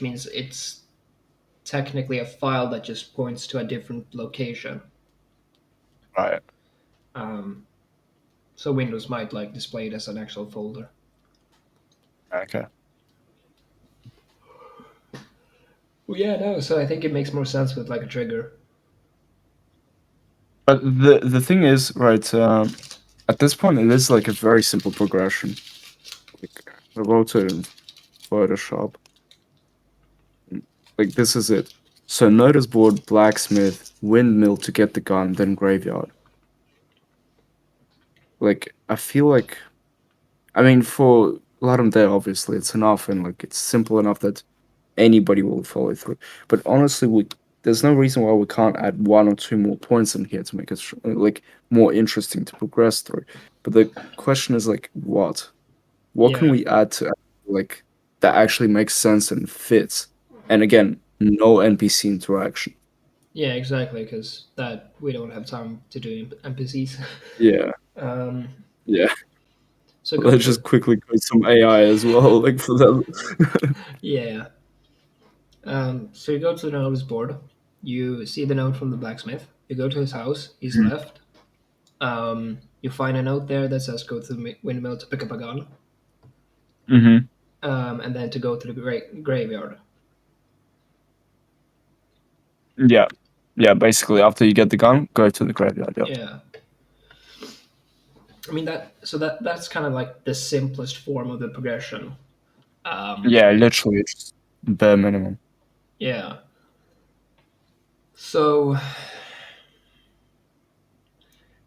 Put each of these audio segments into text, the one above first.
which means it's technically a file that just points to a different location. Right. Um, so Windows might like display it as an actual folder. Okay. Well, yeah, no. So I think it makes more sense with like a trigger. But the thing is, right? At this point, it is like a very simple progression. Like I wrote it in Photoshop. Like this is it. So notice board, blacksmith, windmill to get the gun, then graveyard. Like I feel like, I mean, for Ludum Dare, obviously it's enough and like it's simple enough that anybody will follow through. But honestly, we there's no reason why we can't add one or two more points in here to make it like more interesting to progress through. But the question is like, what? What can Yeah, we add to like that actually makes sense and fits? And again, no NPC interaction. yeah, exactly. Because that we don't have time to do NPCs. Yeah, um, yeah. so go Let's to just quickly code some AI as well, like for that. yeah. So you go to the notice board. You see the note from the blacksmith. You go to his house. He's left. You find a note there that says go to the windmill to pick up a gun, Mm-hmm. and then to go to the graveyard. Yeah, yeah. Basically, after you get the gun, go to the graveyard. Yeah, Yeah, I mean that. So that's kind of like the simplest form of the progression. yeah. Literally, it's bare minimum. Yeah. So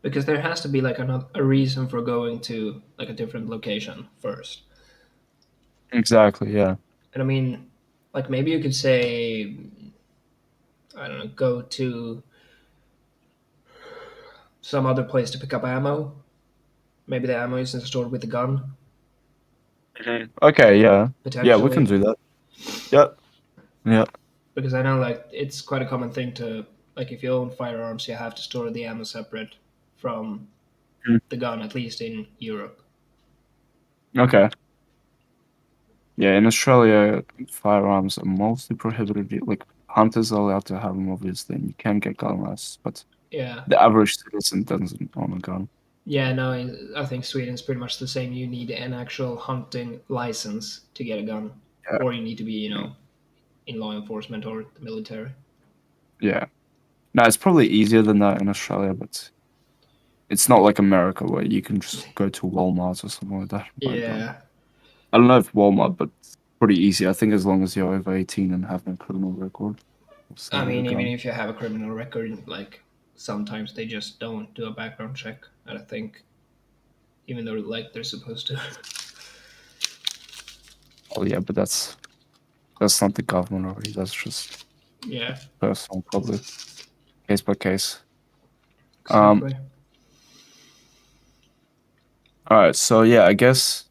because there has to be like a reason for going to like a different location first. Exactly. Yeah. And I mean, like maybe you could say, I don't know, go to some other place to pick up ammo. Maybe the ammo isn't stored with the gun, Mhm. Okay. Yeah. Yeah. We can potentially. do that. Yeah. Yeah. Because I know like it's quite a common thing to like if you own firearms, you have to store the ammo separate from Mm. the gun, at least in Europe. Okay. Yeah. In Australia, firearms are mostly prohibited. Like hunters are allowed to have them, obviously, and you can get gun license, but Yeah. the average citizen doesn't own a gun. Yeah, no, I think Sweden's pretty much the same. You need an actual hunting license to get a gun, Yeah. or you need to be, Yeah. in law enforcement or the military. Yeah. No, it's probably easier than that in Australia, but it's not like America where you can just go to Walmart or something like that and buy a gun. Yeah, I don't know if Walmart, but it's pretty easy. I think as long as you're over 18 and have no criminal record, will sell I you a mean, even gun. if you have a criminal record, like sometimes they just don't do a background check. I think, even though like they're supposed to. Oh yeah, but that's not the government already. That's just Yeah, personal, probably case by case. Um, exactly. all right, so yeah, I guess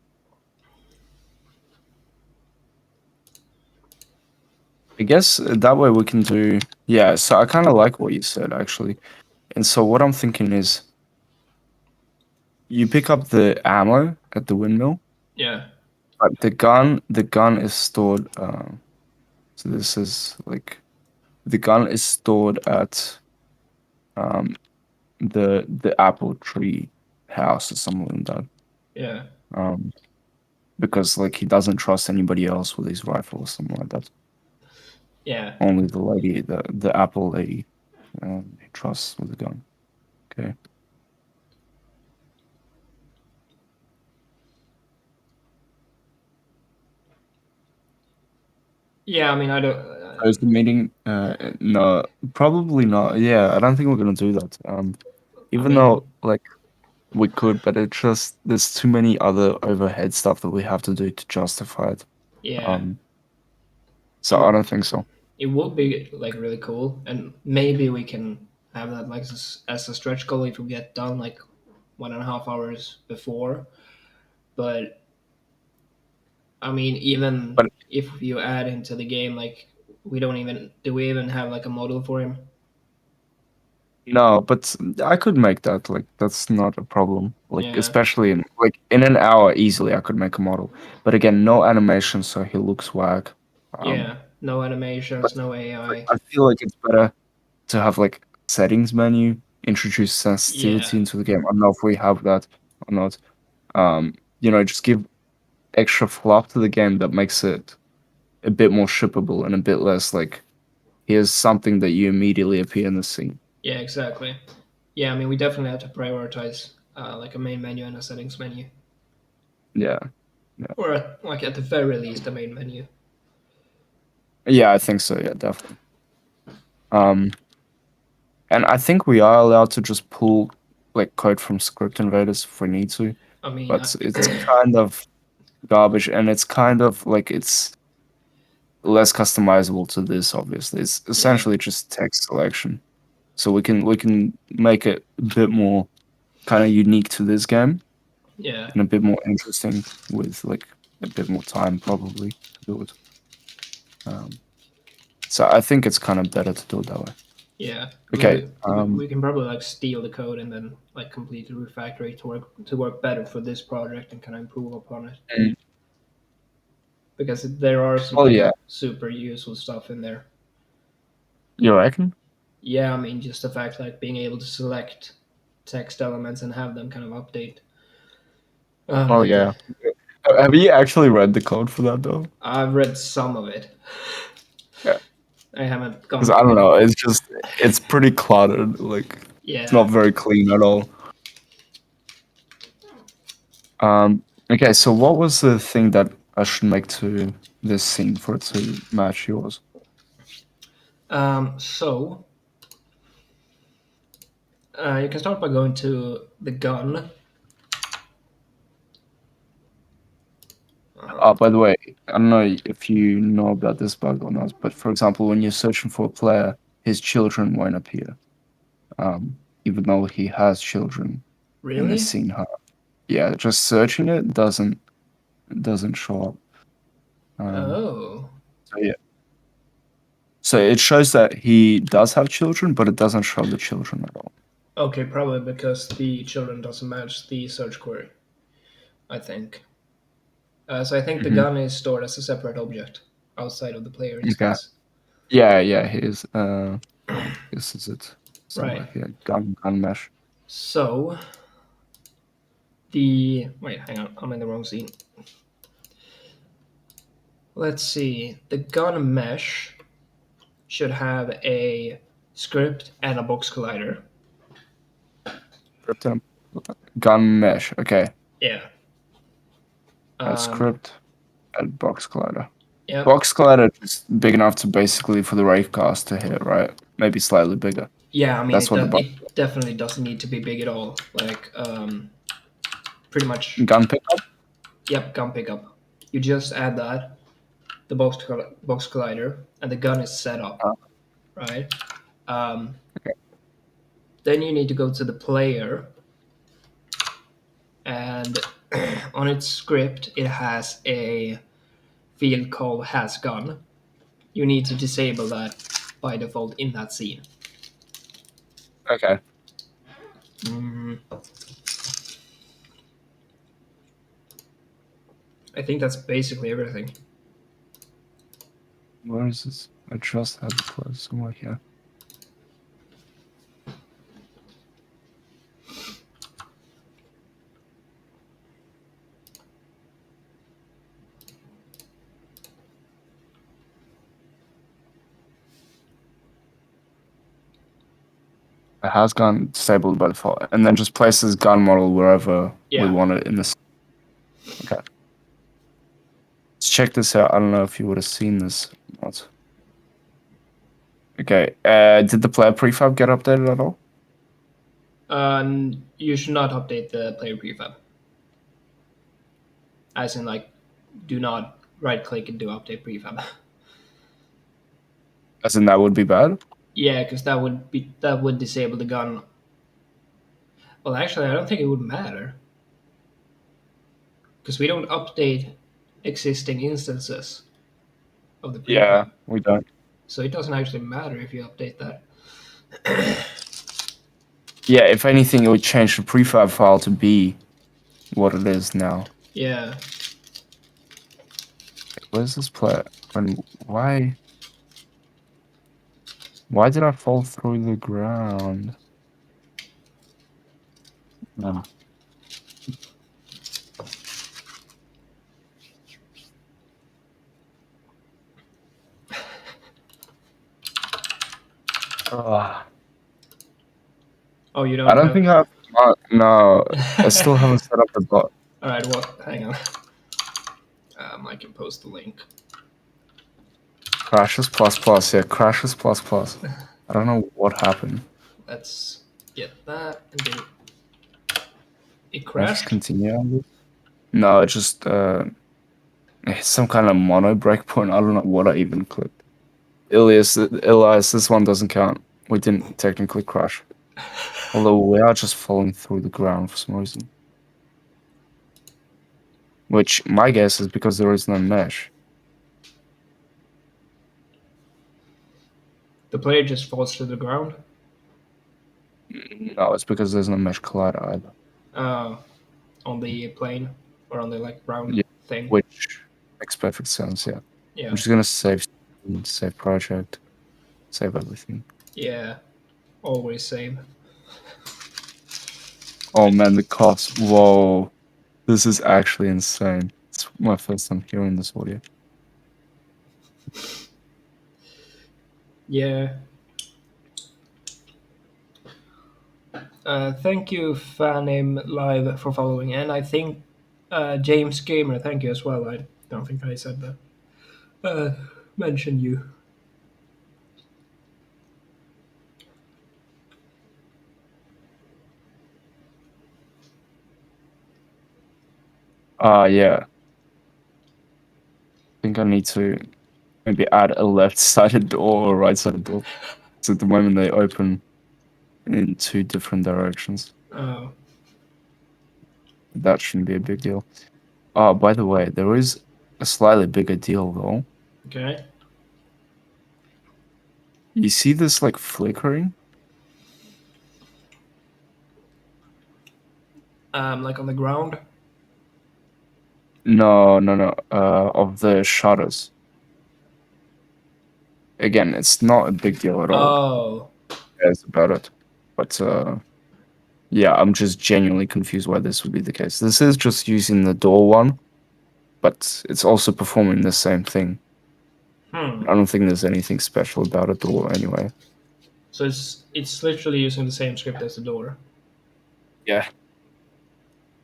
that way we can do. Yeah, so I kind of like what you said actually, and so what I'm thinking is you pick up the ammo at the windmill, Yeah, but the gun is stored. So this is like the gun is stored at um the apple tree house or something like that. yeah, Um, because like he doesn't trust anybody else with his rifle or something like that. yeah, Only the lady, the apple lady, he trusts with the gun. Okay. yeah. I mean, I don't. So is the meeting? No, probably not. Yeah, I don't think we're gonna do that. I Even mean, though like we could, but it just there's too many other overhead stuff that we have to do to justify it. yeah. Um, I so I mean, don't think so. it would be like really cool, and maybe we can have that like as a stretch goal if we get done like 1.5 hours before. But I mean, even But if you add into the game, like we don't even do we even have like a model for him? no, but I could make that. Like that's not a problem. Like Yeah, especially in an hour easily I could make a model. But again, no animation, so he looks whack. Um, yeah. No But animations, no AI. I feel like it's better to have like settings menu, introduce Yeah, sensitivity into the game. I don't know if we have that or not. Just give extra flop to the game that makes it a bit more shippable and a bit less like here's something that you immediately appear in the scene. yeah, exactly. Yeah, I mean, we definitely have to prioritize like a main menu and a settings menu, Yeah. Yeah. or like at the very least a main menu. Yeah, I think so, yeah, definitely. Um and I think we are allowed to just pull like code from script invaders if we need to, I mean, but it's kind of garbage and it's kind of like it's less customizable to this obviously. It's yeah, essentially just text selection. So we can make it a bit more kind of unique to this game yeah, and a bit more interesting with like a bit more time probably to do it. Um, so I think it's kind of better to do it that way. yeah. Okay. We can probably like steal the code and then like completely refactor it to work better for this project and kind of improve upon it Mm. because there are some Oh like yeah, super useful stuff in there. you reckon? Yeah, I mean, just the fact like being able to select text elements and have them kind of update. Oh Like yeah. Have you actually read the code for that though? I've read some of it. Yeah. I haven't gone Because I don't through. know, it's pretty cluttered. Like it's Yeah. not very clean at all. Okay, so what was the thing that I should make to this scene for it to match yours? So you can start by going to the gun. By the way, I don't know if you know about this bug or not, but for example, when you're searching for a player, his children won't appear, even though he has children in the Really? scene. Yeah, just searching it doesn't show up. Um, Oh. so yeah, so it shows that he does have children, but it doesn't show the children at all. Okay, probably because the children doesn't match the search query. I think. So I think the Hmm. gun is stored as a separate object outside of the player Okay. instance. Yeah, yeah, he is. This is it Right. somewhere here. Gun mesh. So the wait, hang on, I'm in the wrong scene. Let's see. The gun mesh should have a script and a box collider. Script. Gun mesh. Okay. Yeah. A Um, script and box collider. yep. Box collider is big enough to basically for the raycast to hit, right? Maybe slightly bigger. Yeah, I mean That's what the box it definitely doesn't need to be big at all. Like pretty much. gun pickup. Yep, gun pickup. You just add that the box collider and the gun is set up, Uh, right? Um, okay. then you need to go to the player and on its script it has a field called has gun. You need to disable that by default in that scene. Okay. Mm, I think that's basically everything. Where is this? I just had it closed somewhere here. It has gun disabled by default, and then just places gun model wherever we Yeah. want it in this. Okay. Let's check this out. I don't know if you would have seen this or not. Okay. Did the player prefab get updated at all? You should not update the player prefab. As in, like, do not right click and do update prefab. As in that would be bad? Yeah, because that would disable the gun. Well, actually, I don't think it would matter because we don't update existing instances of the Yeah, prefab, we don't. so it doesn't actually matter if you update that. Yeah, if anything, it would change the prefab file to be what it is now. Yeah, Where's this player? Why? Why did I fall through the ground? No. Ugh. Oh, you I don't don't have. think I've. No, I still haven't set up the bot. All right. Well, hang on. I can post the link. Crashes plus plus, yeah, crashes plus plus. I don't know what happened. Let's get that and do. It Can I just crashed. continue on this? No, it just it's some kind of mono breakpoint. I don't know what I even clicked. Elias, this one doesn't count. We didn't technically crash. Although we are just falling through the ground for some reason. Which my guess is because there is no mesh. The player just falls to the ground. No, it's because there's no mesh collider either. Uh, on the plane or on the like ground Yeah, thing. which makes perfect sense, yeah. I'm Yeah. just gonna save project, save everything. Yeah. Always same. Oh man, the cost. Whoa. This is actually insane. It's my first time hearing this audio. Yeah. Thank you, Fanim Live, for following, and I think James Gamer, thank you as well. I don't think I said that. Mention you. Yeah. I think I need to maybe add a left-sided door or right-sided door. So at the moment they open in two different directions. Oh, That shouldn't be a big deal. Oh, by the way, there is a slightly bigger deal though. okay. You see this like flickering? Like on the ground. No, no, no. Of the shutters. Again, it's not a big deal at all. Oh, Cares about it. But yeah, I'm just genuinely confused why this would be the case. This is just using the door one, but it's also performing the same thing. hmm. I don't think there's anything special about a door anyway. So it's literally using the same script as the door. Yeah.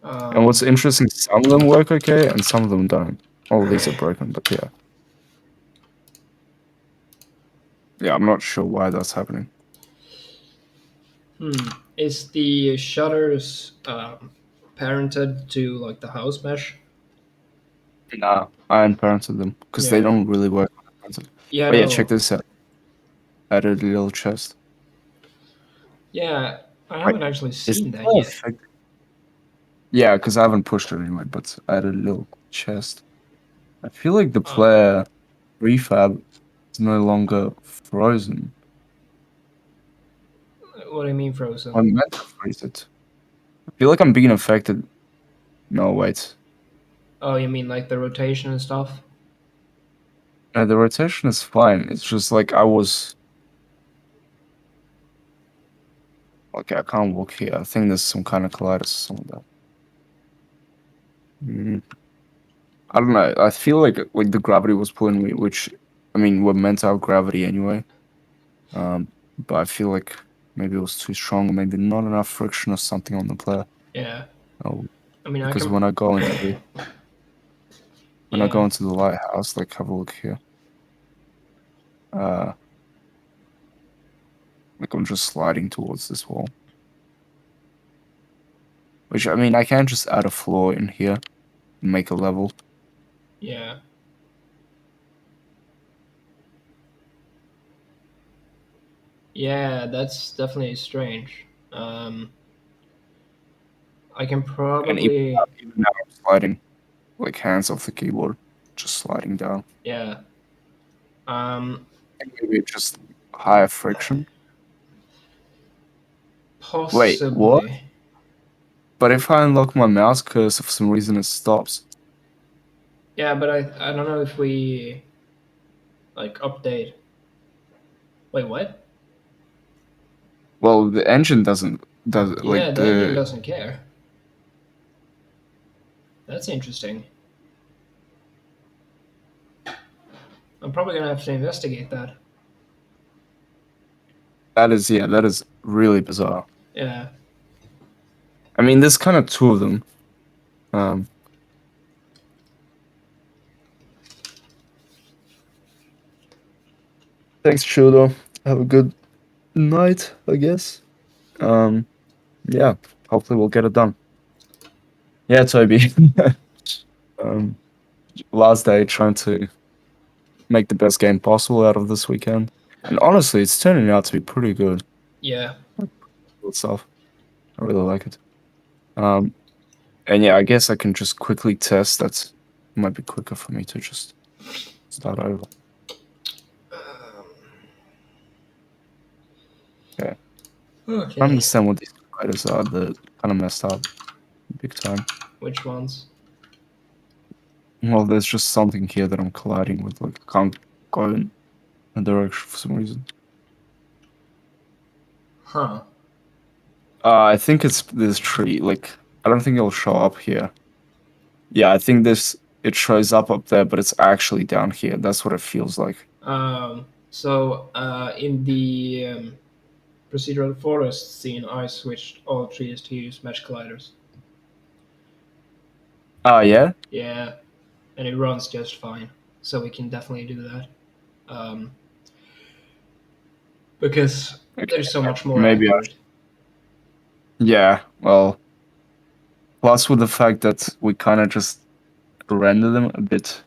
And what's Um, interesting, some of them work okay and some of them don't. All of these are broken, but yeah. Yeah, I'm not sure why that's happening. hmm. Is the shutters parented to like the house mesh? Nah, I unparented them because they Yeah. don't really work unparented. Yeah. Oh yeah, check No. this out. Added a little chest. Yeah. I Wait, haven't actually is seen this that all yet. affected? Yeah, because I haven't pushed it anyway, but I added a little chest. I feel like the Uh, player refab is no longer frozen. what do you mean frozen? I meant to freeze it. I feel like I'm being affected. No, wait. Oh, you mean like the rotation and stuff? The rotation is fine. It's just like I was. Okay, I can't walk here. I think there's some kind of colliders or something like that. Mm, I don't know. I feel like the gravity was pulling me, which I mean we're meant to have gravity anyway. But I feel like maybe it was too strong, or maybe not enough friction or something on the player. Yeah. Oh, I mean, I because can. when I go Yeah. into the lighthouse, like have a look here. Uh, like I'm just sliding towards this wall. Which I mean, I can just add a floor in here and make a level. Yeah. Yeah. That's definitely strange. I can And probably. even now I'm sliding, like hands off the keyboard, just sliding down. Yeah. Um. And maybe it's just higher friction. Wait, what? Possibly. But if I unlock my mouse cursor for some reason it stops. Yeah, but I don't know if we like update. Wait, what? Well, the engine does Yeah, like the engine the doesn't care. That's interesting. I'm probably gonna have to investigate that. that is yeah, that is really bizarre. Yeah. I mean, there's kind of two of them. Um, Thanks, Chudo. Have a good night, I guess. Um, yeah, hopefully we'll get it done. Yeah, Toby. um, Last day trying to make the best game possible out of this weekend, and honestly, it's turning out to be pretty good. Yeah. Like, cool stuff. I really like it. Um, and yeah, I guess I can just quickly test. That might be quicker for me to just start over. Yeah, I Okay. understand what these providers are. They're kind of messed up, big time. Which ones? Well, there's just something here that I'm colliding with. Like, I can't go in a direction for some reason. Huh. I think it's this tree. Like, I don't think it'll show up here. Yeah, I think this it shows up there, but it's actually down here. That's what it feels like. In the procedural forest scene, I switched all trees to use mesh colliders. Yeah. Yeah, and it runs just fine. So we can definitely do that. Um, because Okay. they're so much more Maybe I. accurate. Yeah. Well, plus with the fact that we kind of just render them a bit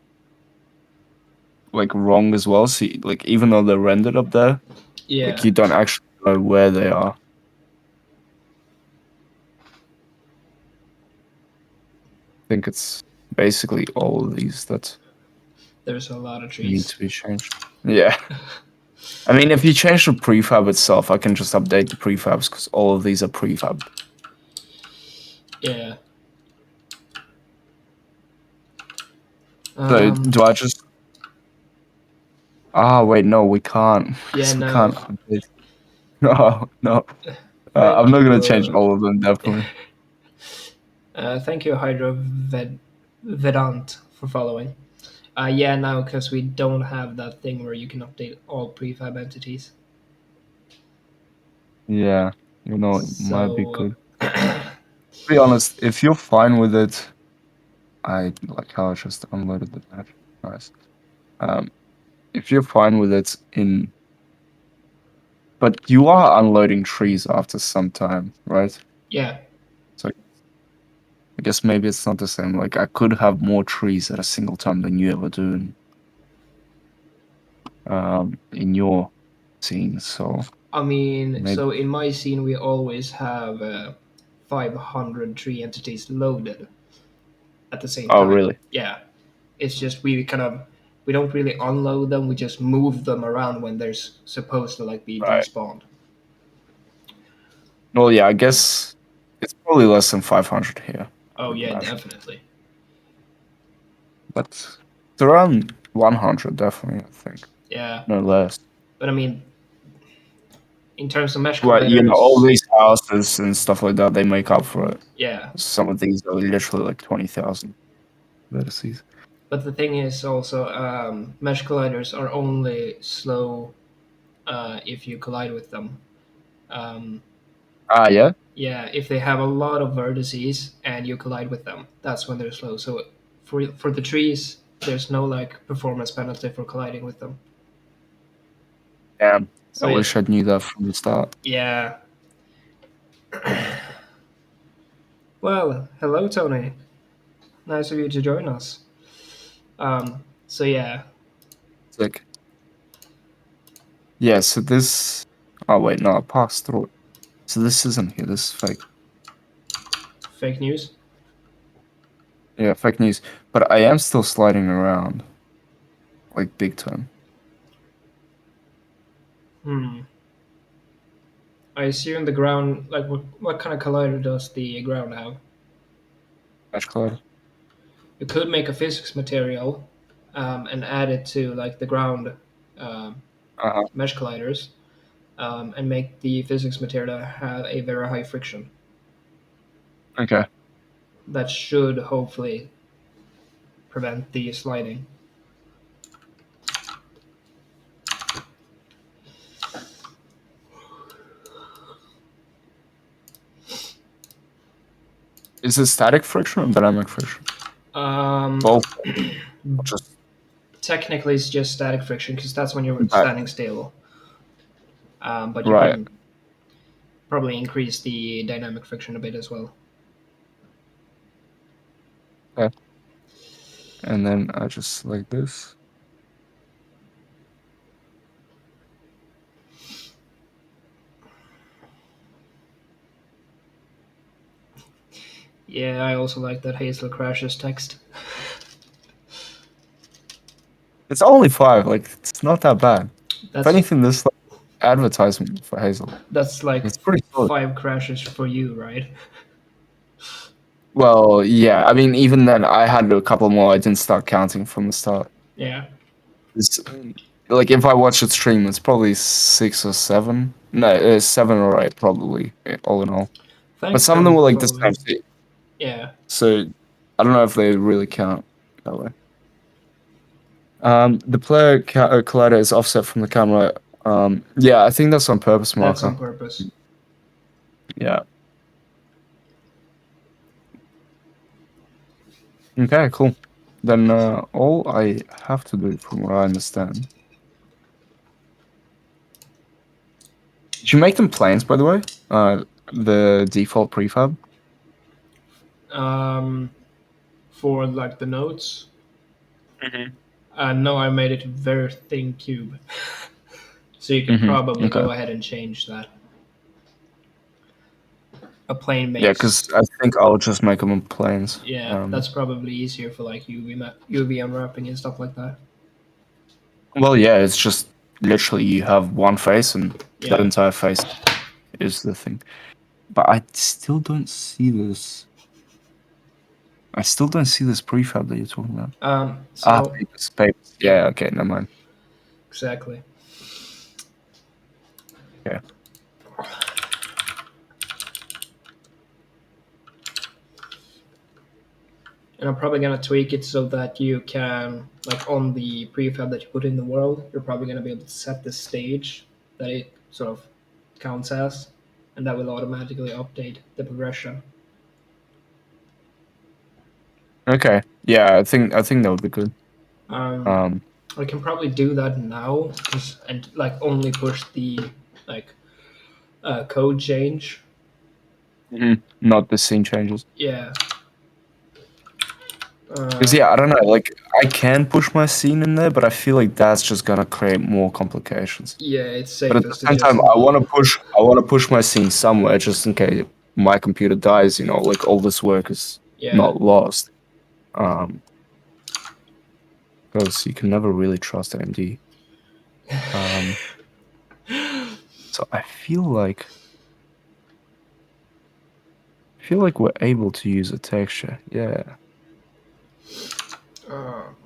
like wrong as well. See, like even though they're rendered up there, like Yeah. you don't actually know where they are. I think it's basically all of these that There's a lot of need trees. to be changed. Yeah. I mean, if you change the prefab itself, I can just update the prefabs because all of these are prefab. Yeah. So Um, do I just? Ah, wait, no, we can't yeah, because we no. can't update. No, no. I'm Thank not you. gonna change all of them. Definitely. Thank you, Vedant, for following. Yeah, no, because we don't have that thing where you can update all prefab entities. Yeah, it might be So, good. To be honest, if you're fine with it, I like how I just unloaded the patch. Nice. Um, if you're fine with it but you are unloading trees after some time, right? yeah, So I guess maybe it's not the same. Like I could have more trees at a single time than you ever do in your scene. So I mean, maybe. so in my scene, we always have 500 tree entities loaded at the same Oh, time. really? Yeah, it's just we don't really unload them. We just move them around when they're supposed to like be Right. despawned. Well, yeah. I guess it's probably less than 500 here. I Oh would yeah, imagine, definitely. but it's around 100, definitely. I think Yeah, no less. but I mean, in terms of mesh Well, all colliders, these houses and stuff like that, they make up for it. yeah. Some of these are literally like 20,000 vertices. But the thing is also, mesh colliders are only slow if you collide with them. Um, Ah, yeah? yeah, if they have a lot of vertices and you collide with them, that's when they're slow. So for the trees, there's no like performance penalty for colliding with them. Damn. I So wish I knew that from the start. yeah. Well, hello Tony. Nice of you to join us. So yeah, It's like, yeah, so this. Oh, wait, no, I passed through it. So this isn't here. This is fake. fake news. Yeah, fake news. But I am still sliding around, like big time. Hmm. I assume the ground, like what kind of collider does the ground have? Patch cloud. You could make a physics material and add it to like the ground um, Uh-huh. mesh colliders. and make the physics material have a very high friction. Okay. That should hopefully prevent the sliding. Is it static friction or dynamic friction? Um, Both. Just Technically, it's just static friction because that's when you're that. standing still. But you Right. can probably increase the dynamic friction a bit as well. Okay. And then I just like this. Yeah, I also like that Hazel crashes text. It's only 5. Like it's not that bad. If That's anything, this like, advertisement for Hazel. that's like It's pretty solid. 5 crashes for you, right? Well, yeah. I mean, even then, I had a couple more. I didn't start counting from the start. Yeah. It's, like if I watch it stream, it's probably 6 or 7. No, 7 or 8 probably, all in all. But Thanks some of them for were like the same following. seat, Yeah. so I don't know if they really count that way. The player collider is offset from the camera. Yeah, I think that's on purpose, That's on Marker. purpose. Yeah. Okay, cool. Then all I have to do, from what I understand, did you make them planes, by the way? The default prefab. Um, for like the notes, Mm-hmm. no, I made it a very thin cube, so you could Mm-hmm. probably Okay. go ahead and change that. A plane Yeah, because makes I think I'll just make them planes. yeah, that's probably easier for like UV unwrapping and stuff like that. Well, yeah, it's just literally you have one face, and that Yeah. entire face is the thing. But I still don't see this. I still don't see this prefab that you're talking about. Ah, So papers, papers. yeah, Yeah, okay, never mind. exactly. Yeah. And I'm probably gonna tweak it so that you can like on the prefab that you put in the world, you're probably gonna be able to set the stage that it sort of counts as, and that will automatically update the progression. Okay. Yeah, I think that would be good. Um, Um, I can probably do that now and like only push the like code change. Not the scene changes. Yeah. Because Uh, yeah, I don't know. Like I can push my scene in there, but I feel like that's just gonna create more complications. yeah, it's But at the safest to same time, just I want to push my scene somewhere just in case my computer dies. Like all this work is yeah. not lost. Um, because you can never really trust AMD. Um, so I feel like we're able to use a texture. Yeah.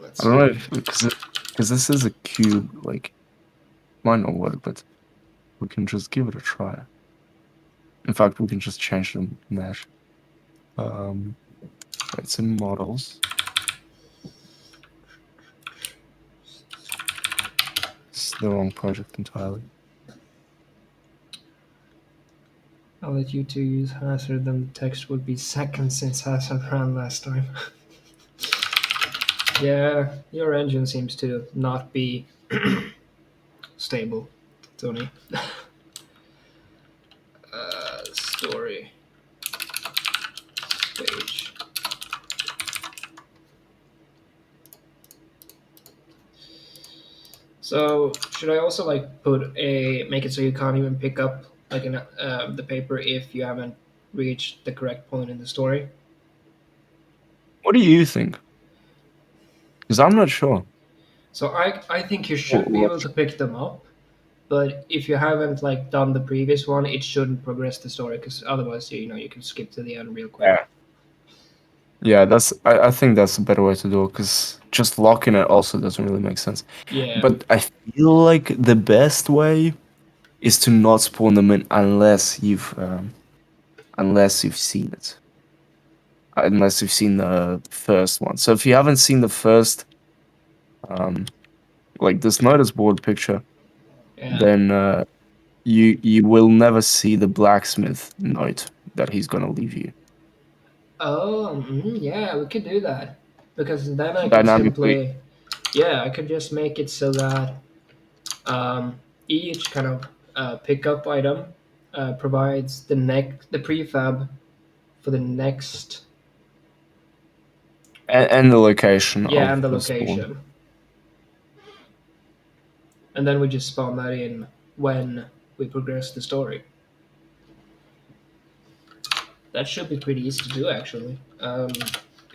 Let's I don't know see. if because this is a cube, like might not work, but we can just give it a try. In fact, we can just change the mesh. Um, it's in models. It's the wrong project entirely. I'll let you two use Hazard, then the text would be second since Hazard ran last time. Yeah, your engine seems to not be stable, Tony. Story. Stage. So should I also like make it so you can't even pick up like the paper if you haven't reached the correct point in the story? What do you think? Because I'm not sure. So I think you What, should be what- able to pick them up, but if you haven't like done the previous one, it shouldn't progress the story because otherwise you can skip to the end real quick. Yeah, yeah. I think that's a better way to do it because just locking it also doesn't really make sense. Yeah. But I feel like the best way. is to not spawn them in unless you've seen it, unless you've seen the first one. So if you haven't seen the first, um, like this notice board picture, Yeah. then you will never see the blacksmith note that he's gonna leave you Oh, yeah, we could do that because then I could dynamically. simply, yeah, I could just make it so that each kind of pickup item provides the prefab for the next, And the location yeah, and of the the spawn. location, and then we just spawn that in when we progress the story. That should be pretty easy to do, actually. And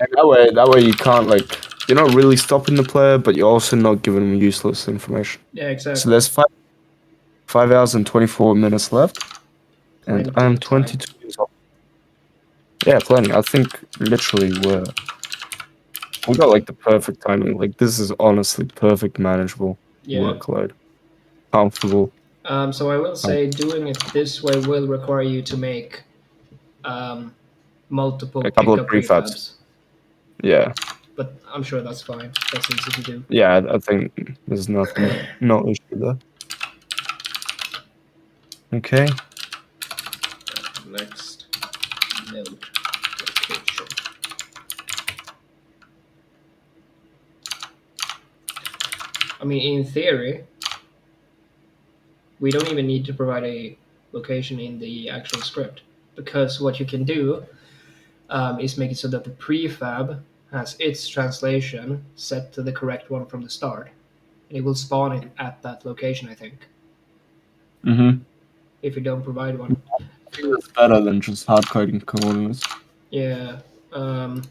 that way you can't like you're not really stopping the player, but you're also not giving them useless information. Yeah, So exactly. there's 5 hours and 24 minutes left, and Plenty I'm of time. 22 years old. Yeah, plenty. I think literally we got like the perfect timing. Like this is honestly perfect, manageable Yeah. workload, comfortable. So I will Um, say doing it this way will require you to make um, multiple a couple of pickup prefabs. prefabs, Yeah, but I'm sure that's fine. That's easy to do. yeah. I think there's no issue there. Okay. Next node location. I mean, in theory, we don't even need to provide a location in the actual script because what you can do is make it so that the prefab has its translation set to the correct one from the start, and it will spawn it at that location. I think Mm-hmm. if you don't provide one. I think that's better than just hard coding coordinates. Yeah, um,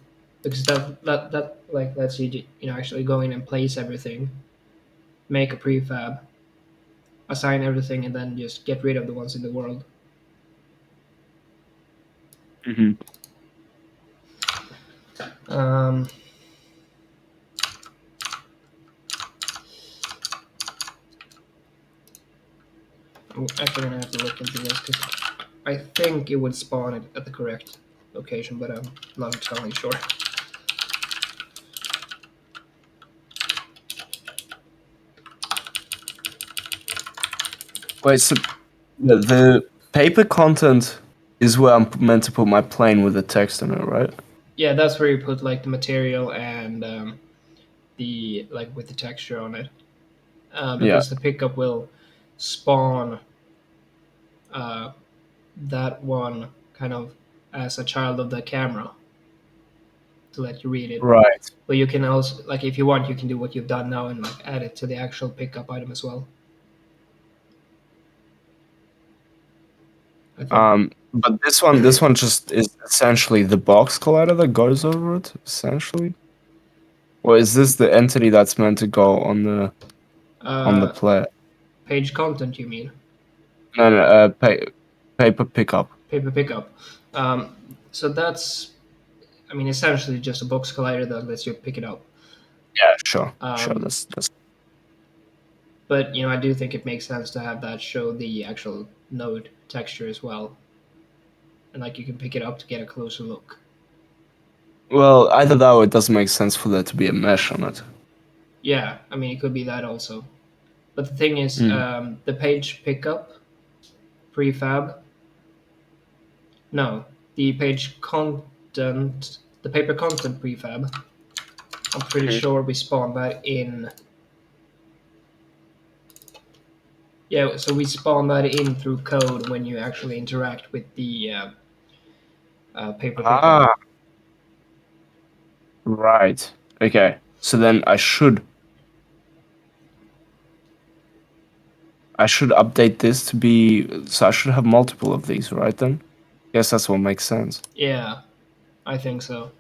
because that like lets you actually go in and place everything, make a prefab, assign everything, and then just get rid of the ones in the world. Mm-hmm. Um, I'm actually gonna have to look into this because I think it would spawn it at the correct location, but I'm not entirely sure. Wait, so the paper content is where I'm meant to put my plane with the text on it, right? Yeah, that's where you put like the material and the like with the texture on it, Yeah. because the pickup will spawn uh, that one kind of as a child of the camera to let you read it. Right. But you can also, like, if you want, you can do what you've done now and like add it to the actual pickup item as well. I think. But this one just is essentially the box collider that goes over it, essentially. Or is this the entity that's meant to go on the Uh, player? page content, you mean? No, no, paper pickup. Paper pickup. Um, so that's, I mean, essentially just a box collider that lets you pick it up. Yeah, sure, sure. Um, That's but I do think it makes sense to have that show the actual node texture as well, and like you can pick it up to get a closer look. well, either that or it doesn't make sense for there to be a mesh on it. Yeah, I mean, it could be that also. But the thing is, Mm. the page pickup prefab. No, the page content, the paper content prefab. I'm pretty Mhm. sure we spawn that in. Yeah, so we spawn that in through code when you actually interact with the paper pickup. Ah, right. Okay. So then I should update this to be so I should have multiple of these, right then? Yes, that's what makes sense. Yeah, I think so.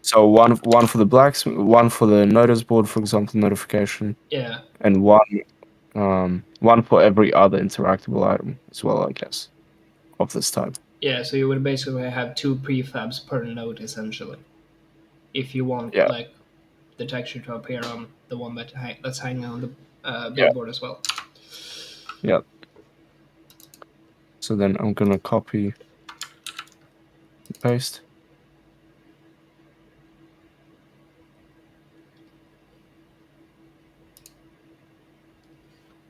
So one for the blacksmith, one for the notice board, for example, notification, Yeah, and one for every other interactable item as well, I guess, of this type. yeah. So you would basically have two prefabs per node essentially, if you want Yeah, like the texture to appear on the one that's hanging on the yeah, billboard as well. yeah. So then I'm gonna copy, paste.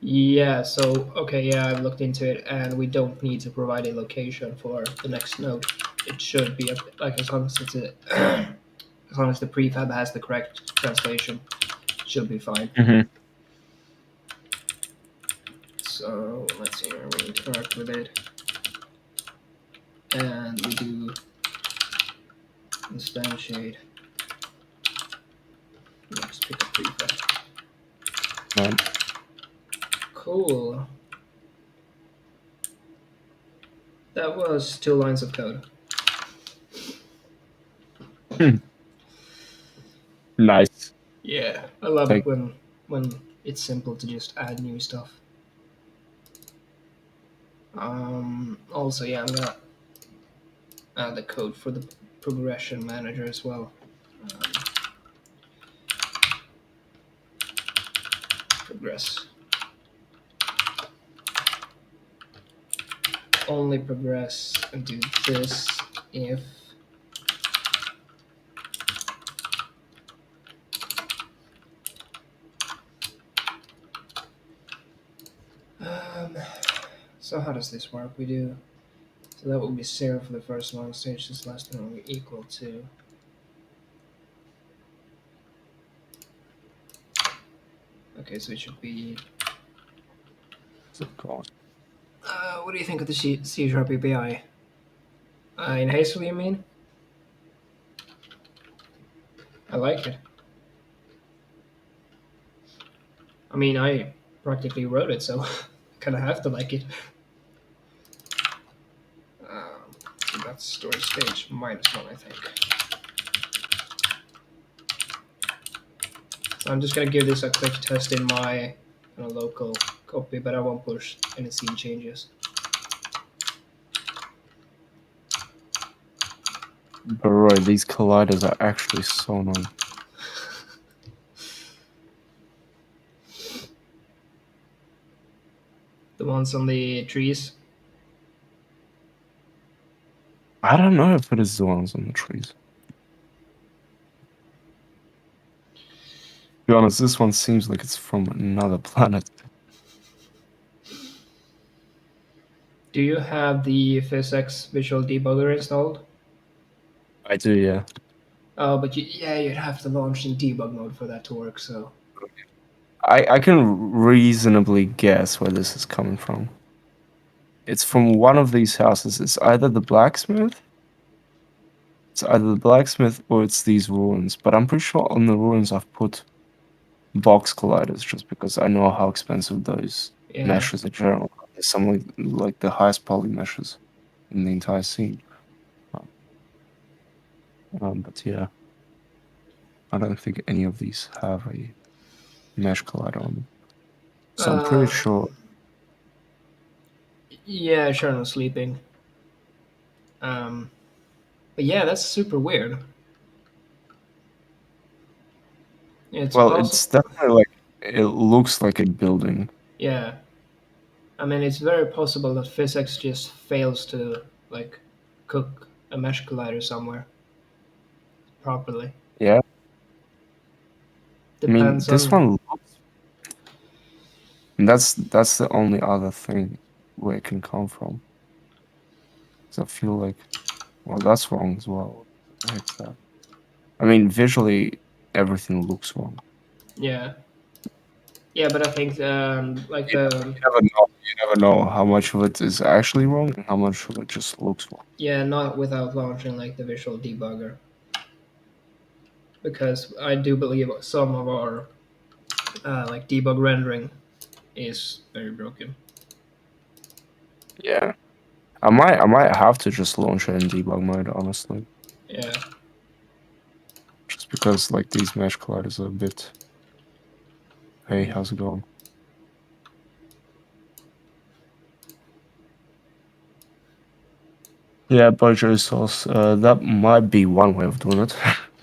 Yeah, so, okay, yeah, I've looked into it, and we don't need to provide a location for the next node. It should be, like, as long as it's a, as long as the prefab has the correct translation, it should be fine. Mm-hmm. So, let's see here, we interact with it, and we do instantiate. Let's pick a prefab. Right. Cool. That was 2 lines of code. Nice. Yeah, I love it Take when it's simple to just add new stuff. Also, yeah, I'm gonna add the code for the progression manager as well. Um, progress. Only progress and do this if um, so how does this work? We do so that would be 0 for the first long stage, this last one will be equal to okay, so it should be of course. what do you think of the C Sharp API? In Hazel, you mean? I like it. I mean, I practically wrote it, so I kind of have to like it. So that's storage stage -1, I think. So I'm just gonna give this a quick test in my local copy, but I won't push any scene changes. But right, these colliders are actually so annoying. The ones on the trees. I don't know if it is the ones on the trees. To be honest, this one seems like it's from another planet. Do you have the PhysX Visual Debugger installed? I do, yeah. Oh, but yeah, you'd have to launch in debug mode for that to work. So I can reasonably guess where this is coming from. It's from one of these houses. It's either the blacksmith or it's these ruins. But I'm pretty sure on the ruins I've put box colliders just because I know how expensive those yeah, meshes in general are. They're some like the highest poly meshes in the entire scene. But yeah, I don't think any of these have a mesh collider on them. So I'm pretty uh, sure. yeah, sure, no sleeping. Um, but yeah, that's super weird. It's Well, possible. it's definitely like it looks like a building. Yeah, I mean, it's very possible that physics just fails to like cook a mesh collider somewhere properly. Yeah, I mean Depends this on. one looks. And that's the only other thing where it can come from. 'Cause I feel like, well, that's wrong as well. What the heck's that? I mean, visually, everything looks wrong. Yeah, yeah, but I think like You never know. You never know how much of it is actually wrong and how much of it just looks wrong. yeah, not without launching like the visual debugger, because I do believe some of our like debug rendering is very broken. Yeah, I might have to just launch it in debug mode, honestly, Yeah. just because like these mesh colliders are a bit. Hey, how's it going? Yeah, Bojo sauce. That might be one way of doing it.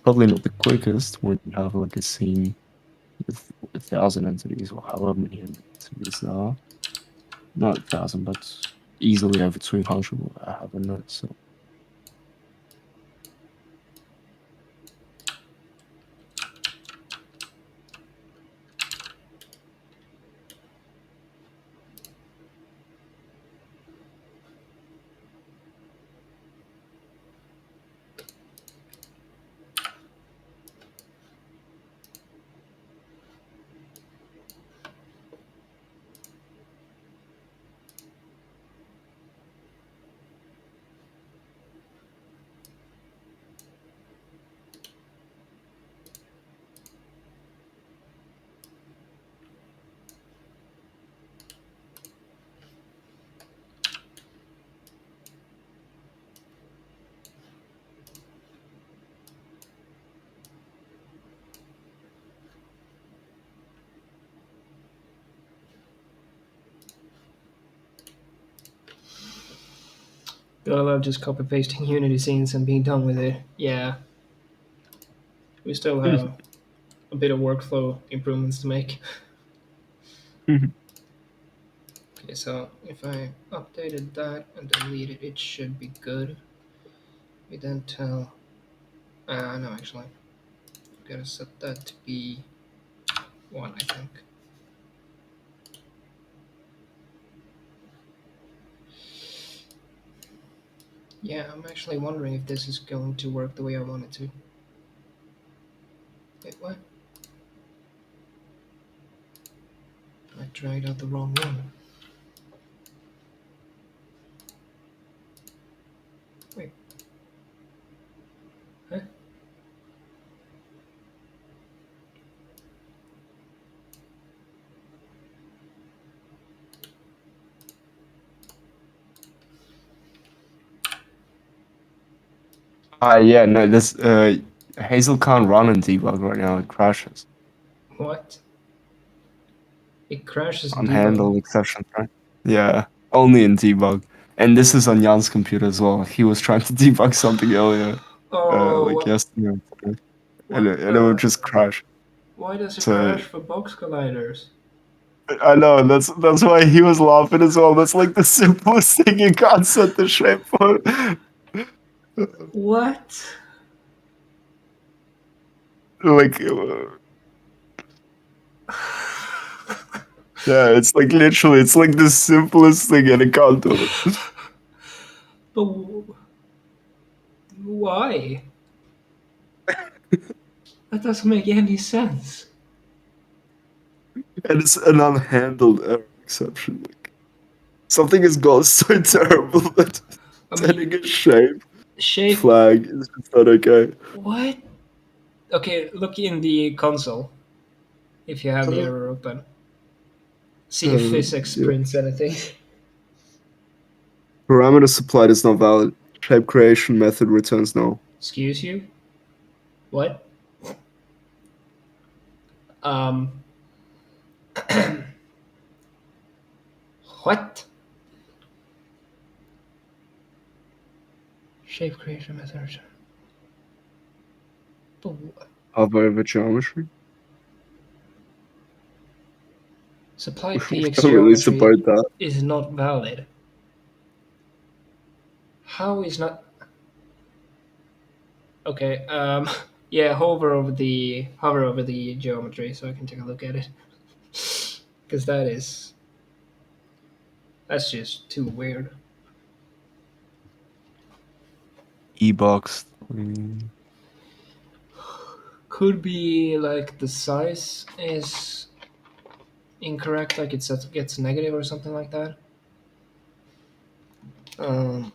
Probably not the quickest when you have like a scene with 1,000 entities or however many entities there are. Not 1,000, but easily over 300. I haven't noticed. So. Gotta love just copy pasting Unity scenes and being done with it. Yeah, we still have a bit of workflow improvements to make. Okay, so if I updated that and deleted it, should be good. We then tell. No, actually, gotta set that to be 1, I think. Yeah, I'm actually wondering if this is going to work the way I want it to. Wait, what? I tried out the wrong one. Wait. Huh? Yeah, no, this Hazel can't run in debug right now. It crashes. What? It crashes in debug. Unhandled exception, right? Yeah, only in debug. And this is on Jan's computer as well. He was trying to debug something earlier, Oh, like yesterday, or today, and what it would the? just crash. Why does it So crash for box colliders? I know that's why he was laughing as well. That's like the simplest thing you can't set the shape for. What? Like, yeah, it's like literally, it's like the simplest thing, and it can't do it. But why? That doesn't make any sense. And it's an unhandled error exception. Like, something has gone so terrible that I setting mean, a shape shape. flag is just not okay. What? Okay, look in the console if you have the Uh, error open. See if physics yeah. prints anything. Parameter supplied is not valid. Shape creation method returns no. Excuse you? What? Um. What? Shape creation method. But Hover over geometry. supply We px don't really geometry support that. is not valid. How is not? Okay. Yeah. Hover over the geometry so I can take a look at it. Because that's just too weird. E-box. Could be like the size is incorrect, like gets negative or something like that. Um,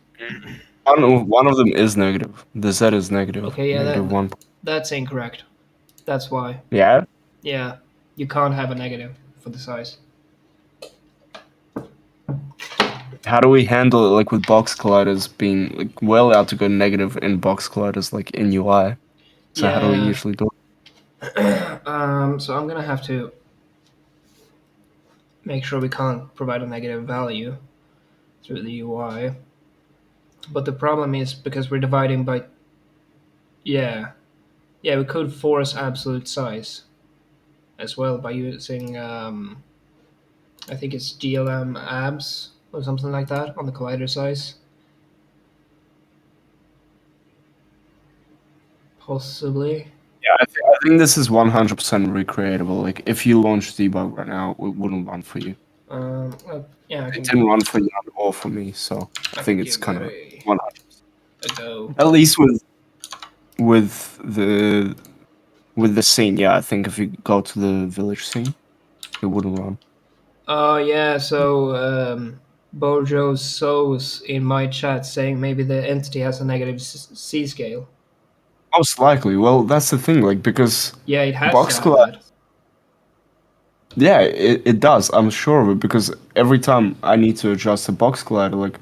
One of them is negative. The Z is negative. okay, yeah, Negative one. that's incorrect. That's why. Yeah? Yeah, you can't have a negative for the size. How do we handle it like with box colliders being like well allowed to go negative in box colliders like in UI? So how do we Yeah. usually do it? So I'm gonna have to make sure we can't provide a negative value through the UI. But the problem is because we're dividing by, yeah, yeah, we could force absolute size as well by using I think it's GLM abs. or something like that on the collider size. Possibly. Yeah, I think this is 100% recreatable. Like, if you launch debug right now, it wouldn't run for you. Yeah, It didn't run for Jan or for me, so I I can think it's give kind that of 100. a go. At least with the with the scene, yeah. I think if you go to the village scene, it wouldn't run. Oh yeah, so Bojo So's in my chat saying maybe the entity has a negative C scale. Most likely. Well, that's the thing. Like, because Yeah, it has to box have collide, that. yeah, it does. I'm sure of it because every time I need to adjust the box collider, like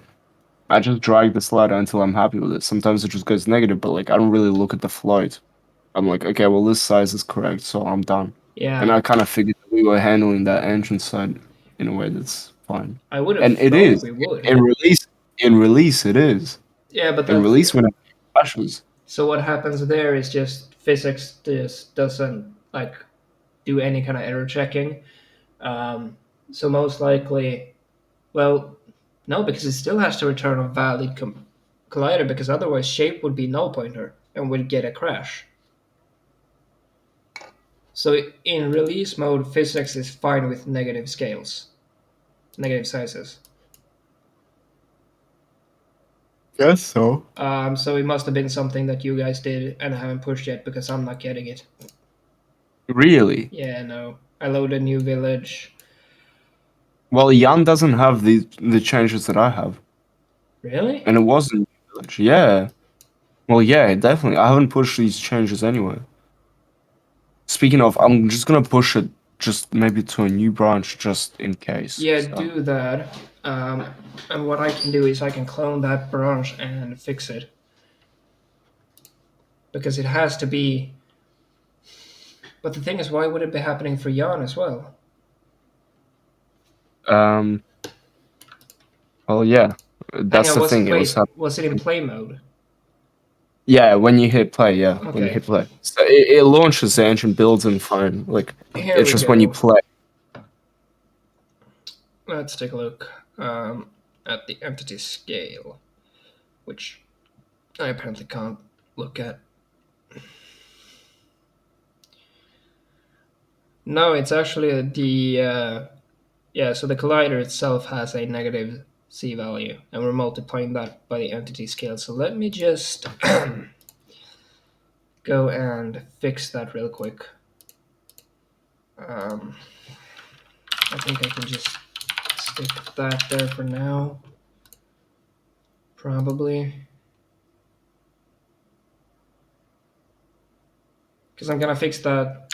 I just drag the slider until I'm happy with it. Sometimes it just goes negative, but like I don't really look at the float. I'm like, okay, well this size is correct, so I'm done. And Yeah, I kind of figured that we were handling that engine side in a way that's fine. I would have And it thought is. we would. In release it is. Yeah, but In that's release when it flashes. so. What happens there is just physics just doesn't like do any kind of error checking. Um, so most likely, well, no, because it still has to return a valid collider because otherwise shape would be null pointer and would get a crash. So in release mode, physics is fine with negative scales, negative sizes. Guess so. So it must have been something that you guys did and I haven't pushed yet because I'm not getting it. Really? Yeah, no. I loaded new village. Well, Jan doesn't have the changes that I have. Really? And it wasn't village. Yeah. Well, yeah, definitely. I haven't pushed these changes anyway. Speaking of, I'm just gonna push it just maybe to a new branch just in case. Yeah, So, do that. Um, and what I can do is I can clone that branch and fix it because it has to be. But the thing is, why would it be happening for Jan as well? um, well, yeah, Hang that's on, the thing. It was happening. was it in play mode? Yeah, when you hit play, yeah, when you Okay, hit play. So it launches the engine, builds and fine. Like, here it's we just when you go. play. Let's take a look at the entity scale, which I apparently can't look at. No, it's actually the yeah. So the collider itself has a negative C value, and we're multiplying that by the entity scale. So let me just go and fix that real quick. Um, I think I can just stick that there for now, probably, because I'm gonna fix that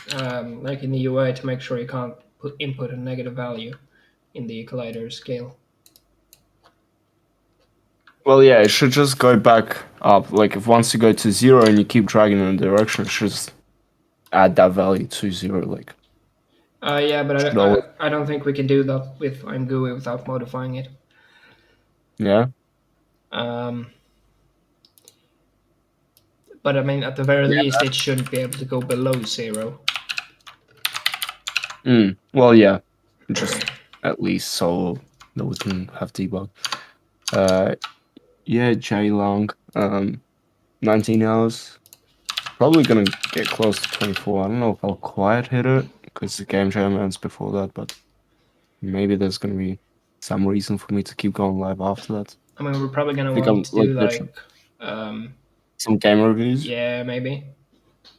like in the UI to make sure you can't input a negative value in the collider scale. Well, yeah, it should just go back up. Like, if once you go to 0 and you keep dragging in a direction, it should just add that value to 0. Like, Yeah, but should always. I don't think we can do that with GUI without modifying it. Yeah. Um, but I mean, at the very least, it shouldn't be able to go below 0. Well, yeah, just at least so that we can have debug. Uh, yeah, J Long, 19 hours. Probably gonna get close to 24. I don't know if I'll quite hit it because the game jam ends before that, but maybe there's gonna be some reason for me to keep going live after that. I mean, we're probably I gonna think want I'm to like do literally like, some game reviews. yeah, maybe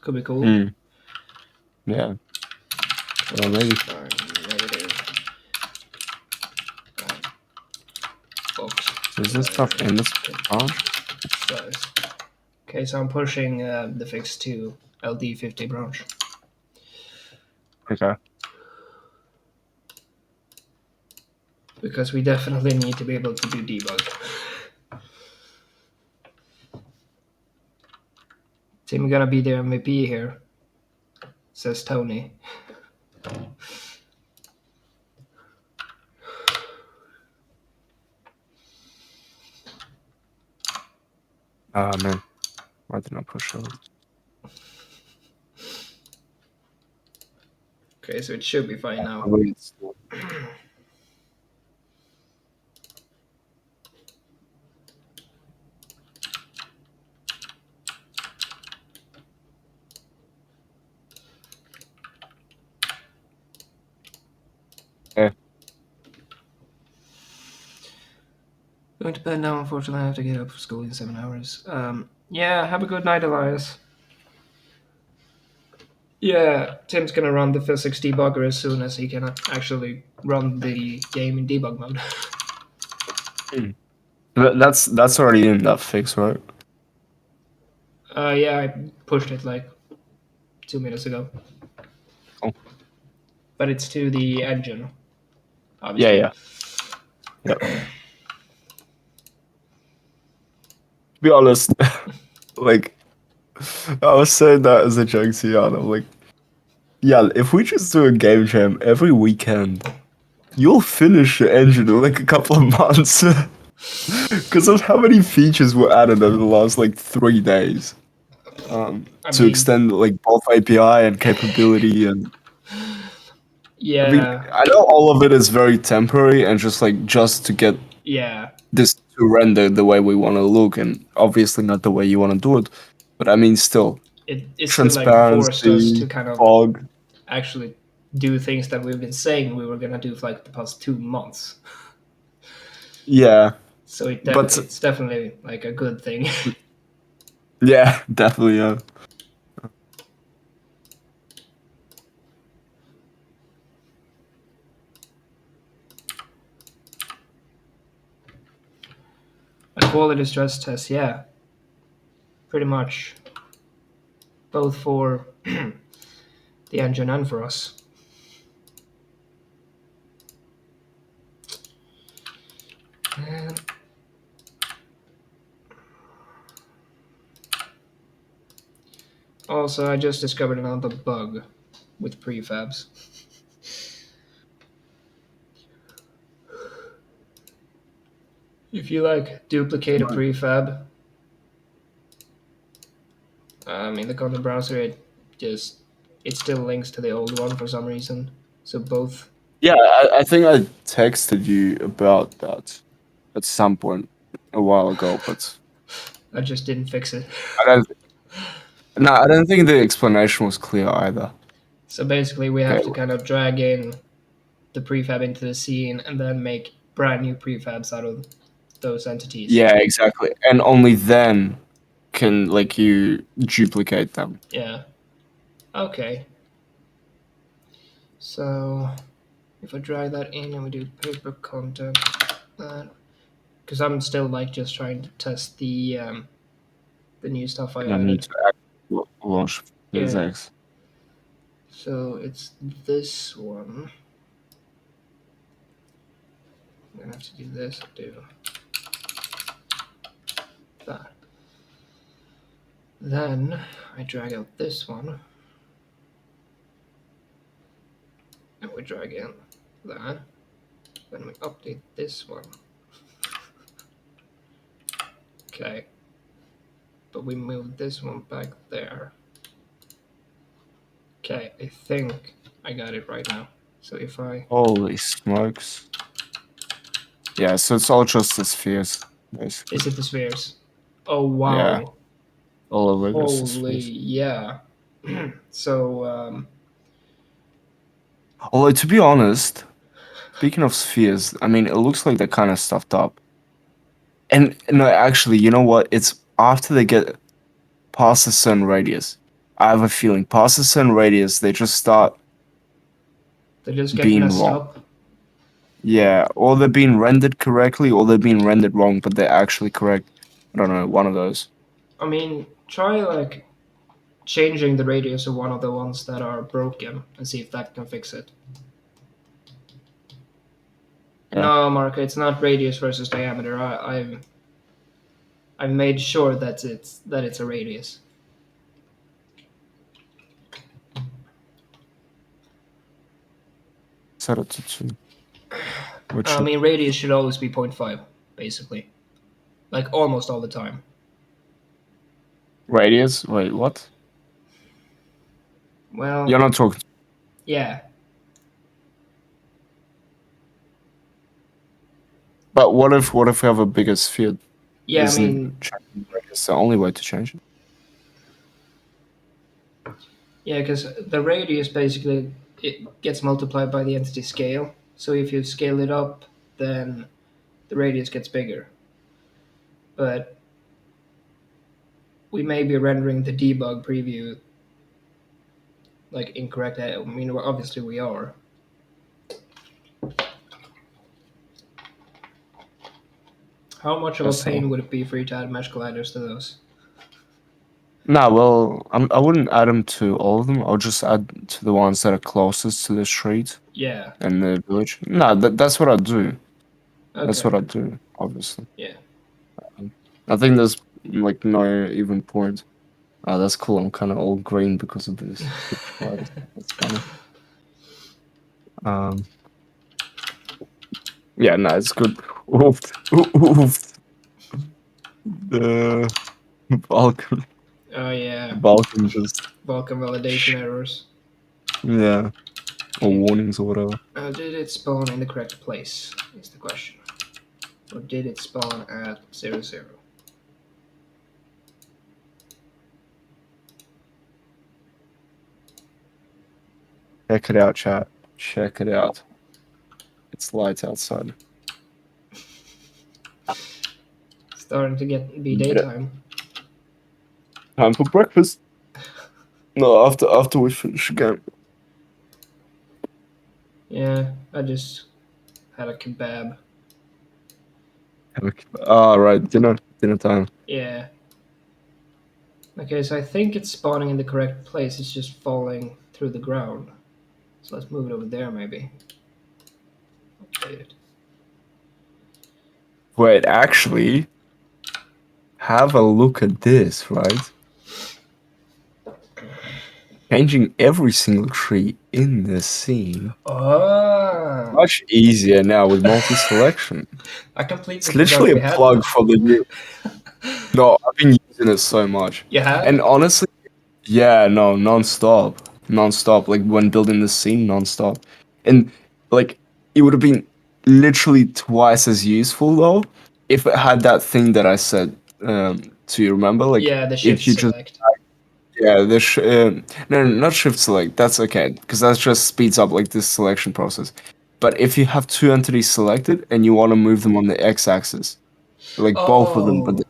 could be cool. Hmm. Yeah. Maybe. Negative box So is this stuff in this branch? size. Okay, so I'm pushing the fix to LD50 branch Okay. because we definitely need to be able to do debug. Tim gonna be the MVP here, says Tony. Ah man, why didn't I push those? Okay, so it should be fine now. Probably it's Going to bed now. Unfortunately, I have to get up for school in 7 hours. Yeah, have a good night, Elias. Yeah, Tim's gonna run the physics debugger as soon as he can actually run the game in debug mode. Hmm. That's already in that fix, right? Yeah, I pushed it like 2 minutes ago, Oh. but it's to the engine, Yeah, obviously. yeah, yeah. To be honest, like I was saying that as a joke to Jan. I'm like, yeah, if we just do a game jam every weekend, you'll finish the engine in like a couple of months. Because of how many features were added over the last like 3 days. I To mean, extend like both API and capability, and I mean, yeah, I know all of it is very temporary and just to get yeah, this to render the way we want to look, and obviously not the way you want to do it. But I mean, still it still like forced us transparency, to kind of fog. actually do things that we've been saying we were gonna do for like the past 2 months. Yeah, So but it's definitely like a good thing. yeah, definitely. Yeah. A quality stress test, yeah, pretty much both for the engine and for us. And also, I just discovered another bug with prefabs. If you like duplicate a prefab, in the content browser, just it still links to the old one for some reason. So both, Yeah, I think I texted you about that at some point a while ago, but I just didn't fix it. I don't. No, I don't think the explanation was clear either. So basically, we Okay. have to kind of drag in the prefab into the scene and then make brand new prefabs out of those entities. Yeah, exactly. And only then can like you duplicate them. Yeah. Okay. So if I drag that in and we do paper content, because I'm still like just trying to test the new stuff I And I need added. to launch Yeah. physics. So it's this one. I'm gonna have to do this. Do that. Then I drag out this one, and we drag in that. Then we update this one. Okay. But we move this one back there. Okay, I think I got it right now. So if I Holy smokes. Yeah, so it's all just the spheres, basically. is it the spheres? Oh Yeah, wow! all of it is the Holy spheres. yeah! So Although to be honest, speaking of spheres, I mean it looks like they're kind of stuffed up. And no, actually, you know what? It's after they get past a certain radius. I have a feeling past a certain radius, they just start they just get being messed wrong. up. Yeah, or they're being rendered correctly, or they're being rendered wrong, but they're actually correct. I don't know, one of those. I mean, try like changing the radius of one of the ones that are broken and see if that can fix it. Yeah, No, Marco, it's not radius versus diameter. I've made sure that it's a radius. set it to two. Which I mean, radius should always be 0.5, basically, like almost all the time. radius? Wait, what? You're Well, not talking. yeah, But what if we have a bigger sphere? yeah. I mean, Isn't changing radius the only way to change it? yeah, because the radius basically it gets multiplied by the entity scale. So if you scale it up, then the radius gets bigger. but we may be rendering the debug preview like incorrect. I mean, obviously we are. How much of a Guess pain so. would it be for you to add mesh colliders to those? Nah, well, I wouldn't add them to all of them. I'll just add to the ones that are closest to the street Yeah. and the village. Nah, that's what I do. That's Okay. what I do, obviously. Yeah. I think there's like no even point. Ah, that's cool. I'm kind of all green because of this stupid colliders. That's funny. Um, yeah, no, it's good. Oof, oof. The Balkan, Oh yeah. Balkan just Vulkan validation sh- errors. yeah, or Okay. warnings or whatever. Did it spawn in the correct place? Is the question. Or did it spawn at 00? Check it out, chat. Check it out. It's light outside. Starting to be We did it. daytime. Time for breakfast. No, after we finish the game. Yeah, I just had a kebab. Ah, right. Dinner time. Yeah. Okay, so I think it's spawning in the correct place. It's just falling through the ground. So let's move it over there, maybe. Okay. Wait, actually, have a look at this, right? Changing every single tree in this scene. Oh! Much easier now with multi-selection. I completely It's forgot literally a we had plug that. for the new. No, I've been using it so much. You And have? honestly, yeah, no, non-stop. Non-stop. Like when building the scene, non-stop. And like it would have been literally twice as useful though if it had that thing that I said to you, remember? Like Yeah, the if shift you just select. yeah, no, not shift select. That's okay because that just speeds up like this selection process. But if you have two entities selected and you want to move them on the x-axis, like both of them, Oh! but it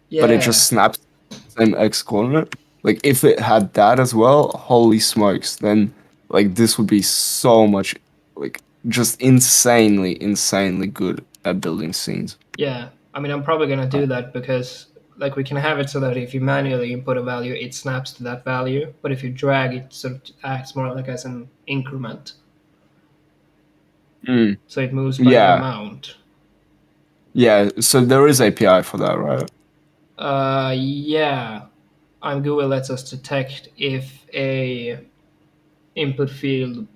Yeah. just snaps the same x coordinate. Like if it had that as well, holy smokes! Then like this would be so much like just insanely good at building scenes. Yeah. I mean, I'm probably gonna do that because, like, we can have it so that if you manually input a value, it snaps to that value. But if you drag, it sort of acts more like as an increment. Mm. So it moves by an Yeah, amount. yeah. So there is API for that, right? Yeah. Google lets us detect if a input field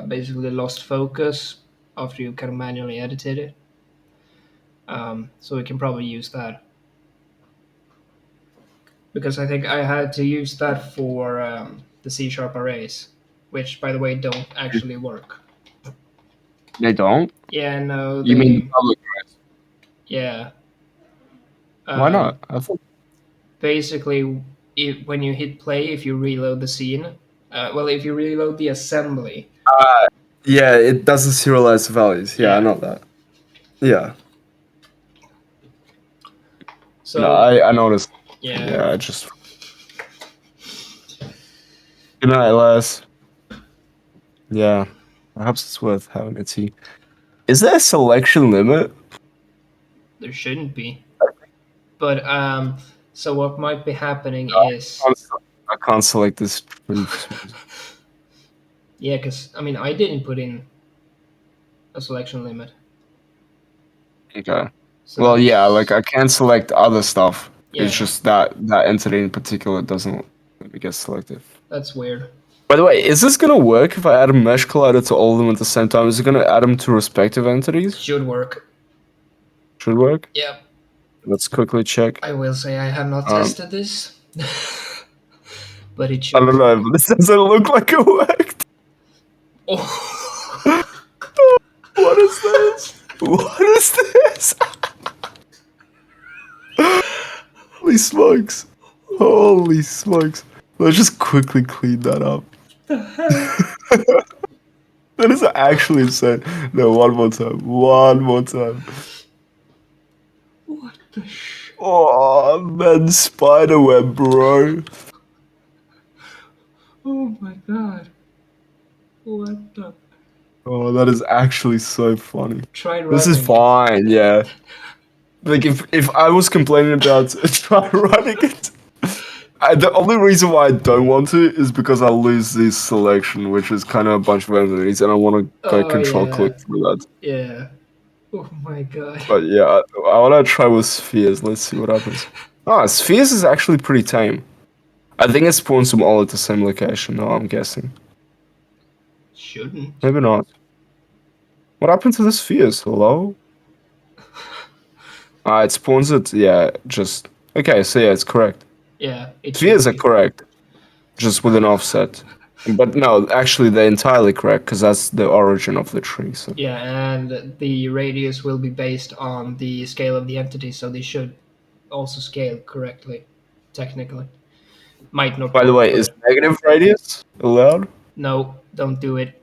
basically lost focus after you kind of manually edited it. So we can probably use that because I think I had to use that for the C# arrays, which by the way don't actually work. They don't. Yeah, no, You mean the they public? yeah. Why Um, not? I thought. Basically, when you hit play, if you reload the scene, well, if you reload the assembly, Yeah, it doesn't serialize the values. Yeah, I yeah. know that. Yeah. No, So I noticed. yeah, Yeah, I just. Good night, Les. Yeah, perhaps it's worth having a tea. Is there a selection limit? there shouldn't be, but so what might be happening No, is I can't select this tree for some reason. yeah, because I mean I didn't put in a selection limit, Okay. so Well, yeah, like that's I can select other stuff. It's yeah, just that entity in particular doesn't let me get selected. that's weird. By the way, is this gonna work if I add a mesh collider to all of them at the same time? Is it gonna add them to respective entities? Should work. Should work. Yeah, Let's quickly check. I will say I have not Um, tested this, but it I don't should. know, but this doesn't look like it worked. Oh. What is this? What is this? Holy smokes. Holy smokes. Let's just quickly clean that up. That is actually insane. No, one more time. One more time. What the Oh man, spiderweb, bro. Oh my god. What the? Oh, that is actually so funny. Try This is running it. fine, yeah. Like if I was complaining about try running it, the only reason why I don't want to is because I'll lose this selection, which is kind of a bunch of enemies, and I want to go Oh control yeah. click through that. Yeah. Oh my god. But yeah, I want to try with spheres. Let's see what happens. Ah, spheres is actually pretty tame. I think it spawns them all at the same location. No, I'm guessing. Shouldn't. Maybe not. What happened to the spheres? Hello? Ah, it spawns it. Yeah, just okay. So yeah, it's correct. Yeah, it should Spheres are be. correct, just with an offset. But no, actually, they're entirely correct because that's the origin of the tree. So, Yeah, and the radius will be based on the scale of the entity, so they should also scale correctly, technically. Might not by the work, way, is but negative radius allowed? no, don't do it.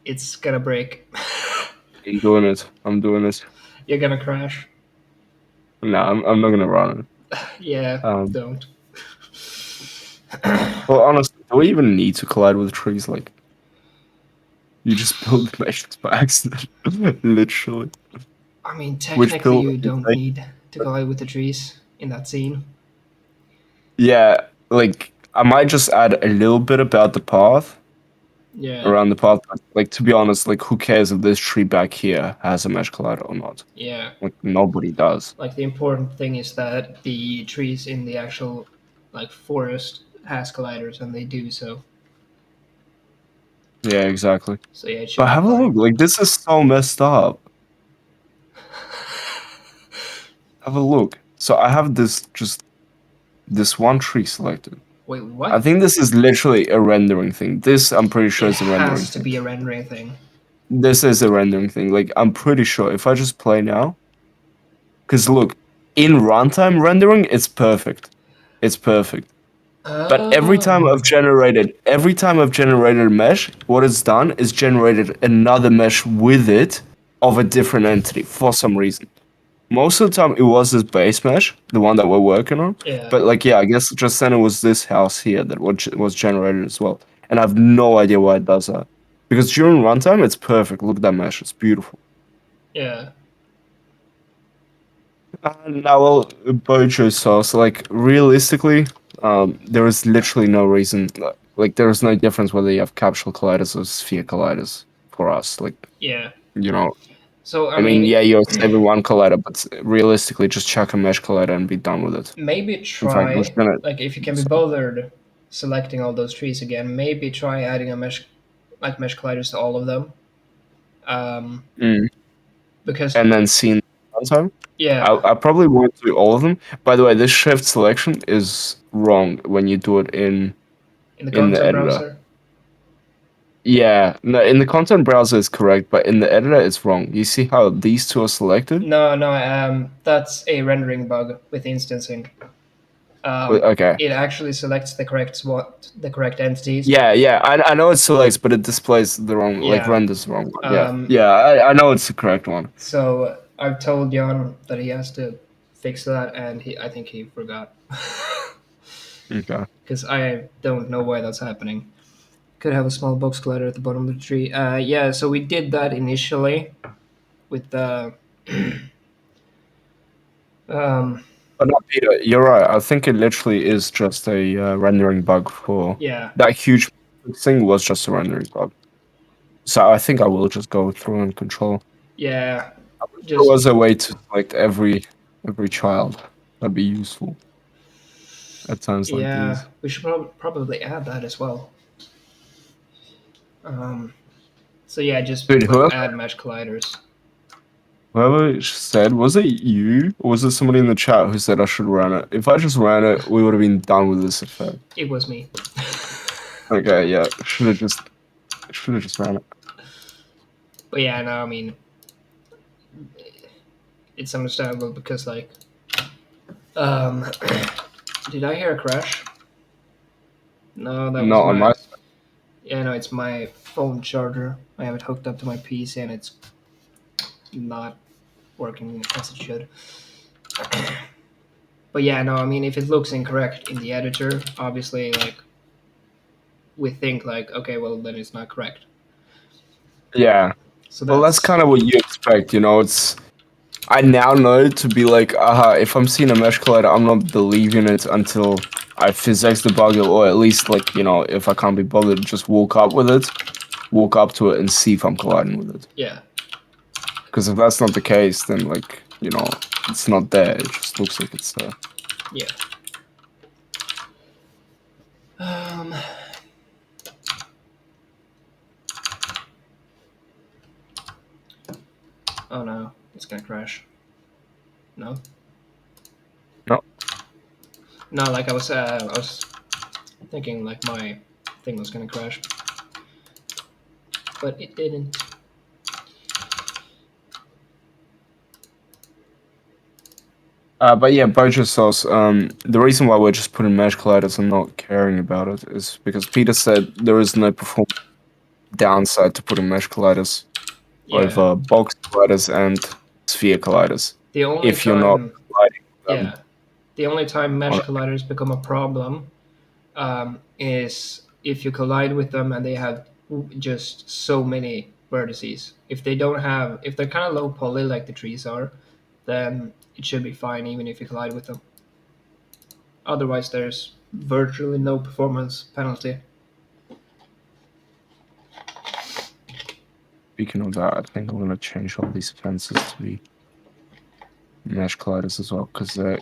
It's gonna break. I'm doing it. I'm doing it. You're gonna crash. No, I'm not gonna run it. Yeah, Um, don't. well, honestly, do we even need to collide with trees? Like, you just build the meshes by accident, literally. I mean, Which technically, build you would you don't say? need to collide with the trees in that scene. Yeah, like I might just add a little bit about the path Yeah, around the path. But, like to be honest, like who cares if this tree back here has a mesh collider or not? yeah. Like nobody does. Like the important thing is that the trees in the actual like forest has colliders, and they do so. Yeah, exactly. So yeah, it should But be have a fine. look. Like this is so messed up. Have a look. So I have this just this one tree selected. Wait, I what? think this is literally a rendering thing. This I'm pretty sure It is a rendering has to thing. be a rendering thing. This is a rendering thing. Like I'm pretty sure if I just play now, because look, in runtime rendering, it's perfect. It's perfect. But Oh, every time I've generated a mesh, what it's done is generated another mesh with it of a different entity for some reason. Most of the time, it was this base mesh, the one that we're working on. yeah, But like, yeah, I guess just then it was this house here that was generated as well. And I have no idea why it does that. Because during runtime, it's perfect. Look at that mesh; it's beautiful. yeah, Now, well, Bojo sauce, like realistically, there is literally no reason. Like, there is no difference whether you have capsule colliders or sphere colliders for us. Like, yeah. you know, So I I mean, mean, yeah, you're saving one collider, but realistically, just chuck a mesh collider and be done with it. maybe In fact, I was try gonna. like if you can be So, bothered selecting all those trees again. Maybe try adding a mesh colliders to all of them. Um, mm. because And then seeing runtime, yeah, I probably won't do all of them. By the way, this shift selection is wrong when you do it in the in the content editor. browser. Yeah, no, in the content browser it's correct, but in the editor it's wrong. You see how these two are selected? No, no, that's a rendering bug with instancing. Okay. It actually selects the correct entities. Yeah, yeah, I know it selects, but it displays the wrong, like Yeah. renders the wrong one. Yeah, Um, yeah, I know it's the correct one. so I've told Jan that he has to fix that, and I think he forgot Okay. because I don't know why that's happening. Could have a small box collider at the bottom of the tree. Yeah, so we did that initially with the. Um, But no, Peter, you're right. I think it literally is just a rendering bug for yeah, that huge thing was just a rendering bug. So I think I will just go through and control. yeah, If there just was a way to select every child. That'd be useful at times like yeah. these. We should probably add that as well. Um, so yeah, just Dude, like whoever add mesh colliders. Whoever said, was it you or was it somebody in the chat who said I should run it? If I just ran it, we would have been done with this effect. It was me. Okay, yeah, should have just ran it. But yeah, no, I mean it's understandable because like, um, did I hear a crash? No, that was Not on my. my side. Yeah, no, it's my phone charger. I have it hooked up to my PC and it's not working as it should. But yeah, no, I mean, if it looks incorrect in the editor, obviously, like we think like, okay, well then it's not correct. Yeah. So Well, that's that's kind of what you expect, you know. It's I now know to be like, if I'm seeing a mesh collider, I'm not believing it until I physics debug it, or at least like, you know, if I can't be bothered, just walk up to it and see if I'm colliding with it. yeah, Because if that's not the case, then like, you know, it's not there. It just looks like it's there. yeah. Um, oh no, it's gonna crash. No, No. no, like I was thinking like my thing was gonna crash, but it didn't. But yeah, Bojo sauce. The reason why we're just putting mesh colliders and not caring about it is because Peter said there is no performance downside to putting mesh colliders Yeah, over box colliders and sphere colliders the only if you're not time, colliding them yeah, the only time on mesh it. colliders become a problem is if you collide with them and they have just so many vertices. If they don't have, if they're kind of low poly like the trees are, then it should be fine even if you collide with them. Otherwise, there's virtually no performance penalty. Speaking of that, I think I'm gonna change all these fences to be mesh colliders as well because they're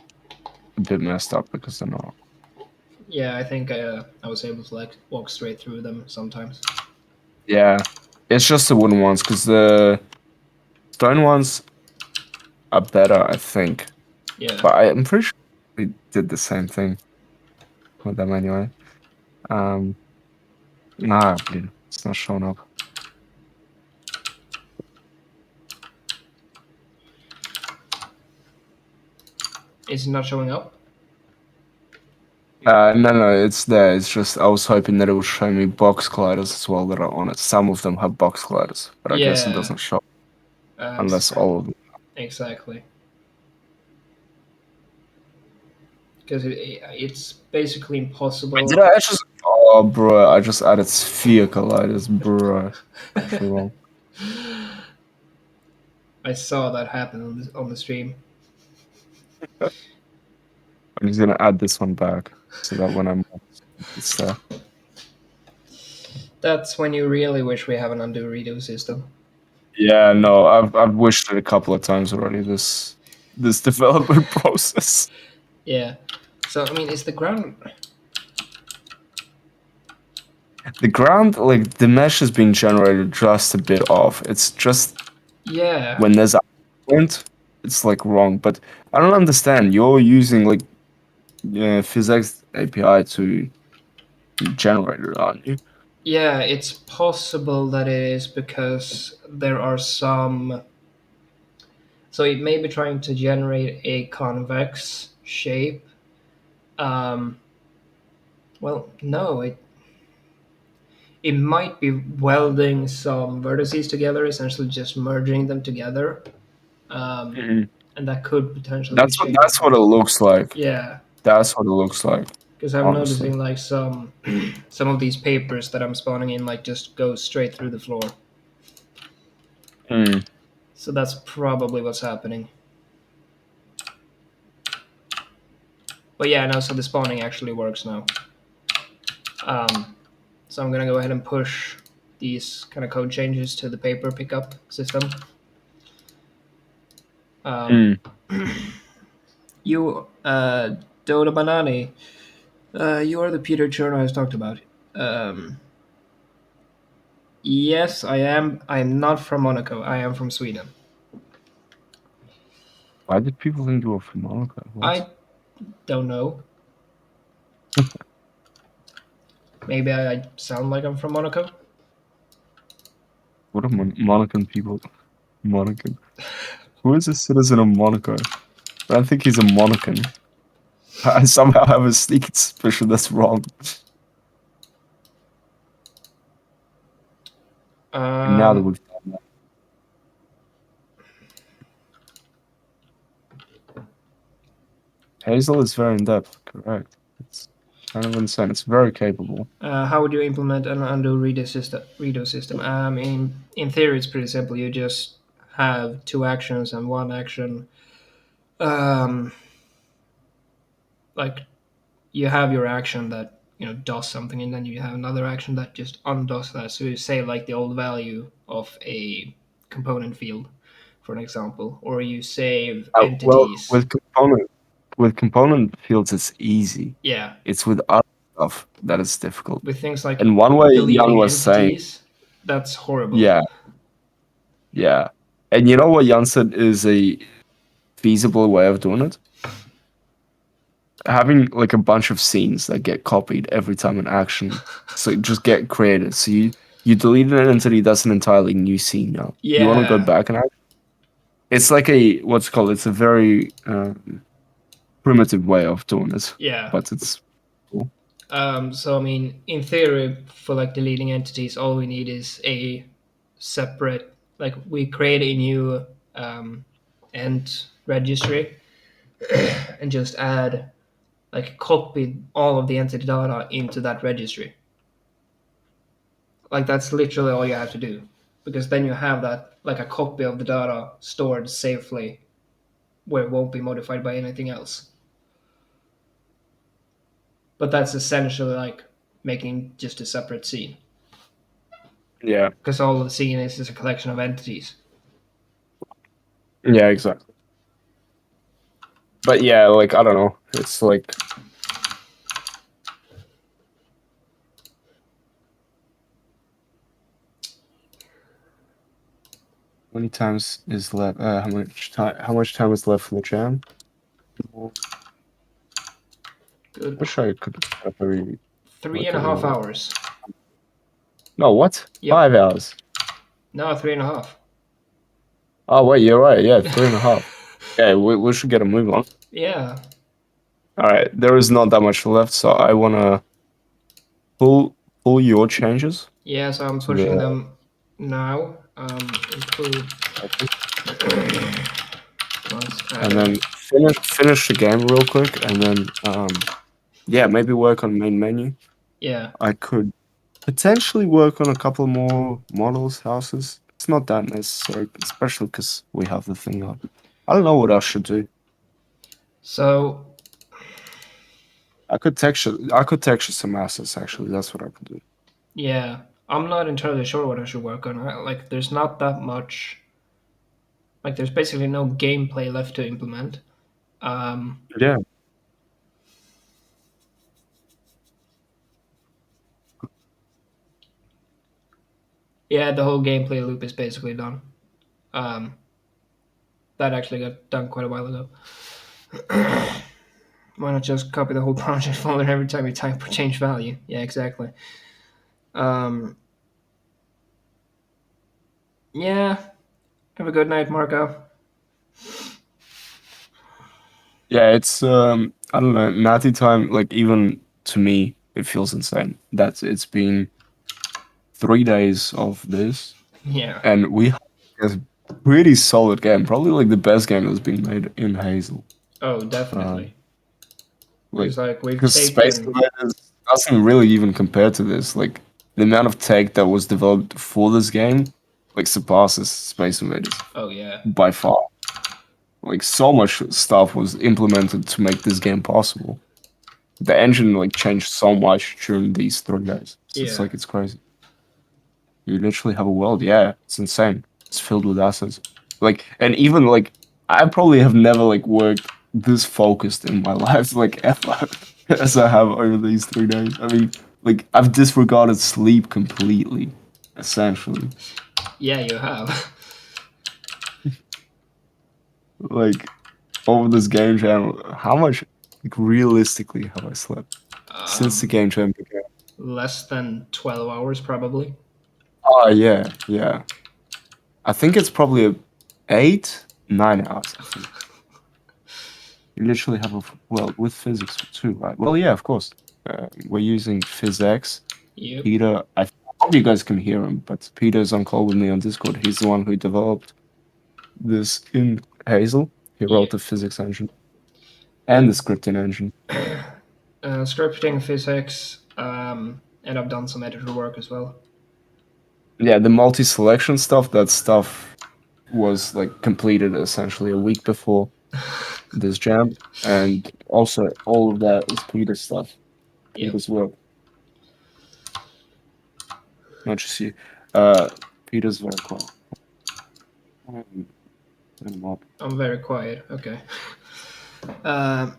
a bit messed up because they're not. Yeah, I think I was able to like walk straight through them sometimes. Yeah, it's just the wooden ones because the stone ones are better, I think. Yeah, But I'm pretty sure we did the same thing with them anyway. Um, dude, it's not showing up. is it not showing up? No, no, it's there. It's just I was hoping that it would show me box colliders as well that are on it. Some of them have box colliders, but I guess it Yeah, doesn't show unless exactly. all of them. Exactly. Because it's basically Wait, impossible. did I just? Oh, bro, I just added sphere colliders, bro. Actually wrong. I saw that happen on the stream. I'm just gonna add this one back so that when I'm, it's there. That's when you really wish we have an undo redo system. Yeah, no, I've wished it a couple of times already. This development process. Yeah. So I mean, is the ground? The ground, like the mesh is being generated just a bit off. It's just Yeah. when there's a point, it's like wrong. But I don't understand. You're using like physics API to generate it, aren't you? Yeah, it's possible that it is because there are some. So it may be trying to generate a convex shape. Um, well, no, it might be welding some vertices together, essentially just merging them together, um, Mhm. and that could potentially be shaping That's what it things. looks like. Yeah, That's what it looks like. because I'm Honestly. noticing like some of these papers that I'm spawning in like just go straight through the floor. Mm. So that's probably what's happening. But yeah, no. So the spawning actually works now. Um, so I'm gonna go ahead and push these kind of code changes to the paper pickup system. Um, Mm. you, Doda Banani, you are the Peter Churn I was talked about. Um, yes, I am. I am not from Monaco. I am from Sweden. Why did people think you were from Monaco? What? I don't know. Maybe I sound like I'm from Monaco. What are Monacan people? Monacan. Who is a citizen of Monaco? I don't think he's a Monacan. I somehow have a sneaking suspicion that's wrong. And now that Um, we've done that, Hazel is very in depth. Correct. It's kind of insane. It's very capable. How would you implement an undo redo system? In theory, it's pretty simple. You just have two actions and one action. Um, like you have your action that does something, and then you have another action that just undoes that. So you say like the old value of a component field, for an example, or you save Well, entities. with component fields, it's easy. Yeah, It's with other stuff that is difficult. with things like And one way Jan deleting was saying, entities, that's horrible. yeah, yeah. And you know what Jan said is a feasible way of doing it? Having like a bunch of scenes that get copied every time an action so just get created. So you delete an entity, that's an entirely new scene now. You want to go Yeah, back and act? It's like a what's it called? It's a very primitive way of doing it, yeah. but it's cool. So I mean, in theory, for like deleting entities, all we need is a separate, like we create a new um, end registry and just add, like, copy all of the entity data into that registry. Like that's literally all you have to do, because then you have that like a copy of the data stored safely where it won't be modified by anything else. But that's essentially like making just a separate scene, Yeah, because all of the scene is a collection of entities. yeah, exactly. But yeah, like I don't know. It's like how many times is left? How much time? How much time is left for the jam? Well, Good. wish I could set up every Three like and a half every. hours. No, what? Yep. 5 hours. No, three and a half. Oh wait, you're right. Yeah, 3.5. Okay, we should get a move on. Yeah. All right, there is not that much left, so I wanna pull pull your changes Yeah, so I'm to pushing the them now. Include plus and added. then finish the game real quick, and then yeah, maybe work on main menu. Yeah. I could potentially work on a couple more models houses. It's not that necessary, especially because we have the thing up. I don't know what else should do. So I could texture some assets actually. That's what I could do. yeah, I'm not entirely sure what I should work on. Like, there's not that much. Like, there's basically no gameplay left to implement. Um, Yeah. yeah, the whole gameplay loop is basically done. Um, that actually got done quite a while ago. Why not just copy the whole project folder every time you type or change value? Yeah, exactly. Um, yeah, have a good night, Marco. Yeah, it's I don't know, Natty time, like even to me, it feels insane. That it's been 3 days of this Yeah. and we have a pretty solid game, probably like the best game that's been made in Hazel. Oh, Um, definitely. like Because like we've because Space taken. Invaders doesn't really even compare to this. Like the amount of tech that was developed for this game, like surpasses Space Invaders Oh yeah. by far. Like so much stuff was implemented to make this game possible. The engine like changed so much during these 3 days. It's Yeah. like it's crazy. You literally have a world. Yeah, it's insane. It's filled with assets. Like, and even like, I probably have never like worked this focused in my life, like ever, as I have over these 3 days. I mean, like, I've disregarded sleep completely, essentially. Yeah, you have. Like, over this game jam, how much, like, realistically have I slept since the um, game jam began? less than 12 hours probably. Oh, yeah, yeah. I think it's probably 8, 9 hours, I think. You literally have well with physics too, right? Well, yeah, of course. We're using PhysX. Yep. Peter, I hope you guys can hear him, but Peter's on call with me on Discord. He's the one who developed this in Hazel. He Yeah. wrote the physics engine. and the scripting engine. Scripting, physics, and I've done some editor work as well. Yeah, the multi-selection stuff. That stuff was like completed essentially a week before this jam, and also all of that is Peter's stuff, Yep, Peter's work, not just you. Peter's very quiet. Turn him up. I'm very quiet. Okay.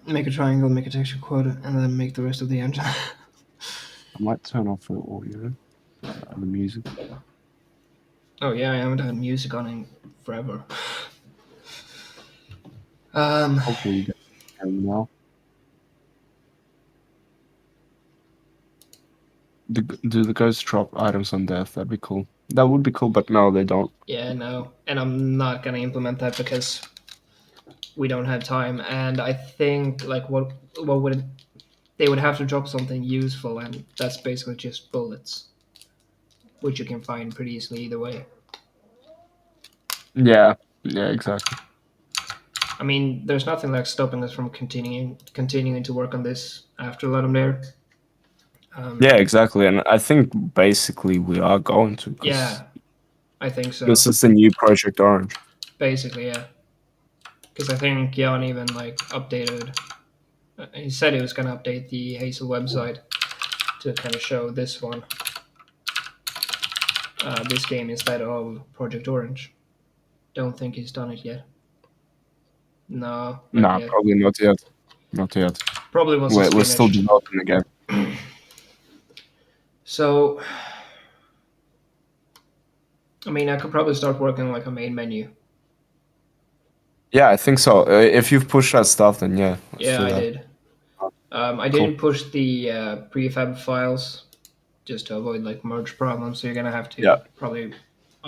Make a triangle, make a texture quote, and then make the rest of the engine. I might turn off the audio, the music. Oh yeah, I haven't had music on in forever. Um, Hopefully, you guys can hear me now. Do the guys drop items on death? That'd be cool. That would be cool, but no, they don't. yeah, no, and I'm not gonna implement that because we don't have time. And I think like what would they would have to drop something useful, and that's basically just bullets, which you can find pretty easily either way. Yeah, yeah, exactly. I mean, there's nothing like stopping us from continuing to work on this after Ludum Dare. Yeah, exactly. And I think basically we are going to, because Yeah, I think so. this is the new Project Orange. Basically, yeah. Because I think Jan even like updated. He said he was gonna update the Hazel website to kind of show this one, this game instead of Project Orange. Don't think he's done it yet. No, not Nah, yet. probably not yet. Not yet. Probably once it's We're still finished. developing again. So, I mean, I could probably start working on like a main menu. Yeah, I think so. If you've pushed that stuff, then yeah, let's Yeah, do I that. did. I Cool. didn't push the prefab files just to avoid like merge problems. So you're gonna have Yeah, to probably yeah,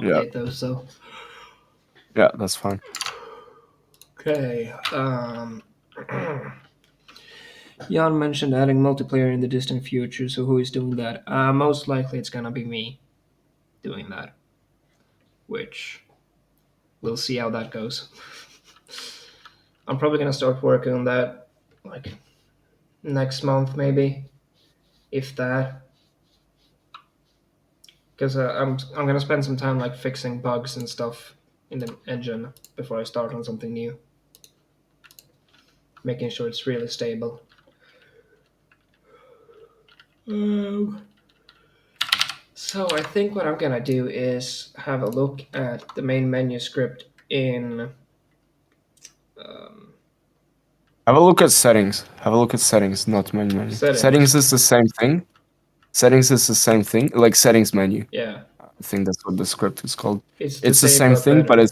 update those. So yeah, that's fine. okay. Jan mentioned adding multiplayer in the distant future. So who is doing that? Most likely it's gonna be me doing that. Which we'll see how that goes. I'm probably gonna start working on that like next month maybe, if that. Because I'm gonna spend some time like fixing bugs and stuff in the engine before I start on something new, making sure it's really stable. Um, so I think what I'm gonna do is have a look at the main menu script in. Um, Have a look at settings. Have a look at settings, not menu. Settings. Settings is the same thing. Settings is the same thing, like settings menu. Yeah, I think that's what the script is called. it's the It's the same same but thing, but better.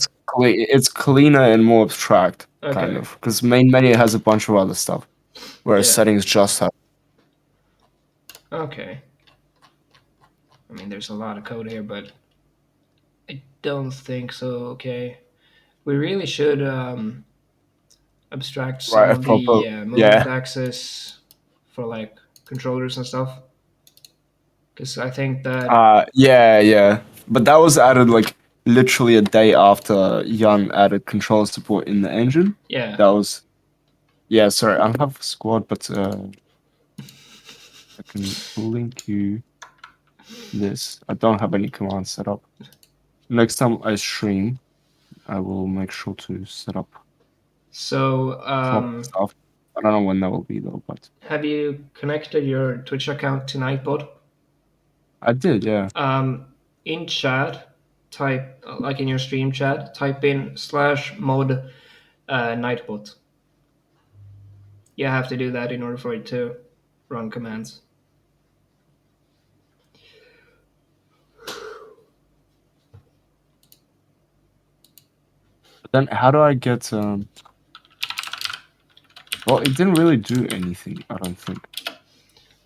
it's cleaner and more abstract, kind Okay. of. Because main menu has a bunch of other stuff, whereas Yeah. settings just have. Okay. I mean, there's a lot of code here, but I don't think so. Okay. We really should abstract some Right, a of proper. the movement Yeah. access for like controllers and stuff. Because I think that, Yeah, yeah. But that was added like literally a day after Jan added control support in the engine. yeah. That was yeah. Sorry, I don't have a squad, but I can link you this. I don't have any commands set up. Next time I stream, I will make sure to set up So, proper stuff. I don't know when that will be though, but have you connected your Twitch account to Nightbot? I did. Yeah. In chat, type like in your stream chat, type in /mod Nightbot. You have to do that in order for it to run commands. But then how do I get? Well, it didn't really do anything. I don't think.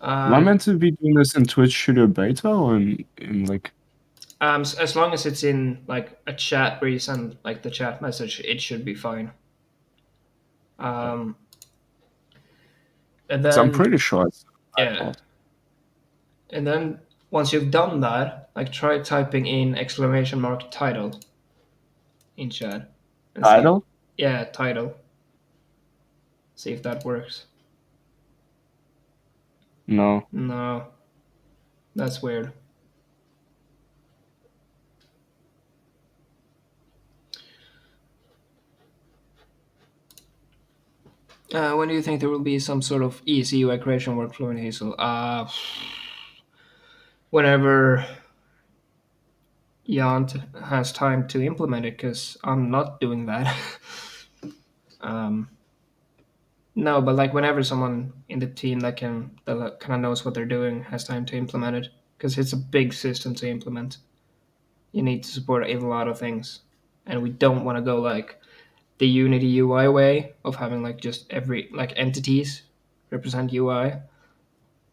Am I Um, meant to be doing this in Twitch Studio Beta or in like? as long as it's in like a chat where you send like the chat message, it should be fine. Um, and So I'm then pretty sure it's yeah, iPod. and then once you've done that, like try typing in !title in chat and see. Title? Yeah, title. See if that works. No. No, that's weird. When do you think there will be some sort of easy UI creation workflow in Hazel? Whenever Jan has time to implement it, because I'm not doing that. um, no, but like whenever someone in the team that kind of knows what they're doing has time to implement it, because it's a big system to implement. You need to support a lot of things, and we don't want to go like the Unity UI way of having like just every like entities represent UI.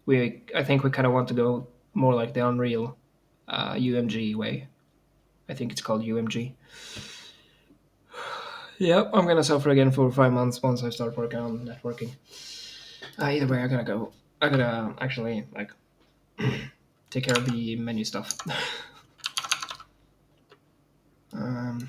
I think we kind of want to go more like the Unreal UMG way. I think it's called UMG. Yep, I'm gonna suffer again for 5 months once I start working on networking. Either way, I gotta go. I gotta actually like take care of the menu stuff. um,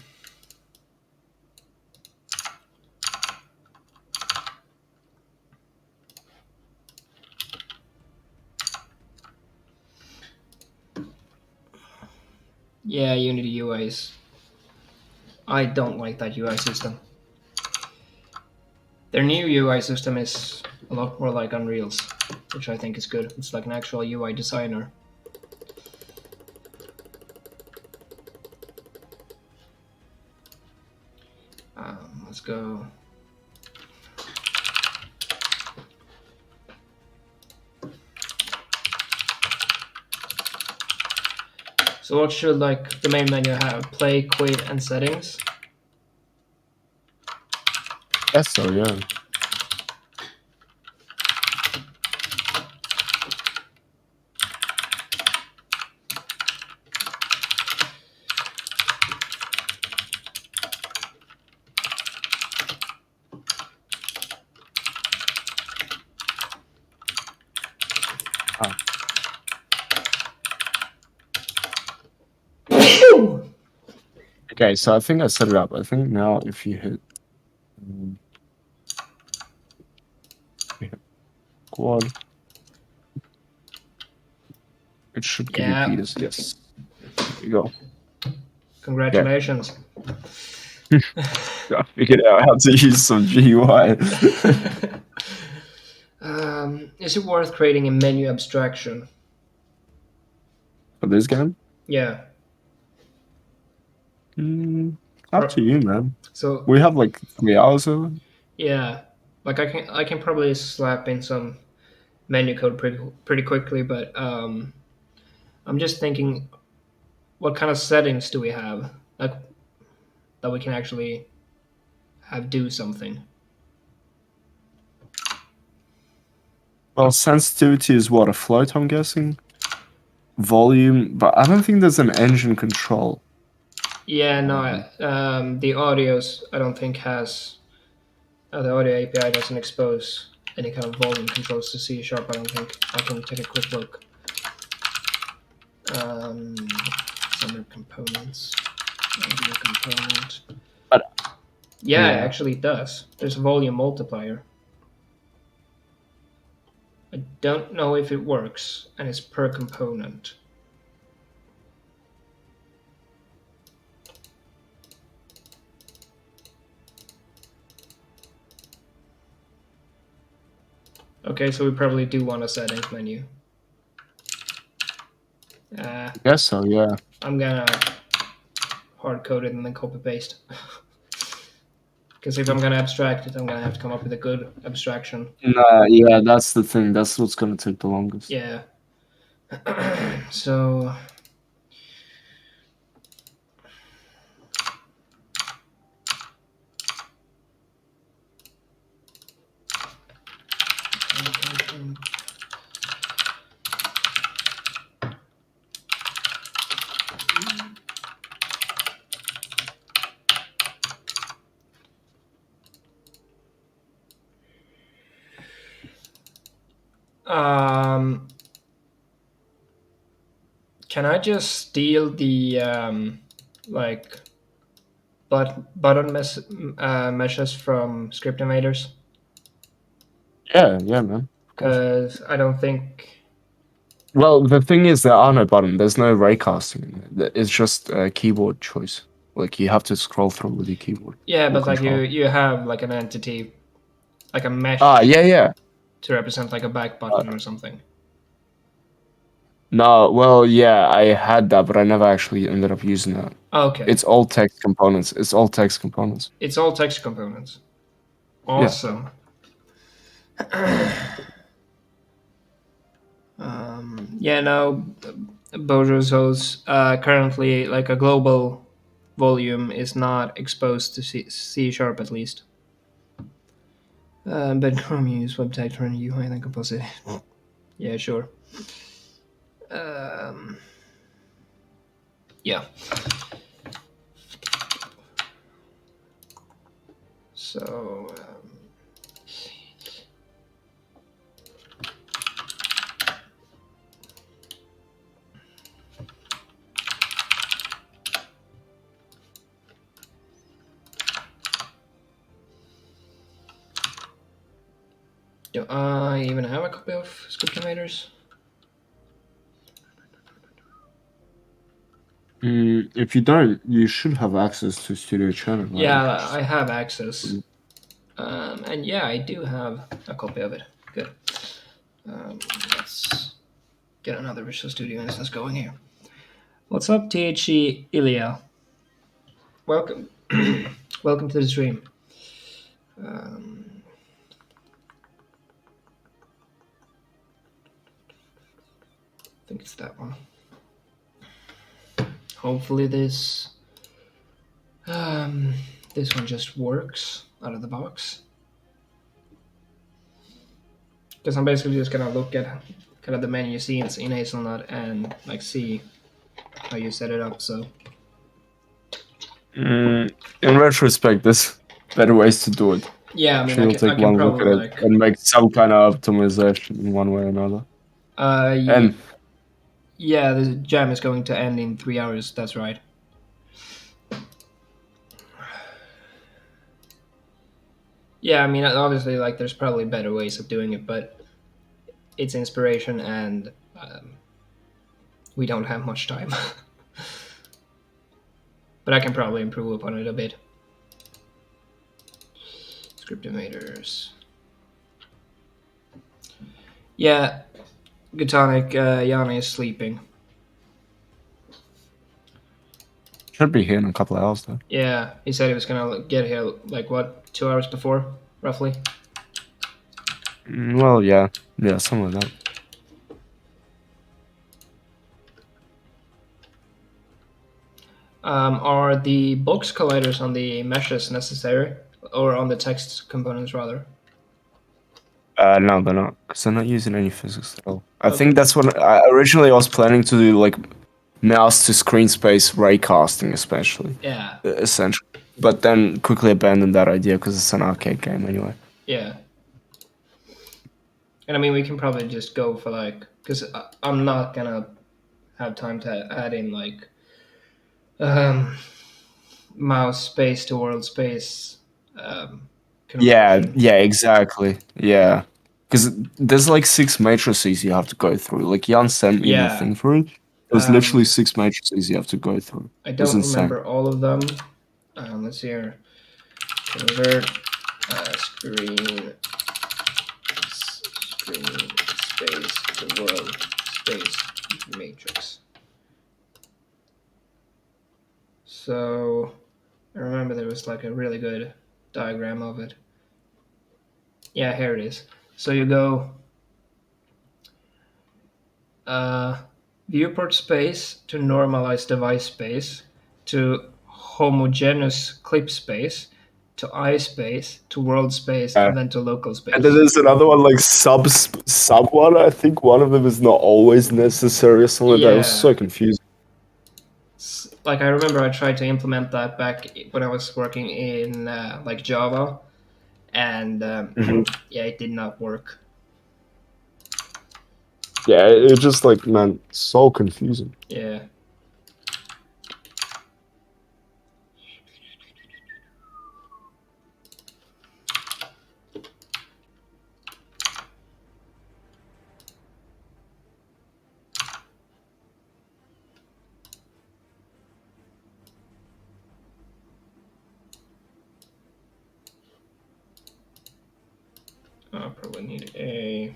yeah, Unity UIs. I don't like that UI system. Their new UI system is a lot more like Unreal's, which I think is good. It's like an actual UI designer. Let's go. So what should like the main menu have? Play, quit, and settings. Yes, so yeah. Ah. Okay, so I think I set it up. I think now if you hit, um, you hit quad, it should give you Yeah. Peters. Yes. There you go. Congratulations. I figured out how to use some GUI. Is it worth creating a menu abstraction? For this game? Yeah. Up to you, man. So We have like 3 hours of it. yeah, like I can probably slap in some menu code pretty quickly, but I'm just thinking, what kind of settings do we have like that we can actually have do something? Well, sensitivity is what, a float, I'm guessing? Volume, but I don't think there's an engine control. Yeah, no, the audios I don't think has the audio API doesn't expose any kind of volume controls to C sharp. I don't think. I can take a quick look. Under components, audio component. But Yeah, yeah. actually it does. There's a volume multiplier. I don't know if it works, and it's per component. Okay, so we probably do want a settings menu. I guess so, yeah. I'm gonna hard code it and then copy paste. Because if I'm gonna abstract it, I'm gonna have to come up with a good abstraction. Nah, yeah, that's the thing. That's what's gonna take the longest. Yeah. So can I just steal the like button meshes from Script Invaders? Yeah, man. Of course. Because I don't think. Well, the thing is, there are no button. There's no raycasting in it. It's just a keyboard choice. Like you have to scroll through with your keyboard Yeah, or but like control. you have like an entity, like a Ah, mesh yeah. to represent like a back Uh, button or something. no, well, yeah, I had that, but I never actually ended up using that. Okay, It's all text components. It's all text components. it's all text components. Yeah. Awesome. Yeah, no, Bojo's currently like a global volume is not exposed to C sharp at least. But Chrome use website for a UI and composite. Yeah, sure. Um, yeah. So do I even have a copy of Script Invaders? If you don't, you should have access to Studio Channel, right? You could Yeah, just. I have access. And yeah, I do have a copy of it. Good. Let's get another Visual Studio instance going here. What's up, THC Ilya? Welcome. Welcome to the stream. Um, I think it's that one. Hopefully this one just works out of the box. Because I'm basically just gonna look at kind of the menu scenes in Hazelnut and like see how you set it up. So In retrospect, there's better ways to do it. yeah, I mean, Sure, you'll I take can one look probably at it like and make some kind of optimization in one way or another. yeah, And yeah, the jam is going to end in 3 hours. That's right. Yeah, I mean, obviously, like there's probably better ways of doing it, but it's inspiration, and we don't have much time. But I can probably improve upon it a bit. Script invaders. Yeah, Gutonic, Yanni is sleeping. should be here in a couple of hours though. Yeah, he said he was gonna get here like what, 2 hours before, roughly. Well, yeah, something like that. Are the box colliders on the meshes necessary, or on the text components rather? No, they're not, because they're not using any physics at all. I think Okay. that's what I originally was planning to do, like mouse to screen space raycasting, especially, Yeah. essentially. But then quickly abandoned that idea because it's an arcade game anyway. Yeah. And I mean, we can probably just go for like, because I'm not gonna have time to add in like um, mouse space to world space conversion. Yeah, exactly. Yeah. Because there's like 6 matrices you have to go through. Like Jan sent me the Yeah. thing for it. There's literally Um, 6 matrices you have to go through. I It was don't insane. remember all of them. Let's see here. Convert screen space to world space matrix. So I remember there was like a really good diagram of it. Yeah, here it is. So you go uh, viewport space to normalized device space to homogeneous clip space to eye space to world space Yeah. and then to local And then space. there's another one like sub one. I think one of them is not always necessary or something like that. It was Yeah. so confusing. Like I remember I tried to implement that back when I was working in like Java, and Mhm. yeah, it did not work. Yeah, it just like man, so confusing. Yeah. we need a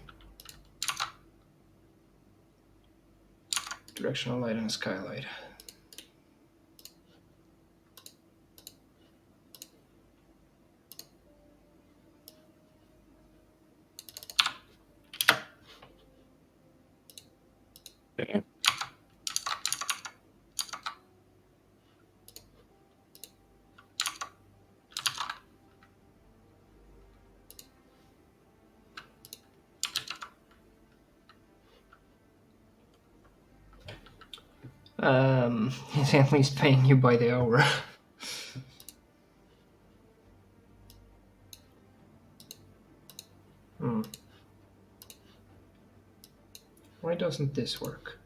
directional light and a skylight. Okay. He's at least paying you by the hour. Hmm. Why doesn't this work?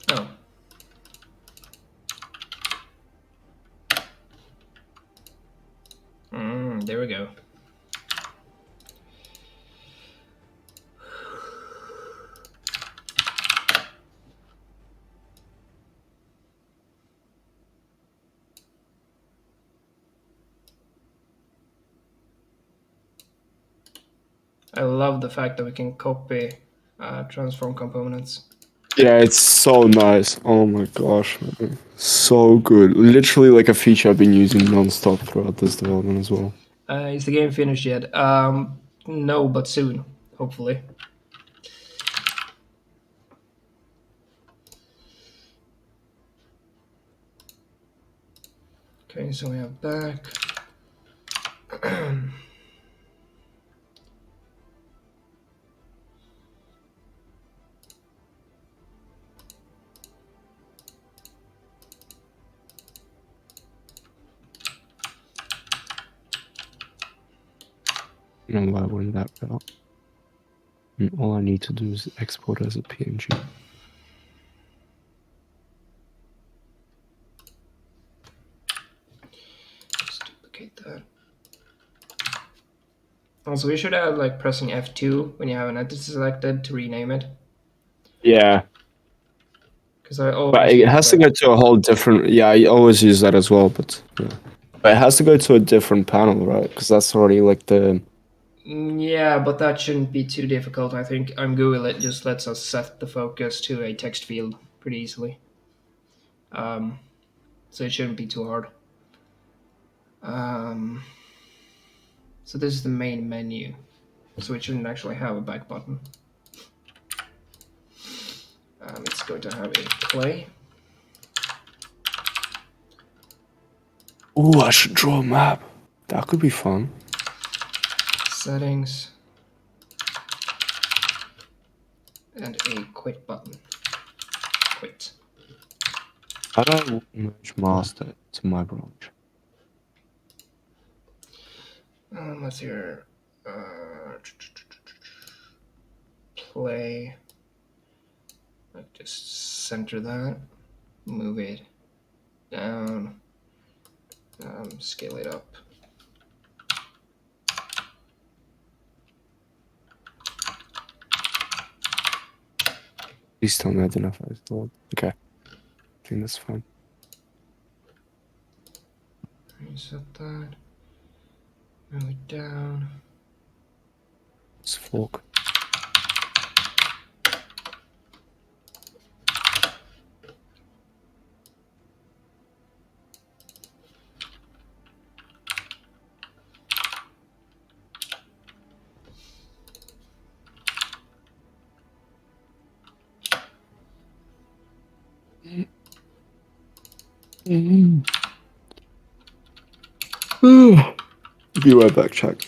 Oh. There we go. I love the fact that we can copy transform components. Yeah, it's so nice. Oh my gosh, man. So good. Literally like a feature I've been using non-stop throughout this development as well. Is the game finished yet? No, but soon, hopefully. Okay, so we have back. And why wouldn't that go? And all I need to do is export as a PNG. Just duplicate that. Also, we should add like pressing F2 when you have an entity selected to rename it. Yeah, Because I but always it use has to that. go to a whole different. Yeah, I always use that as well, but yeah. But it has to go to a different panel, right? Because that's already like the. Yeah, but that shouldn't be too difficult. I think Google it just lets us set the focus to a text field pretty easily. So it shouldn't be too hard. So this is the main menu. So it shouldn't actually have a back button. It's going to have a play. Ooh, I should draw a map. That could be fun. Settings. And a quit button. Quit. How do I merge master to my branch? Let's hear. Play. Just center that. Move it down. Scale it up. Please tell me I didn't have thought. Okay, I think that's fine. Reset that. Move it down. It's fork. Be right back, chat.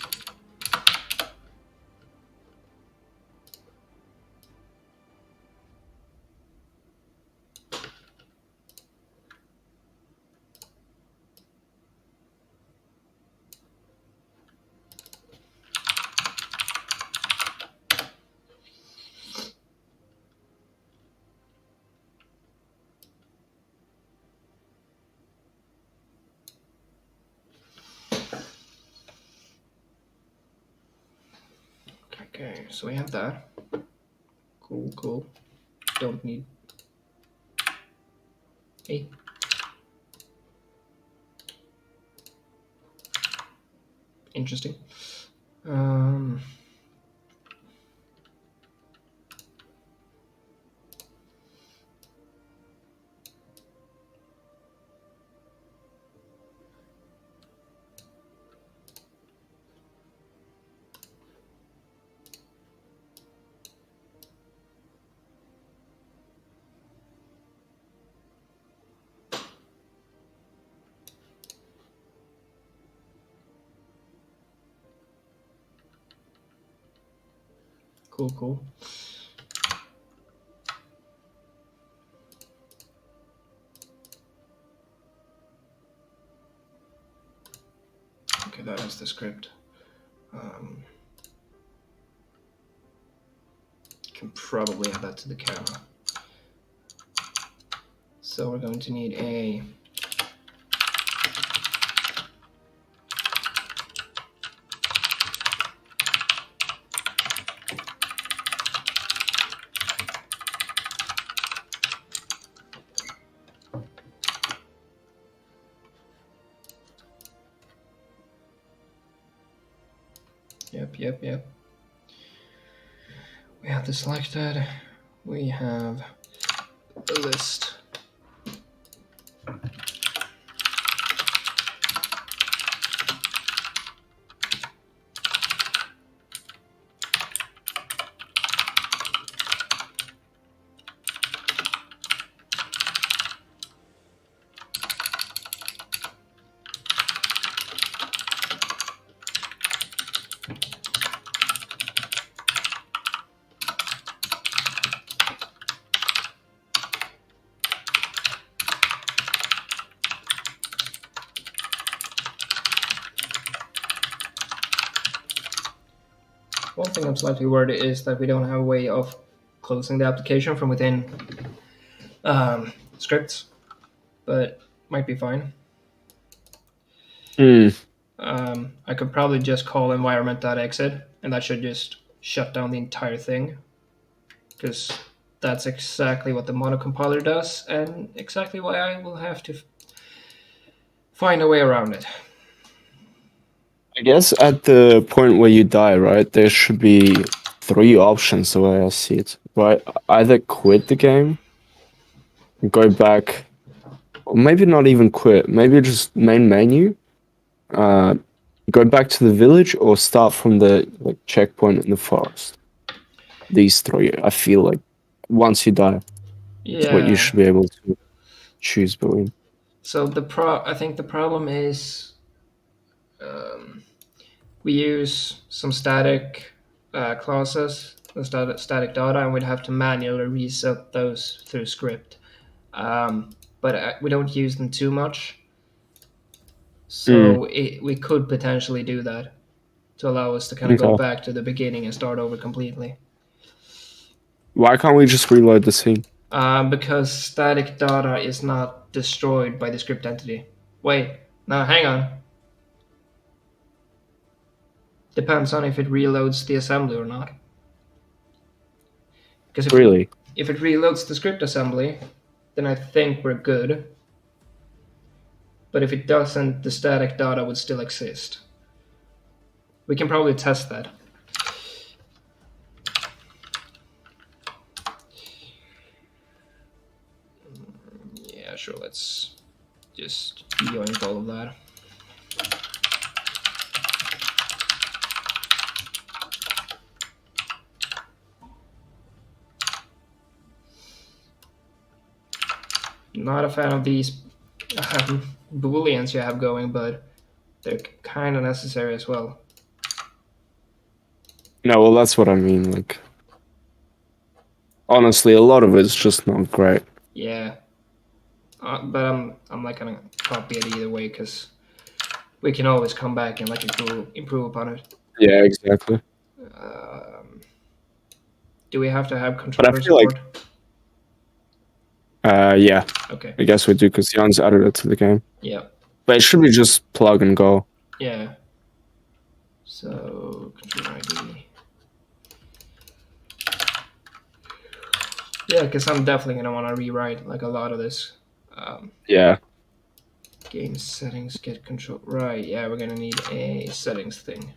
Okay, so we have that. Cool, cool. Don't need. Hey. Interesting. Um, cool, cool. Okay, that is the script. Can probably add that to the camera. So we're going to need a Yep. We have this selected. We have a list. One thing I'm slightly worried is that we don't have a way of closing the application from within scripts, but might be fine. Mm. I could probably just call environment.exit, and that should just shut down the entire thing, because that's exactly what the monocompiler does, and exactly why I will have to find a way around it. I guess at the point where you die, right, there should be three options the way I see it. Right? Either quit the game, go back, or maybe not even quit, maybe just main menu, uh, go back to the village, or start from the like checkpoint in the forest. These three, I feel like once you die, is what you Yeah. should be able to choose between. So I think the problem is um, we use some static clauses, static data, and we'd have to manually reset those through script. But we don't use them too much, Mm, so we could potentially do that to allow us to kind of go okay. back to the beginning and start over completely. Why can't we just reload the scene? Because static data is not destroyed by the script entity. Wait, no, hang on. Depends on if it reloads the assembly or not. Because Really? if it reloads the script assembly, then I think we're good. But if it doesn't, the static data would still exist. We can probably test that. Yeah, sure. Let's just yoink all of that. Not a fan of these Booleans you have going, but they're kind of necessary as well. No, well, that's what I mean. Like, honestly, a lot of it's just not great. Yeah, but I'm not gonna copy it either way because we can always come back and like improve upon it. Yeah, exactly. Um, do we have to have But I controller feel like, support? yeah, Okay. I guess we do because Jan's added it to the game. Yeah. But it should be just plug and go. Yeah. So controller ID. Yeah, because I'm definitely gonna want to rewrite like a lot of this. Yeah. Game settings, get control. Right. Yeah, we're gonna need a settings thing.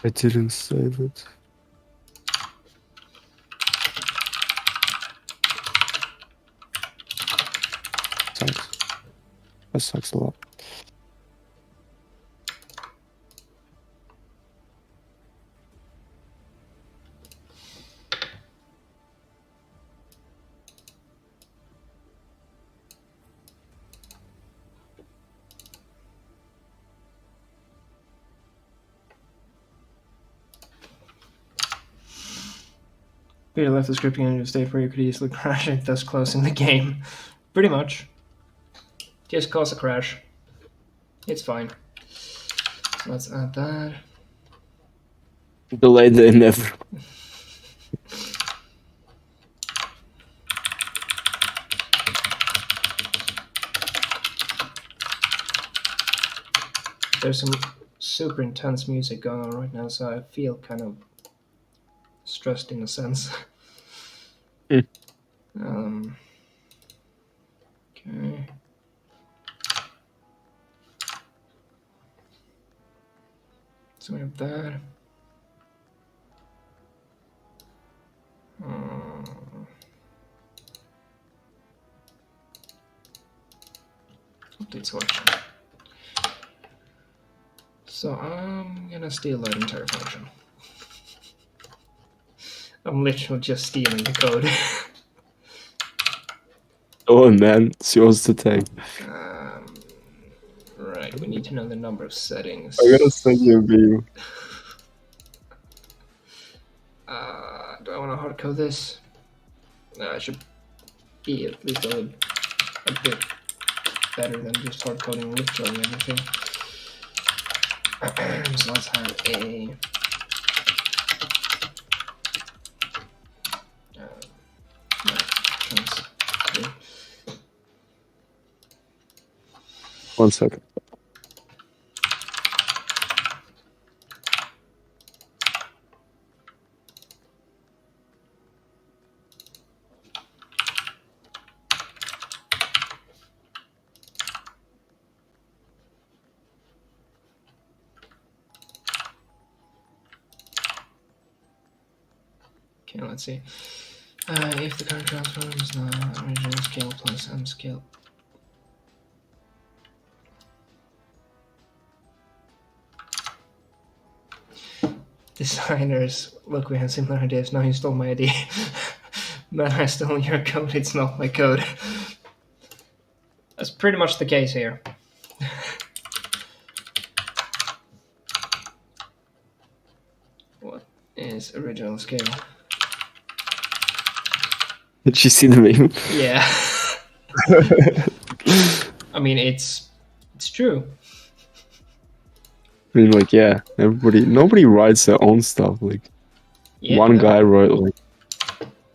I didn't save it. Sucks. That sucks a lot. Peter left the scripting into a state where you could easily crash it, thus closing the game. Pretty much. Just cause a crash. It's fine. So let's add that. Delay the inevitable. There's some super intense music going on right now, so I feel kind of stressed in a sense. Hmm. Okay. So we have that. Update selection. So I'm gonna steal that entire function. I'm literally just stealing the code. Oh man, it's yours to take. Right, we need to know the number of settings. I gotta send you a view. Do I want to hard code this? No, I should be at least a bit better than just hard coding literally everything. So let's have a One second. okay, let's see. If the current transform is not original scale plus M scale. Designers, look, we have similar ideas. Now you stole my idea. Man, I stole your code. It's not my code. That's pretty much the case here. What is original scale? Did you see the meme? Yeah. I mean, it's true. I mean, like, yeah, nobody writes their own stuff. Like, Yeah, one no. guy wrote, like,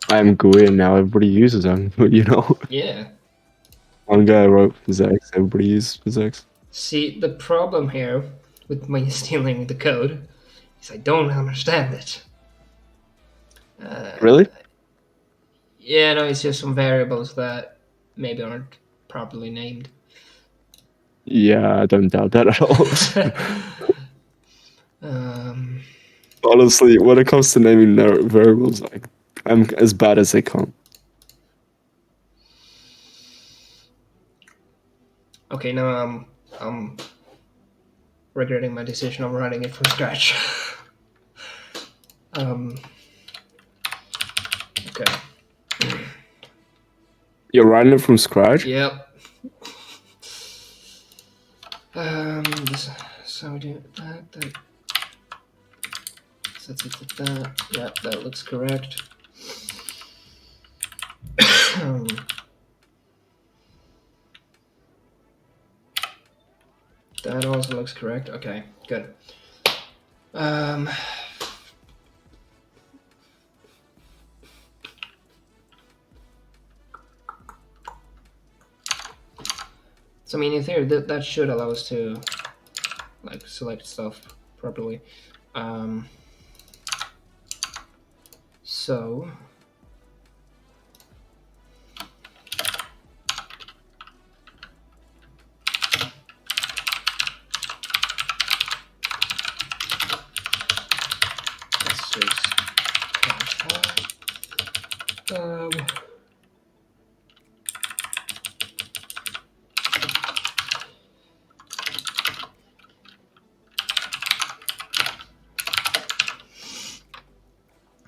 I'm GUI, and now everybody uses them, you know? Yeah. One guy wrote physics, everybody uses physics. See, the problem here with me stealing the code is I don't understand it. Really? Yeah, no, it's just some variables that maybe aren't properly named. Yeah, I don't doubt that at all. Honestly, when it comes to naming variables, like, I'm as bad as they come. Okay, now I'm regretting my decision of writing it from scratch. um, okay. You're writing it from scratch? Yep. This, so we do that. That. Yeah, that looks correct. That also looks correct. Okay, good. So I mean, in theory, that should allow us to like select stuff properly. So let's just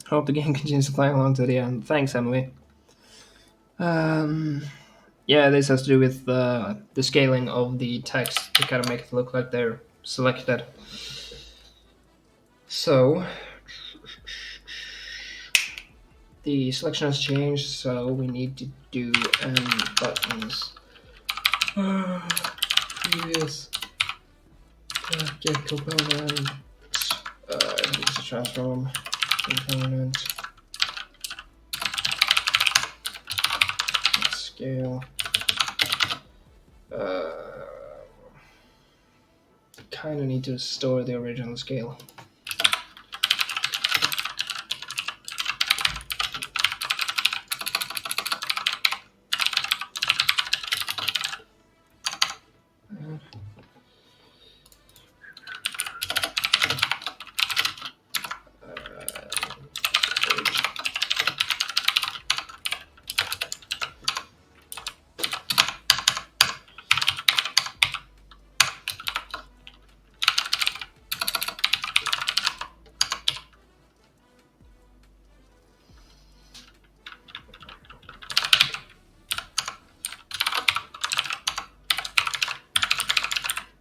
hope the game continues to play along to the end. Thanks, Emily. Yeah, this has to do with the scaling of the text to kind of make it look like they're selected. So the selection has changed, so we need to do buttons. Previous get component. Use a transform component. Scale. Kind of need to store the original scale.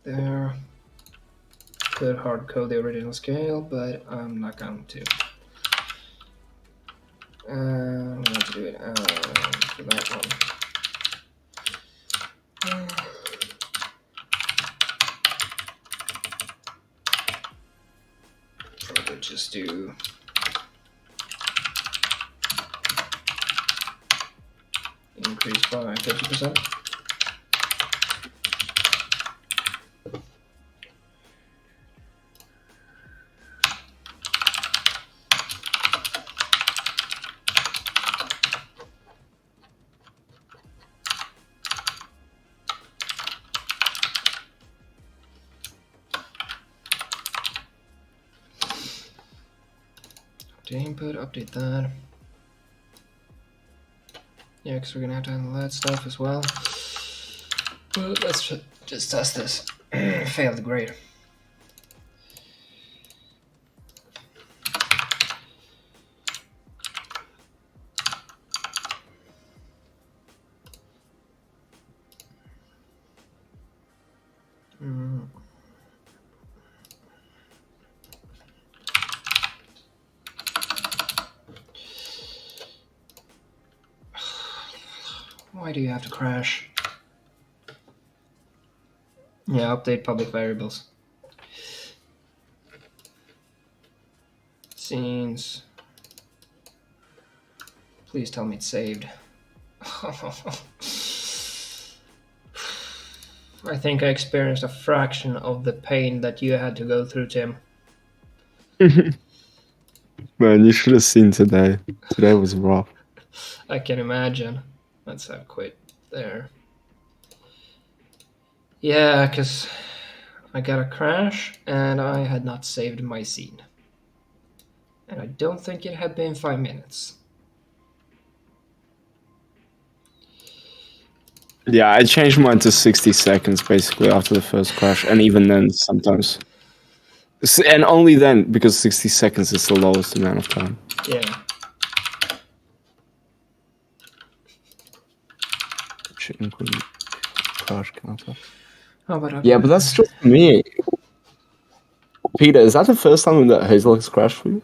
There. Could hard code the original scale, but I'm not going to. I'm going to do it for that one. Probably just do increase by 50%. To input, update that. Yeah, because we're gonna have to handle that stuff as well. But let's just test this. Failed grade. Why do you have to crash? Yeah, update public variables. Scenes. Please tell me it's saved. I think I experienced a fraction of the pain that you had to go through, Tim. Man, you should have seen today. Today was rough. I can imagine. Let's have quit there. Yeah, because I got a crash and I had not saved my scene. And I don't think it had been 5 minutes. Yeah, I changed mine to 60 seconds basically after the first crash, and even then, sometimes. And only then, because 60 seconds is the lowest amount of time. Yeah. Crash counter. Oh, but Yeah, but that's just me. Peter, is that the first time that Hazelix crashed for you?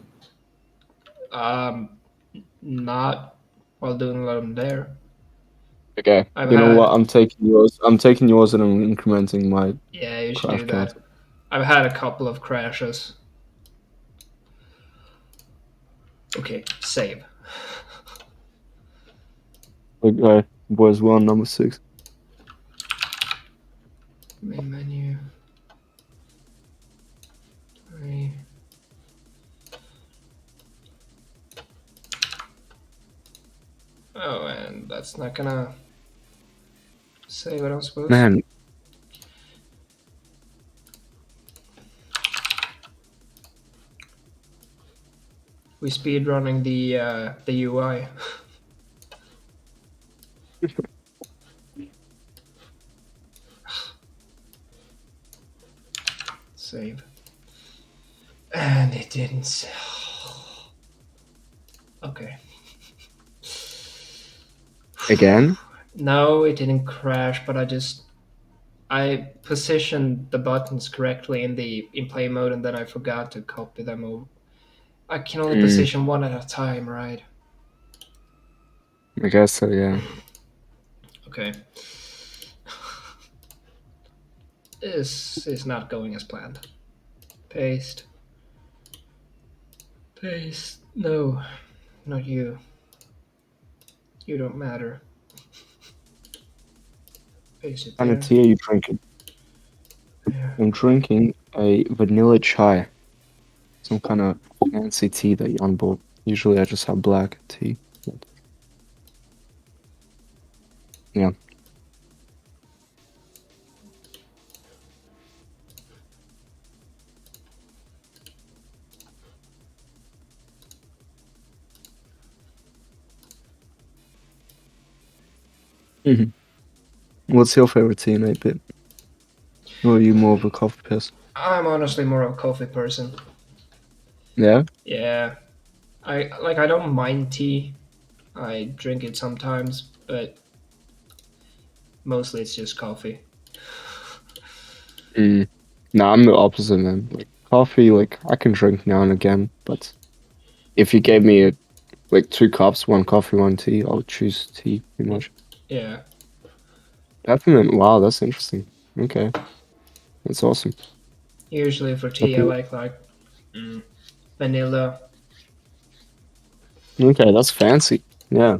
Not while doing Ludum there. Okay. I've You know what? had I'm taking yours. I'm taking yours, and I'm incrementing my yeah, you should crash do that. counter. I've had a couple of crashes. Okay, save. Okay, boys, we're on number 6. Main menu. 3. Oh, and that's not gonna say what I'm supposed to. Man, We speed running the UI. Save. And it didn't. Okay. again? No, it didn't crash, but I positioned the buttons correctly in play mode, and then I forgot to copy them over. I can only Mm, position one at a time, right? I guess so, yeah. Okay. This is not going as planned. Paste. Paste. No, not you. You don't matter. Paste it What kind of there. tea are you drinking? Yeah. I'm drinking a vanilla chai. Some kind of fancy tea that you unbought. Usually I just have black tea. But yeah. hmm What's your favorite tea in 8-bit? Or are you more of a coffee person? I'm honestly more of a coffee person. Yeah? Yeah. I don't mind tea. I drink it sometimes, but mostly it's just coffee. Mm. No, I'm the opposite, man. Like coffee, like I can drink now and again, but if you gave me like 2 cups, one coffee, one tea, I would choose tea pretty much. Yeah. Peppermint, wow, that's interesting. Okay, that's awesome. Usually for tea, I Peppermint. like vanilla. Okay, that's fancy. Yeah.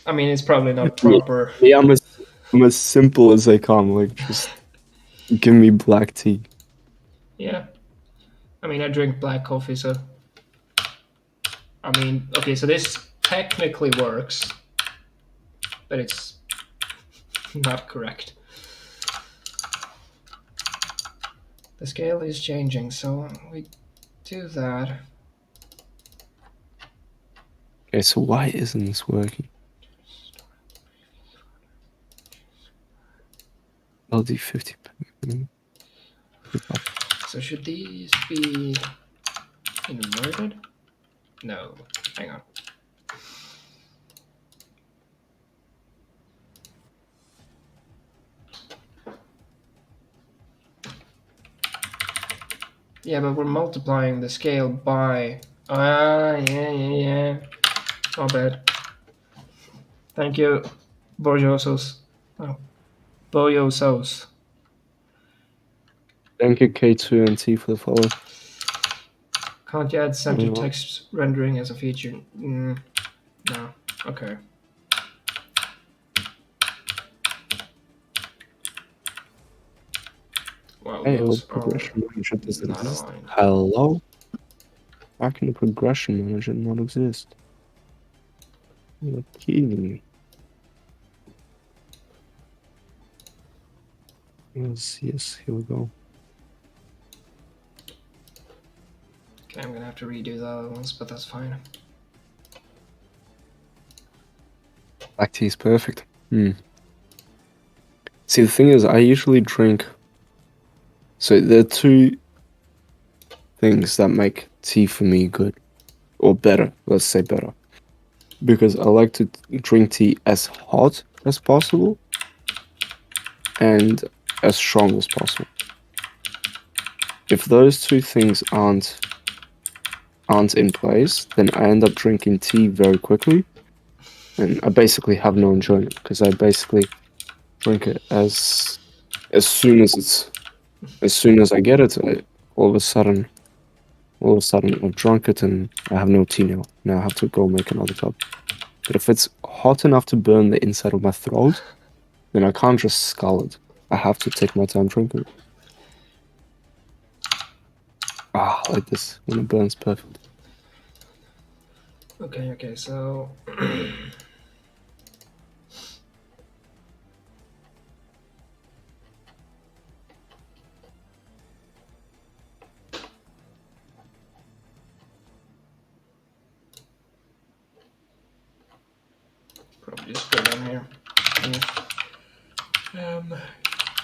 I mean, it's probably not Yeah, proper. yeah, I'm as simple as they come. Like, just give me black tea. Yeah. I mean, I drink black coffee, so I mean, okay, so this technically works, but it's not correct. The scale is changing, so we do that. Okay, so why isn't this working? LD 50. So should these be inverted? No. Hang on. Yeah, but we're multiplying the scale by. Yeah. Not bad. Thank you, Borjosos. Oh, Boyosos. Thank you, K2 and T for the follow. Can't you add center Anyone? text rendering as a feature? No. Okay. Well, Hey, those are progression manager doesn't not exist. aligned. Hello? How can the progression manager not exist? You're kidding me. Yes, here we go. Okay, I'm gonna have to redo the other ones, but that's fine. Black tea is perfect. Hmm. See, the thing is, I usually drink. So there are two things that make tea for me good, or better. Let's say better, because I like to drink tea as hot as possible and as strong as possible. If those two things aren't in place, then I end up drinking tea very quickly, and I basically have no enjoyment because I basically drink it as soon as I get it. All of a sudden, I've drunk it and I have no tea now. Now I have to go make another cup. But if it's hot enough to burn the inside of my throat, then I can't just scull it. I have to take my time drinking it. Ah, like this when it burns perfect. Okay, so probably just put it in here.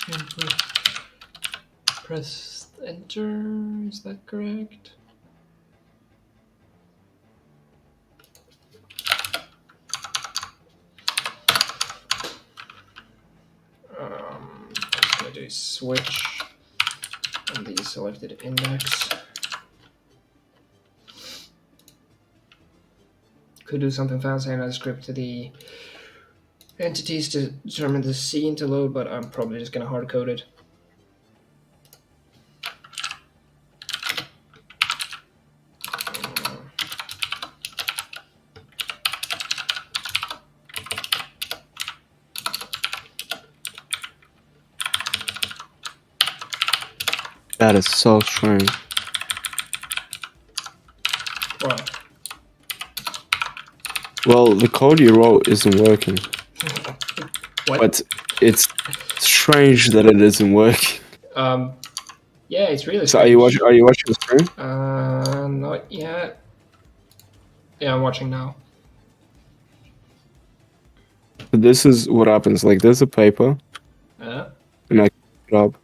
Input. Press enter. Is that correct? I'm just gonna do switch on the selected index. Could do something fancy and add a script to the entities to determine the scene to load, but I'm probably just gonna hard code it. That is so strange. What? Well, the code you wrote isn't working. What? But it's strange that it isn't working. Yeah, it's really So strange. are you watching the stream? Not yet. Yeah, I'm watching now. This is what happens. Like, there's a paper, Yeah. and I pick it up.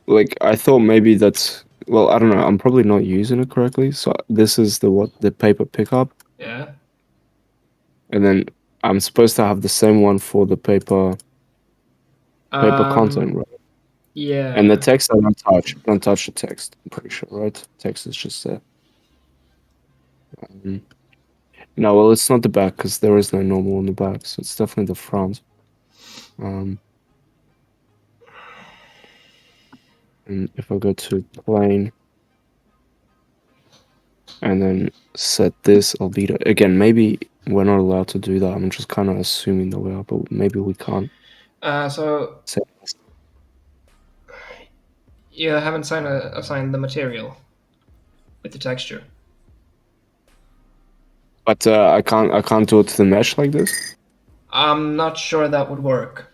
Like, I thought maybe that's, well, I don't know. I'm probably not using it correctly. So this is the paper pickup, Yeah. and then I'm supposed to have the same one for the paper content, right? And the Yeah. text I don't touch. Don't touch the text. I'm pretty sure, right? Text is just there. Um, no, well, it's not the back because there is no normal on the back, so it's definitely the front. Um, and if I go to plain and then set this albedo again, maybe we're not allowed to do that. I'm just kind of assuming that we are, but maybe we can't So set this. you haven't assigned the material with the texture. But I can't do it to the mesh like this. I'm not sure that would work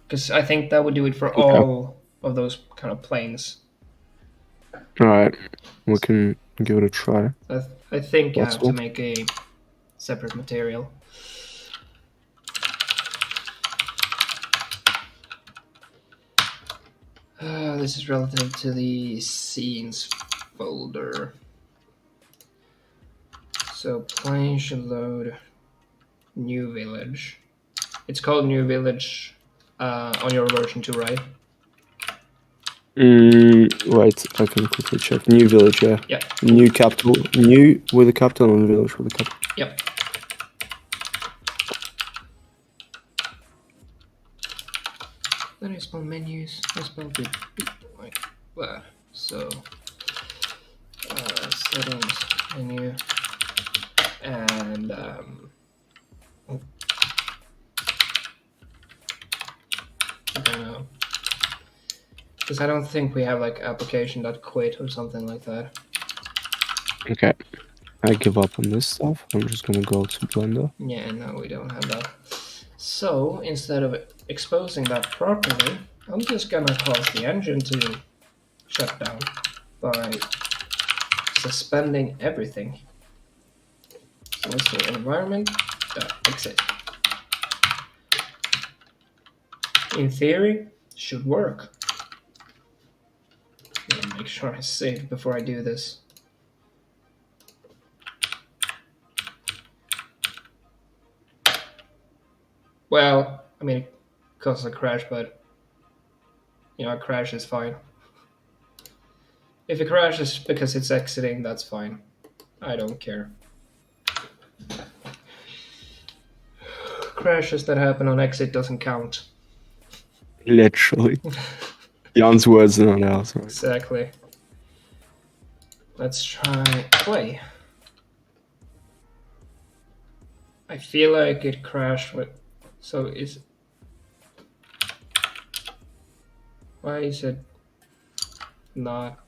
because I think that would do it for Okay. all of those kind of planes. All right. We can give it a try. I think I have to Possible. make a separate material. This is relative to the scenes folder. So plane should load new village. It's called new village on your version 2, right? Wait, I can quickly check. New village, yeah. Yeah. New capital. New with a capital and village with a capital. Yep. Then I spell menus. I spelled it like that. So settings menu and because I don't think we have like application.quit or something like that. Okay. I give up on this stuff. I'm just gonna go to Blender. Yeah, no, we don't have that. So instead of exposing that properly, I'm just gonna cause the engine to shut down by suspending everything. So let's do environment.exit. In theory, should work. I'll make sure I save before I do this. Well, I mean, it causes a crash, but a crash is fine. If it crashes because it's exiting, that's fine. I don't care. Crashes that happen on exit doesn't count. Literally. Jan's words are not ours, right? Exactly. Let's try play. I feel like it crashed with. So is. Why is it not?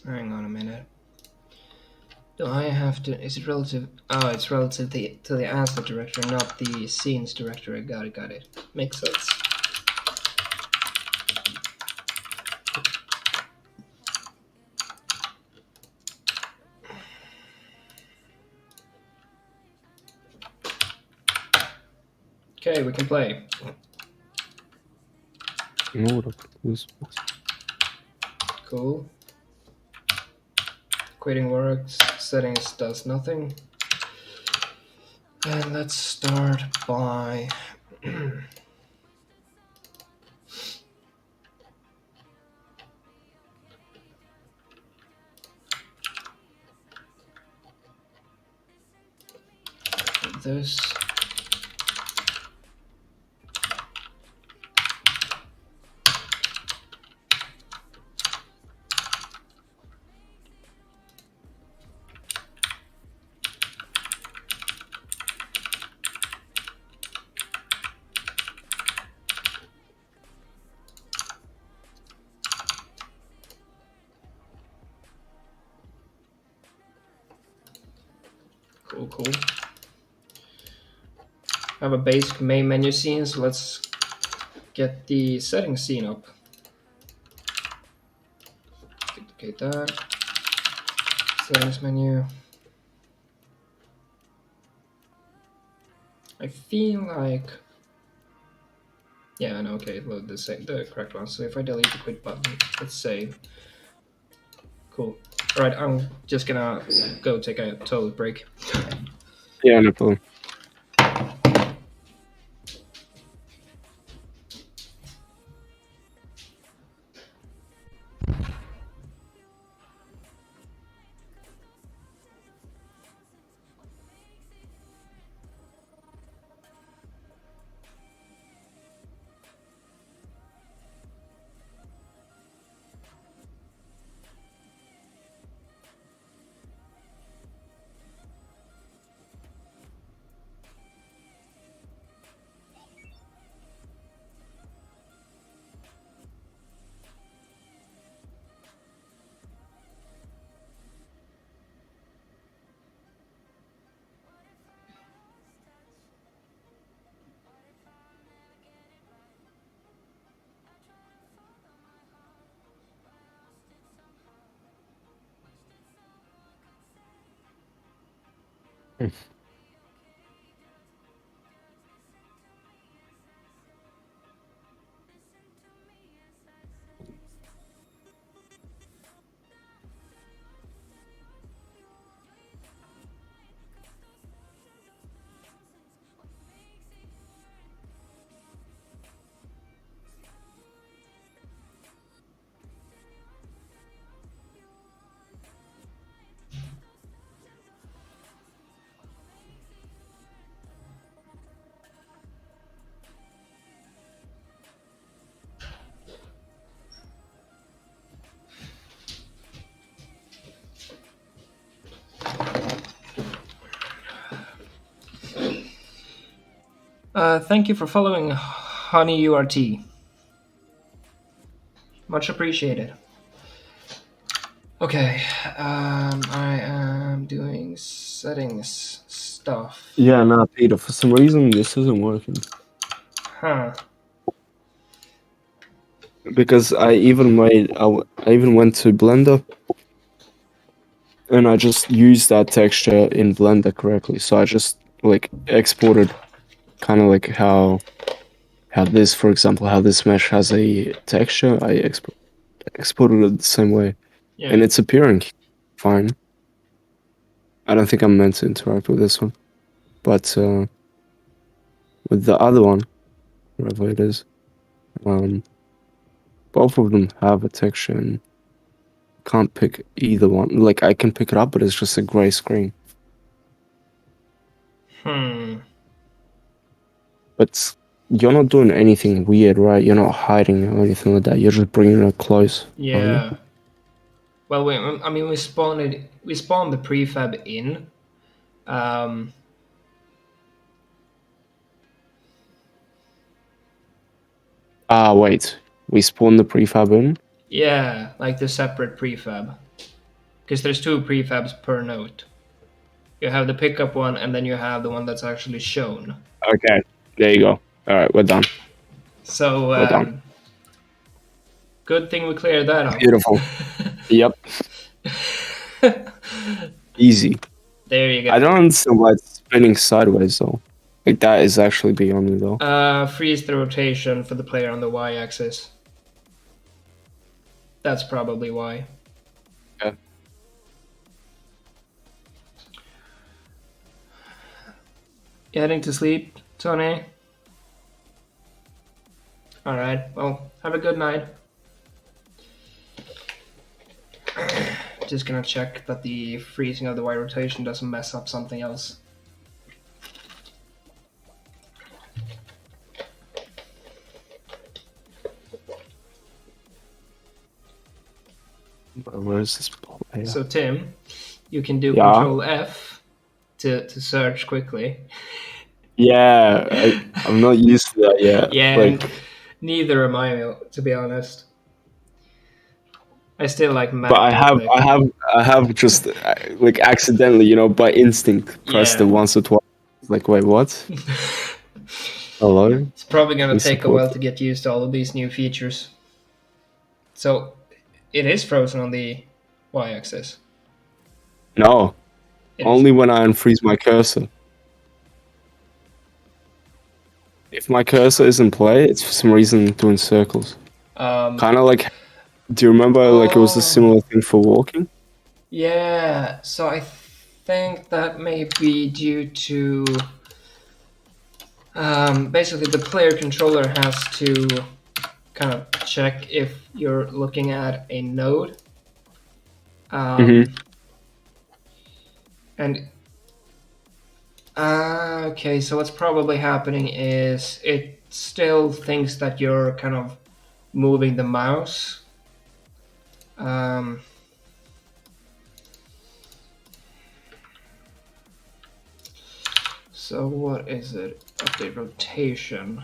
Hang on a minute. Do I have to? Is it relative? Oh, it's relative to the asset directory, not the scenes directory. Got it. Got it. Makes sense. Okay, we can play. No, what was Cool. Quitting works. Settings does nothing. And let's start by. This. Cool, cool. I have a basic main menu scene, so let's get the settings scene up. Duplicate that. Settings menu. I feel like. Yeah, no, okay, load the correct one. So if I delete the quit button, let's save. Cool. Alright, I'm just gonna go take a toilet break. Yeah, no problem. Thank you for following Honey URT. Much appreciated. Okay, I am doing settings stuff. Yeah, no, Peter. For some reason, this isn't working. Huh. Because I even went to Blender and I just used that texture in Blender correctly. So I just like exported kind of like how this, for example, how this mesh has a texture. I exported it the same way, Yeah. and it's appearing fine. I don't think I'm meant to interact with this one, but with the other one, whatever it is, um, both of them have a texture and can't pick either one. Like I can pick it up, but it's just a gray screen. Hmm. But you're not doing anything weird, right? You're not hiding or anything like that. You're just bringing it close, aren't you? Yeah. Well, I mean, we spawned it. We spawned the prefab in. Um, Ah, wait. We spawned the prefab in? yeah, like the separate prefab, because there's two prefabs per node. You have the pickup one, and then you have the one that's actually shown. Okay. There you go. Alright, we're done. So, We're done. good thing we cleared that up. Beautiful. Yep. Easy. There you I go. don't understand why it's spinning sideways though. Like that is actually beyond me though. Freeze the rotation for the player on the y-axis. That's probably why. Okay. You heading to sleep, Tony? Alright, well, have a good night. Just gonna check that the freezing of the Y rotation doesn't mess up something else. Where is this player? So Tim, you can do Yeah. Control F to search quickly. Yeah, I'm not used to that yet. Yeah, Like, and neither am I, to be honest. I still like but map double click. I have just like accidentally, by instinct, pressed it Yeah. once or twice. Like, wait, what? Hello? It's probably gonna We take a support. while to get used to all of these new features. So it is frozen on the y-axis. No, It is. only when I unfreeze my cursor. If my cursor is in play, it's for some reason doing circles. Kind of like, do you remember like it was a Oh, similar thing for walking? yeah. So I think that may be due to basically the player controller has to kind of check if you're looking at a node. Mm-hmm. And okay, so what's probably happening is it still thinks that you're kind of moving the mouse. So what is it? Update rotation.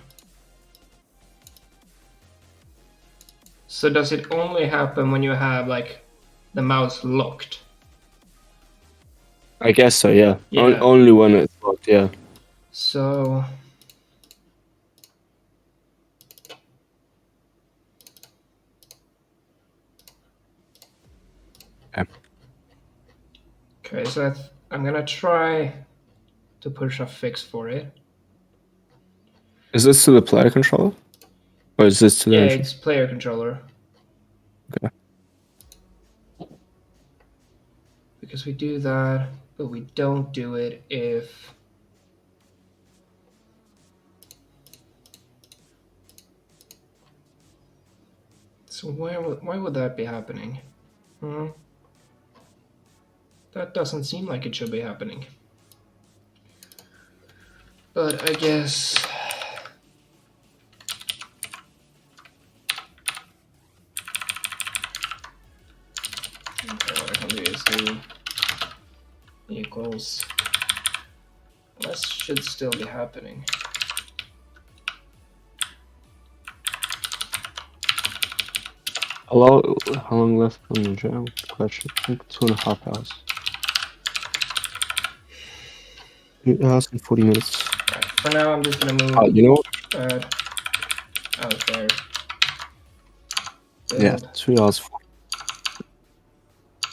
So does it only happen when you have like the mouse locked? I guess so, yeah. Yeah. Only when it's locked, yeah. So okay, so I'm gonna try to push a fix for it. Is this to the player controller? Or is this to the Yeah, engine? it's player controller. Okay. Because we do that, but we don't do it if so why would that be happening? That doesn't seem like it should be happening. But I guess what I can do is do equals. That should still be happening. How long left on the jam? Question. I think 2.5 hours. 8 hours and 40 minutes. Right, for now, I'm just gonna move. You know what? Out there. Yeah, Build. 3 hours.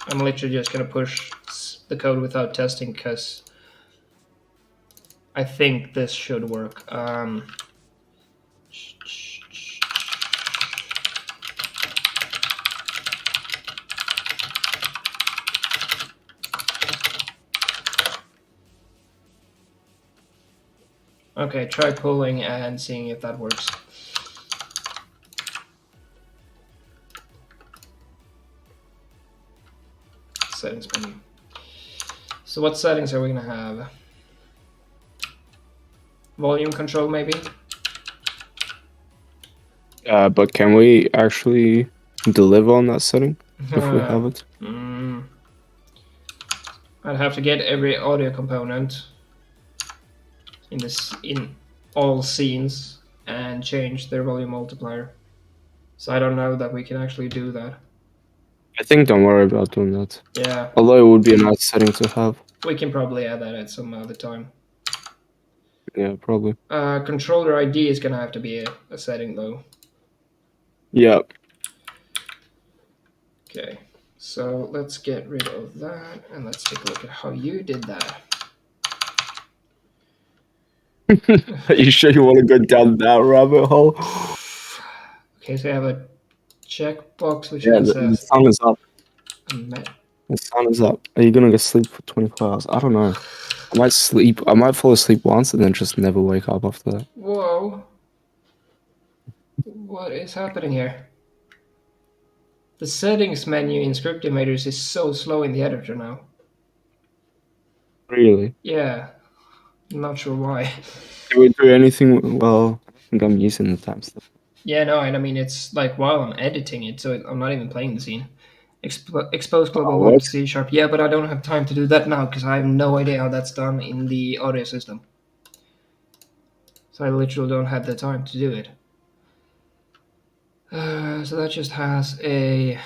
I'm literally just gonna push the code without testing because I think this should work. Okay, try pulling and seeing if that works. Settings menu. So what settings are we gonna have? Volume control, maybe? But can we actually deliver on that setting if we have it? I'd have to get every audio component in all scenes and change their volume multiplier. So I don't know that we can actually do that. I think don't worry about doing that. Yeah. Although it would be a nice setting to have. We can probably add that at some other time. Yeah, probably. Controller ID is gonna have to be a setting though. Yeah. Okay, so let's get rid of that and let's take a look at how you did that. Are you sure you want to go down that rabbit hole? Okay, so I have a checkbox which Yeah, means the sun is up. a The sun is up. Are you gonna go sleep for 24 hours? I don't know. I might sleep. I might fall asleep once and then just never wake up after that. Whoa. What is happening here? The settings menu in Script Imators is so slow in the editor now. Really? Yeah, I'm not sure why. Do we do anything? Well, I think I'm using the timestamp. Yeah, no, and I mean, it's like while I'm editing it, so I'm not even playing the scene. Expose global What? VOD to C sharp. Yeah, but I don't have time to do that now because I have no idea how that's done in the audio system. So I literally don't have the time to do it. So that just has a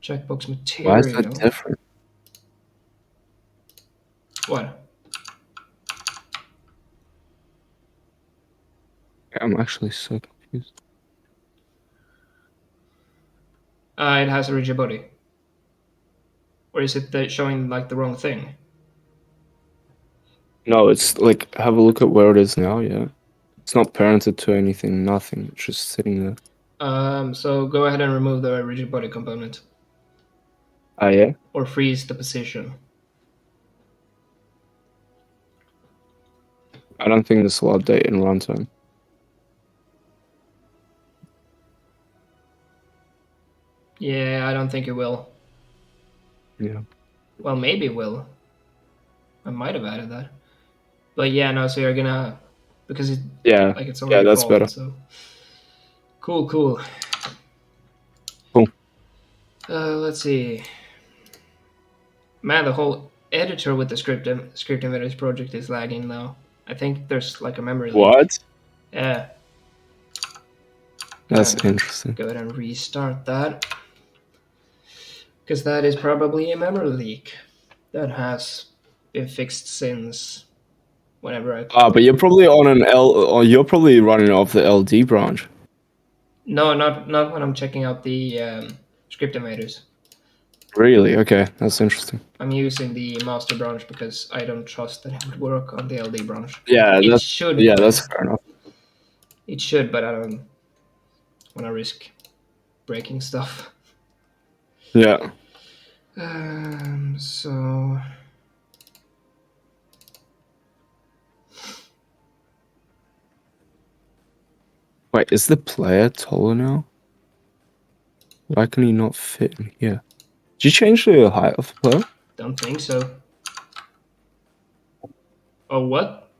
checkbox Why is that material. different? What? I'm actually so confused. It has a rigid body. Or is it showing like the wrong thing? No, it's like have a look at where it is now. Yeah, it's not parented to anything. Nothing. It's just sitting there. So go ahead and remove the rigid body component. Ah, yeah. Or freeze the position. I don't think this will update in runtime. Yeah, I don't think it will. Yeah. Well, maybe it will. I might have added that. But yeah, no, so you're gonna because Yeah. it's Yeah, already that's better. faulted, so cool. Cool. Let's see. Man, the whole editor with the script embedders project is lagging now. I think there's like a memory leak. What? Yeah. That's interesting. Go ahead and restart that. Because that is probably a memory leak that has been fixed since whenever I. But you're probably on an L. Or you're probably running off the LD branch. No, not when I'm checking out the script embedders. Really? Okay, that's interesting. I'm using the master branch because I don't trust that it would work on the LD branch. Yeah, It that's should. yeah, that's fair enough. It should, but I don't want to risk breaking stuff. Yeah. So Wait, is the player taller now? Why can he not fit in here? Did you change the height of the player? don't think so. Oh, what?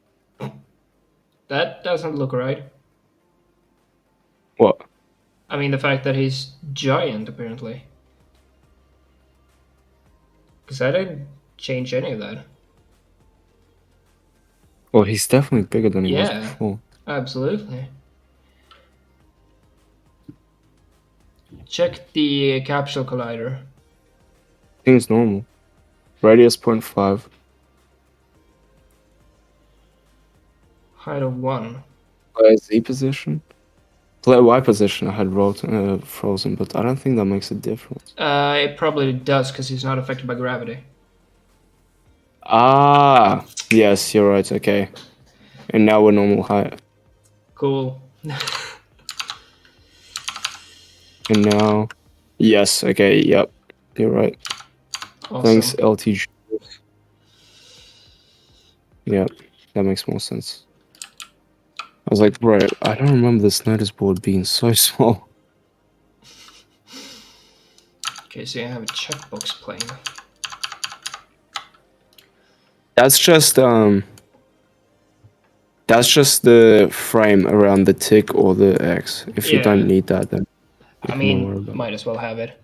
That doesn't look right. What? I mean, the fact that he's giant, apparently. Because I didn't change any of that. Well, he's definitely bigger than he was Yeah, before. absolutely. Check the capsule collider. I think it's normal. Radius 0.5. Height of 1. Play Z position. Play Y position I had frozen, but I don't think that makes a difference. It probably does because he's not affected by gravity. Ah, yes, you're right. Okay, and now we're normal height. Cool. And now, yes, okay, yep, you're right. Thanks, Awesome. LTG. Yep, that makes more sense. I was like, right, I don't remember this notice board being so small. Okay, so you have a checkbox plane. That's just the frame around the tick or the X. If you Yeah, don't need that, then you I can don't worry mean, about might as well have it.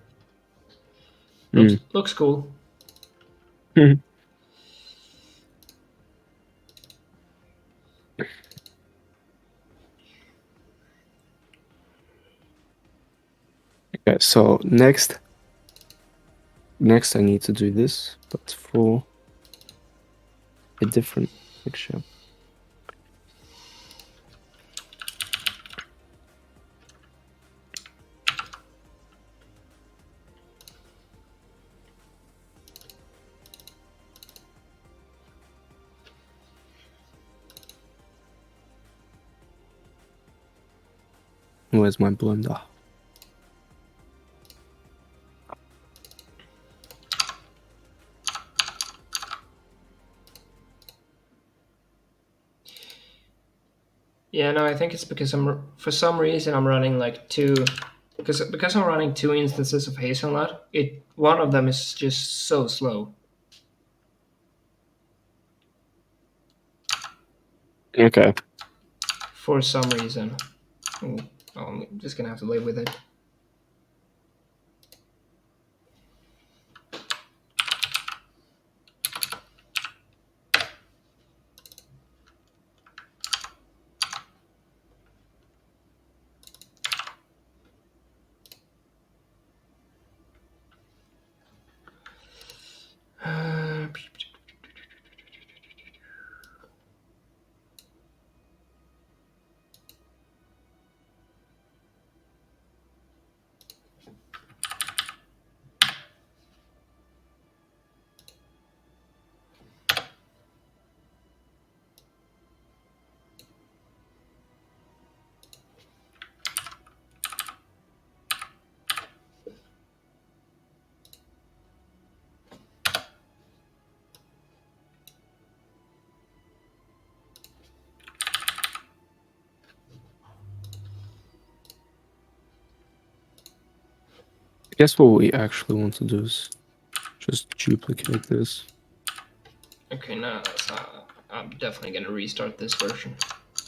it. Looks cool. Mm. Okay, so next I need to do this, but for a different picture. Where's my blender? Yeah, no, I think it's because for some reason I'm running like two, because I'm running two instances of Hazelnut. One of them is just so slow Okay. for some reason. Ooh, I'm just gonna have to live with it. I guess what we actually want to do is just duplicate this. Okay, no, that's not. I'm definitely gonna restart this version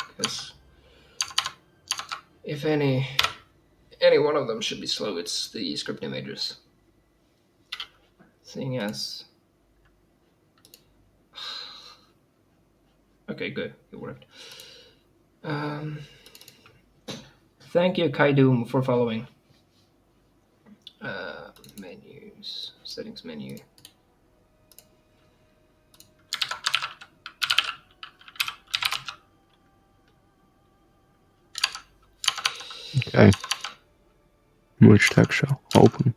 because if any one of them should be slow, it's the script images. Seeing as. Okay, good, it worked. Um, Thank you, Kai Doom, for following. Menus, settings menu. Okay. Merge texture. Open.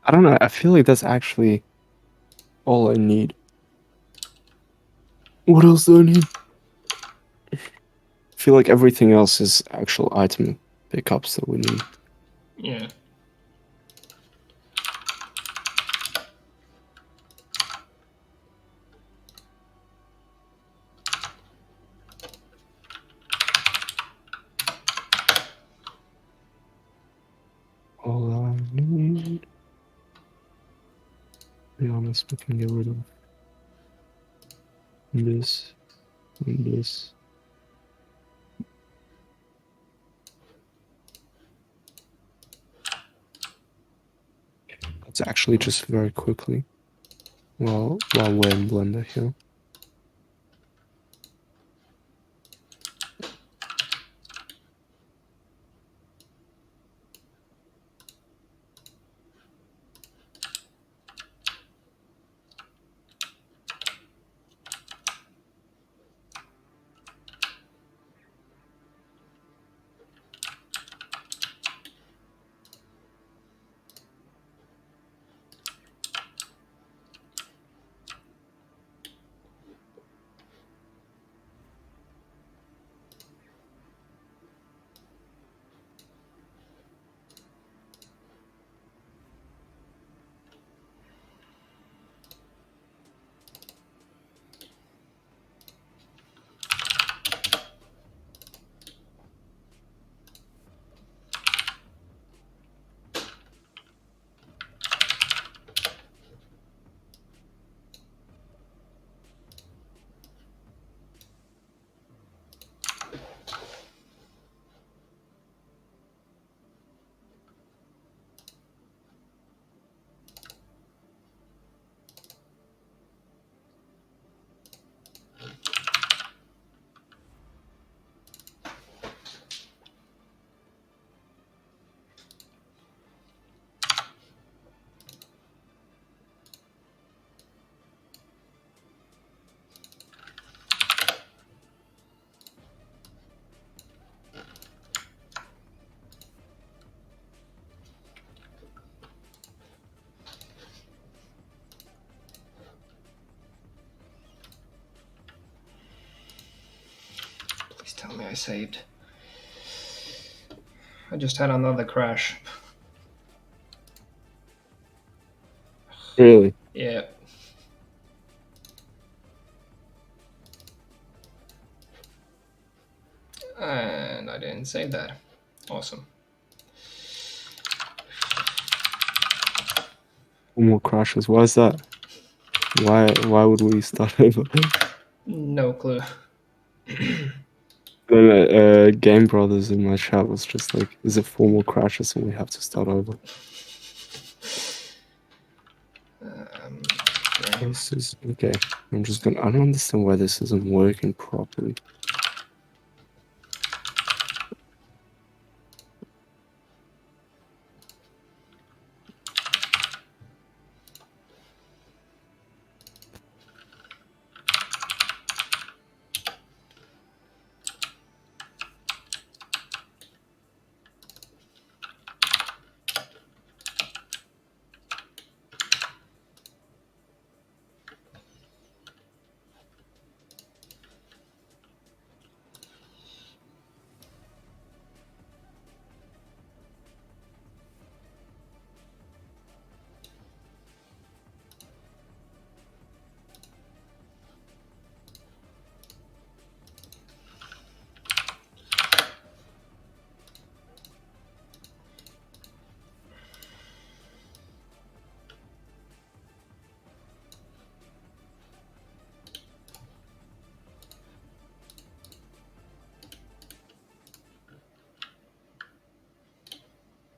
I don't know. I feel like that's actually all I need. What else do I need? I feel like everything else is actual item pickups that we need. Yeah. All I need. To be honest, we can get rid of. this, and this. Let's actually just very quickly, while we're in Blender here. Please tell me I saved. I just had another crash. Really? Yeah. And I didn't save that. Awesome. More crashes. Why is that? Why would we start over? No clue. Then Game Brothers in my chat was just like, "Is it 4 more crashes and we have to start over?" Okay. This is okay. I'm just gonna. I don't understand why this isn't working properly.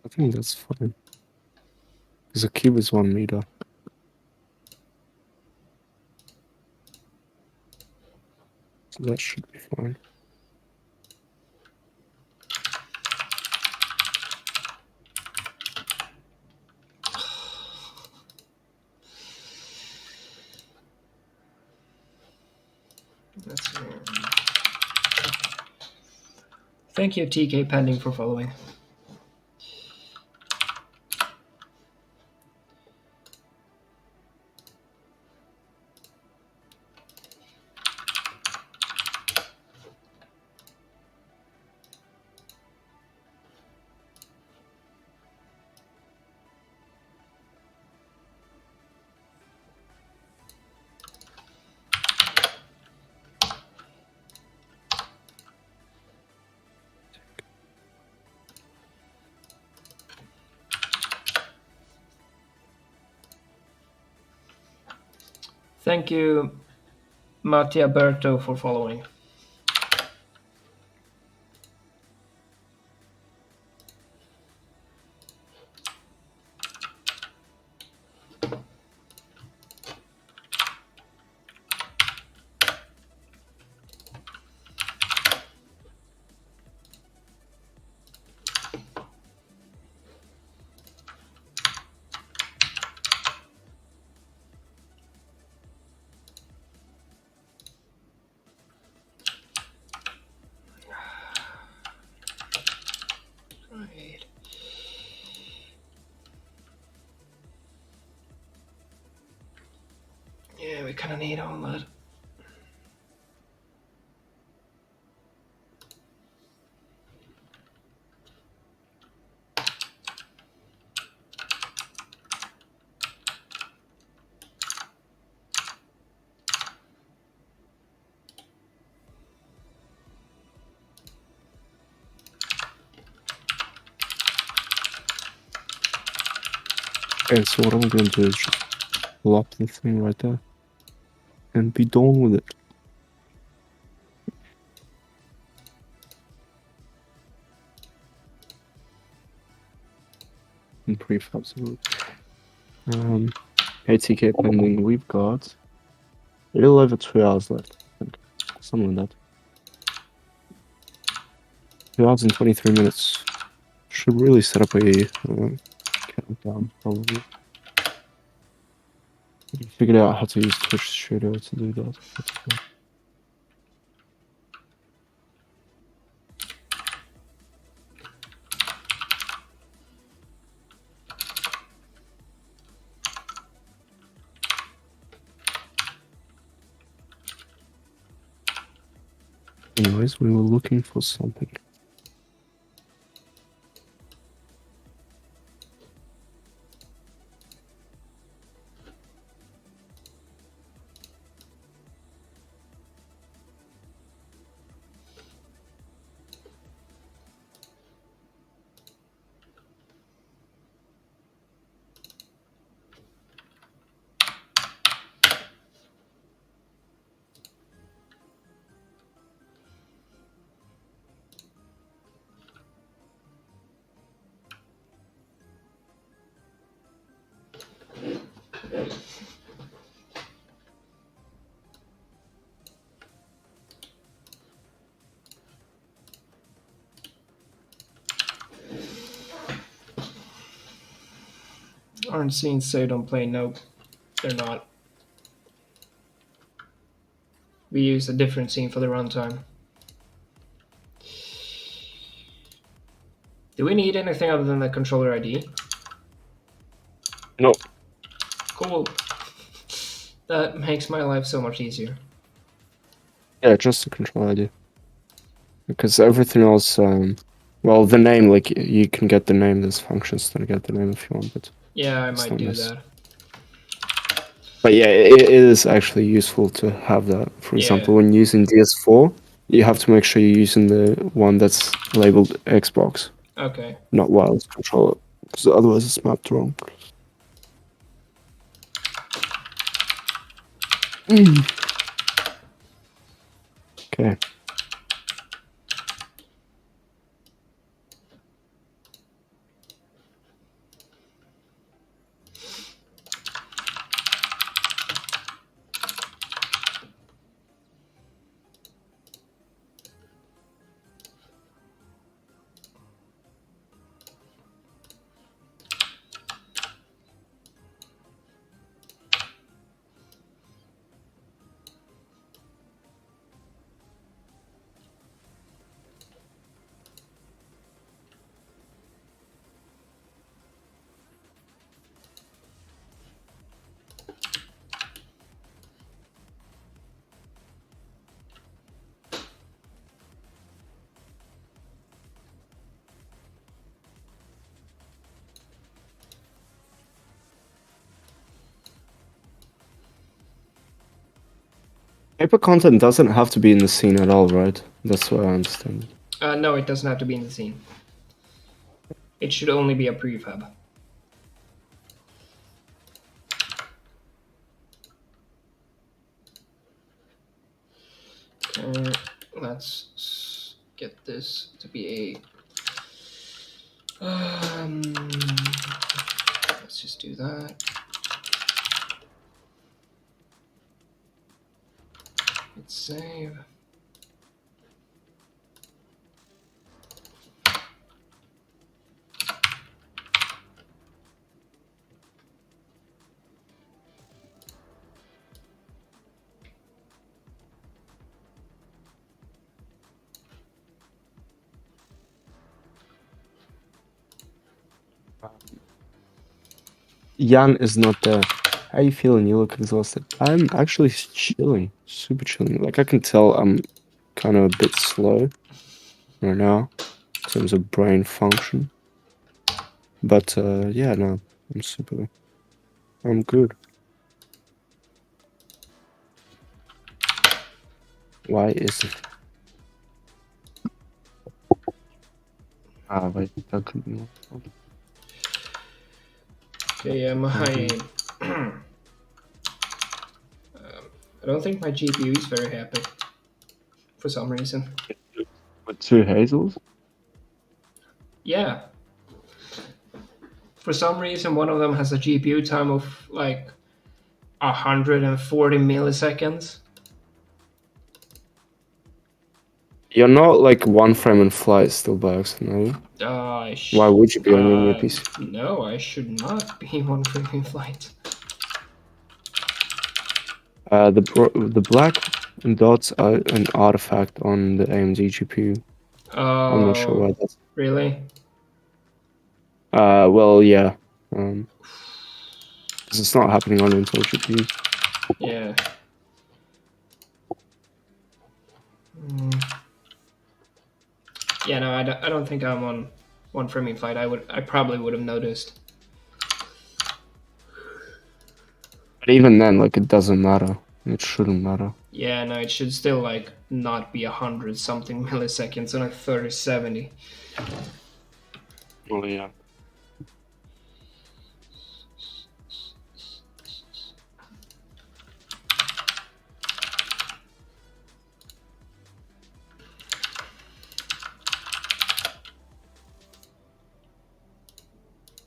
I think that's fine. Because a cube is 1 meter. So that should be fine. That's Thank you, TK Pending, for following. Thank you, Mattia Berto for following. Right. Yeah, we kind of need all that. Okay, so what I'm going to do is just pull up the thing right there and be done with it. And prefabs. ATK pending. We've got a little over 2 hours left. I think. Something like that. 2 hours and 23 minutes. Should really set up a countdown, probably. Figured out how to use Twitch Studio to do that. That's cool. Anyways, we were looking for something. Aren't scenes say don't play? Nope, they're not. We use a different scene for the runtime. Do we need anything other than the controller ID? No. Cool. That makes my life so much easier. Yeah, just the control ID. Because everything else, well, the name, like, you can get the name, there's functions to get the name if you want, but Yeah, I it's might not do necessary. that. But yeah, it is actually useful to have that. For example, Yeah. when using DS4, you have to make sure you're using the one that's labeled Xbox, Okay. not wireless controller, because otherwise it's mapped wrong. Okay. Paper content doesn't have to be in the scene at all, right? That's what I understand. No, it doesn't have to be in the scene. It should only be a prefab. let's get this to be a. Let's just do that. Hit save. Jan is not there. How you feeling? You look exhausted. I'm actually chilling, super chilling. Like I can tell I'm kind of a bit slow right now in terms of brain function. But yeah, no, I'm good. Why is it? Ah, wait, that could be. Okay, yeah, my. I don't think my GPU is very happy for some reason. With two hazels? Yeah. For some reason, one of them has a GPU time of like 140 milliseconds. You're not like one frame and flight still by accident, are you? Why would you be on your new PC? No, I should not be one frame flight. The black dots are an artifact on the AMD GPU. I'm not sure why that's. Really? Well, yeah. Because it's not happening on Intel GPUs. Yeah. Yeah, no, I don't think I'm on one framing flight. I probably would have noticed. But even then, like, it doesn't matter. It shouldn't matter. Yeah, no, it should still like not be 100 something milliseconds on a 3070. Well, yeah.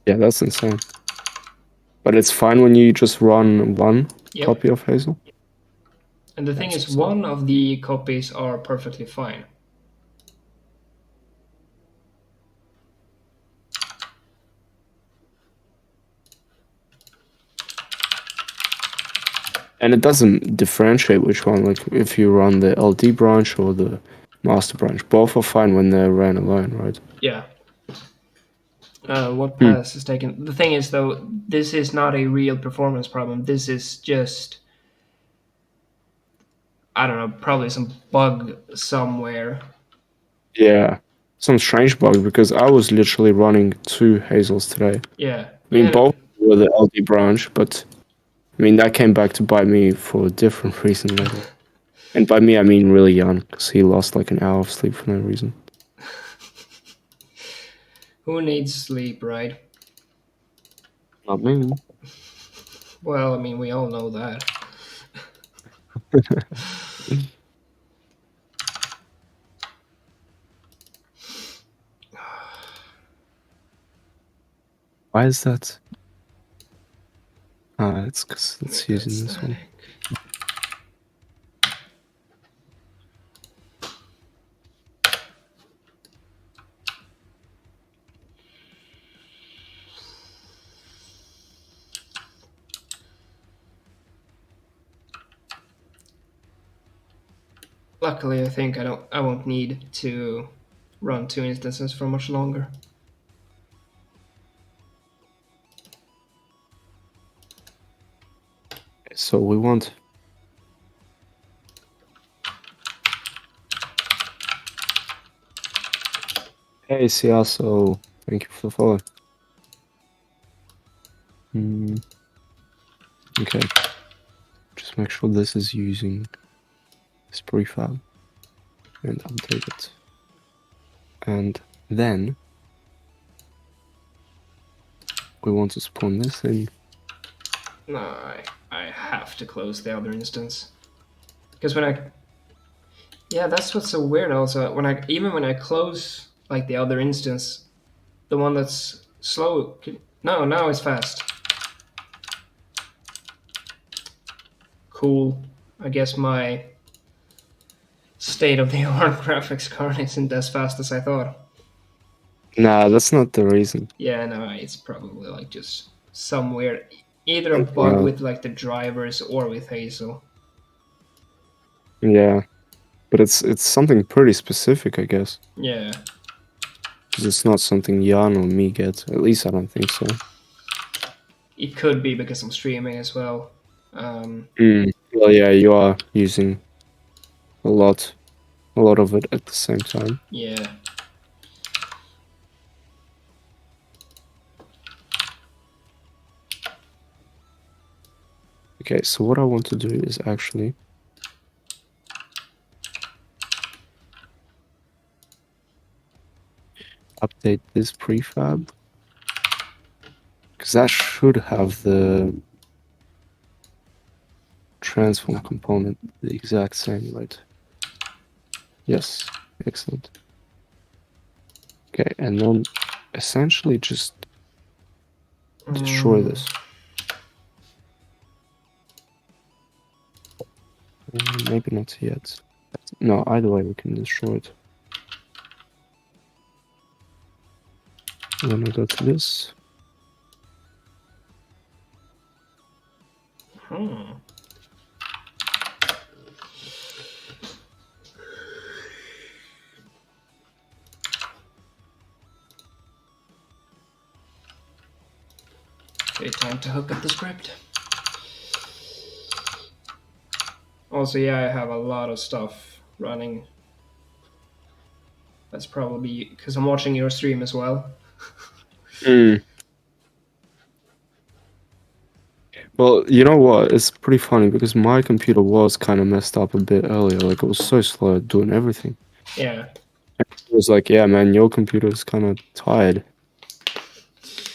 Yeah, that's insane. But it's fine when you just run one copy of Hazel. And the thing is, one of the copies are perfectly fine. And it doesn't differentiate which one, like if you run the LD branch or the master branch. Both are fine when they're ran alone, right? Yeah. What pass is taken? The thing is, though, this is not a real performance problem. This is just, I don't know, probably some bug somewhere. Yeah. Some strange bug because I was literally running two Hazels today. Yeah. I mean, both were the LD branch, but I mean, that came back to bite me for a different reason later. And by me, I mean really young, because he lost like an hour of sleep for no reason. Who needs sleep, right? Not me. Well, I mean, we all know that. Why is that? Ah, it's because it's using this one. Luckily, I think I won't need to run two instances for much longer. So we want. Hey, Siaso, thank you for the follow. Okay. Just make sure this is using this prefab and update it. And then we want to spawn this in. No, I have to close the other instance. Because when I Yeah, that's what's so weird. Also, when I close like the other instance, the one that's slow. No, now it's fast. Cool. I guess my state of the art graphics card isn't as fast as I thought. Nah, that's not the reason. Yeah, no, it's probably like just some weird, either a bug Well, with like the drivers or with Hazel. yeah, but it's something pretty specific, I guess. Yeah, 'Cause it's not something Jan or me get. At least I don't think so. it could be because I'm streaming as well. Um, Well, yeah, you are using a lot, a lot of it at the same time. yeah. Okay, so what I want to do is actually update this prefab, because that should have the transform component the exact same, right? Yes, excellent. Okay, and then essentially just destroy this. Maybe not yet. No, either way we can destroy it. When I go to this, Hmm. Okay, time to hook up the script. Also, yeah, I have a lot of stuff running. That's probably because I'm watching your stream as well. Well, you know what? It's pretty funny because my computer was kind of messed up a bit earlier. Like it was so slow at doing everything. Yeah. It was like, yeah, man, your computer is kind of tired.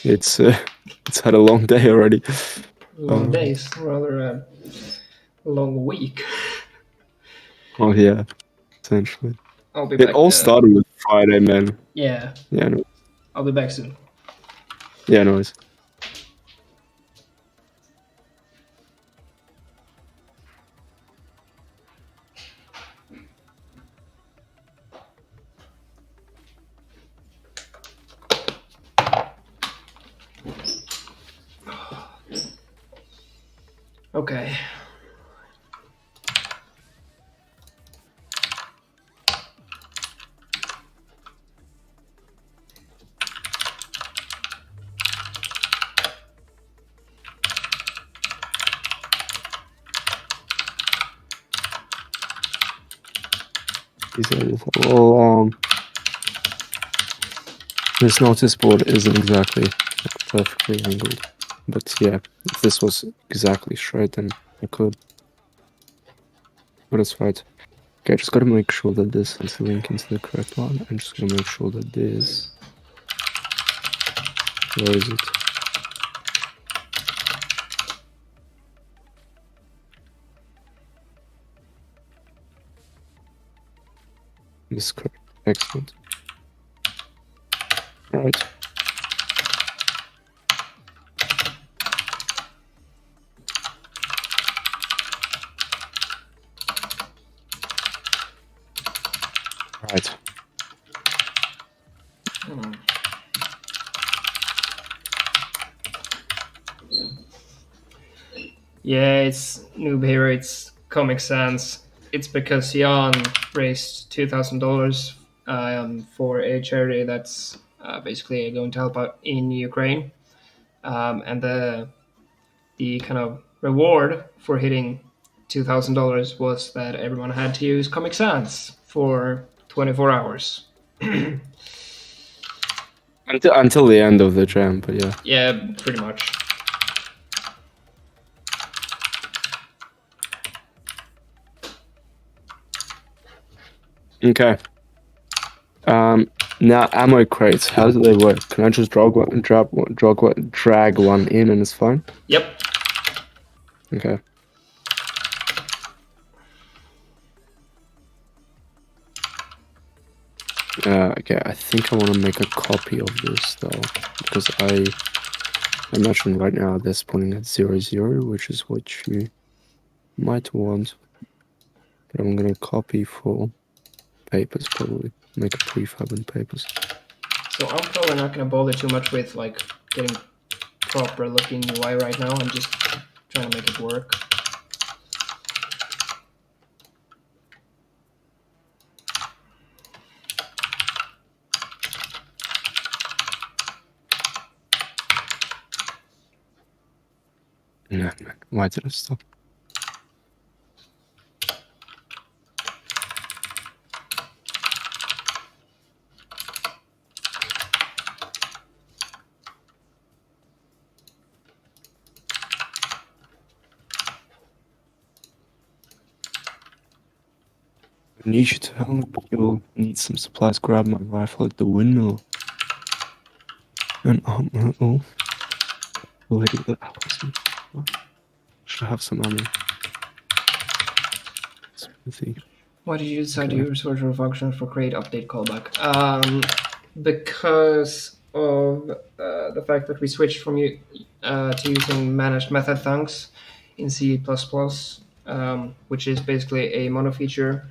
It's it's had a long day already. Long days, rather a long week. Oh yeah, essentially. I'll be It back. all started with Friday, man. Yeah, Yeah, no, I'll be back soon. yeah, no. Okay. These are just long. This notice board isn't exactly like, perfectly angled, but yeah, if this was exactly straight, then I could. But it's right. Okay, I just gotta make sure that this is linking to the correct one. I'm just gonna make sure that this. Where is it? This is correct. Excellent. Alright. Alright. Yeah, it's Noob Hero, it's Comic Sans. It's because Jan raised $2,000 for a charity that's basically going to help out in Ukraine. And the kind of reward for hitting $2,000 was that everyone had to use Comic Sans for 24 hours. Until the end of the jam, but yeah. Yeah, pretty much. Okay. Now ammo crates. How do they work? Can I just drag one in and it's fine? Yep. Okay. Okay, I think I want to make a copy of this though, because I imagine right now they're spawning at 0, which is what you might want. But I'm gonna copy for papers probably. Make a prefab in papers. So I'm probably not going to bother too much with like getting proper looking UI right now. I'm just trying to make it work. Nah, man. Why did I stop? I need you to help. You'll need some supplies. Grab my rifle at the windmill. And oh, the lady that helps me. What? Should I have some ammo? Smithy. Why did you decide to Okay. use virtual functions for create update callback? Because of the fact that we switched from to using managed method thunks in C++, which is basically a mono feature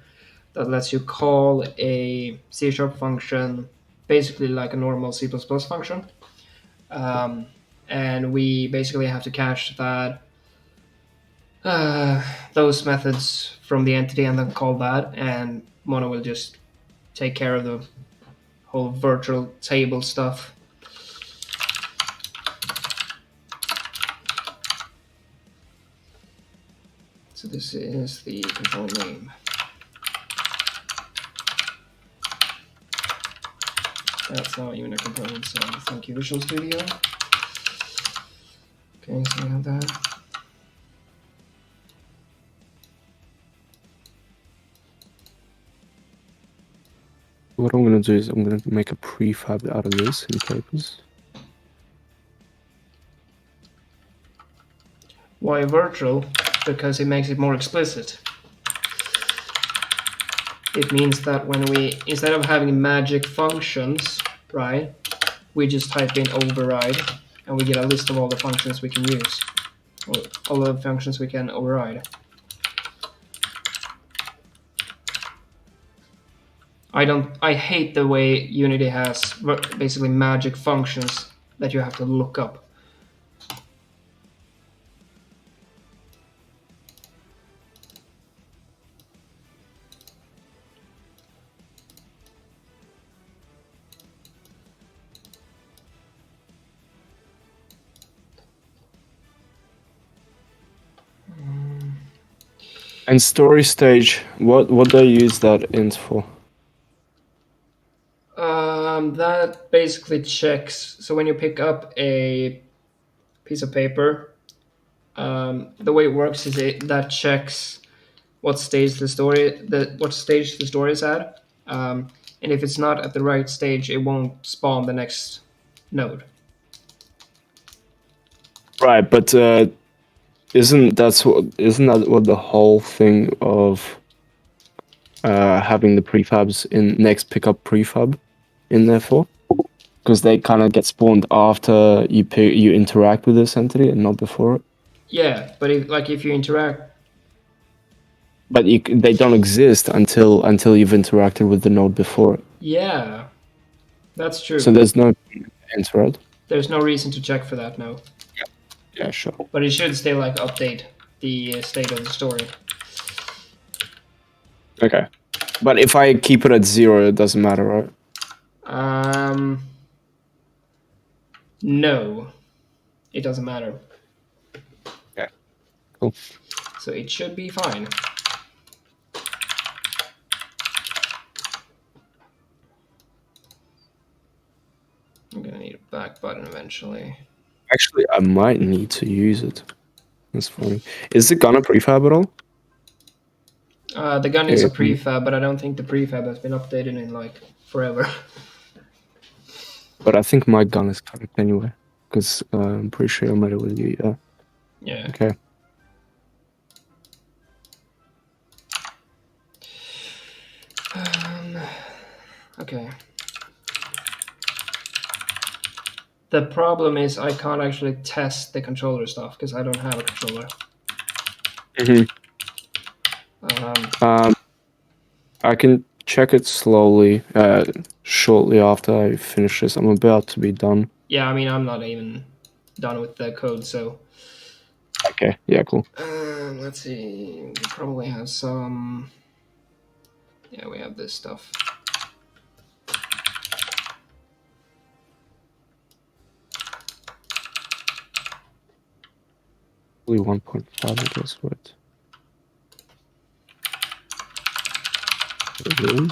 that lets you call a C# function basically like a normal C++ function. And we basically have to cache that those methods from the entity and then call that, and Mono will just take care of the whole virtual table stuff. So this is the control name. That's not even a component, so thank you, Visual Studio. Okay, so we have that. What I'm gonna do is I'm gonna make a prefab out of this in papers. Why virtual? Because it makes it more explicit. It means that when we, instead of having magic functions, right, we just type in override and we get a list of all the functions we can use, or all the functions we can override. I hate the way Unity has basically magic functions that you have to look up. And story stage, what do I use that int for? That basically checks. So when you pick up a piece of paper, the way it works is that checks what stage the story is at, and if it's not at the right stage, it won't spawn the next node. Right, but isn't that what the whole thing of having the prefabs in next pickup prefab in there for? Because they kind of get spawned after you interact with this entity and not before it. Yeah, but if you interact, But they don't exist until you've interacted with the node before it. yeah, that's true. So there's no interact. There's no reason to check for that now. Yeah, sure. But it should still like update the state of the story. Okay, but if I keep it at 0, it doesn't matter, right? No, it doesn't matter. Okay, cool. So it should be fine. I'm gonna need a back button eventually. Actually, I might need to use it. That's funny. Is the gun a prefab at all? The gun is a prefab, but I don't think the prefab has been updated in like forever. But I think my gun is correct anyway, because I'm pretty sure I made it with you. Yeah. Yeah. Okay. Okay. The problem is I can't actually test the controller stuff because I don't have a controller. Mhm. Um, I can check it slowly. Shortly after I finish this, I'm about to be done. yeah, I mean, I'm not even done with the code, so. Okay. Yeah. Cool. Let's see. We probably have some. Yeah, we have this stuff. Only 1.5, I guess. What? Really?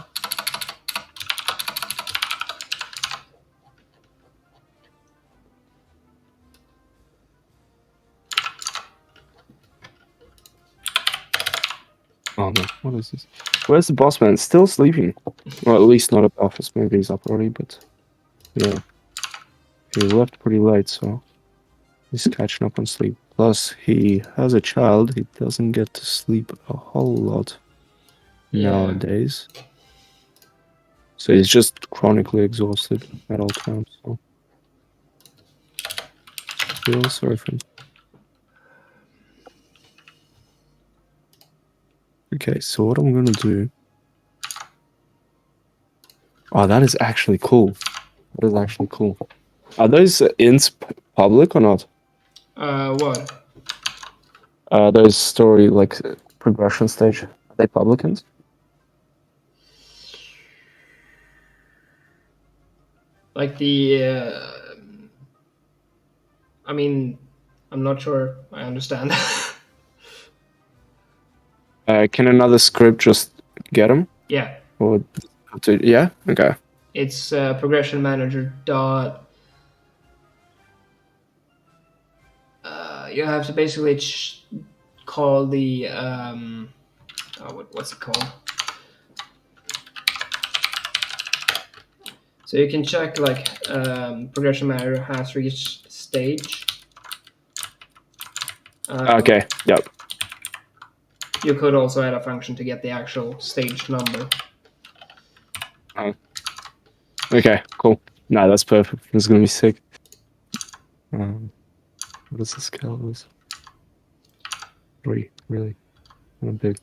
Oh no! What is this? Where's the boss man? Still sleeping? Well, at least not at the office. Maybe he's up already, but yeah, he left pretty late, so he's catching up on sleep. Plus, he has a child. He doesn't get to sleep a whole lot nowadays. So he's just chronically exhausted at all times. So feel sorry for him. Okay, so what I'm gonna do. Oh, that is actually cool. That is actually cool. Are those ints public or not? What? Those story like progression stage. Are they publicans? Like the. I mean, I'm not sure I understand. Can another script just get them? Yeah. Or yeah? Okay. It's progression manager dot. You have to basically call the. What's it called? So you can check like progression manager has reached stage. Okay. Yep. You could also add a function to get the actual stage number. Okay. Cool. No, that's perfect. This is gonna be sick. What is the scale of this? 3. Really? Not big.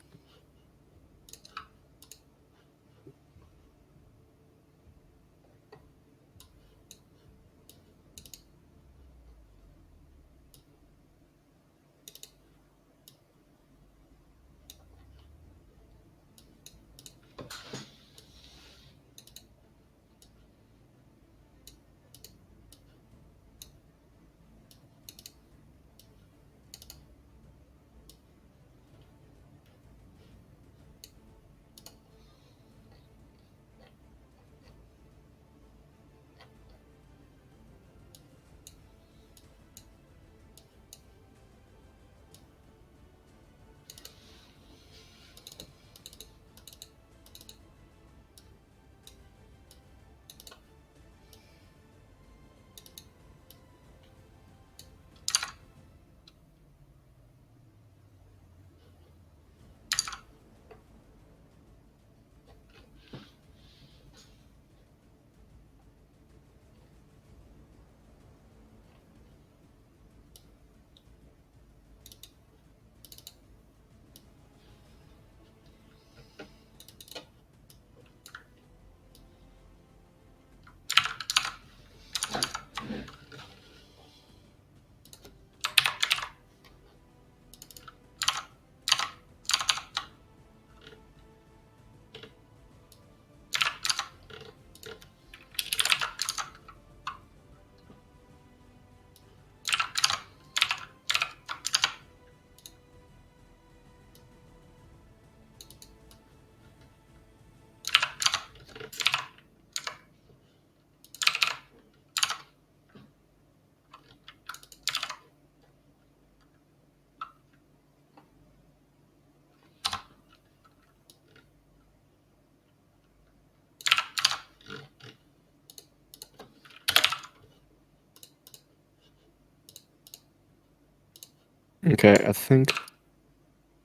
Okay, I think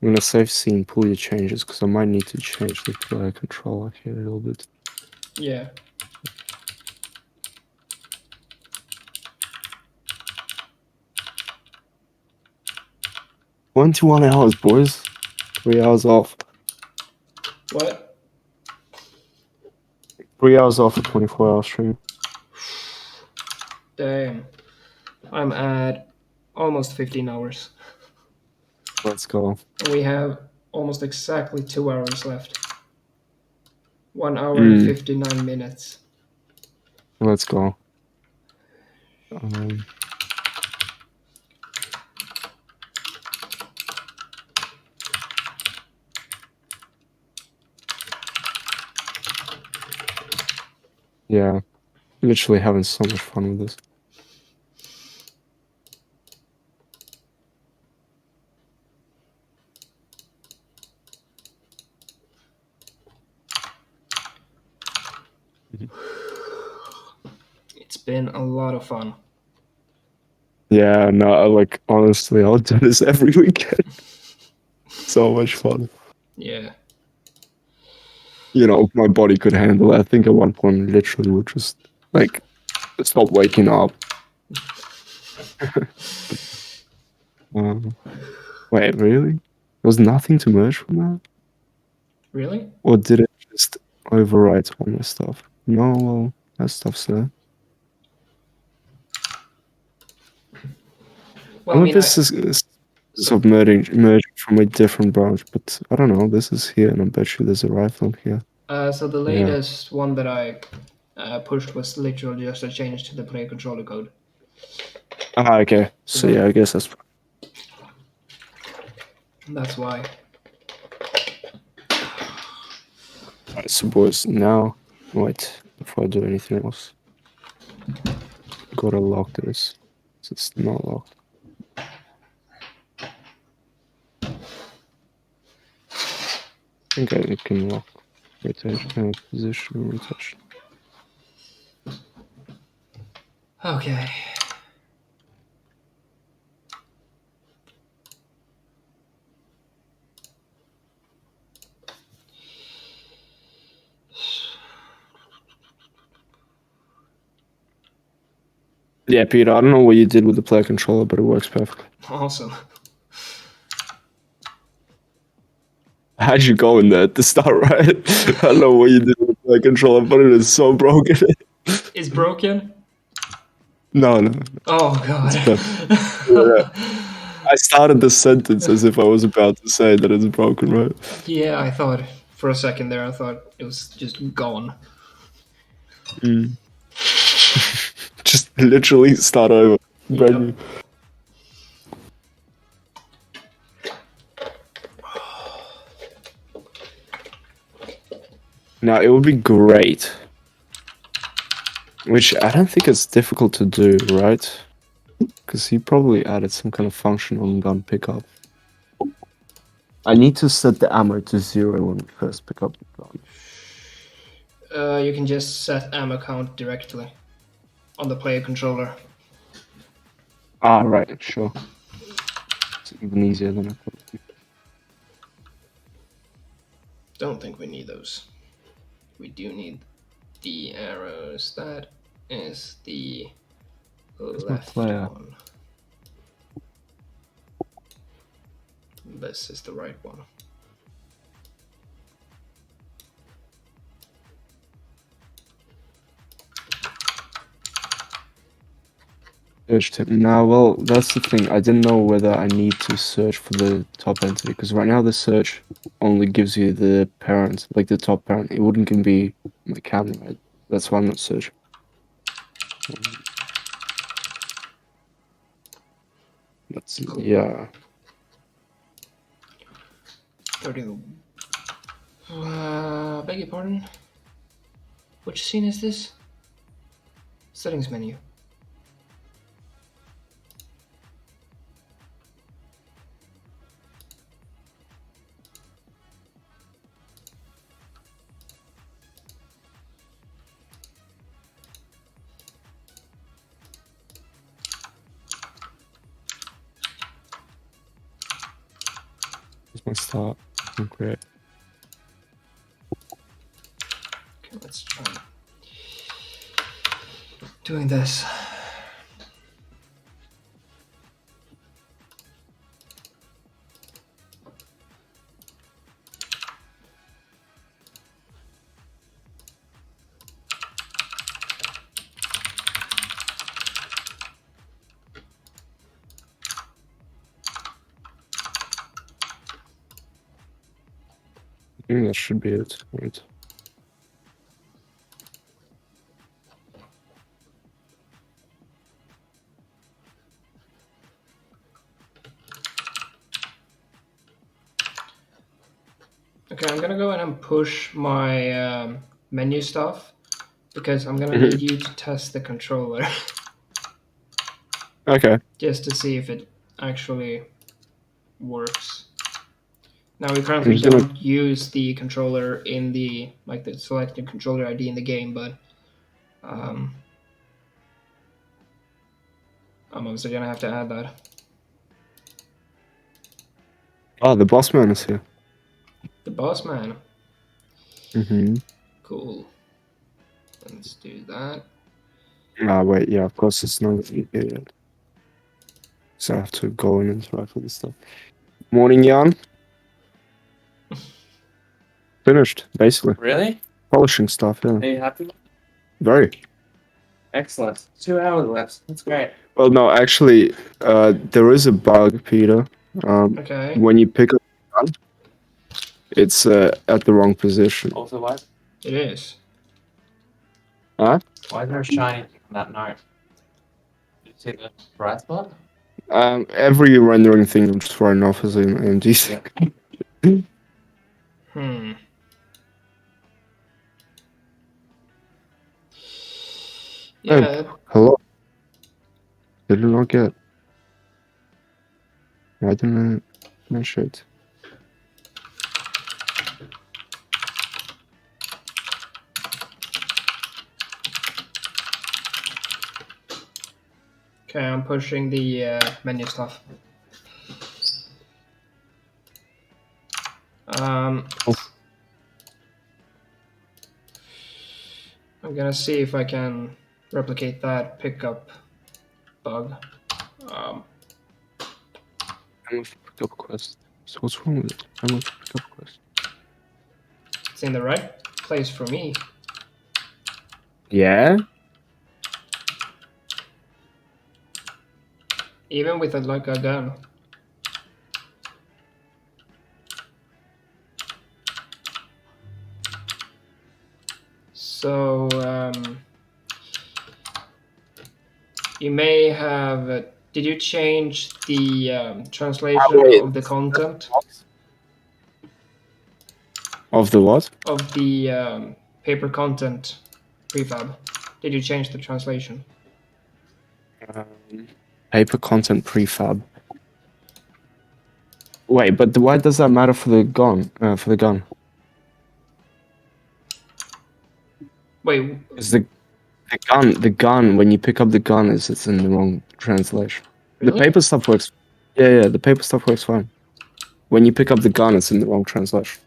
I'm gonna save scene, pull your changes, because I might need to change the player controller here a little bit. Yeah. 21 hours, boys. 3 hours off. What? 3 hours off a 24-hour stream. Damn. I'm at almost 15 hours. Let's go. And we have almost exactly 2 hours left. 1 hour and Mm, 59 minutes. let's go. Yeah, literally having so much fun with this. It's been a lot of fun. Yeah, no, like honestly, I'll do this every weekend. So much fun. Yeah. You know, if my body could handle it. I think at one point, literally, would just like stop waking up. Wait, really? There was nothing to merge from that? Really? Or did it just overwrite all my stuff? No, well, that stuff's there. Well, I I'm a mean, bit so, of merging from a different branch, but I don't know. This is here, and I bet you there's a rifle here. so the Yeah. latest one that I pushed was literally just a change to the player controller code. Ah, okay. So yeah, I guess that's why. alright. So boys, now wait before I do anything else. Gotta lock this. It's not locked. I think I can lock rotation, position, rotation. Okay. Yeah, Peter, I don't know what you did with the player controller, but it works perfectly. Awesome. How'd you go in there at the start, right? I don't know what you did with the player controller, but it is so broken. It's broken? No. Oh, It's God. perfect. Yeah. I started the sentence as if I was about to say that it's broken, right? Yeah, I thought for a second there, I thought it was just gone. Just literally start over. Brand new. Yep. Now, it would be great, which I don't think it's difficult to do, right? Because he probably added some kind of function on gun pickup. I need to set the ammo to 0 when we first pick up the gun. You can just set ammo count directly on the player controller. Ah, right, sure. It's even easier than I thought. Don't think we need those. We do need the arrows. That is the Where's my left player? one. This is the right one. Search tip. Now, well, that's the thing. I didn't know whether I need to search for the top entity, because right now the search only gives you the parent, like the top parent. It wouldn't give me my camera, right? That's why I'm not searching. Let's see. Cool. Yeah. 30. Beg your pardon? Which scene is this? Settings menu. Here's my start. Okay. Okay, let's try doing this. I think that should be it. Right. Okay, I'm gonna go ahead and push my menu stuff because I'm gonna Mhm. need you to test the controller Okay. just to see if it actually works. Now we I'm currently just gonna. don't use the controller in the like the selected controller ID in the game, but um, I'm obviously gonna have to add that. Oh, the boss man is here. The boss man, Mm-hmm. cool. Let's do that. Ah, wait. Yeah, of course it's not here yet. So I have to go and interact with this stuff. Morning, Jan. Finished, basically. Really? Polishing stuff, yeah. Are you happy? Very. Excellent. 2 hours left. That's great. Well, no, actually, there is a bug, Peter. Okay. When you pick up the gun, it's at the wrong position. Also, what? It is. Huh? Why is there a shiny thing on that note? Did you see the bright spot? Every rendering thing I'm just thrown off as an AMD thing. Hmm. Yeah. Hello? Did you not get? Why didn't I finish it? Okay, I'm pushing the menu stuff. Oh. I'm gonna see if I can replicate that pickup bug. I'm off pickup quest. So what's wrong with it? I'm off pickup quest. It's in the right place for me. Yeah? Even with like a gun. So you may have. Did you change the translation wait. of the content Of the what? of the paper content prefab? Did you change the translation? Paper content prefab. Wait, but why does that matter for the gun? For the gun? Wait. Is the gun when you pick up the gun it's in the wrong translation. The Really? paper stuff works. Yeah, the paper stuff works fine. When you pick up the gun, it's in the wrong translation.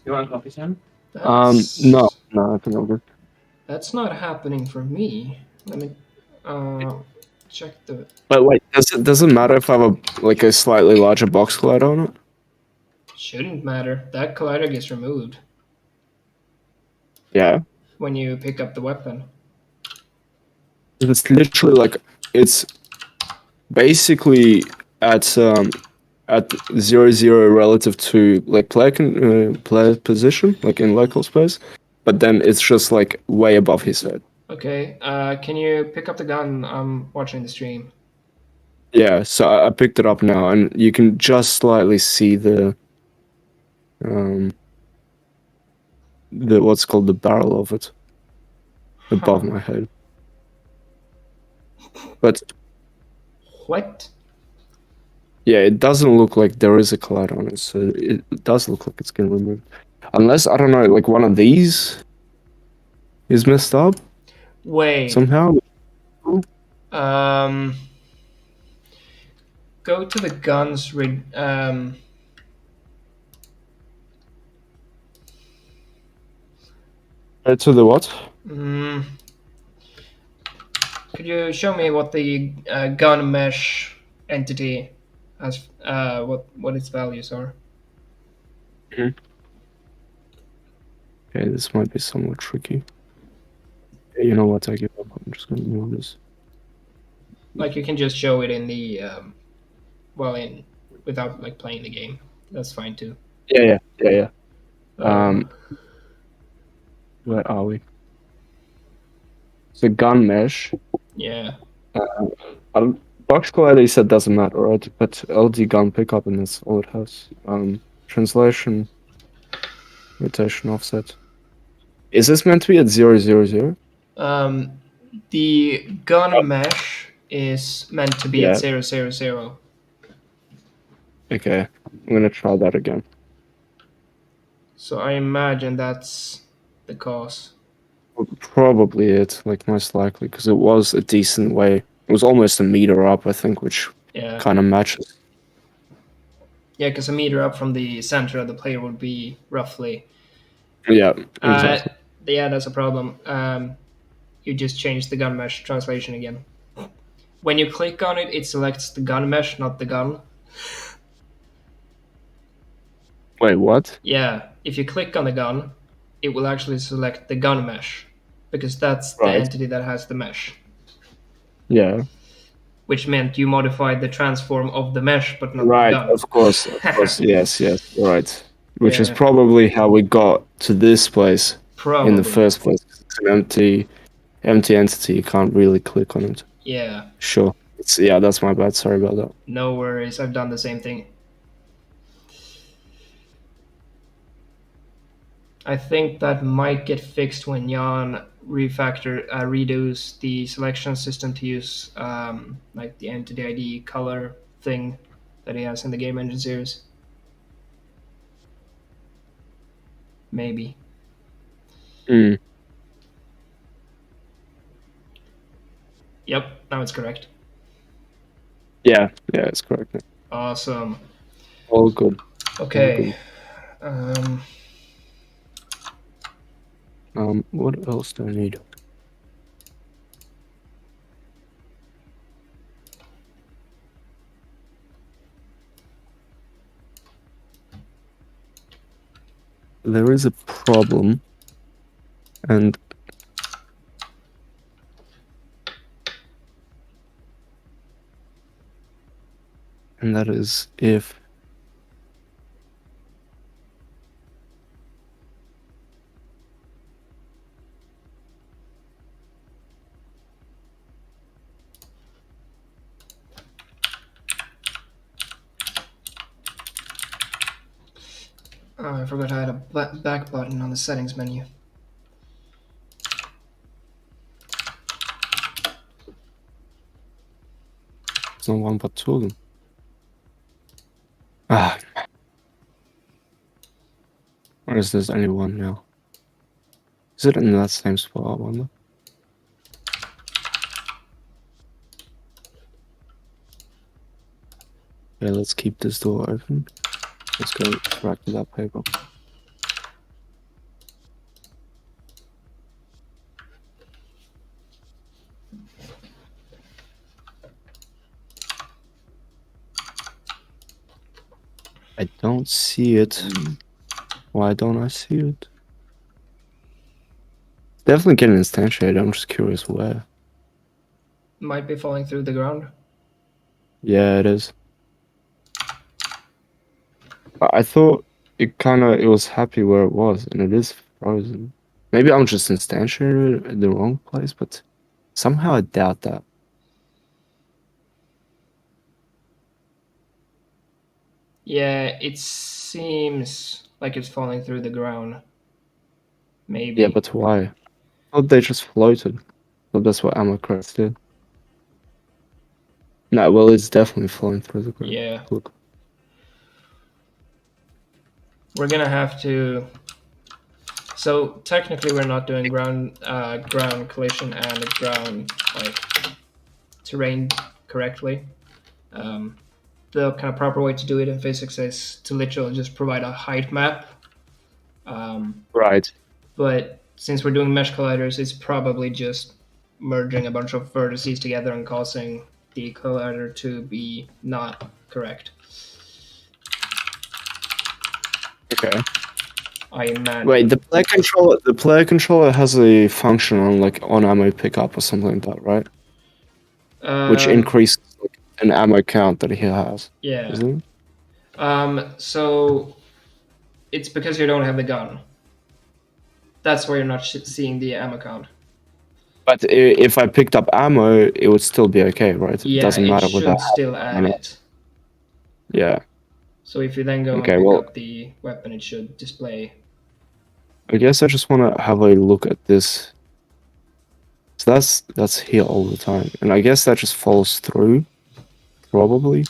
You want a coffee, Sam? No, I think I'm good. That's not happening for me. Let me check the. But wait, does it matter if I have a slightly larger box collider on it? Shouldn't matter. That collider gets removed Yeah, when you pick up the weapon. it's literally it's basically at 0 relative to player position, like in local space, but then it's just like way above his head. Okay. Can you pick up the gun? I'm watching the stream. Yeah, so I picked it up now, and you can just slightly see the what's called the barrel of it above Huh. my head. But What? yeah, it doesn't look like there is a collider on it, so it does look like it's getting removed. Unless, I don't know, like one of these is messed up Wait. somehow. Um. Go to the guns. To the what? Mm, Could you show me what the gun mesh entity has? What its values are? Okay, this might be somewhat tricky. You know what? I give up. I'm just gonna move this. Like you can just show it in the in without like playing the game. That's fine too. Yeah. Uh, Where are we? So gun mesh. yeah. Box quality said doesn't matter, right? But LD gun pickup and that's all it has. Translation, rotation, offset. Is this meant to be at 000? The gun mesh is meant to be at Yeah. 000. Okay, I'm gonna try that again. So I imagine that's the cause. Probably it, like most likely, because it was a decent way. It was almost a meter up, I think, which Yeah. kind of matches. Yeah, because a meter up from the center of the player would be roughly. Yeah, exactly. Yeah, that's a problem. You just change the gun mesh translation again. When you click on it, it selects the gun mesh, not the gun. Wait, what? Yeah, if you click on the gun, it will actually select the gun mesh because that's the Right. entity that has the mesh. Yeah. Which meant you modified the transform of the mesh, but not the Right, gun. of course, yes, right. Which is Yeah. probably how we got to this place in the Probably. first place. It's an empty entity. You can't really click on it. Yeah. Sure. That's my bad. Sorry about that. No worries. I've done the same thing. I think that might get fixed when Jan redos the selection system to use like the entity ID color thing that he has in the game engine series. Maybe. Mm. Yep, now it's correct. Yeah, it's correct. Awesome. All good. Okay. What else do I need? There is a problem, and that is if Oh, I forgot I had a back button on the settings menu. it's not one but two of them. Ah, or is there only one now? Is it in that same spot, I wonder? Okay, let's keep this door open. Let's go back to that paper. I don't see it. Why don't I see it? Definitely getting instantiated. I'm just curious where. Might be falling through the ground. Yeah, it is. I thought it was happy where it was, and it is frozen. Maybe I'm just instantiated in the wrong place, but somehow I doubt that. Yeah, it seems like it's falling through the ground. Maybe. Yeah, but why? I thought they just floated. But that's what Amocrats did. No, well, it's definitely falling through the ground. Yeah. Look. We're gonna have to. So technically, we're not doing ground collision and ground like terrain correctly. The kind of proper way to do it in physics is to literally just provide a height map. Right. But since we're doing mesh colliders, it's probably just merging a bunch of vertices together and causing the collider to be not correct. Okay. I imagine. Wait, the player controller has a function on like on ammo pickup or something like that, right? Which increases like, an ammo count that he has. Yeah. Isn't it? So it's because you don't have the gun. That's why you're not seeing the ammo count. But if I picked up ammo, it would still be okay, right? It Yeah, doesn't it matter should without still add ammo. it. Yeah. So if you then go Okay, and pick well- up the weapon, it should display. I guess I just want to have a look at this. So that's here all the time, and I guess that just falls through, probably.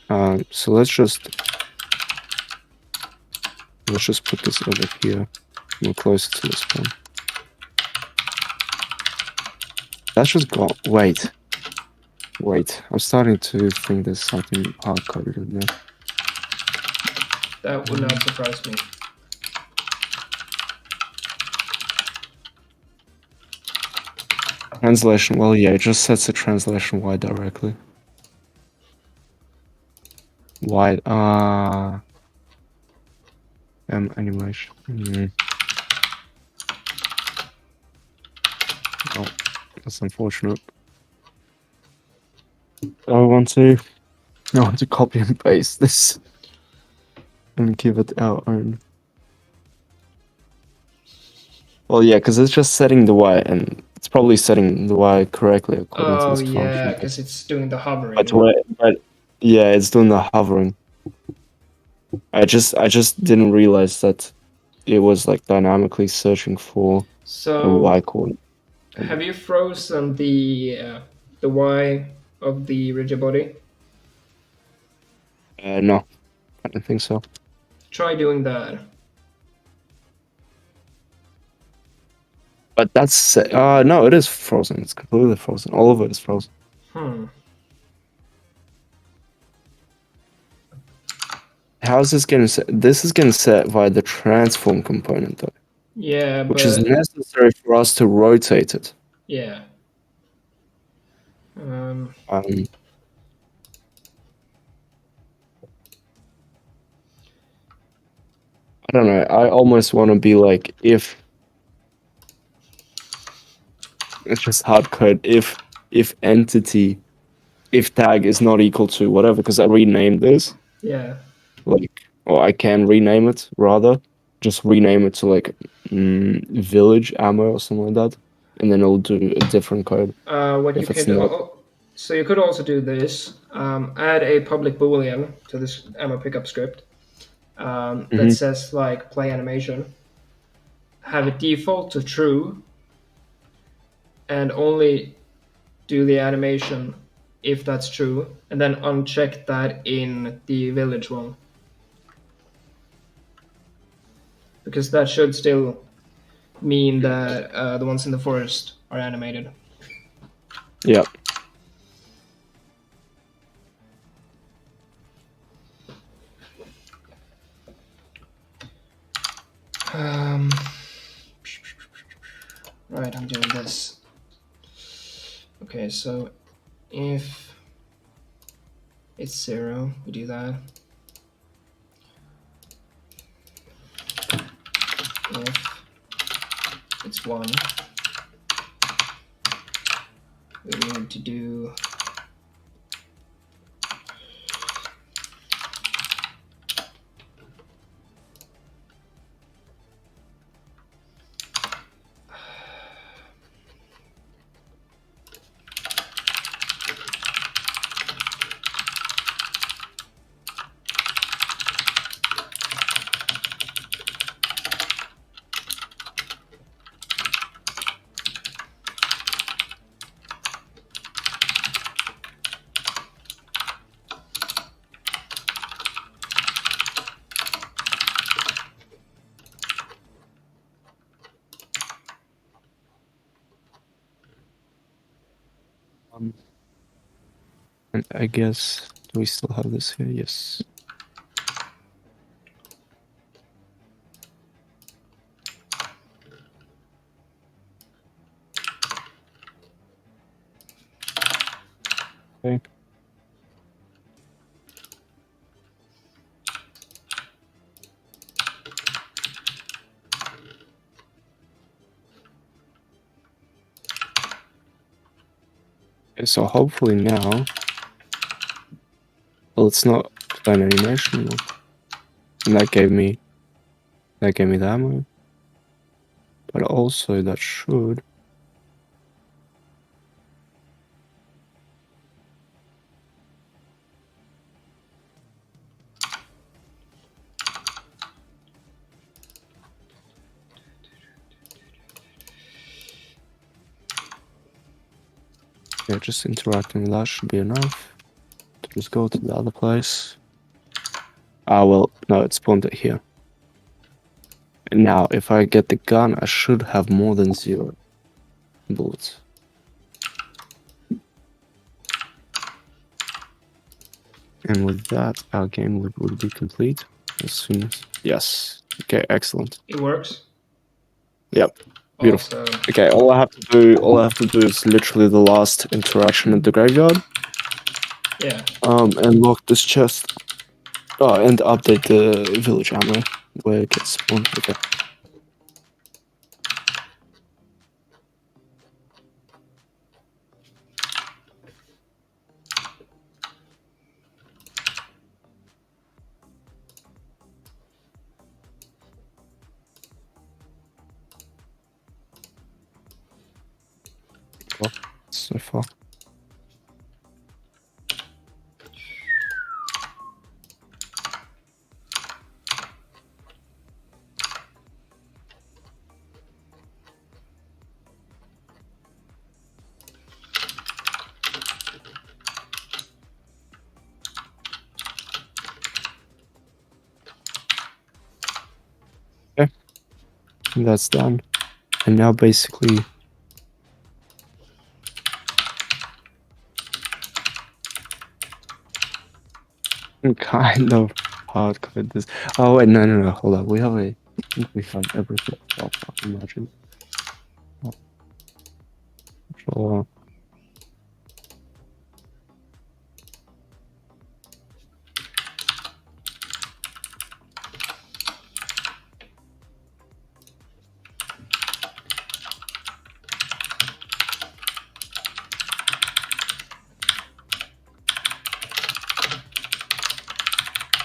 So let's just put this over here, more closer to this one. That's just gone. Wait. I'm starting to think there's something hard coded in there. That would not surprise me. Translation. Well, yeah, it just sets the translation wide directly. Wide. Animation. Oh, that's unfortunate. I want to copy and paste this and give it our own. Well, yeah, because it's just setting the Y, and it's probably setting the Y correctly according to Oh this yeah, function. because it's doing the hovering. But yeah, it's doing the hovering. I just didn't realize that it was like dynamically searching for a So Y coordinate. have you frozen the Y of the rigid body? No, I don't think so. Try doing that. But that's no, it is frozen. It's completely frozen. All of it is frozen. How is this getting set? This is getting set via the transform component, though, Yeah, which but is necessary for us to rotate it. yeah. I don't know. I almost want to be like if it's just hard code if entity if tag is not equal to whatever because I renamed this. Yeah. Like, or I can rename it rather. Just rename it to like village ammo or something like that, and then it'll do a different code. What If you it's can not. so you could also do this. Add a public boolean to this ammo pickup script that says like play animation. Have it default to true, and only do the animation if that's true, and then uncheck that in the village one. Because that should still mean that the ones in the forest are animated. Yeah. Right, I'm doing this. Okay, so if it's 0, we do that. If it's 1, we need to do And I guess do we still have this here? Yes. Okay. Okay, so hopefully now, well, it's not an animation, and that gave me the ammo, but also that should. Yeah, just interacting with that should be enough to just go to the other place. Ah, well, no, it spawned it here. And now, if I get the gun, I should have more than 0 bullets. And with that, our game would be complete as soon as... Yes. Okay, excellent. It works. Yep. Beautiful. Awesome. Okay, all I have to do is literally the last interaction at the graveyard. Yeah. And lock this chest. Oh, and update the village ammo where it gets spawned. Okay. Well, so far. Okay. And that's done. And now basically kind of hardcoded this. Oh wait, no, hold on. We have I think we have everything. Oh, imagine. Oh, sure.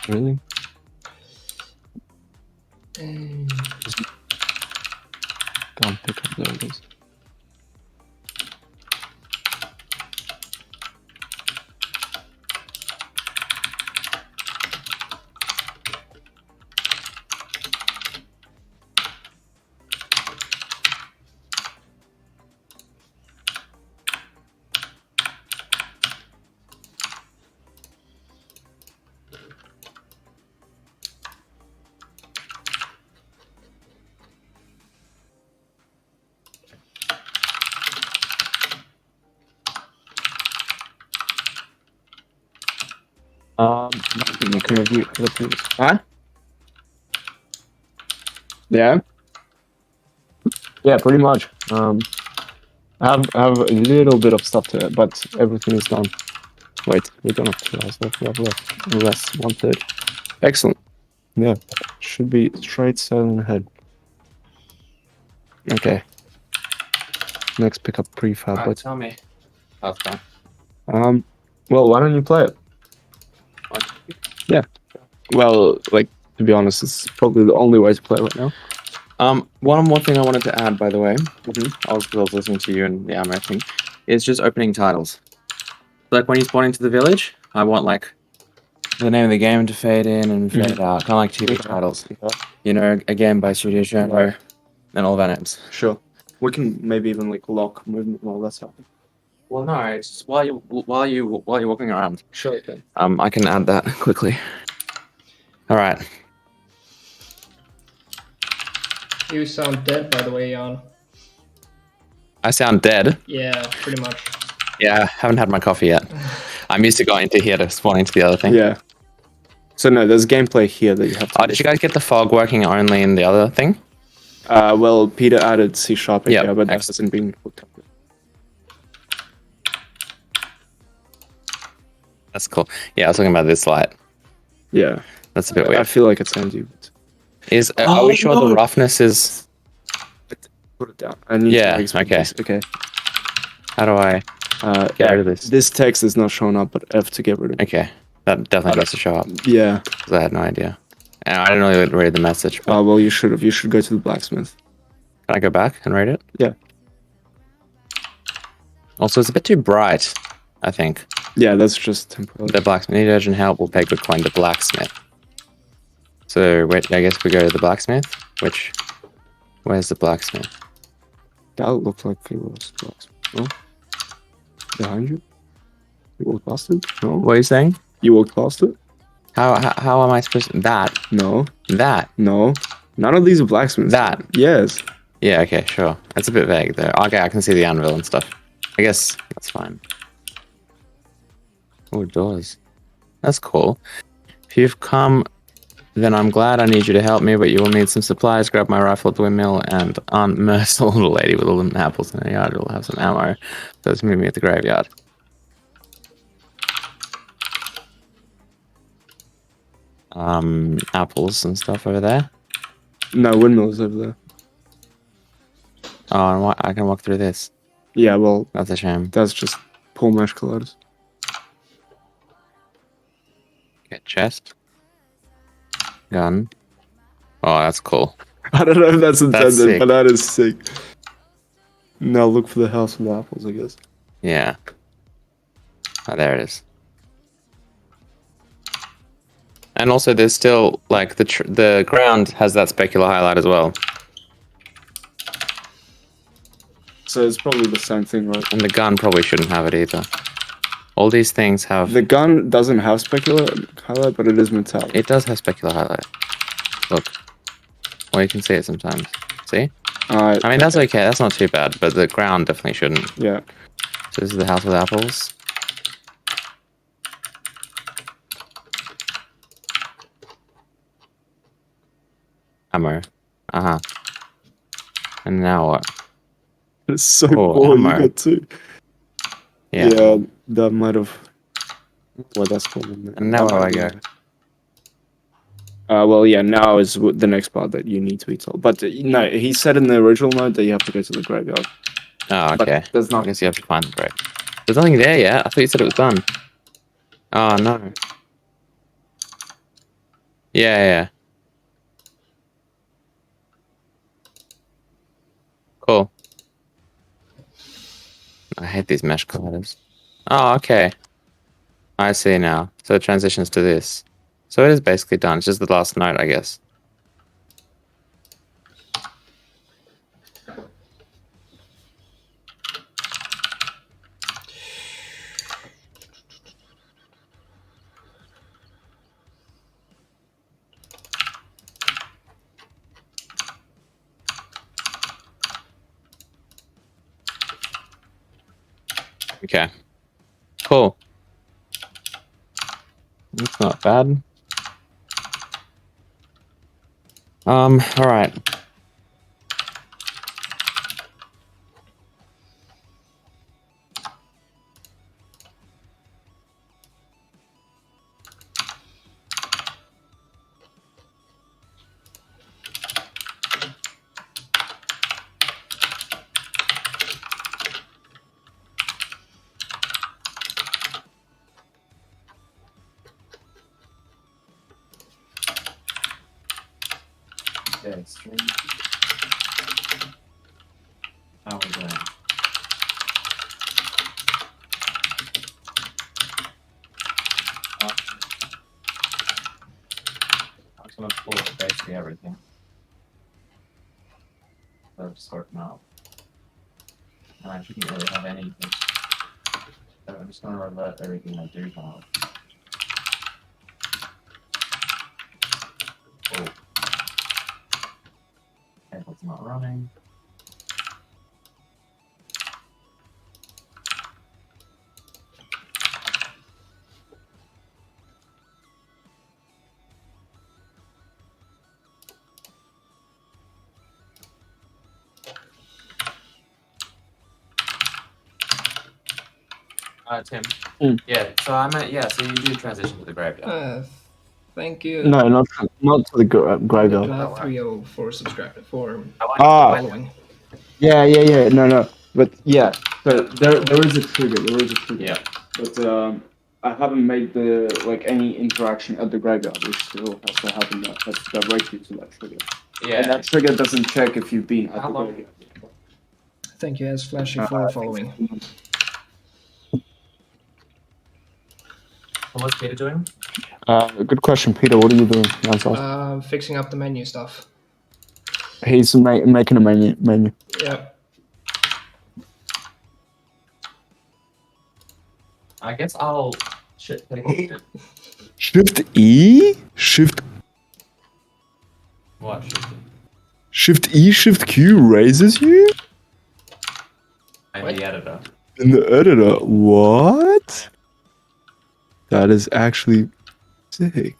Really? Can't pick up there it is. You can review the previous. Huh? Yeah. Yeah, pretty much. I have a little bit of stuff to it, but everything is done. Wait, we don't have 2 hours left. We have less 1/3. Excellent. Yeah, should be straight sailing ahead. Okay. Next, pick up prefab. Alright, tell me. How's that? Well, why don't you play it? Yeah. Well, like, to be honest, it's probably the only way to play right now. One more thing I wanted to add, by the way, I was listening to you and the ammo thing, is just opening titles. Like when you spawn into the village, I want like the name of the game to fade in and fade out, kind of like TV titles. You know, a game by Studio Genre, and all that names. Sure. We can maybe even like lock movement and all that stuff. Well, no, it's just while you're walking around. Sure. Okay. I can add that quickly. All right. You sound dead, by the way, Jan. I sound dead. Yeah, pretty much. Yeah, haven't had my coffee yet. I'm used to going into here to spawn into the other thing. Yeah. So no, there's gameplay here that you have to. Oh, did you guys get the fog working only in the other thing? Well, Peter added C# Yep, here, but that hasn't been hooked up. That's cool. Yeah, I was talking about this light. Yeah. That's a bit I weird. feel like it's empty. But... Are Oh, we sure no. the roughness is? Put it down. I need Yeah, to export okay. this. Okay. How do I get Yeah, rid of this? this text is not showing up, but F to get rid of it. Okay, that definitely needs to show up Yeah. because I had no idea. And I didn't really read the message. But Well, you should have. You should go to the blacksmith. can I go back and read it? Yeah. Also, it's a bit too bright. I think Yeah, that's just temporary. the blacksmith need urgent help. We'll pay good coin. The blacksmith. So wait, I guess we go to the blacksmith. Where's the blacksmith? That looked like it was the blacksmith. No? Behind you? You walked past it? No? What are you saying? You walked past it? How am I supposed to... That. No. That. No. None of these are blacksmiths. That. Yes. Yeah, okay, sure. It's a bit vague though. Okay, I can see the anvil and stuff. I guess that's fine. Oh, doors. That's cool. If you've come, then I'm glad. I need you to help me, but you will need some supplies. Grab my rifle at the windmill, and Aunt Merciful little lady with all the apples in her yard will have some ammo. So let's meet me at the graveyard. Apples and stuff over there. No, windmills over there. Oh, and I can walk through this. Yeah, well, That's a shame. that's just poor mesh colliders. Get chest. Gun. Oh, that's cool. I don't know if that's intended, sick. but that is sick. Now look for the house with the apples, I guess. Yeah. Oh, there it is. And also, there's still like the ground has that specular highlight as well, So it's probably the same thing, right? and the gun probably shouldn't have it either. All these things have. The gun doesn't have specular highlight, but it is metallic. It does have specular highlight. Look. Well, you can see it sometimes. See? I mean, that's okay. That's not too bad, but the ground definitely shouldn't. Yeah. So this is the house with apples. Ammo. Uh-huh. And now what? It's so Oh, poor, you ammo. got two. Yeah. Yeah, that might have... Well, that's cool. And now where do I go? Well, yeah, now is the next part that you need to be told. But no, he said in the original note that you have to go to the graveyard. Oh, okay. But there's I not... guess you have to find the grave. There's nothing there yet. I thought you said it was done. Oh, no. Yeah. Cool. I hate these mesh colliders. Oh, okay. I see now. So it transitions to this. So it is basically done. It's just the last note, I guess. Okay. Cool. That's not bad. Alright. Okay, stream. How was that? I'm just gonna pull basically everything. So just sort them out. And I shouldn't really have anything. So I'm just gonna revert everything I do have. Oh. It's not running. Tim. Mm. Yeah. So I meant So you do transition to the graveyard. Thank you. No, not to the graveyard. Glad 304 subscribe for Ah, following. yeah. No. But yeah, so there is a trigger. Yeah. But I haven't made the any interaction at the graveyard, which still has to happen. That has to direct you to that trigger. Yeah. And that trigger doesn't check if you've been at How the long? graveyard. Thank you, as Flashy, for following. What's Peter doing? Good question, Peter. What are you doing? Answer. Fixing up the menu stuff. He's making a menu. Yeah. I guess I'll shift. Shift E, Shift What? Shift E, Shift Q raises you I'm What? the editor. in the editor. What? That is actually sick.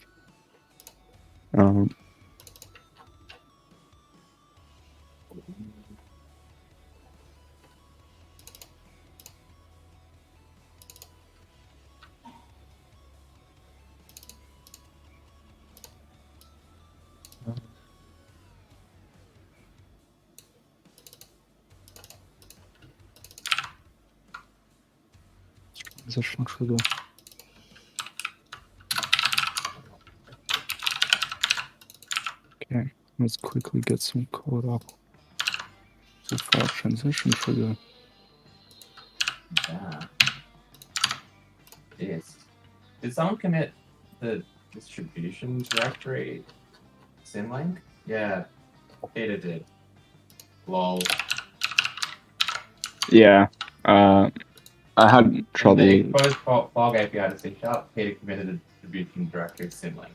Transition trigger. Okay, let's quickly get some code up. So far, transition trigger. Yeah. Yes. Did someone commit the distribution directory symlink? Yeah. Peter did. Lol. Yeah. I had trouble. The exposed fog API to C#, Peter committed the distribution directory symlink.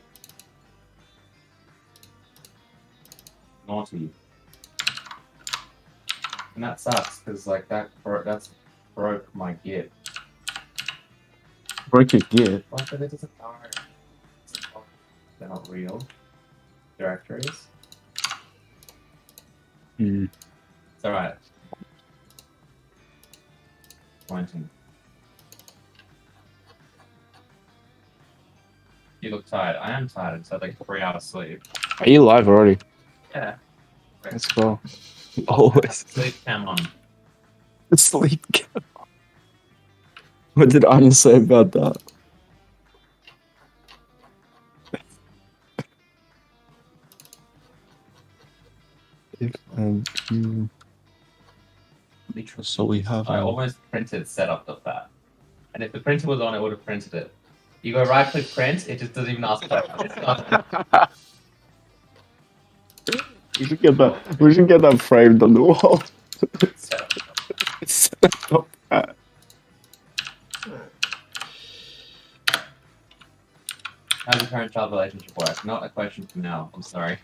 Naughty. And that sucks because that's broke my Git. Break your Git. What? But it doesn't are. They're not real directories. Hmm. It's alright. Pointing. You look tired. I am tired. It's had like 3 hours sleep. Are you live already? Yeah. Let's go. Always. Sleep cam on. Sleep. What did Anya say about that? If you... So we have. I almost printed setup of that. And if the printer was on, it would have printed it. You go right click print, it just doesn't even ask questions. We should get that. We should get that framed on the wall. Setup. How's your current child relationship work? Not a question from now. I'm sorry.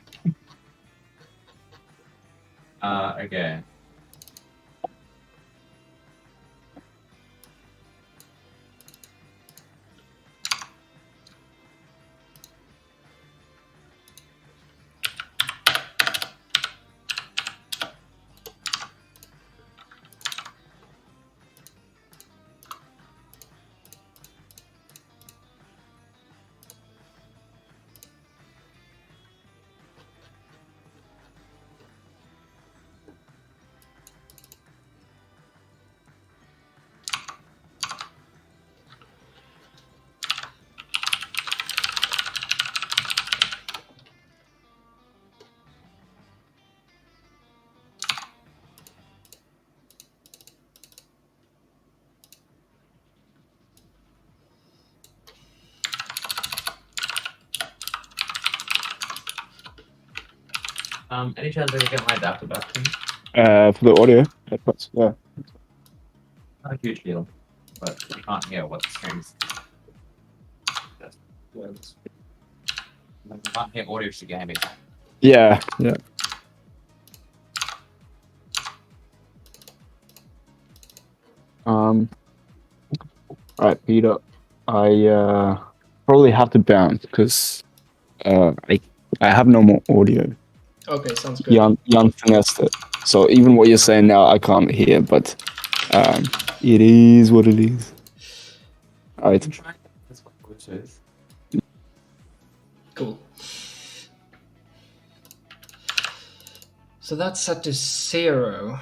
Okay. Any chance I can get my adapter back? For the audio. Yeah. Not a huge deal, but you can't hear what the strings. You can't hear audio to gaming. Yeah. Alright, Peter. I probably have to bounce because I have no more audio. Okay, sounds good. Jan finessed it. So even what you're saying now, I can't hear, but it is what it is. Alright. Cool. So that's set to 0.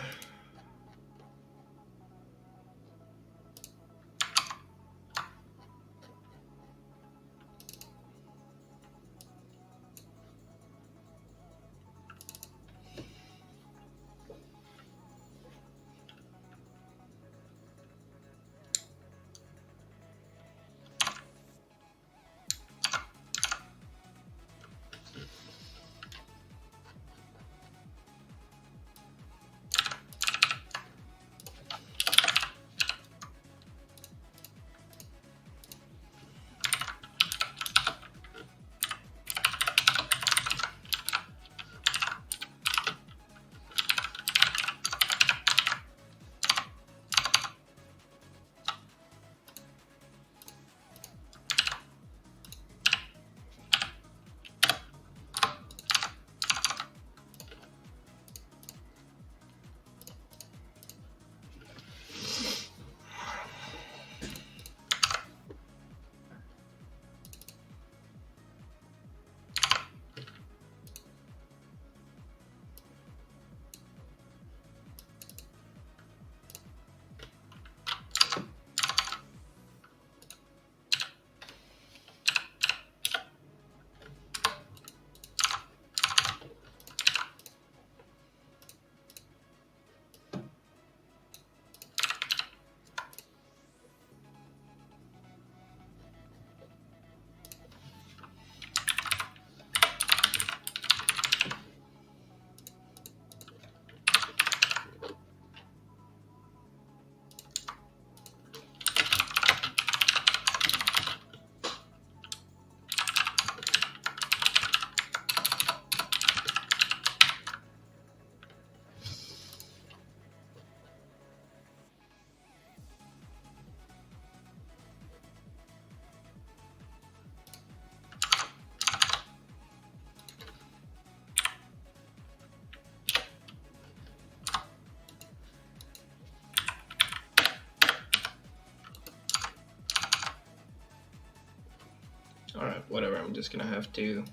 Alright, whatever, I'm just gonna have to...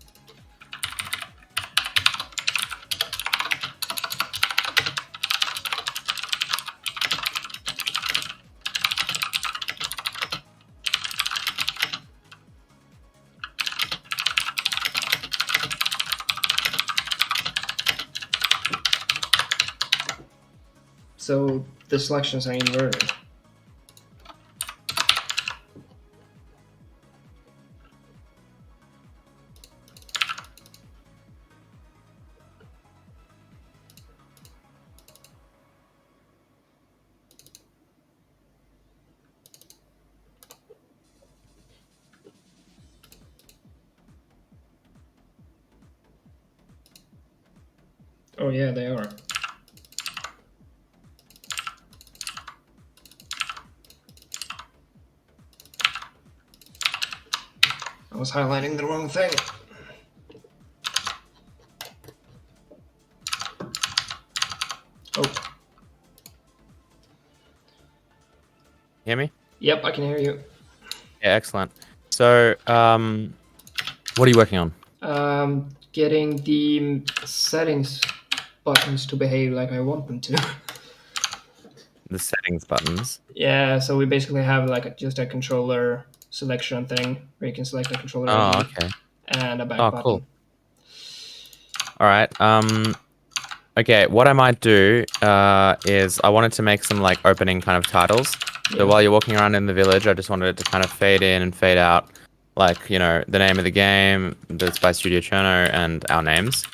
So the selections are inverted. Oh yeah, they are. I was highlighting the wrong thing. Oh. Hear me? Yep, I can hear you. Yeah, excellent. So, what are you working on? Getting the settings buttons to behave like I want them to. The settings buttons. Yeah, so we basically have like just a controller selection thing where you can select the controller Oh, ID okay. and a back Oh, button. cool. All right. Okay, what I might do is I wanted to make some like opening kind of titles. Yeah. So while you're walking around in the village, I just wanted it to kind of fade in and fade out, like, you know, the name of the game, that's by Studio Cherno, and our names.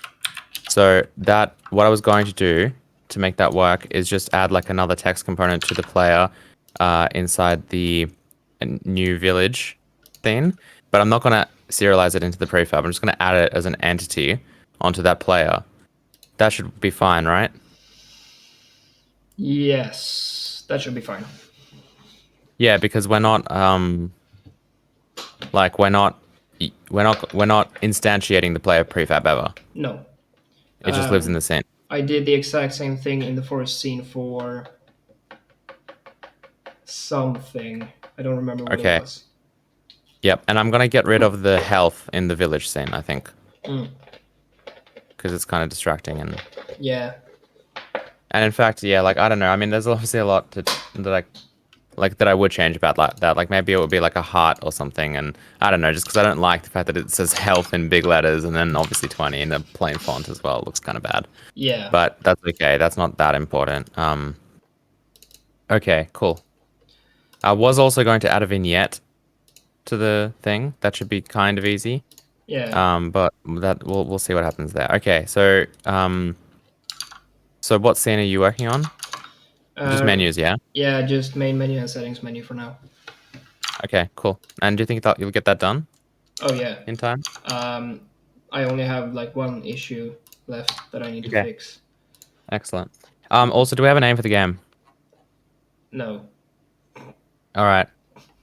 So that what I was going to do to make that work is just add like another text component to the player inside the new village thing. But I'm not going to serialize it into the prefab. I'm just going to add it as an entity onto that player. That should be fine, right? Yes, that should be fine. Yeah, because we're not like we're not instantiating the player prefab ever. No. It just lives in the scene. I did the exact same thing in the forest scene for something. I don't remember what Okay. it was. Yep, and I'm gonna get rid of the health in the village scene, I think. Mm. Because it's kind of distracting Yeah. And in fact, yeah, like I don't know. I mean, there's obviously a lot that I would change about like that. Like maybe it would be like a heart or something, and I don't know, just because I don't like the fact that it says health in big letters and then obviously 20 in a plain font as well. It looks kind of bad. Yeah. But that's okay. That's not that important. Okay, cool. I was also going to add a vignette to the thing. That should be kind of easy. Yeah. But that we'll see what happens there. Okay, so so what scene are you working on? Just menus, yeah? Yeah, just main menu and settings menu for now. Okay, cool. And do you think that you'll get that done Oh yeah. in time? I only have like one issue left that I need to Okay. fix. Excellent. Also, do we have a name for the game? No, All right.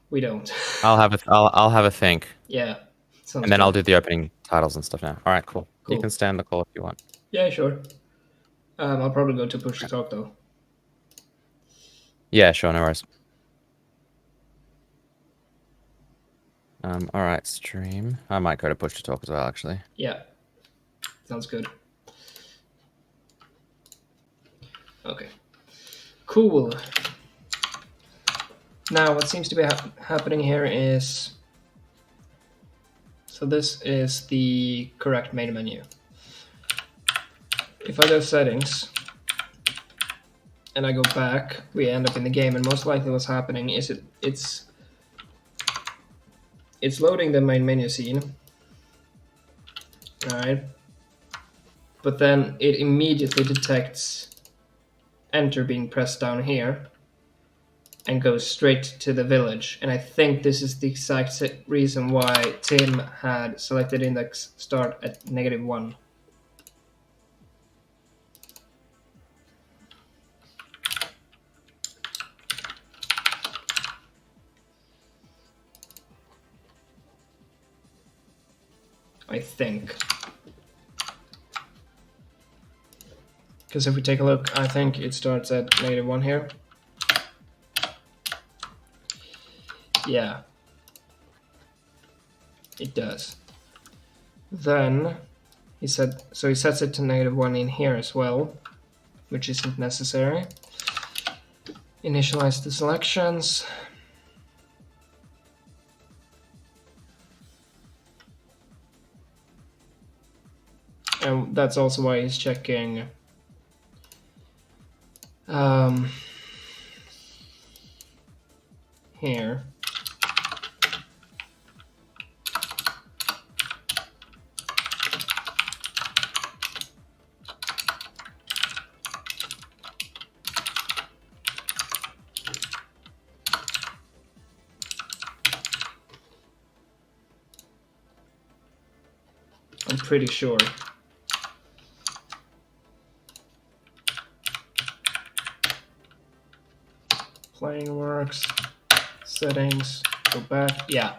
we don't. I'll have a think, Yeah, sounds and then good. I'll do the opening titles and stuff now. All right, cool. You Cool. can stay on the call if you want. Yeah, sure. I'll probably go to push to talk though. Yeah, sure, no worries. All right, stream. I might go to push to talk as well, actually. Yeah, sounds good. Okay, cool. Now, what seems to be happening here is, so this is the correct main menu. If I go settings and I go back, we end up in the game, and most likely what's happening is it's loading the main menu scene. Alright. But then it immediately detects enter being pressed down here and goes straight to the village. And I think this is the exact reason why Tim had selected index start at -1. I think. Because if we take a look, I think it starts at -1 here. Yeah. It does. Then he said, so he sets it to -1 in here as well, which isn't necessary. Initialize the selections. And that's also why he's checking here. I'm pretty sure. Playing works, settings, go back. Yeah.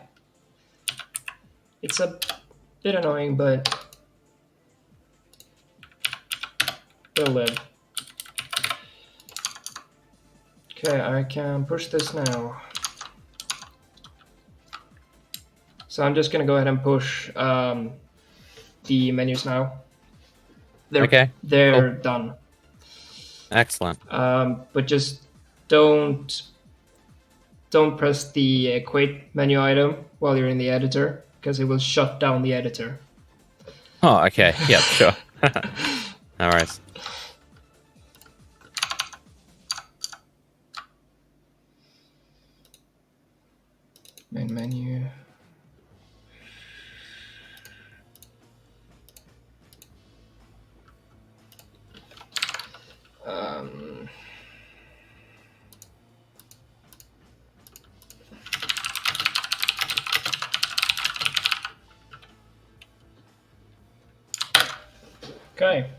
It's a bit annoying, but it'll live. Okay, I can push this now. So I'm just gonna go ahead and push the menus now. They're done. Excellent. But just don't press the equate menu item while you're in the editor, because it will shut down the editor. Oh, okay. Yep, sure. No worries. Main menu. Okay.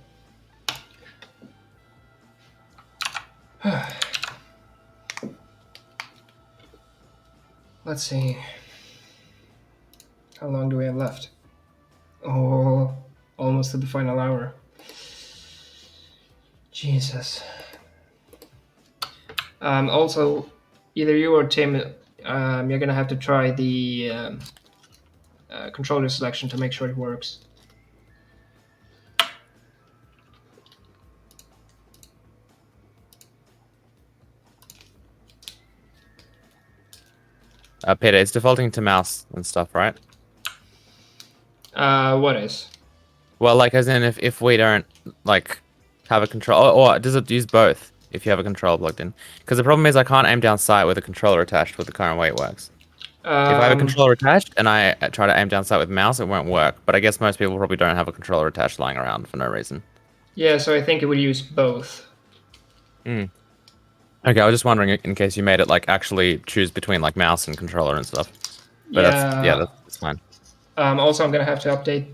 Let's see. How long do we have left? Oh, almost to the final hour. Jesus. Also, either you or Tim, you're gonna have to try the controller selection to make sure it works. Peter, it's defaulting to mouse and stuff, right? What is? Well, like as in if we don't like have a control, or does it use both if you have a controller plugged in? Because the problem is I can't aim down sight with a controller attached with the current way it works. If I have a controller attached and I try to aim down sight with mouse, it won't work. But I guess most people probably don't have a controller attached lying around for no reason. Yeah, so I think it would use both. Okay, I was just wondering in case you made it like actually choose between like mouse and controller and stuff. But Yeah. that's fine. Also, I'm gonna have to update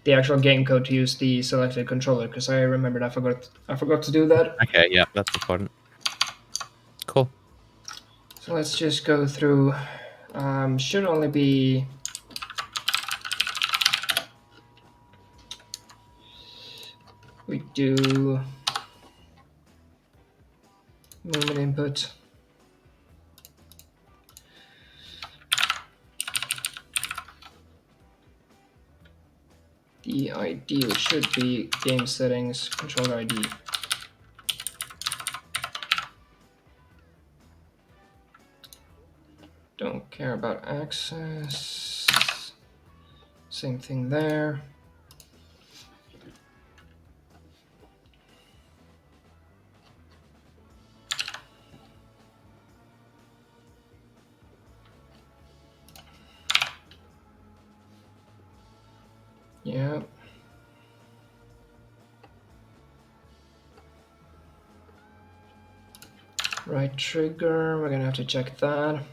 the actual game code to use the selected controller because I remembered I forgot to do that. Okay, yeah, that's important. Cool. So let's just go through. Should only be. We do movement input. The ID, which should be game settings, controller ID. Don't care about access. Same thing there. Yeah. Right trigger, we're gonna have to check that.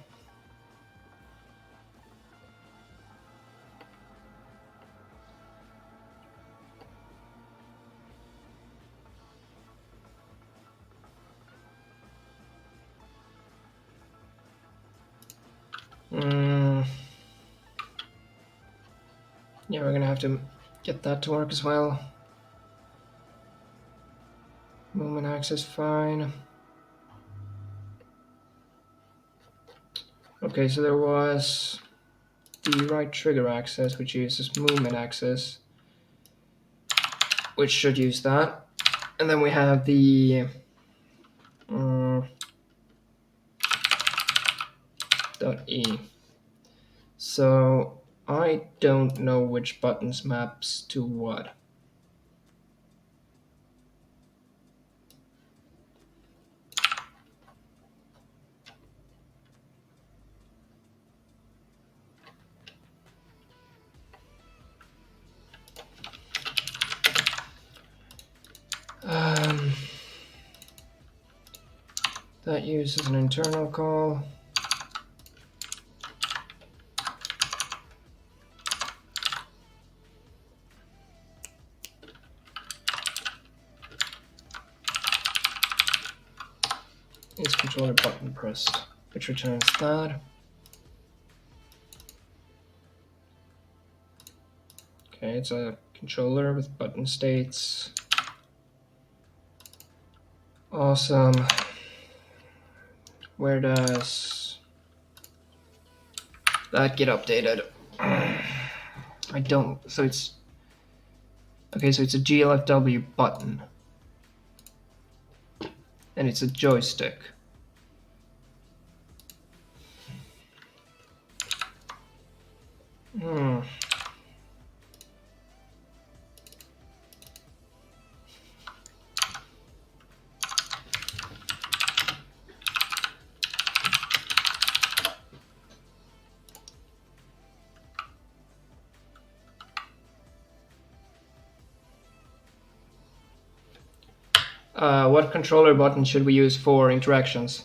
Yeah, we're gonna have to get that to work as well. Movement access, fine. Okay, so there was the right trigger access, which uses movement access, which should use that. And then we have the .e. So I don't know which buttons maps to what. That uses an internal call. Is controller button pressed, which returns that. Okay, it's a controller with button states. Awesome. Where does that get updated? I don't. So it's okay. So it's a GLFW button, and it's a joystick. What controller button should we use for interactions?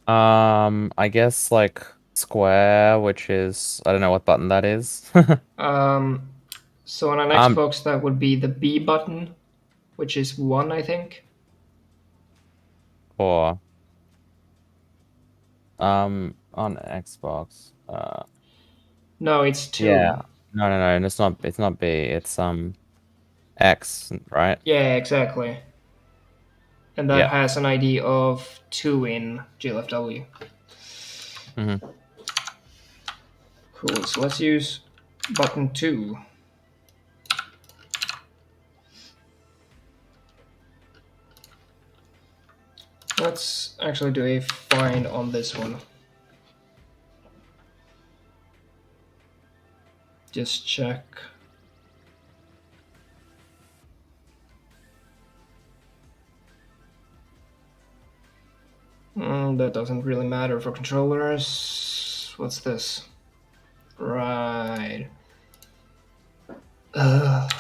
I guess like square, which is I don't know what button that is. So on an Xbox, that would be the B button, which is 1, I think. Or on Xbox. No, it's 2. Yeah. No, it's not B, it's X, right? Yeah, exactly. and that Yeah. has an ID of 2 in GLFW. Mhm. Cool. So let's use button 2. Let's actually do a find on this one. Just check. That doesn't really matter for controllers. What's this? Right. Ugh.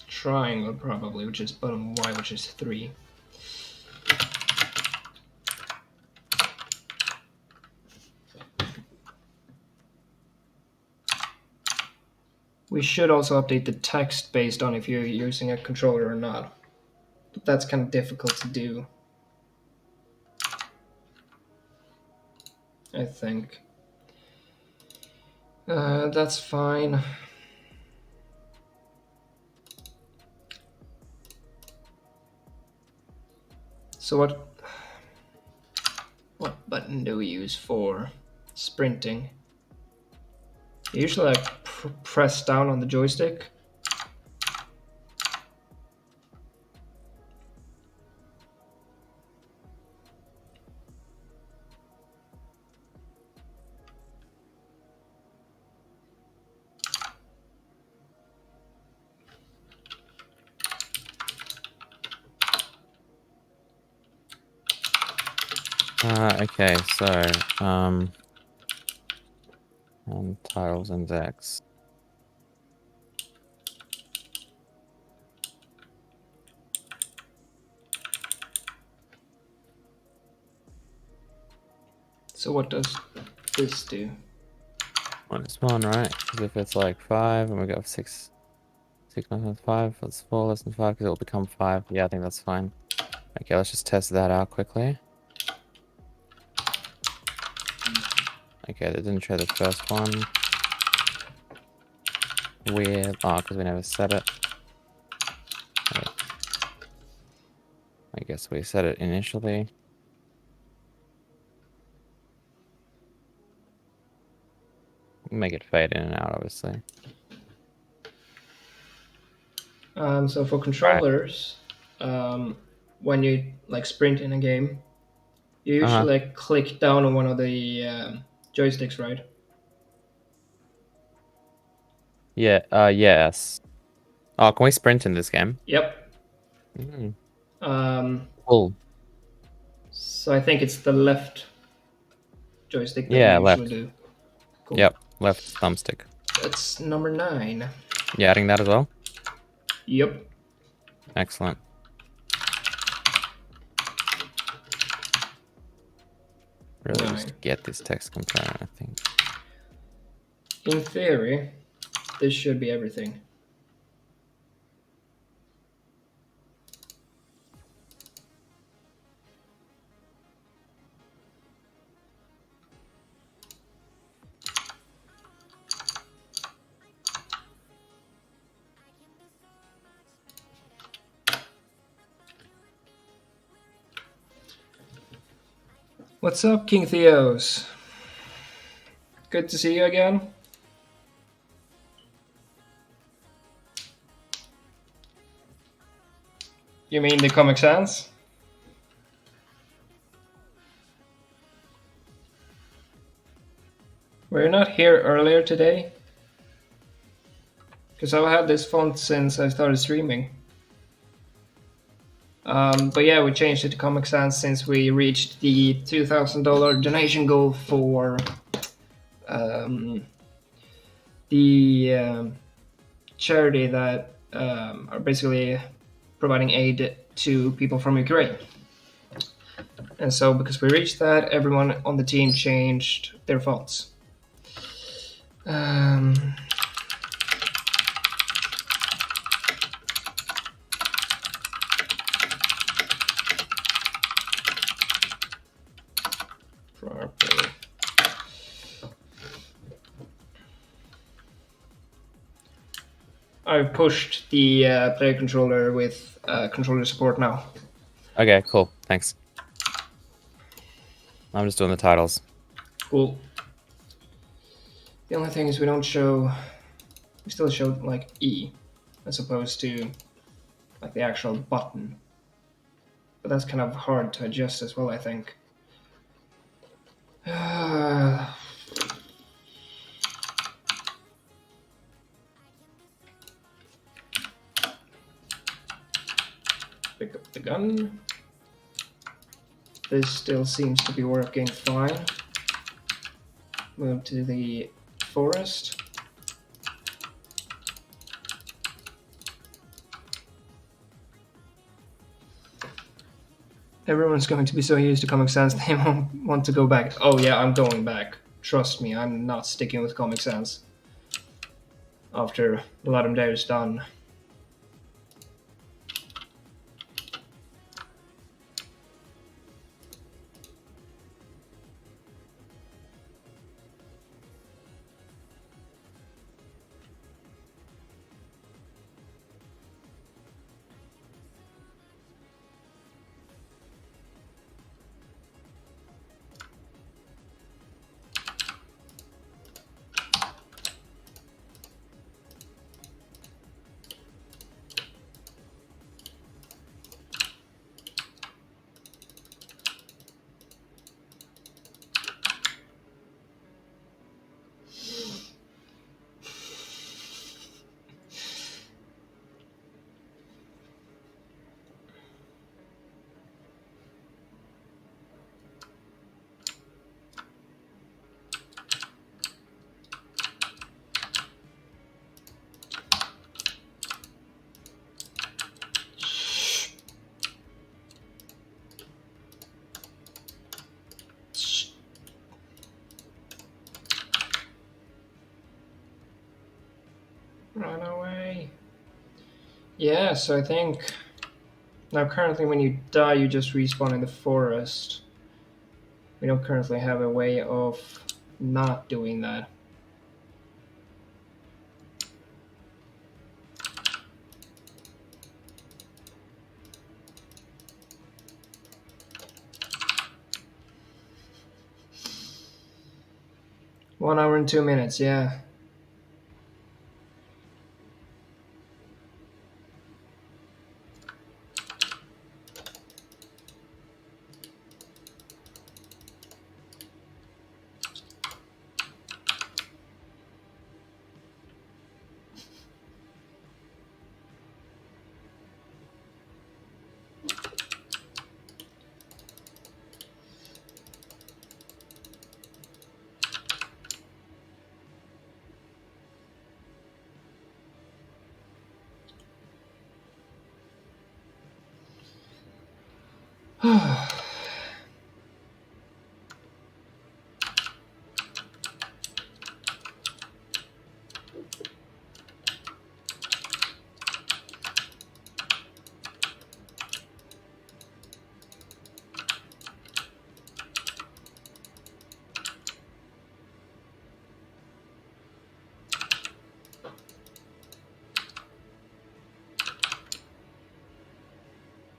Triangle probably, which is button Y, which is 3. We should also update the text based on if you're using a controller or not. But that's kind of difficult to do, I think. That's fine. So what button do we use for sprinting? Usually I press down on the joystick. Okay, so and titles index. So what does this do? -1, right? Because if it's like 5 and we got 6, 6 minus 5, that's 4 less than 5 because it'll become 5. Yeah, I think that's fine. Okay, let's just test that out quickly. Okay, that didn't show the first one. Weird. Oh, because we never set it. Okay. I guess we set it initially. Make it fade in and out, obviously. So for controllers, when you like sprint in a game, you usually like, click down on one of the joysticks, right? Yeah, yes. Oh, can we sprint in this game? Yep. Mm. Cool. So I think it's the left joystick that Yeah, you usually left. do. Cool. Yep, left thumbstick. That's number 9. You adding that as well? Yep. Excellent. Really 9. just get this text component, I think. In theory, this should be everything. What's up, King Theos? Good to see you again. You mean the Comic Sans? Were you not here earlier today? Because I've had this font since I started streaming. But yeah, we changed it to Comic Sans since we reached the $2,000 donation goal for the charity that are basically providing aid to people from Ukraine. And so, because we reached that, everyone on the team changed their fonts. Properly. I've pushed the player controller with controller support now. Okay, cool. Thanks. I'm just doing the titles. Cool. The only thing is we don't show. We still show like E, as opposed to like the actual button. But that's kind of hard to adjust as well, I think. Pick up the gun. This still seems to be working fine. Move to the forest. Everyone's going to be so used to Comic Sans they won't want to go back. Oh yeah, I'm going back. Trust me, I'm not sticking with Comic Sans. After Ludum is done. Run away. Yeah, so I think now currently when you die you just respawn in the forest. We don't currently have a way of not doing that. One hour and 2 minutes, yeah.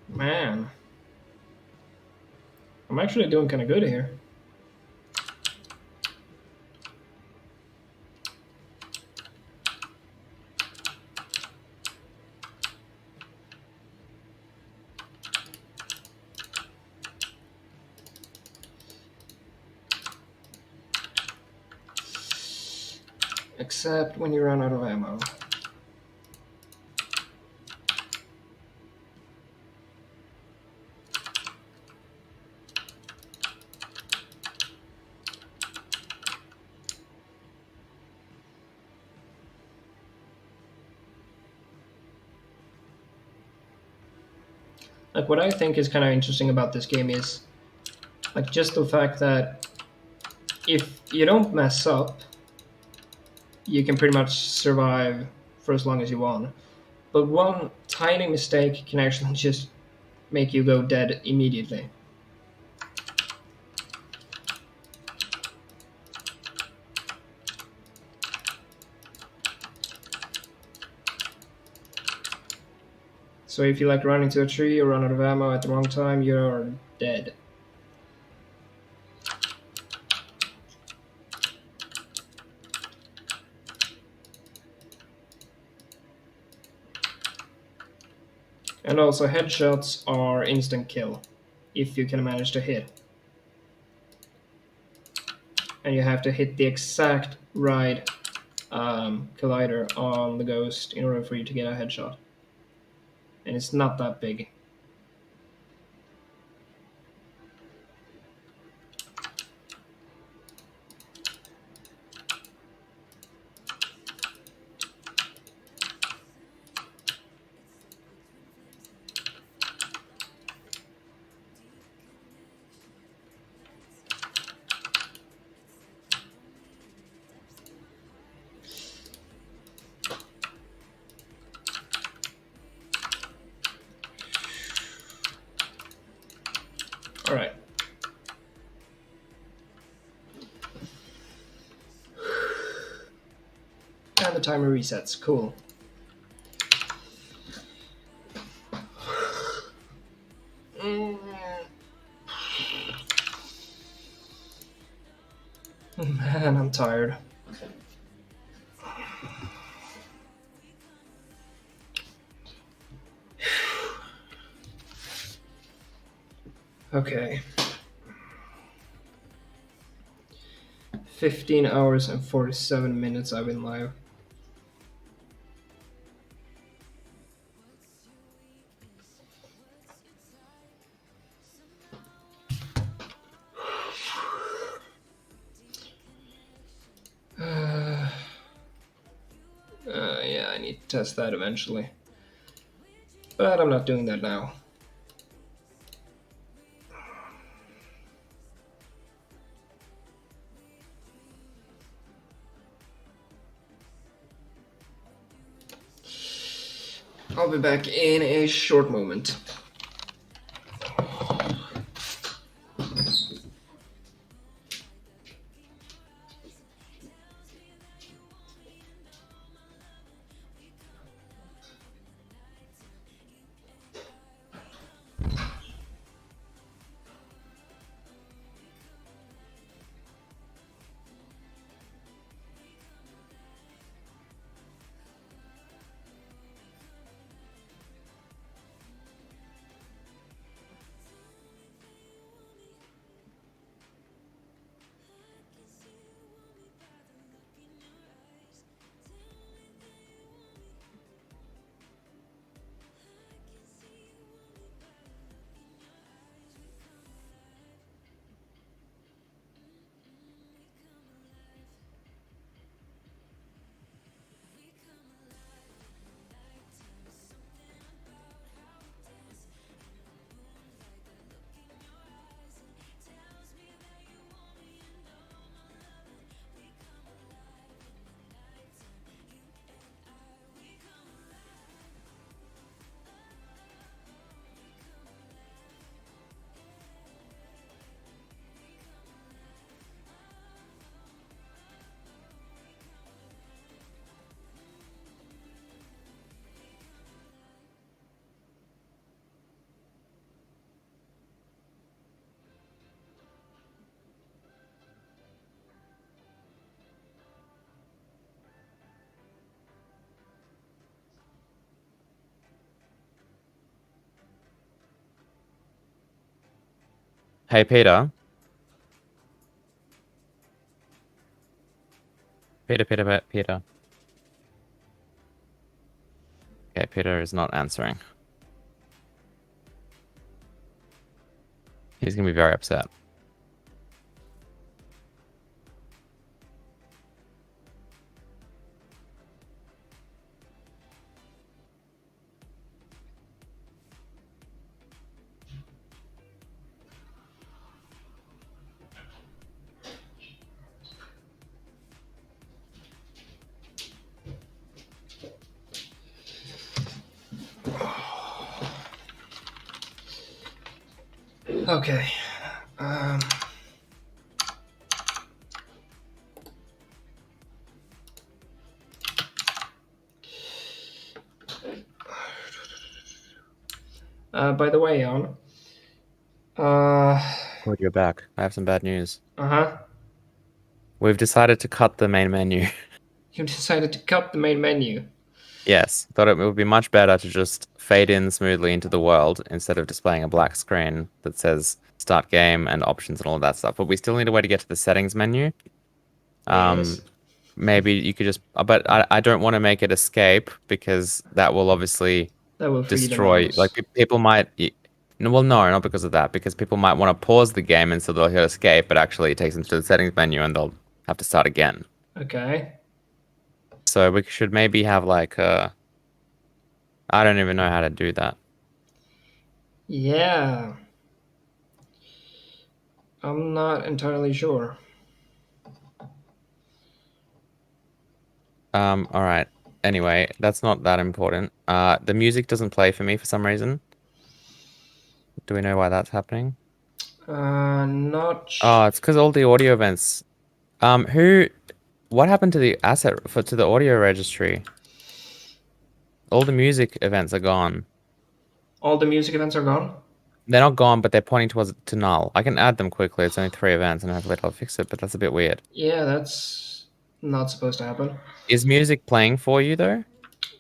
Man. I'm actually doing kind of good here. Except when you run out of ammo. Like what I think is kind of interesting about this game is like just the fact that if you don't mess up, you can pretty much survive for as long as you want. But one tiny mistake can actually just make you go dead immediately. So if you like run into a tree or run out of ammo at the wrong time, you're dead. And also headshots are instant kill, if you can manage to hit. And you have to hit the exact right collider on the ghost in order for you to get a headshot. And it's not that big. Alright. And the timer resets. Cool. Man, I'm tired. Okay. 15 hours and 47 minutes I've been live. Yeah, I need to test that eventually. But I'm not doing that now. I'll be back in a short moment. Hey, Peter. Peter. Okay, Peter is not answering. He's gonna be very upset. Okay. By the way, on. Uh Oh, you're back. I have some bad news. huh. We've decided to cut the main menu. You decided to cut the main menu. Yes, thought it would be much better to just fade in smoothly into the world instead of displaying a black screen that says start game and options and all of that stuff. But we still need a way to get to the settings menu. Yes. Maybe you could just, but I don't want to make it escape because that will obviously That will free the destroy, like mouse. people might, no, well, no, not because of that, because people might want to pause the game and so they'll hit escape, but actually it takes them to the settings menu and they'll have to start again. Okay. So we should maybe have like I don't even know how to do that. Yeah. I'm not entirely sure. All right. Anyway, that's not that important. The music doesn't play for me for some reason. Do we know why that's happening? Not. Oh, it's because all the audio events. What happened to the asset to the audio registry? All the music events are gone. All the music events are gone? They're not gone, but they're pointing to null. I can add them quickly. It's only 3 events, and hopefully it'll fix it. But that's a bit weird. Yeah, that's not supposed to happen. Is music playing for you though?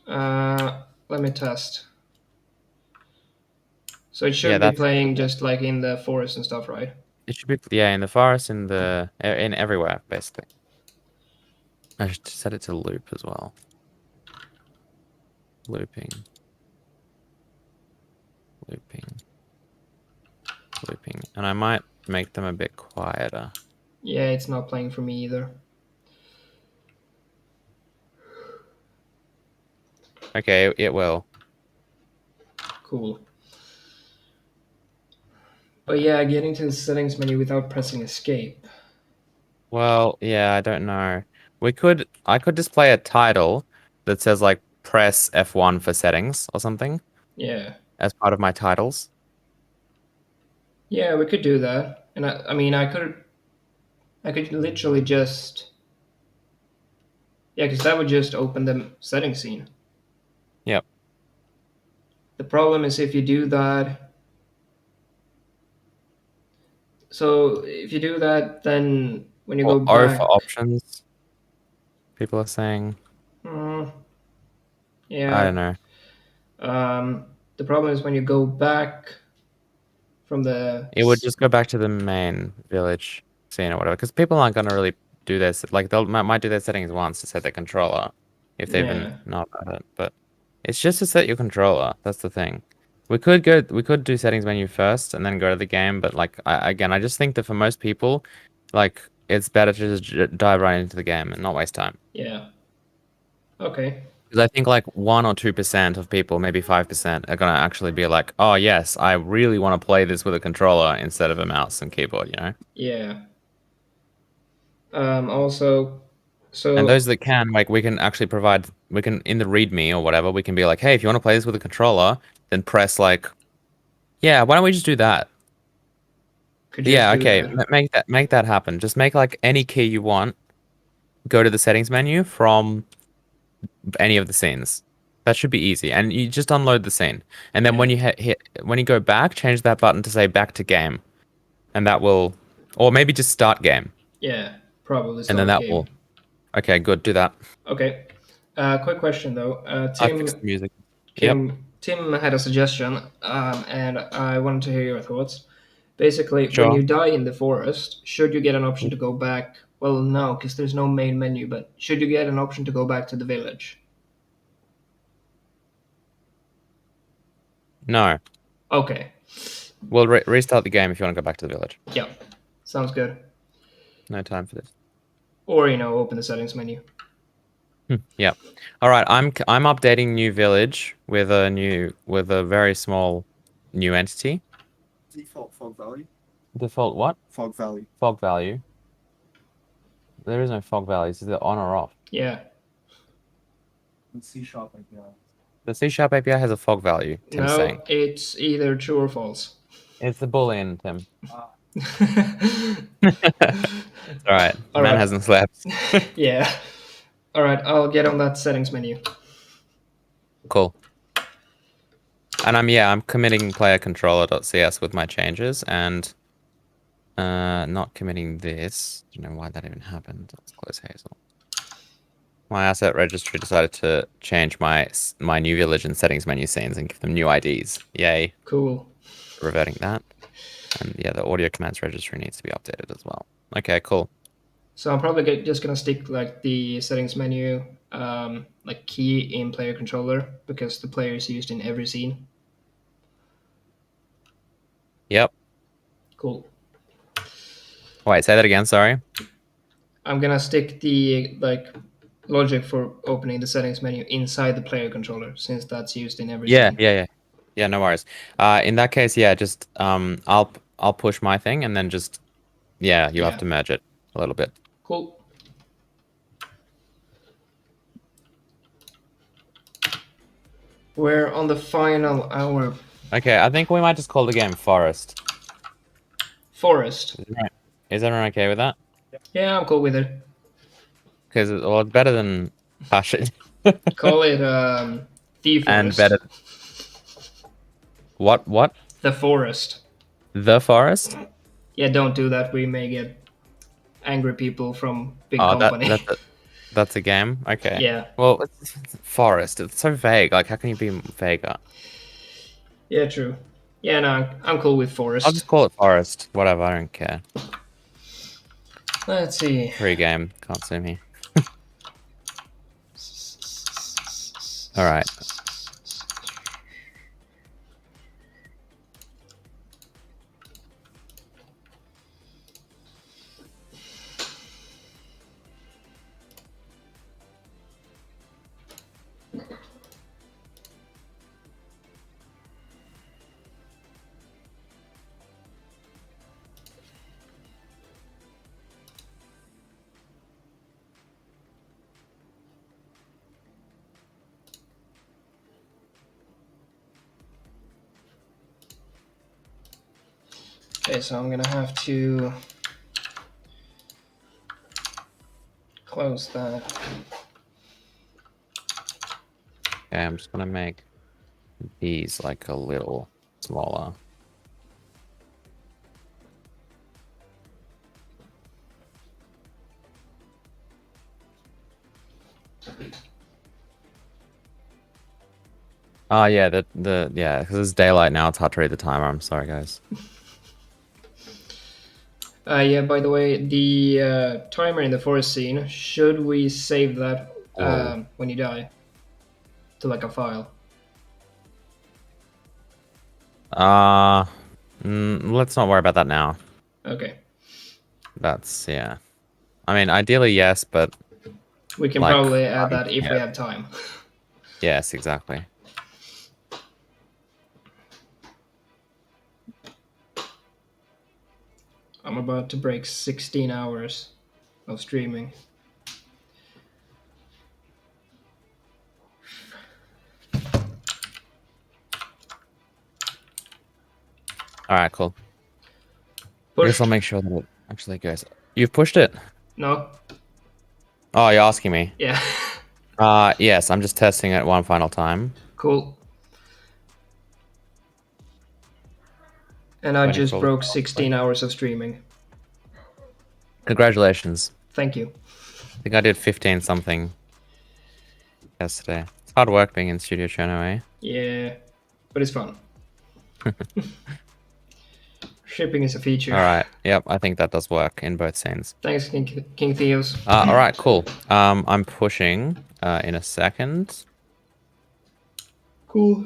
Let me test. So it Yeah, should be that's playing just like in the forest and stuff, right? it. Should be in the forest, in everywhere basically. I should set it to loop as well. Looping. Looping. Looping. And I might make them a bit quieter. Yeah, it's not playing for me either. Okay, it will. Cool. But yeah, getting to the settings menu without pressing escape. Well, yeah, I don't know. I could display a title that says like press F1 for settings or something Yeah. as part of my titles. Yeah, we could do that. And I mean, I could literally just, yeah, because that would just open the settings scene. Yep. The problem is if you do that. So if you do that, then when you Or go O for back, options, people are saying. mm, I yeah. don't know. The problem is when you go back from the It would just go back to the main village scene or whatever, because people aren't gonna really do this. Like they'll might do their settings once to set their controller, if they even yeah, know about it. But it's just to set your controller. That's the thing. We could do settings menu first and then go to the game. But like again, I just think that for most people, like it's better to just dive right into the game and not waste time. yeah. Okay. Because I think like 1 or 2% of people, maybe 5%, are gonna actually be like, "Oh yes, I really want to play this with a controller instead of a mouse and keyboard," you know. Yeah. Also, And so those that can, like, we can actually provide, we can in the README or whatever, we can be like, "Hey, if you want to play this with a controller, then press like, yeah, why don't we just do that?" could just Yeah, do okay, that. make that happen. Just make like any key you want. Go to the settings menu from any of the scenes. That should be easy, and you just unload the scene. And then when Yeah. you when you go back, change that button to say back to game, and that will, or maybe just start game, Yeah. Probably and then start that game. will. Okay, good. Do that. Okay. Quick question though. I fixed the music. Yep. Tim had a suggestion, and I wanted to hear your thoughts. Basically, when Sure. you die in the forest, should you get an option to go back? Well, no, because there's no main menu. But should you get an option to go back to the village? No. Okay. We'll restart the game if you want to go back to the village. Yeah. Sounds good. No time for this. Or open the settings menu. Yeah. All right. I'm updating new village with a very small new entity. Default fog value. Default what? Fog value. Fog value. There is no fog values. Is it on or off? Yeah. C# API. The C# API has a fog value. Tim's No, saying it's either true or false. it's a boolean. Tim. All It's all right. The man right. hasn't slept. Yeah. All right. I'll get on that settings menu. Cool. And I'm committing player controller.cs with my changes and not committing this. Don't know why that even happened. Let's close Hazel. My asset registry decided to change my new village and settings menu scenes and give them new IDs. Yay. Cool. Reverting that. And yeah, the audio commands registry needs to be updated as well. Okay, cool. So I'm probably just gonna stick like the settings menu, like key in player controller because the player is used in every scene. Yep. Cool. Wait, say that again, sorry. I'm gonna stick the like logic for opening the settings menu inside the player controller since that's used in every scene. Yeah, no worries. In that case, yeah, just I'll push my thing and then just you have to merge it a little bit. Cool. We're on the final hour. Okay, I think we might just call the game Forest. Forest. Is everyone okay with that? Yeah, I'm cool with it. Because it's better than Hush It. Call it the forest. And better. What? The forest. The Forest? Yeah, don't do that. We may get angry people from big company. That's a game? Okay. Yeah. Well, it's Forest. It's so vague. Like, how can you be vaguer? Yeah, true. Yeah, no, I'm cool with forest. I'll just call it Forest. Whatever, I don't care. Let's see. Free game. Can't sue me. Alright. Okay, so I'm gonna have to close that. Okay, I'm just gonna make these like a little smaller. Oh yeah, because it's daylight now. It's hard to read the timer. I'm sorry, guys. Yeah, by the way, the timer in the forest scene, should we save that when you die to like a file? Let's not worry about that now. Okay. That's yeah. I mean, ideally yes, but we can like, probably add that if we have time. Yes, exactly. I'm about to break 16 hours of streaming. All right, cool. I guess I'll make sure that it actually goes. You've pushed it? No. Oh, you're asking me? Yeah. Yes, I'm just testing it one final time. Cool. And I just broke 16 hours of streaming. Congratulations. Thank you. I think I did 15 something yesterday. It's hard work being in Studio Chono, eh? Yeah, but it's fun. Shipping is a feature. All right. Yep, I think that does work in both scenes. Thanks, King Theos. All right, cool. I'm pushing in a second. Cool.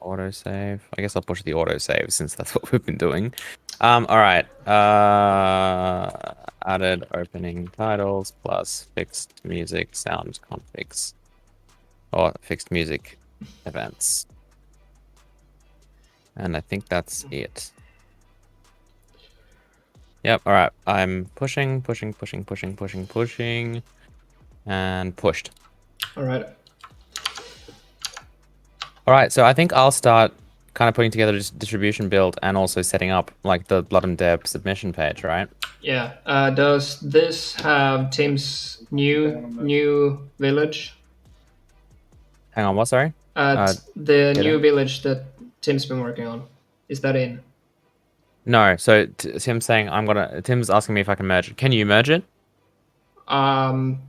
Autosave. I guess I'll push the autosave since that's what we've been doing. All right. Added opening titles plus fixed music sound configs. Or fixed music events. And I think that's it. Yep, all right. I'm pushing, and pushed. All right. All right, so I think I'll start kind of putting together a distribution build and also setting up like the Ludum Deb submission page, right? Yeah. Does this have Tim's new village? Hang on, what? Sorry. The new village that Tim's been working on. Is that in? No, so Tim's saying Tim's asking me if I can merge it. Can you merge it? I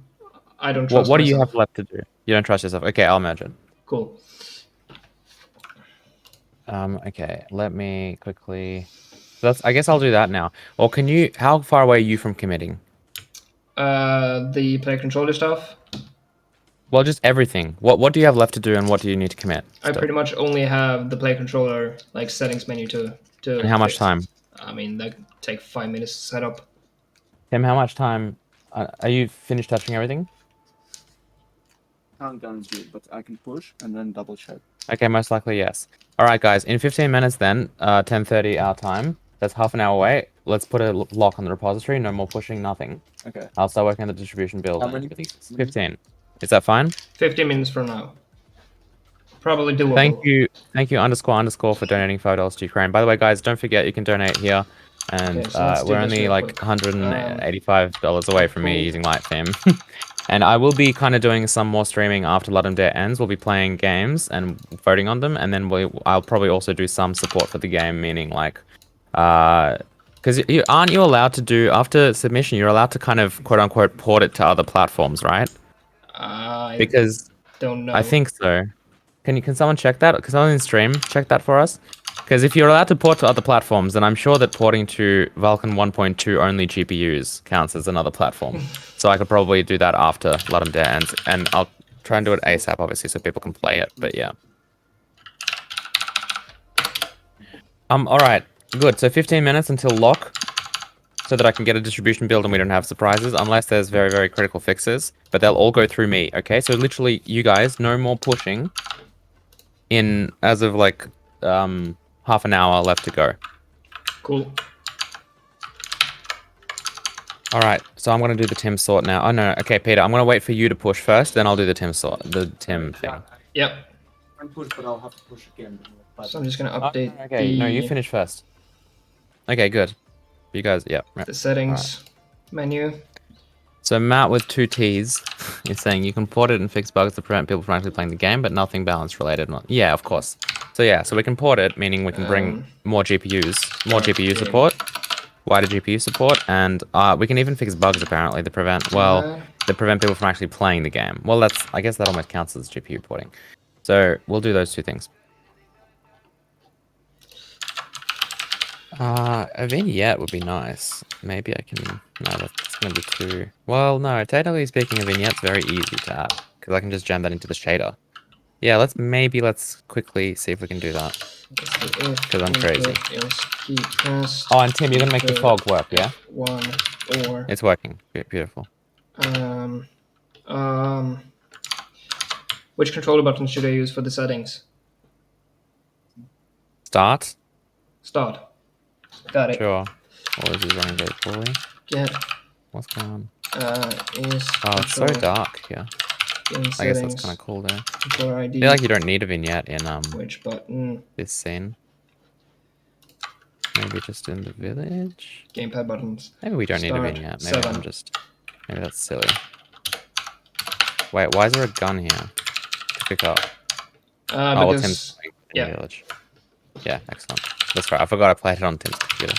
don't trust What do you myself. have left to do? You don't trust yourself. Okay, I'll merge it. Cool. Okay, let me quickly. I guess I'll do that now. Or can you? How far away are you from committing? The play controller stuff. Well, just everything. What do you have left to do, and what do you need to commit? I pretty much only have the play controller like settings menu to. And how much fix. time? I mean, that could take 5 minutes to set up. Tim, how much time? Are you finished touching everything? Can't guarantee it, but I can push and then double check. Okay, most likely yes. All right, guys. In 15 minutes, then 10:30 our time. That's half an hour away. Let's put a lock on the repository. No more pushing. Nothing. Okay. I'll start working on the distribution build. How many? 15. Is that fine? 15 minutes from now. Probably doable. Thank you __ for donating $5 to Ukraine. By the way, guys, don't forget you can donate here, and Okay, so let's do we're this only real like quick. $185 away from me cool. using light theme. And I will be kind of doing some more streaming after Ludum Dare ends. We'll be playing games and voting on them, and then I'll probably also do some support for the game, meaning like, because aren't you allowed to do after submission? You're allowed to kind of quote unquote port it to other platforms, right? Because don't know. I think so. Can someone check that? Because someone in stream check that for us. Because if you're allowed to port to other platforms, then I'm sure that porting to Vulkan 1.2 only GPUs counts as another platform. So I could probably do that after Ludum Dare ends, and I'll try and do it ASAP, obviously, so people can play it. But yeah. All right, good. So 15 minutes until lock, so that I can get a distribution build and we don't have surprises, unless there's very, very critical fixes. But they'll all go through me. Okay, so literally, you guys, no more pushing. In as of like half an hour left to go. Cool. All right, so I'm gonna do the Tim sort now. Oh no, okay, Peter, I'm gonna wait for you to push first, then I'll do the Tim sort, the Tim thing. Yep. I'm push, but I'll have to push again. So I'm just gonna update okay, no, you finish first. Okay, good. You guys, yeah. Right. the settings menu. So Matt with 2 T's is saying you can port it and fix bugs to prevent people from actually playing the game, but nothing balance related. Yeah, of course. So yeah, so we can port it, meaning we can bring more GPUs, more GPU support, wider GPU support, and we can even fix bugs apparently to prevent people from actually playing the game. Well, I guess that almost counts as GPU porting. So we'll do those 2 things. A vignette would be nice. Maybe I can... No, that's going to be too... Well, no, technically speaking, a vignette's very easy to add, because I can just jam that into the shader. Yeah, let's quickly see if we can do that. Because I'm crazy. Oh, and Tim, you're going to make the fog work, yeah? It's working. Beautiful. Which controller button should I use for the settings? Start? Start. Got it. Sure. Oh, this is running very poorly. Get. What's going on? Is it's so dark here. I guess that's kind of cool there. Controller ID. I feel like you don't need a vignette in which button? This scene. Maybe just in the village. Gamepad buttons. Maybe we don't need a vignette. Maybe maybe that's silly. Wait, why is there a gun here to pick up? Because Tim's in the village. Yeah, excellent. That's right. I forgot I played it on Tim's computer.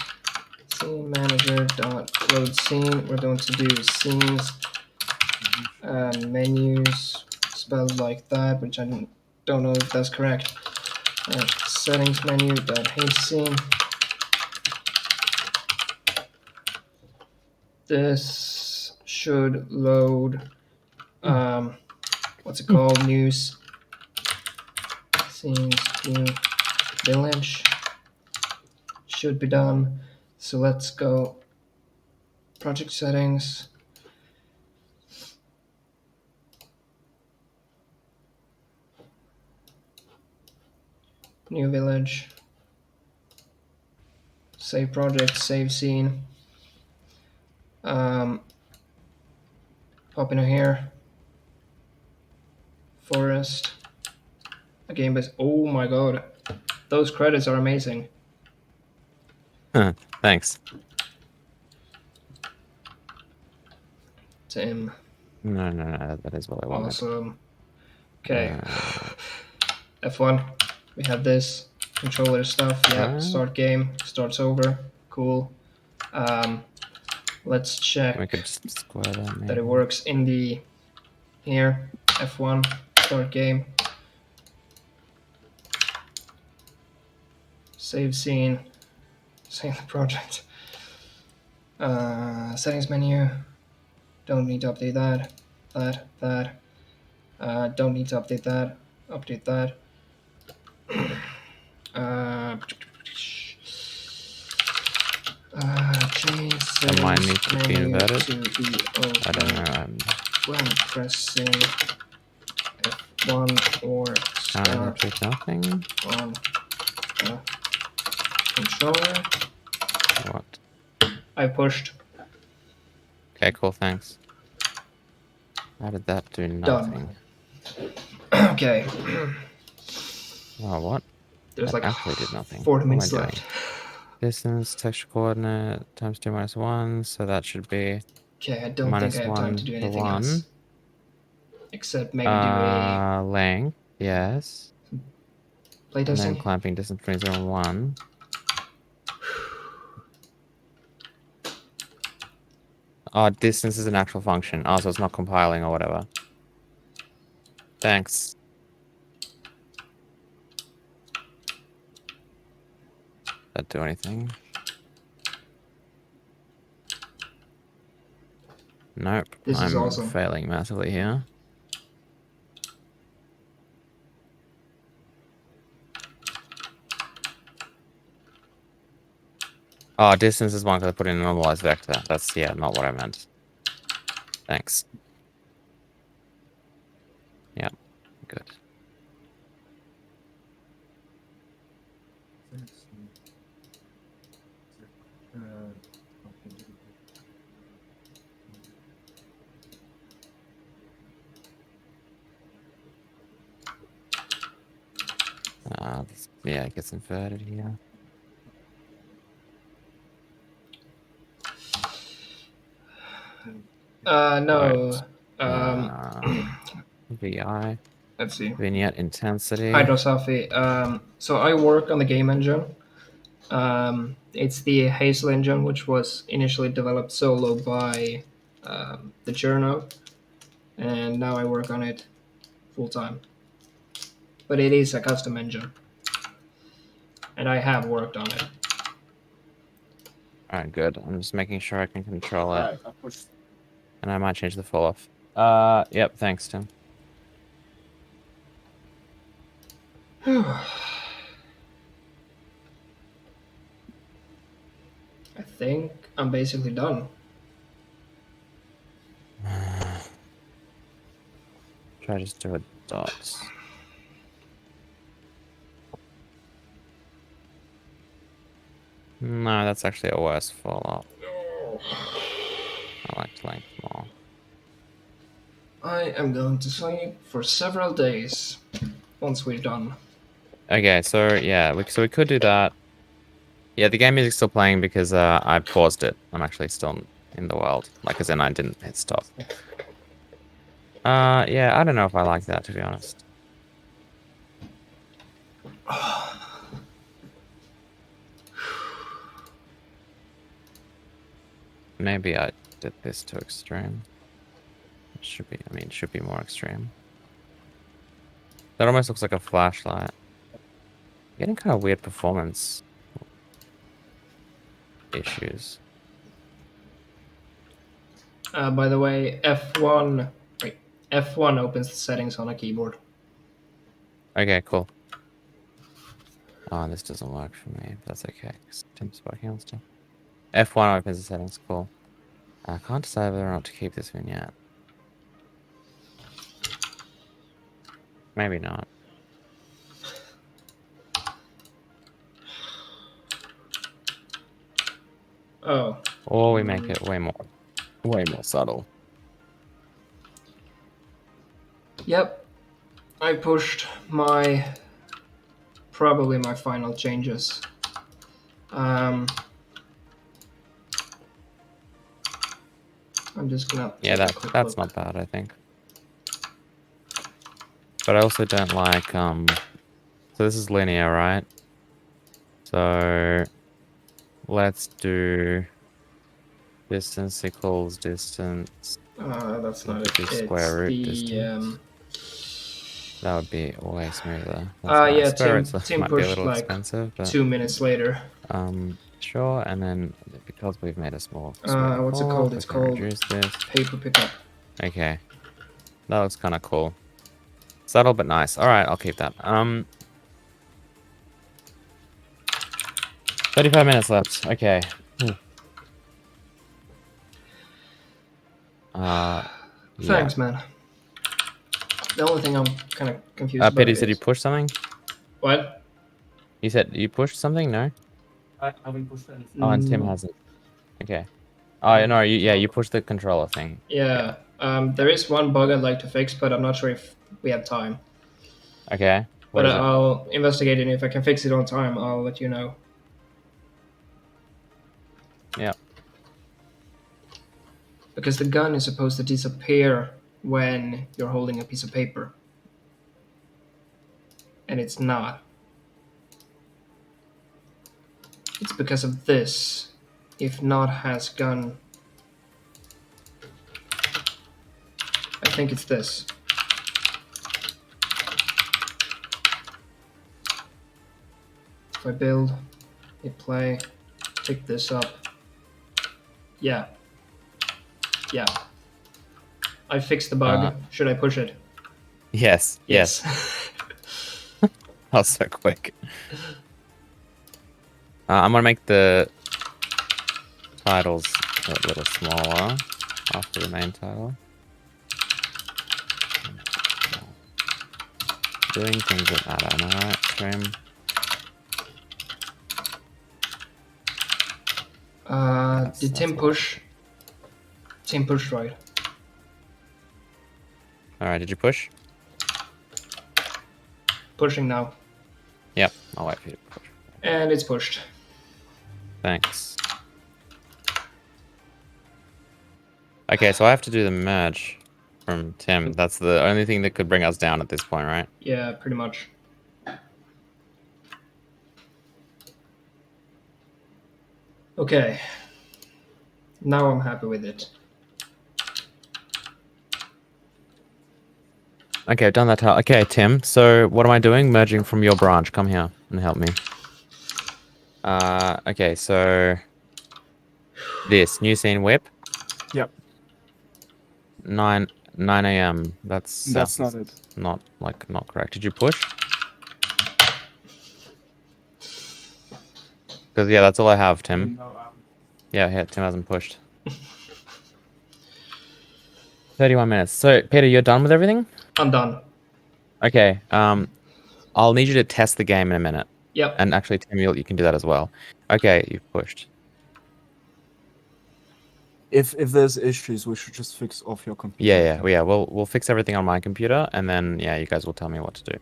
Scene manager .load scene. We're going to do scenes menus spelled like that, which I don't know if that's correct. Settings menu .hate scene. This should load. What's it called? News. Scenes new village. Should be done. So let's go. Project settings. New village. Save project, save scene. Pop in here. Forest. A game base. Oh my god. Those credits are amazing. Thanks. Tim. No, that is what I wanted. Awesome. Okay. F1. We have this. controller stuff. Yeah, start game, starts over. Cool. Let's check We could just square that maybe. that it works in the here F1 start game. Save scene. Save the project. Settings menu. Don't need to update that. Don't need to update that. Update that. Change That might need settings to be menu inverted. to be open I don't know. when pressing F1 or Currently start click nothing. on the controller. What? I pushed. Okay, cool, thanks. How did that do nothing? Okay. Oh, what? There's That like actually did nothing. 40 What am I minutes doing? left. Distance, texture coordinate, times 2 minus 1, so that should be Okay, I don't think I have time to do 1 to anything 1. else. Except maybe do a Length, yes. And then playtesting. clamping distance between 0 and 1. Oh, distance is an actual function. Oh, so it's not compiling or whatever. Thanks. That do anything? Nope. This is I'm awesome. failing massively here. Oh, distance is one because I put in a normalized vector. That's, yeah, not what I meant. Thanks. Yeah, good. Yeah, it gets inverted here. No. VI. Let's see. Vignette intensity. Hydro Safi. So I work on the game engine. It's the Hazel engine, which was initially developed solo by the journal, and now I work on it full time. But it is a custom engine, and I have worked on it. Alright, good. I'm just making sure I can control it. And I might change the fall off. Yep, thanks, Tim. I think I'm basically done. Try to just do a dots. No, that's actually a worse fall off. I like length more. I am going to sleep for several days once we're done. Okay, so yeah, we could do that. Yeah, the game music's still playing because I paused it. I'm actually still in the world. Like, as in I didn't hit stop. Yeah, I don't know if I like that, to be honest. Maybe I did this too extreme. It should be, I mean, it should be more extreme. That almost looks like a flashlight. Getting kind of weird performance issues. By the way, F1 opens the settings on a keyboard. Okay, cool. Oh, this doesn't work for me. That's okay, because Tim's working on stuff. F1 opens the settings, cool. I can't decide whether or not to keep this vignette. Maybe not. Oh. Or we make it way more subtle. Yep. I pushed probably my final changes. I'm just gonna. Yeah, that's not bad, I think. But I also don't like, so this is linear, right? So let's do distance equals distance. That's not Could it. be It's square root the distance. That would be way smoother. That's nice. yeah. Square roots Tim might be a pushed little like expensive, but 2 minutes later. sure. And then because we've made a small What's it called? we It's can called reduce this. paper pickup. Okay, that looks kind of cool. Subtle but nice. All right, I'll keep that. 35 minutes left. Okay. Yeah. Thanks, man. The only thing I'm kind of confused about Peter, is... said you pushed something? What? You said you pushed something? No? I haven't pushed anything. Oh, and Tim hasn't. Okay. Oh, no, you pushed the controller thing. Yeah. There is one bug I'd like to fix, but I'm not sure if we have time. Okay. What But is it? I'll investigate it, and if I can fix it on time, I'll let you know. Yeah. Because the gun is supposed to disappear when you're holding a piece of paper. And it's not. It's because of this. If not has gun... I think it's this. If I build, hit play, pick this up. Yeah. Yeah. I fixed the bug. Should I push it? Yes. Yes. That was so quick. I'm gonna make the titles a little smaller after the main title. Doing things that matter, am I right, stream? Did Tim push? Tim pushed, right? Alright, did you push? Pushing now. Yep, I'll wait for you to push. And it's pushed. Thanks. Okay, so I have to do the merge from Tim. That's the only thing that could bring us down at this point, right? Yeah, pretty much. Okay. Now I'm happy with it. Okay, I've done that. Okay, Tim. So what am I doing? Merging from your branch. Come here and help me. Okay, so this new scene whip. Yep. 9 a.m. That's not it. Not correct. Did you push? Because yeah, that's all I have, Tim. No, Yeah, Tim hasn't pushed. 31 minutes. So Peter, you're done with everything? I'm done. Okay. I'll need you to test the game in a minute. Yep. And actually, Tim, you can do that as well. Okay, you've pushed. If there's issues, we should just fix off your computer. Yeah. We'll fix everything on my computer, and then yeah, you guys will tell me what to do.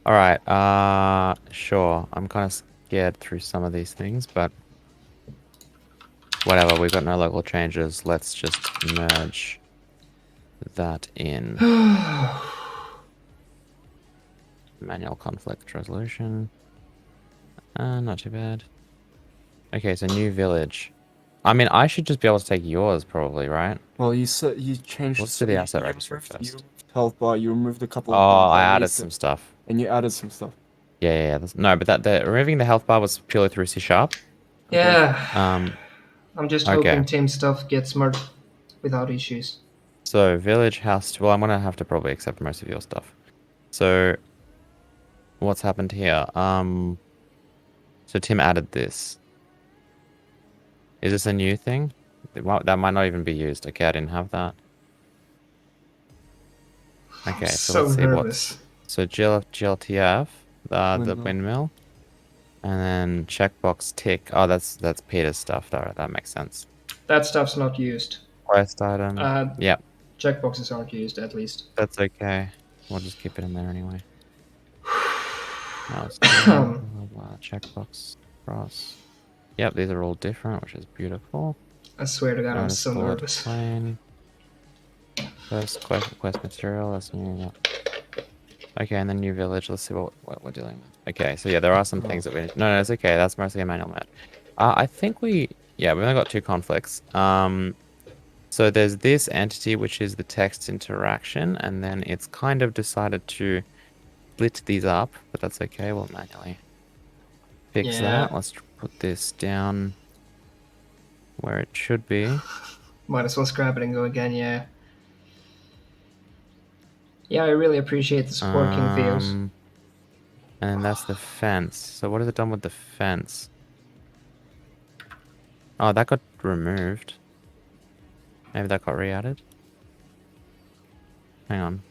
All right. Sure. I'm kind of scared through some of these things, but whatever. We've got no local changes. Let's just merge that in. Manual conflict resolution. Not too bad. Okay, so new village. I mean, I should just be able to take yours, probably, right? Well, you said you changed. Let's do the asset register first. You removed health bar. You removed a couple. Oh, of I added some stuff. And you added some stuff. Yeah. No, but removing the health bar was purely through C#. Yeah. I'm just okay. hoping Tim's stuff gets merged without issues. So village house. Well, I'm gonna have to probably accept most of your stuff. So what's happened here? So Tim added this. Is this a new thing? That might not even be used. Okay, I didn't have that. Okay, so let's see nervous. So GLTF, the windmill, and then checkbox tick. Oh, that's Peter's stuff. That makes sense. That stuff's not used. Quest item. Yeah. Checkboxes aren't used, at least. That's okay. We'll just keep it in there anyway. Checkbox cross. Yep, these are all different, which is beautiful. I swear to God, I'm so nervous. Plane. First quest material. That's new. Okay, and then new village. Let's see what we're dealing with. Okay, so yeah, there are some things that we... No, it's okay. That's mostly a manual match. I think we... Yeah, we've only got 2 conflicts. So there's this entity, which is the text interaction, and then it's kind of decided to split these up, but that's okay. We'll manually fix Yeah. that. Let's put this down where it should be. Might as well scrap it and go again, yeah. Yeah, I really appreciate the support King feels. And that's the fence. So what has it done with the fence? Oh, that got removed. Maybe that got re-added? Hang on.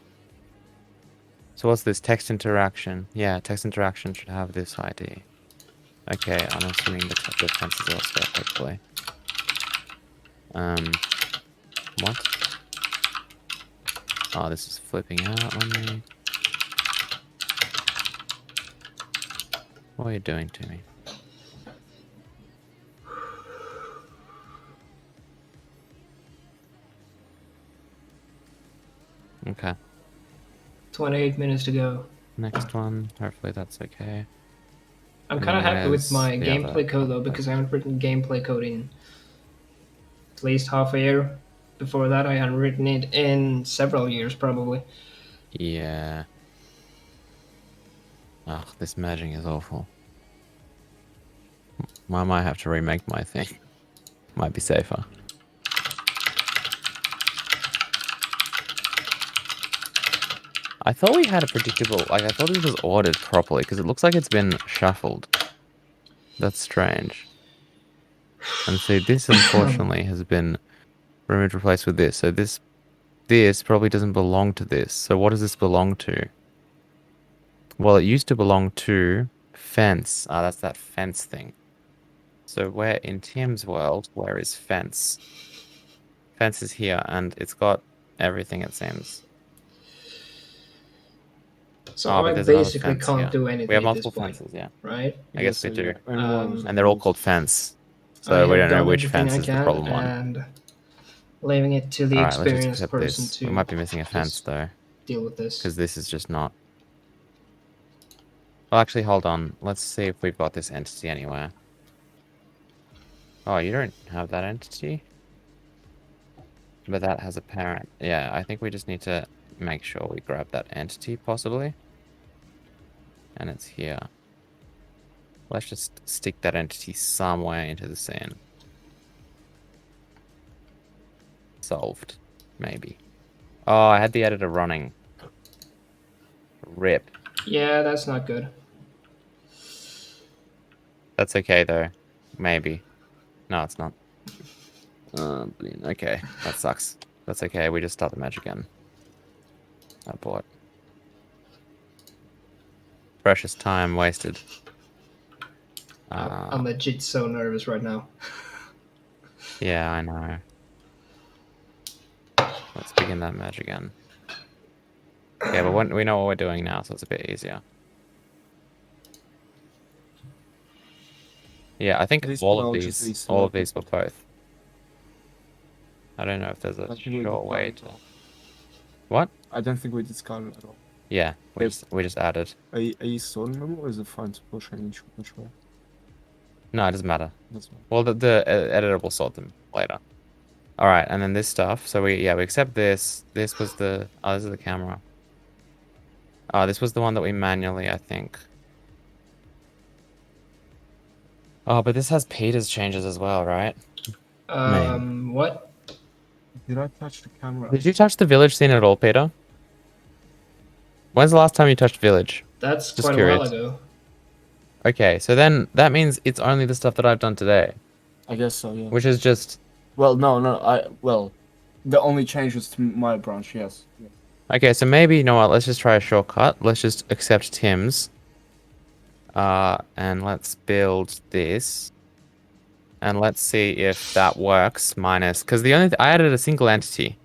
So what's this? Text interaction. Yeah, text interaction should have this ID. Okay, I'm assuming the fence is also, hopefully. What? Oh, this is flipping out on me. What are you doing to me? Okay. 28 minutes to go. Next one. Hopefully that's okay. I'm kind of happy with my Where's the gameplay other code though, because I haven't written gameplay code in at least half a year. Before that, I hadn't written it in several years, probably. Yeah. Ugh, this merging is awful. I might have to remake my thing. Might be safer. I thought we had a predictable... Like, I thought this was ordered properly, because it looks like it's been shuffled. That's strange. And see, this, unfortunately, has been removed, replaced with this. So this probably doesn't belong to this. So what does this belong to? Well, it used to belong to fence. Ah, that's that fence thing. So where in Tim's world, where is fence? Fence is here, and it's got everything, it seems. So Oh, but I there's another basically fence can't here. do We anything have at this multiple point, fences, yeah. right? I guess we do. Um, And they're all called fence. I So we have don't know done which everything fence I is the can, problem one. and leaving it to the Alright, let's just experienced accept person this. to We might be missing a fence, just though. deal with this. Because this is just not... Well, actually, hold on. Let's see if we've got this entity anywhere. Oh, you don't have that entity? But that has a parent. Yeah, I think we just need to make sure we grab that entity, possibly. And it's here. Let's just stick that entity somewhere into the scene. Solved. Maybe. Oh, I had the editor running. RIP. Yeah, that's not good. That's okay, though. Maybe. No, it's not. Okay, that sucks. That's okay, we just start the match again. Abort. Precious time wasted. I'm legit so nervous right now. Yeah, I know. Let's begin that match again. Yeah, but we know what we're doing now, so it's a bit easier. Yeah, I think all of these were both. I don't know if there's a sure way to... What? I don't think we discarded at all. Yeah, we just added. Are you sorting them, or is it fine to push any which way? No, it doesn't matter. That's fine. Well, the editor will sort them later. All right, and then this stuff. So we accept this. This was the... Oh, this is the camera. Oh, this was the one that we manually, I think. Oh, but this has Peter's changes as well, right? What? Did I touch the camera? Did you touch the village scene at all, Peter? When's the last time you touched village? That's Just quite curious. a while ago. Okay, so then that means it's only the stuff that I've done today, I guess so, yeah. which is just... Well, no, the only change was to my branch, yes. Okay, so maybe, you know what, let's just try a shortcut. Let's just accept Tim's. And let's build this. And let's see if that works, minus... Because I added a single entity.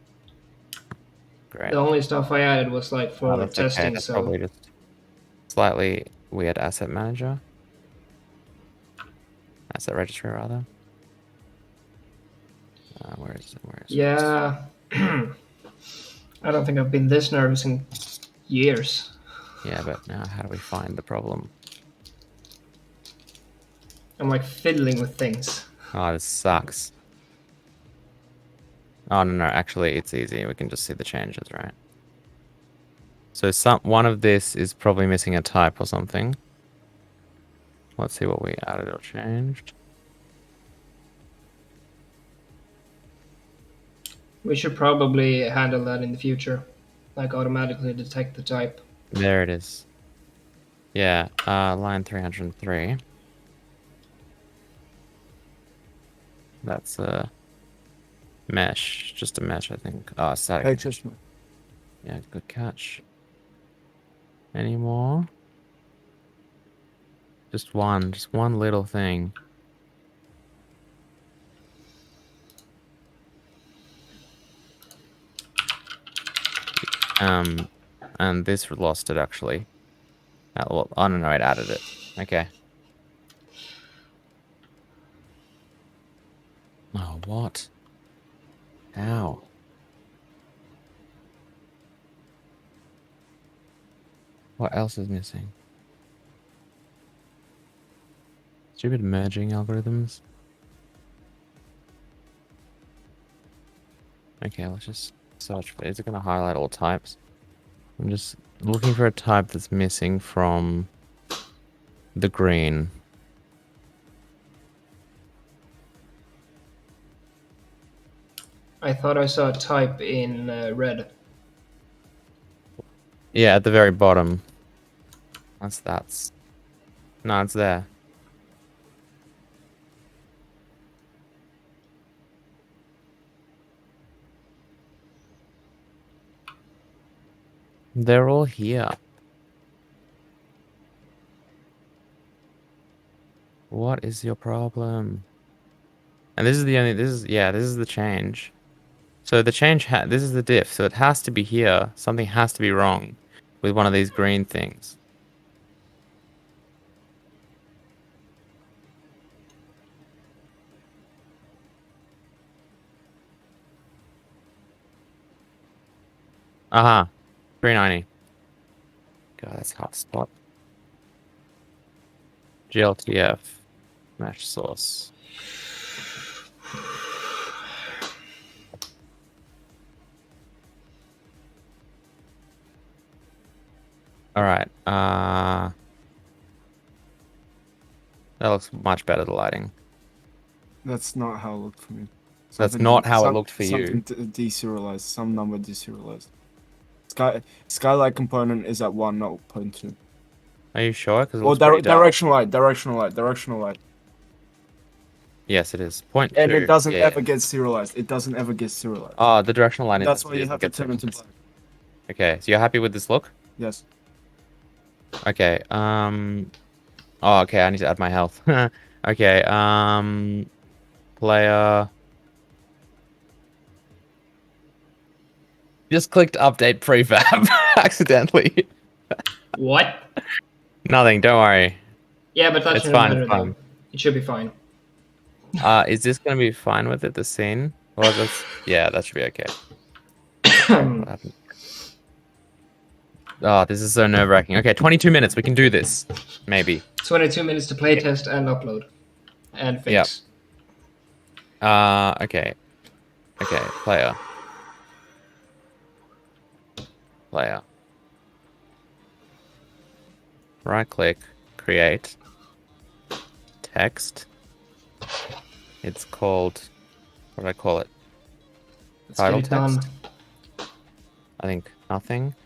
Great. The only stuff I added was like for that's testing, okay. That's so probably just slightly weird asset manager. Asset registry, rather. Where is it? yeah. I don't think I've been this nervous in years. Yeah, but now how do we find the problem? I'm like fiddling with things. Oh, this sucks. Oh, no, actually, it's easy. We can just see the changes, right? So one of this is probably missing a type or something. Let's see what we added or changed. We should probably handle that in the future. Like automatically detect the type. There it is. Yeah, line 303. That's a mesh. Just a mesh, I think. Oh, static. Yeah, good catch. Any more? Just one little thing. And this lost it actually. Well, I don't know, it added it. Okay. Oh, what? How? What else is missing? Stupid merging algorithms. Okay, let's just search for it. Is it going to highlight all types? I'm just looking for a type that's missing from the green. I thought I saw a type in red. Yeah, at the very bottom. That's... No, it's there. They're all here. What is your problem? And this is the only... This is the change. So the change... This is the diff. So it has to be here. Something has to be wrong with one of these green things. Aha. 390. God, that's hot spot. GLTF. Mesh source. Alright. That looks much better, the lighting. That's not how it looked for me. That's not how it looked for you. Something deserialized, some number deserialized. Skylight component is at 1, not 0.2. Are you sure? Because it Or looks pretty dark. directional light. Yes, it is. 0.2. And it doesn't Yeah, ever yeah. get serialized. It doesn't ever get serialized. Oh, the directional line That's why you doesn't have to get turn it to serialized. black. Okay, so you're happy with this look? Yes. Okay, oh, okay, I need to add my health. Okay, player... Just clicked update prefab accidentally. What? Nothing, don't worry. Yeah, but that It's shouldn't fine, matter it's fine. though. It should be fine. Is this gonna be fine with it, the scene? Well, that's... Yeah, that should be okay. What happened? Oh, this is so nerve-wracking. Okay, 22 minutes, we can do this. Maybe. 22 minutes to playtest and upload. And fix. Okay. Okay, player. Player. Right-click, create. Text. It's called... What do I call it? Let's Title get it done. text? I think nothing.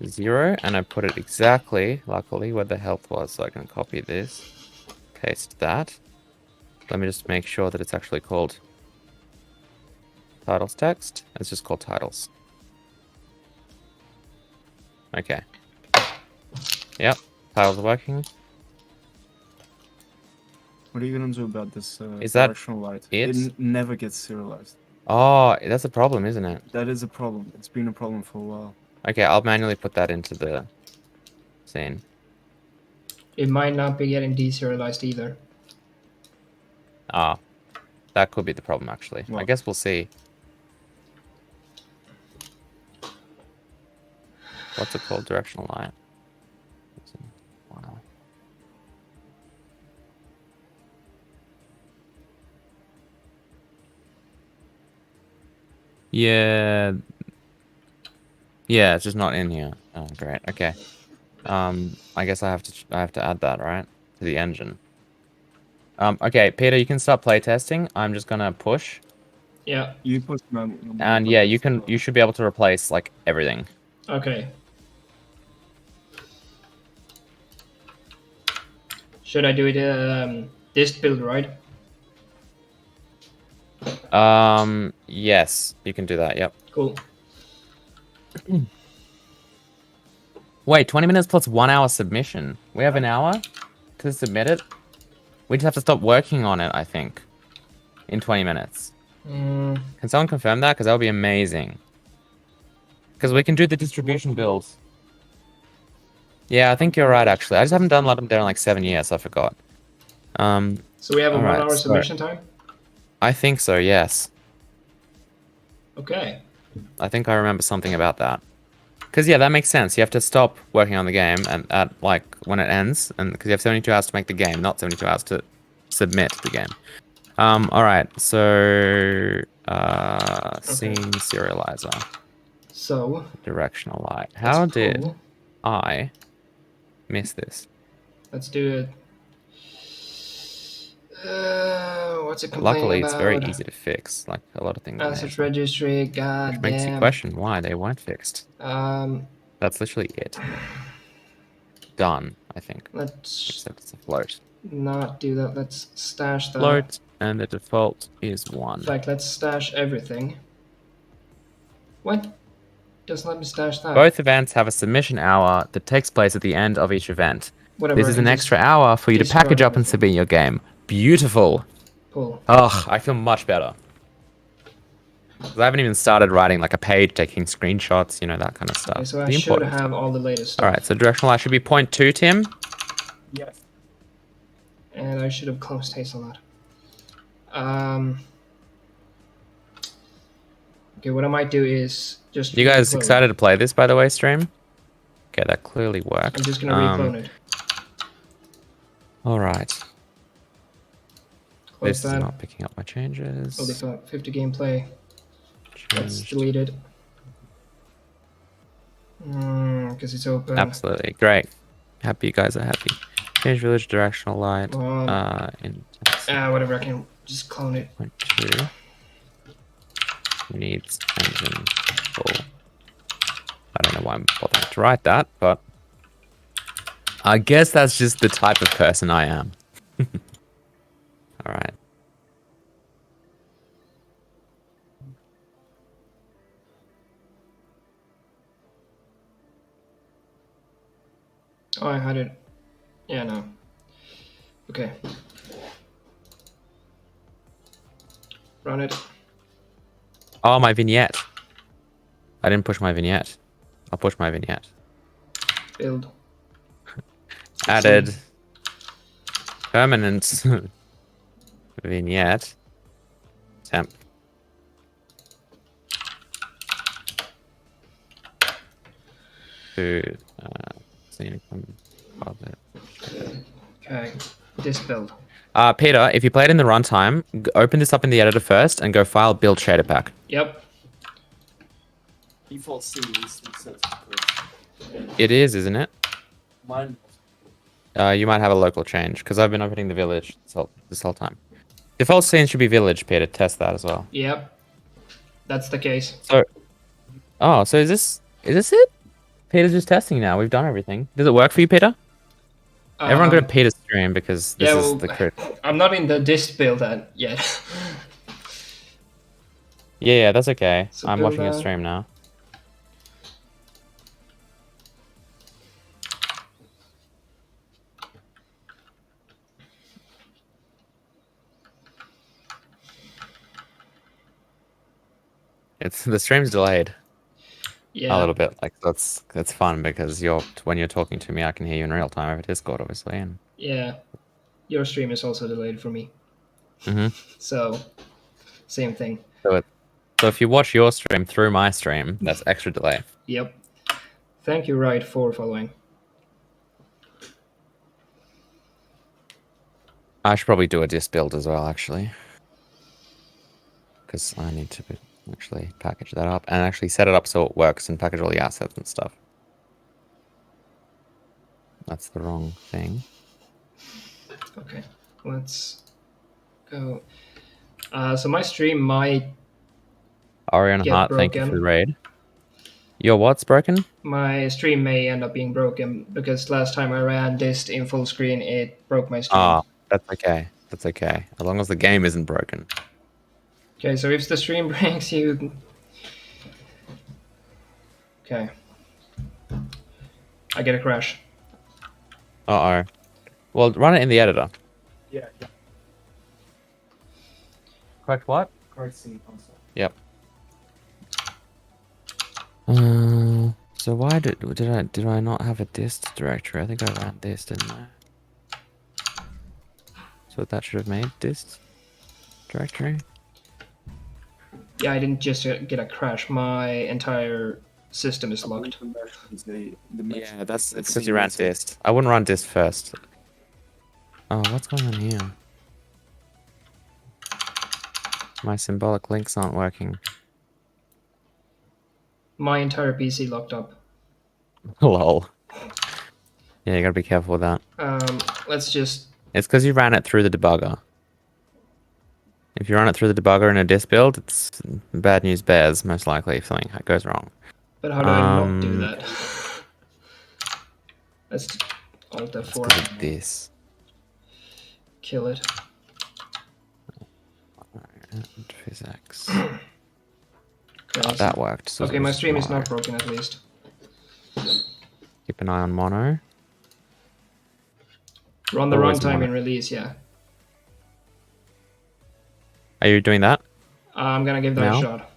0, and I put it exactly, luckily, where the health was, so I can copy this, paste that. Let me just make sure that it's actually called titles text. It's just called titles. Okay. Yep, titles are working. What are you gonna do about this Is that directional light? it? It never gets serialized. Oh, that's a problem, isn't it? That is a problem. It's been a problem for a while. Okay, I'll manually put that into the scene. It might not be getting deserialized either. Ah, that could be the problem, actually. I What? guess we'll see. What's it called? Directional light. Wow. Yeah. Yeah, it's just not in here. Oh, great. Okay. I guess I have to add that, right? To the engine. Okay, Peter, you can start playtesting. I'm just gonna push. Yeah. You push And yeah, you should be able to replace like everything. Okay. Should I do it this build, right? Yes, you can do that. Yep. Cool. Wait, 20 minutes plus 1 hour submission. We have an hour to submit it. We just have to stop working on it, I think, in 20 minutes. Mm, Can someone confirm that? Because that would be amazing. Because we can do the distribution builds. Yeah, I think you're right, actually. I just haven't done Ludum Dare in like 7 years, so I forgot. so we have a All 1 right, hour so- submission time? I think so, yes. Okay. I think I remember something about that. Because, yeah, that makes sense. You have to stop working on the game and at, like, when it ends. And because you have 72 hours to make the game, not 72 hours to submit the game. Alright, so... Scene serializer. So, Directional light. How let's did pull. I miss this? Let's do it. What's it complaining Luckily, about? it's very easy to fix, like a lot of things in Asset there. registry, Which god makes you damn. question why they weren't fixed. That's literally it. Done, I think. Let's Except it's a float. not do that. Let's stash that. Float, and the default is 1. In fact, let's stash everything. What? Doesn't let me stash that. Both events have a submission hour that takes place at the end of each event. Whatever. This I is can an just extra hour for you to discard package up and everything. submit your game. Beautiful. Pull. Ugh, I feel much better. 'Cause I haven't even started writing like a page, taking screenshots, you know, that kind of stuff. Okay, so I The should important have stuff. all the latest stuff. Alright, so directional light should be 0.2, Tim. Yes. And I should have closed Hazelnut. Okay, what I might do is just. You guys reclone. excited to play this, by the way, stream? Okay, that clearly worked. I'm just gonna reclone it. Alright. Close This is that. not picking up my changes. Holy fuck, 50 gameplay. Let's Changed. delete it. Because it's open. Absolutely. Great. Happy you guys are happy. Change village directional light. In Whatever, I can just clone it. 0.2. Needs engine full. I don't know why I'm bothering to write that, but I guess that's just the type of person I am. Alright. Oh, I had it. Yeah, no. Okay. Run it. Oh, my vignette. I didn't push my vignette. I'll push my vignette. Build. Added permanent vignette. Temp. To scenic composite. Okay. This build. Peter, if you play it in the runtime, open this up in the editor first and go file build shader pack. Yep. Default scene is set to first. It is, isn't it? Mine. You might have a local change because I've been opening the village this whole time. Default scene should be village, Peter. Test that as well. Yep. That's the case. So, so is this it? Peter's just testing now. We've done everything. Does it work for you, Peter? Everyone go to Peter's stream because this is the crit. I'm not in the dist build yet. Yeah, that's okay. So I'm build watching your that. stream now. The stream's delayed Yeah. a little bit. Like that's fun because when you're talking to me, I can hear you in real time over Discord, obviously. And Yeah. Your stream is also delayed for me. Mhm. So, same thing. So if you watch your stream through my stream, that's extra delay. Yep. Thank you, Right, for following. I should probably do a disk build as well, actually. Because I need to actually package that up and actually set it up so it works and package all the assets and stuff. That's the wrong thing. Okay, let's go. So my stream might Orion get Hart, thank you for the broken. raid. Your what's broken? My stream may end up being broken because last time I ran dist in full screen, it broke my stream. Ah, that's okay. That's okay. As long as the game isn't broken. Okay, so if the stream breaks, you. Okay. I get a crash. Uh-oh. Well, run it in the editor. Yeah, yeah. Correct what? Correct scene console. Yep. So why did I not have a dist directory? I think I ran dist, didn't I? So that should have made dist directory. Yeah, I didn't just get a crash. My entire system is locked. Yeah, that's because you ran dist. I wouldn't run dist first. Oh, what's going on here? My symbolic links aren't working. My entire PC locked up. Lol. Yeah, you gotta be careful with that. Let's just. It's because you ran it through the debugger. If you run it through the debugger in a disk build, it's bad news bears, most likely, if something goes wrong. But how do I not do that? Let's Alt It's F4. because of this. Kill it. And physics. Okay, Oh, that worked. So okay, my stream is mono. not broken at least. Keep an eye on mono. Run the Always runtime mono. in release, yeah. Are you doing that? I'm gonna give that Now? a shot.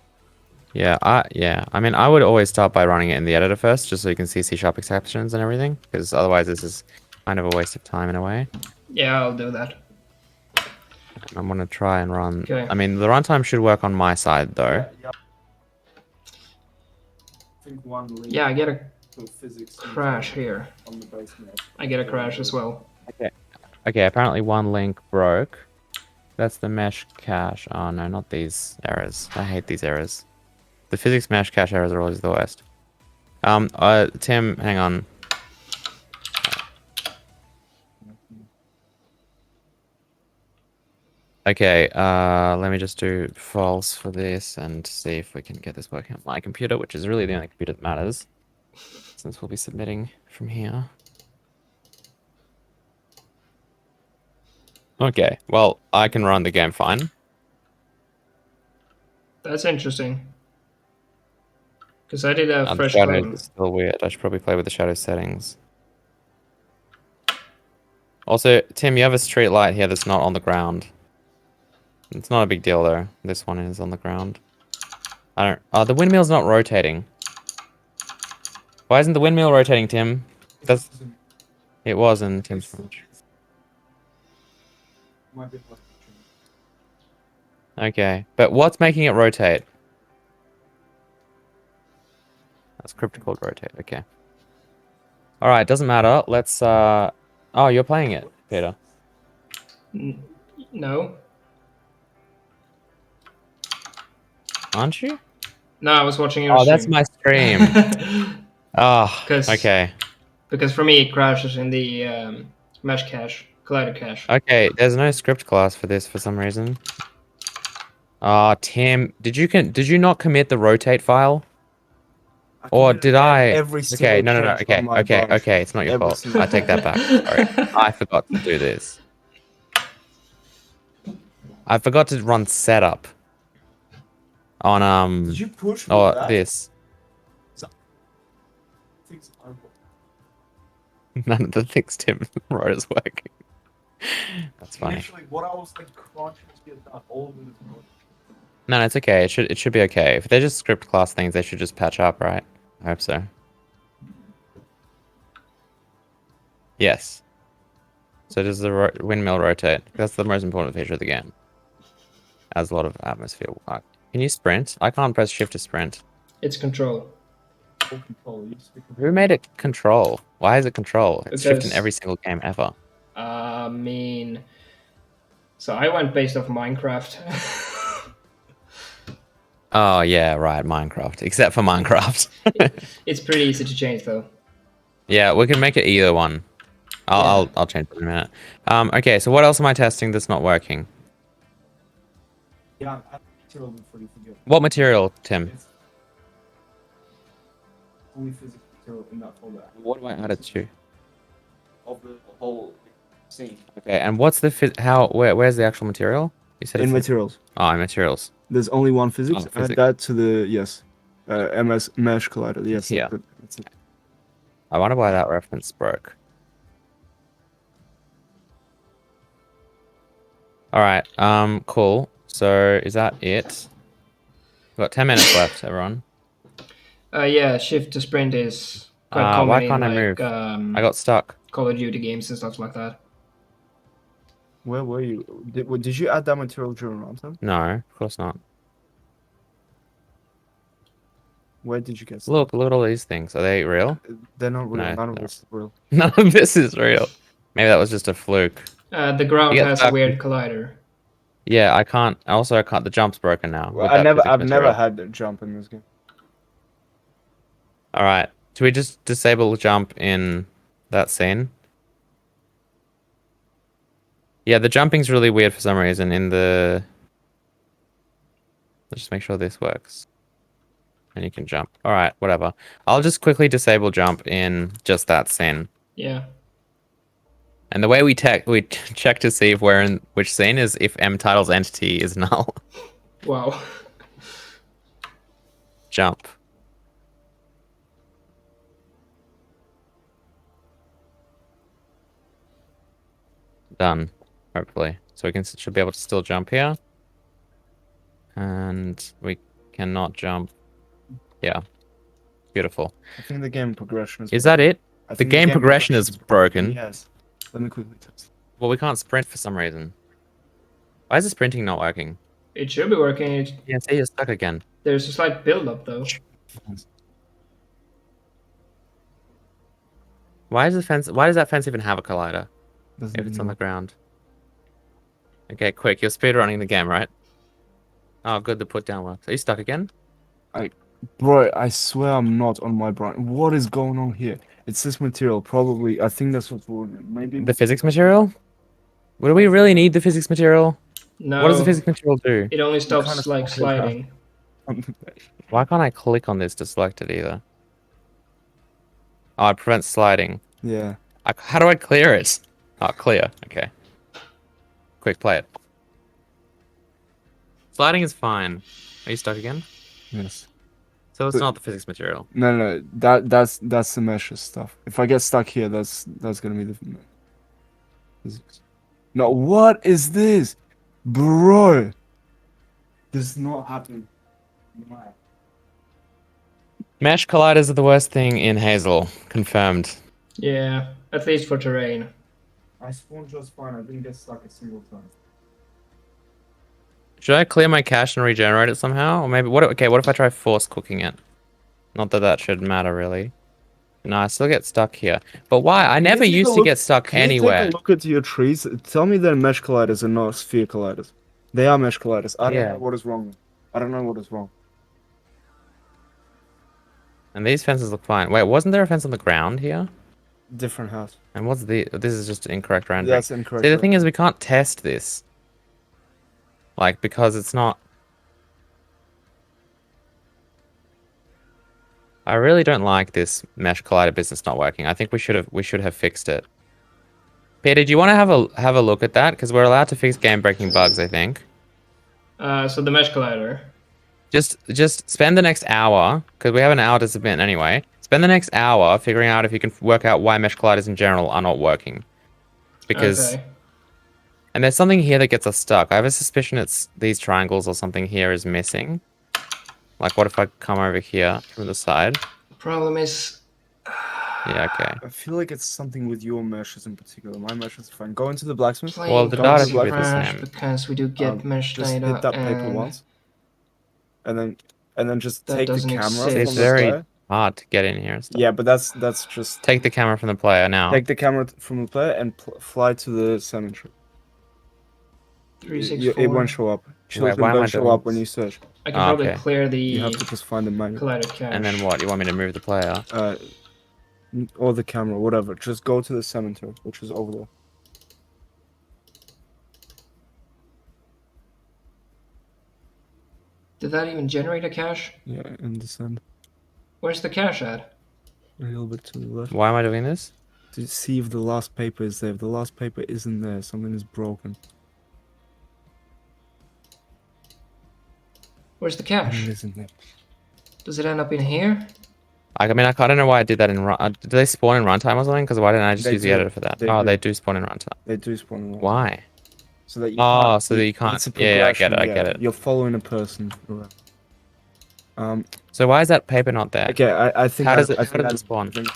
Yeah, I mean, I would always start by running it in the editor first, just so you can see C# exceptions and everything, because otherwise this is kind of a waste of time in a way. Yeah, I'll do that. And I'm gonna try and run. Okay. I mean, the runtime should work on my side though. Yeah. I think one link Yeah, I get a for physics crash here. on the base map. I get a crash as well. Okay, apparently one link broke. That's the mesh cache. Oh no, not these errors. I hate these errors. The physics mesh cache errors are always the worst. Tim, hang on. Okay, let me just do false for this and see if we can get this working on my computer, which is really the only computer that matters, since we'll be submitting from here. Okay, well, I can run the game fine. That's interesting. Because I did a The fresh shadows clone. is still weird. I should probably play with the shadow settings. Also, Tim, you have a street light here that's not on the ground. It's not a big deal though. This one is on the ground. I don't. Oh, the windmill's not rotating. Why isn't the windmill rotating, Tim? That's. It was in Tim's French. Might be like Okay, but what's making it rotate? That's cryptic called rotate. Okay. All right, doesn't matter. Let's. Oh, you're playing it, Peter. No? Aren't you? No, I was watching your Oh, stream. that's my stream. Oh, 'Cause- okay. Because for me it crashes in the mesh cache, collider cache. Okay, there's no script class for this for some reason. Ah, Tim, did you not commit the rotate file? Or did I? Every single Okay, no. cache Okay, on my okay, branch. okay. It's not your Every fault. single I take that back. Sorry, I forgot to do this. I forgot to run setup on Did you push with oh that? this. Things aren't working. None of the things Tim wrote is working. That's funny. Literally, what I was like crunching to get done, all of it is working. No, it's okay. It should be okay. If they're just script class things, they should just patch up, right? I hope so. Yes. So does the windmill rotate? That's the most important feature of the game. Has a lot of atmosphere. Can you sprint? I can't press shift to sprint. It's control. control. It used to be Who made it control? Why is it control? It's shift in Because- every single game ever. I mean, so I went based off Minecraft. Oh yeah, right, Minecraft. Except for Minecraft. It's pretty easy to change though. Yeah, we can make it either one. I'll Yeah. I'll change it in a minute. Okay, so what else am I testing that's not working? Yeah, I material before you forget. What material, Tim? It's only physical material in that folder. What do I add it to? Of the whole scene. Okay, and what's the where's the actual material? You said In it's materials, oh, in materials. there's only one physics. Oh, Add physics. that to the MS mesh collider. Yes. Yeah. That's it. I wonder why that reference broke. Alright, cool. So is that it? We've got 10 minutes left, everyone. Yeah, shift to sprint is quite Why common can't I in move? like I got stuck. Call of Duty games and stuff like that. Where were you? Did you add that material during runtime? No, of course not. Where did you get? Look at all these things. Are they real? They're not real. No, None of they're- this is real. None of this is real. Maybe that was just a fluke. The ground You get has a stuck. weird collider. Yeah, I can't. Also, I can't. The jump's broken now. Well, with that physics I've never material. had a jump in this game. All right. Do we just disable jump in that scene? Yeah, the jumping's really weird for some reason in the... Let's just make sure this works. And you can jump. All right, whatever. I'll just quickly disable jump in just that scene. Yeah. And the way we check to see if we're in which scene is if mtitle's entity is null. Wow. Jump. Done, hopefully. So we should be able to still jump here. And we cannot jump. Yeah. Beautiful. I think the game progression Is that it? I The think game progression is broken. Yes. Let me quickly test. Well, we can't sprint for some reason. Why is the sprinting not working? It should be working. Yeah, see, you're stuck again. There's a slight build up though. Why does that fence even have a collider Doesn't if even it's on the work. ground? Okay, quick, you're speedrunning the game, right? Oh, good, the put down works. Are you stuck again? Bro, I swear I'm not on my brain. What is going on here? It's this material, probably. I think that's what's wrong. Maybe The physics material? Do we really need the physics material? No. What does the physics material do? It only stops kinda like stop it, sliding. Why can't I click on this to select it either? Oh, it prevents sliding. Yeah. How do I clear it? Oh, clear. Okay. Quick, play it. Sliding is fine. Are you stuck again? Yes. So it's But- not the physics material. No. That's the meshes stuff. If I get stuck here, that's gonna be the physics. No, what is this, bro? This is not happening. Mesh colliders are the worst thing in Hazel. Confirmed. Yeah, at least for terrain. I spawned just fine. I didn't get stuck a single time. Should I clear my cache and regenerate it somehow? Or maybe what if I try force cooking it? Not that that should matter really. No, I still get stuck here. But why? I never take a used to look- get stuck Can you anywhere. take a look at your trees? Tell me they're mesh colliders and not sphere colliders. They are mesh colliders. I don't Yeah. know what is wrong. I don't know what is wrong. And these fences look fine. Wait, wasn't there a fence on the ground here? Different house. And what's the... This is just incorrect rendering. That's incorrect. See, the thing is, we can't test this. Like, because it's not... I really don't like this mesh collider business not working. I think we should have fixed it. Peter, do you want to have a look at that? Because we're allowed to fix game-breaking bugs, I think. So the mesh collider. Just spend the next hour, because we have an hour to submit anyway. Spend the next hour figuring out if you can work out why mesh colliders in general are not working. Because... Okay. And there's something here that gets us stuck. I have a suspicion it's these triangles or something here is missing. Like, what if I come over here from the side? Problem is, Yeah, okay. I feel like it's something with your meshes in particular. My meshes are fine. Go into the blacksmith. playing Well, the data does should be the crash same. because we do get mesh Just data hit that paper and once, and then just that take the doesn't camera exist. from It's the very- sky. hard to get in here and stuff. Yeah, but that's just Take the camera from the player now. take the camera from the player and fly to the cemetery. 364. It won't show up. Children why am I don't show doing up when this? you search. I can probably okay. clear You have the to just find the manual. collided cache. And then what? You want me to move the player? Or the camera, whatever. Just go to the cemetery, which is over there. Did that even generate a cache? Yeah, in the center. Where's the cache at? A little bit to the left. Why am I doing this? To see if the last paper is there. If the last paper isn't there, something is broken. Where's the And it cache? isn't there. Does it end up in here? I mean, I don't know why I did that in run. Do they spawn in runtime or something? Because why didn't I just They use the do. editor for that? They Oh, do. they do spawn in runtime. They do spawn in there. Why? So that you Oh, can't, so that you can't. It's a Yeah, I get it. I progression, get yeah. it. You're following a person around. So why is that paper not there? Okay, I think How that- does it? I How think does that- it spawn? I think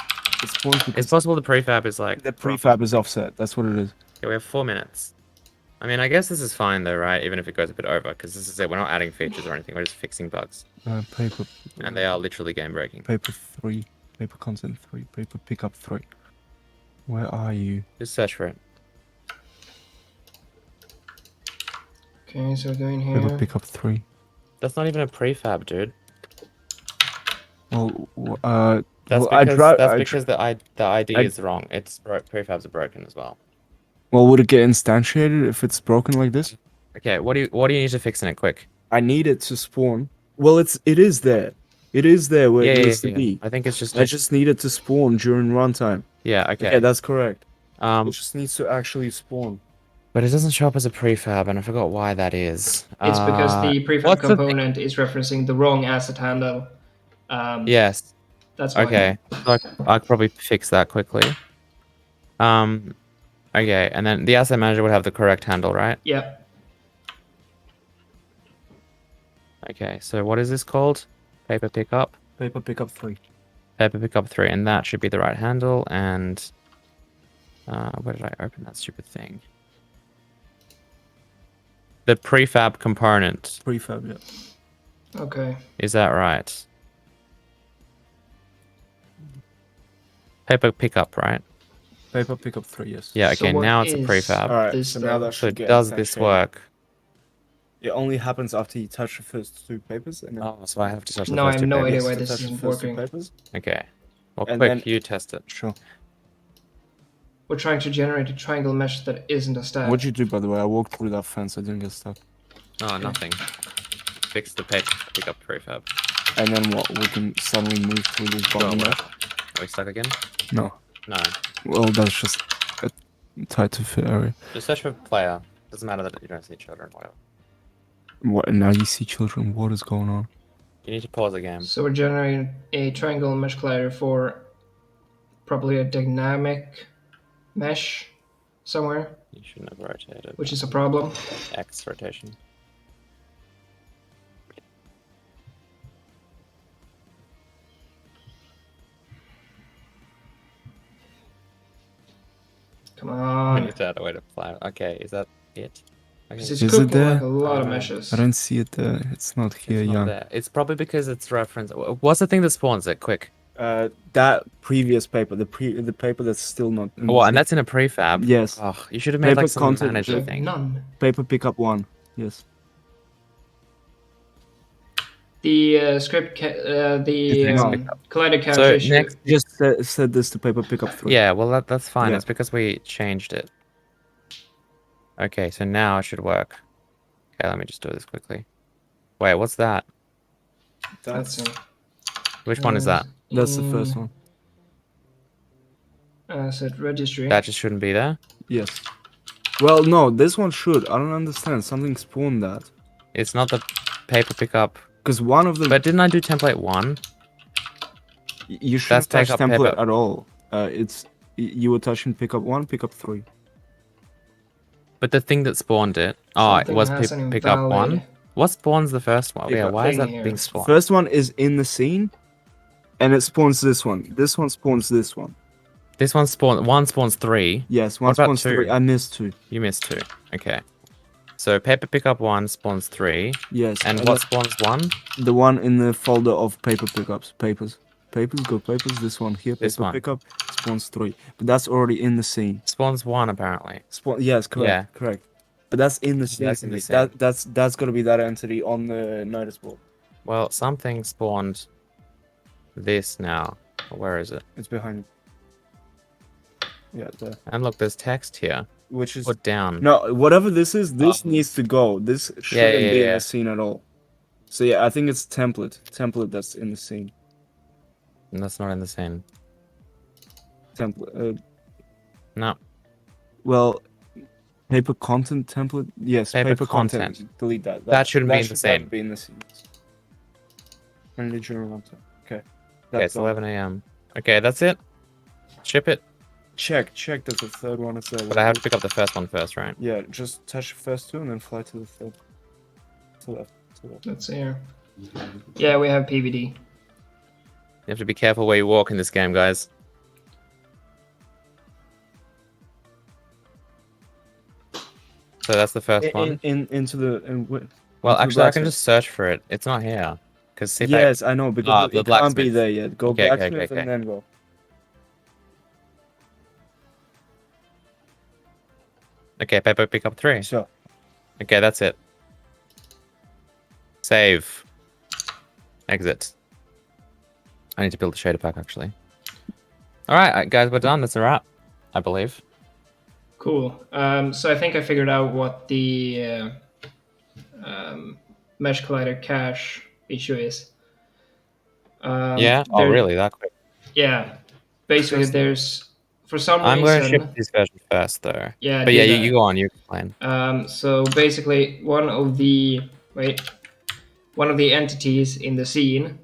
it spawns because It's possible the prefab is like. the prefab is offset. That's what it is. Okay, we have 4 minutes. I mean, I guess this is fine though, right? Even if it goes a bit over, because this is it. We're not adding features or anything. We're just fixing bugs, Paper. and they are literally game breaking. Paper 3. Paper content 3. Paper pickup 3. Where are you? Just search for it. Okay, so going Paper here. pickup 3. That's not even a prefab, dude. Well, That's well, because the ID I- is wrong. It's prefabs are broken as well. Well, would it get instantiated if it's broken like this? Okay, what do you need to fix in it quick? I need it to spawn. Well, it is there. It is there where it needs to be. I think it's just I just need it to spawn during runtime. yeah. Okay. Okay, that's correct. It It just needs to actually spawn. but it doesn't show up as a prefab, and I forgot why that is. It's because the prefab what's the thing? component is referencing the wrong asset handle. Yes. That's why. Okay. So I could probably fix that quickly. Okay, and then the asset manager would have the correct handle, right? Yep. Okay. So what is this called? Paper pickup. Paper pickup 3. Paper pickup 3, and that should be the right handle. And where did I open that stupid thing? The prefab component. Prefab, yeah. Okay. Is that right? Paper pickup, right? Paper pickup 3, yes. Yeah. So Okay. what now it's a is- prefab. Alright, This so now then. that So should get does this instantiated. work? It only happens after you touch the first 2 papers. And then Oh, so I have to touch the No, I first have two no idea papers. why to this touch the isn't first 2 working. papers. Okay. Well, And quick, then- you test it. Sure. We're trying to generate a triangle mesh that isn't a stack. What'd you do, by the way? I walked through that fence. I didn't get stuck. Oh, nothing. Fix the paper pickup prefab. And then what? We can suddenly move through this Go bottom away. left? Are we stuck again? No. No. Well, that's just a tight to fit area. Just search for player. Doesn't matter that you don't see children, whatever. What? Now you see children. What is going on? You need to pause the game. So we're generating a triangle mesh collider for probably a dynamic mesh somewhere, You shouldn't have rotated. which is a problem. X rotation. Come We on. need to add a way to fly. Okay, is that it? Okay. 'Cause it's Is it cooking there? like a lot of meshes. I don't see it there. It's not here, It's not young. there. It's probably because it's reference. What's the thing that spawns it? Quick. That previous paper, the paper that's still not. Oh, and that's in a prefab. Yes. Oh, you should have made Paper like some content manager check. thing. None. Paper pickup 1. Yes. The script, the No. collider cache So issue. next, Just said this to paper pickup 3. yeah. Well, that's fine. Yeah. It's because we changed it. Okay, so now it should work. Okay, let me just do this quickly. Wait, what's that? That's Which one is that? That's the first one. Asset registry. That just shouldn't be there. Yes. Well, no, this one should. I don't understand. Something spawned that. It's not the paper pickup. Because one of them. But didn't I do template 1? You shouldn't That's touch pickup template paper. at all. You were touching pickup 1, pickup 3. But the thing that spawned it. Oh, it Something was has an pickup 1. invalid What spawns the first one? Yeah, Pickup why is thing that here. being spawned? First one is in the scene, and it spawns this one. This one spawns this one. This one spawns 3. Yes, one What about spawns 2? 3. I missed 2. You missed 2. Okay. So paper pickup 1 spawns 3. Yes. And what spawns 1? The one in the folder of paper pickups. Paper papers, go papers. This one here, This paper one. pickup, spawns 3. But that's already in the scene. Spawns 1 apparently. Yes, correct, Yeah. correct. But that's in the scene. That's in the scene. That's gonna be that entity on the notice board. Well, something spawned this now. Where is it? It's behind. Yeah, there. And look, there's text here. Which is Put down. no, whatever this is, this needs to go. This shouldn't be in yeah. the scene at all. So yeah, I think it's template that's in the scene. And that's not in the scene. Template. No. Well, paper content template. Yes, Paper paper content. Delete that. That shouldn't be in the should scene. not be in the scene. Only general content. Okay. Okay, it's 11 a.m. Okay, that's it. Ship it. Check. There's a third one. It's there. But I have to pick up the first one first, right? Yeah, just touch the first 2 and then fly to the third. To left. Let's see here. Yeah, we have PVD. You have to be careful where you walk in this game, guys. So that's the first one. Into the. Well, into the actually, I can blacksmith. just search for it. It's not here. Because see, Yes, I know, because the it can't be blacksmith. there yet. Go Okay, blacksmith okay. and then go. Okay, paper pick up 3. Sure. Okay, that's it. Save. Exit. I need to build a shader pack, actually. Alright, guys, we're done. That's a wrap, I believe. Cool. So I think I figured out what the Mesh Collider cache issue is. Yeah? Oh, really? That quick? Yeah. Basically, there's, for some I'm going to reason... ship this version first, though. Yeah, But do yeah, that. you go on. You explain. So basically, one of the entities in the scene,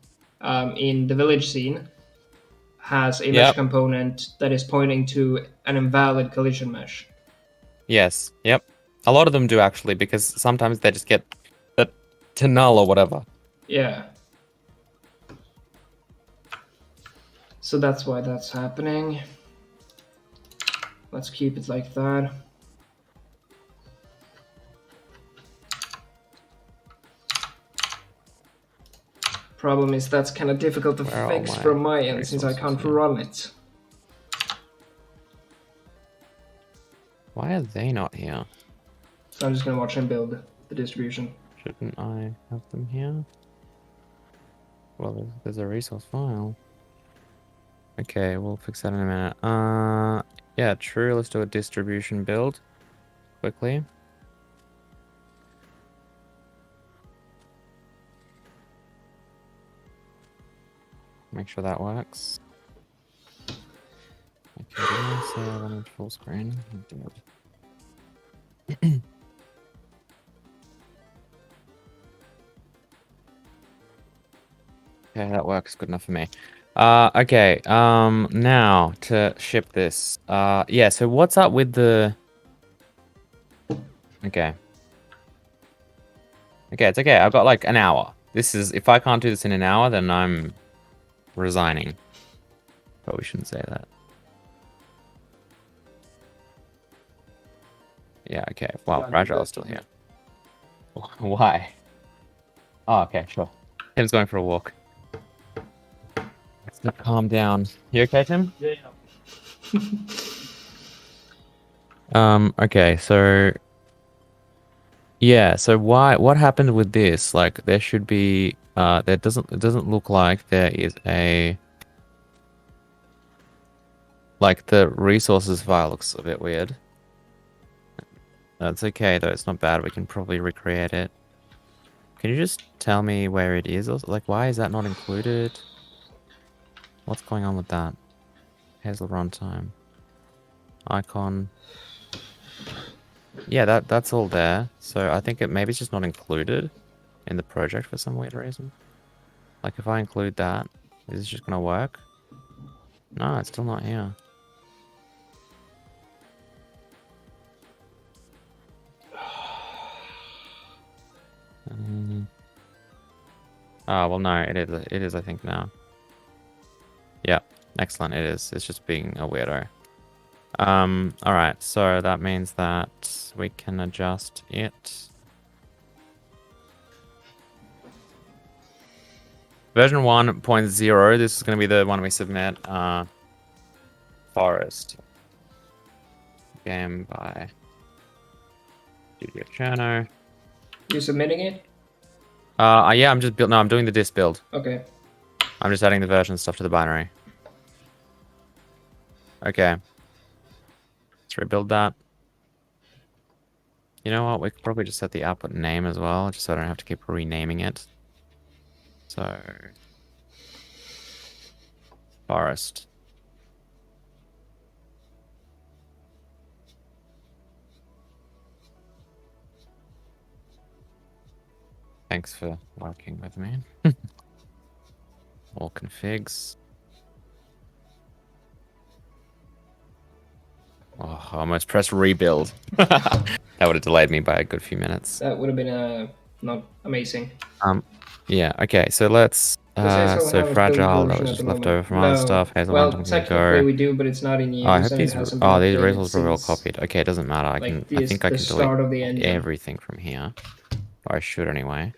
in the village scene, has a mesh component that is pointing to an invalid collision mesh. Yes. Yep. A lot of them do, actually, because sometimes they just get to null or whatever. Yeah. So that's why that's happening. Let's keep it like that. Problem is that's kind of difficult to Where are fix all my from my end since I resources can't here? run it. Why are they not here? So I'm just gonna watch him build the distribution. Shouldn't I have them here? Well, there's a resource file. Okay, we'll fix that in a minute. Yeah, true. Let's do a distribution build quickly. Make sure that works. Okay, did I say I wanted full screen? I did. Okay, that works good enough for me. Okay, now to ship this. Yeah, so what's up with the... Okay. Okay, it's okay. I've got like an hour. This is... If I can't do this in an hour, then I'm resigning. Probably shouldn't say that. Yeah, okay. Wow, Rajal's still here. Why? Oh, okay, sure. Tim's going for a walk. Let's calm down. You okay, Tim? Yeah. Okay, so... Yeah, so what happened with this? Like, there should be... it doesn't look like there is a... Like, the resources file looks a bit weird. That's okay, though. It's not bad. We can probably recreate it. Can you just tell me where it is? Like, why is that not included? What's going on with that? Hazel runtime. Icon. Yeah, that's all there. So I think maybe it's just not included in the project for some weird reason. Like, if I include that, is this just gonna work? No, it's still not here. Oh, well, no, it is, I think, now. Yeah, excellent, it is. It's just being a weirdo. Alright, so that means that we can adjust it. Version 1.0. This is going to be the one we submit. Forest. Game by Studio Cherno. You submitting it? Yeah, I'm just no, I'm doing the disk build. Okay. I'm just adding the version stuff to the binary. Okay. Let's rebuild that. You know what? We could probably just set the output name as well, just so I don't have to keep renaming it. So, forest. Thanks for working with me. All configs. Oh, I almost pressed rebuild. That would have delayed me by a good few minutes. That would have been not amazing. Yeah, okay, so let's Does Hazel so have a build fragile, that version was at just the left moment? over from other No. stuff. Hazel Well, one technically go. we do, but it's not in Oh, I use hope and it these hasn't been these updated resources were all since copied. Okay, it doesn't matter. I like think I can the start of the delete engine. everything from here. Or I should anyway.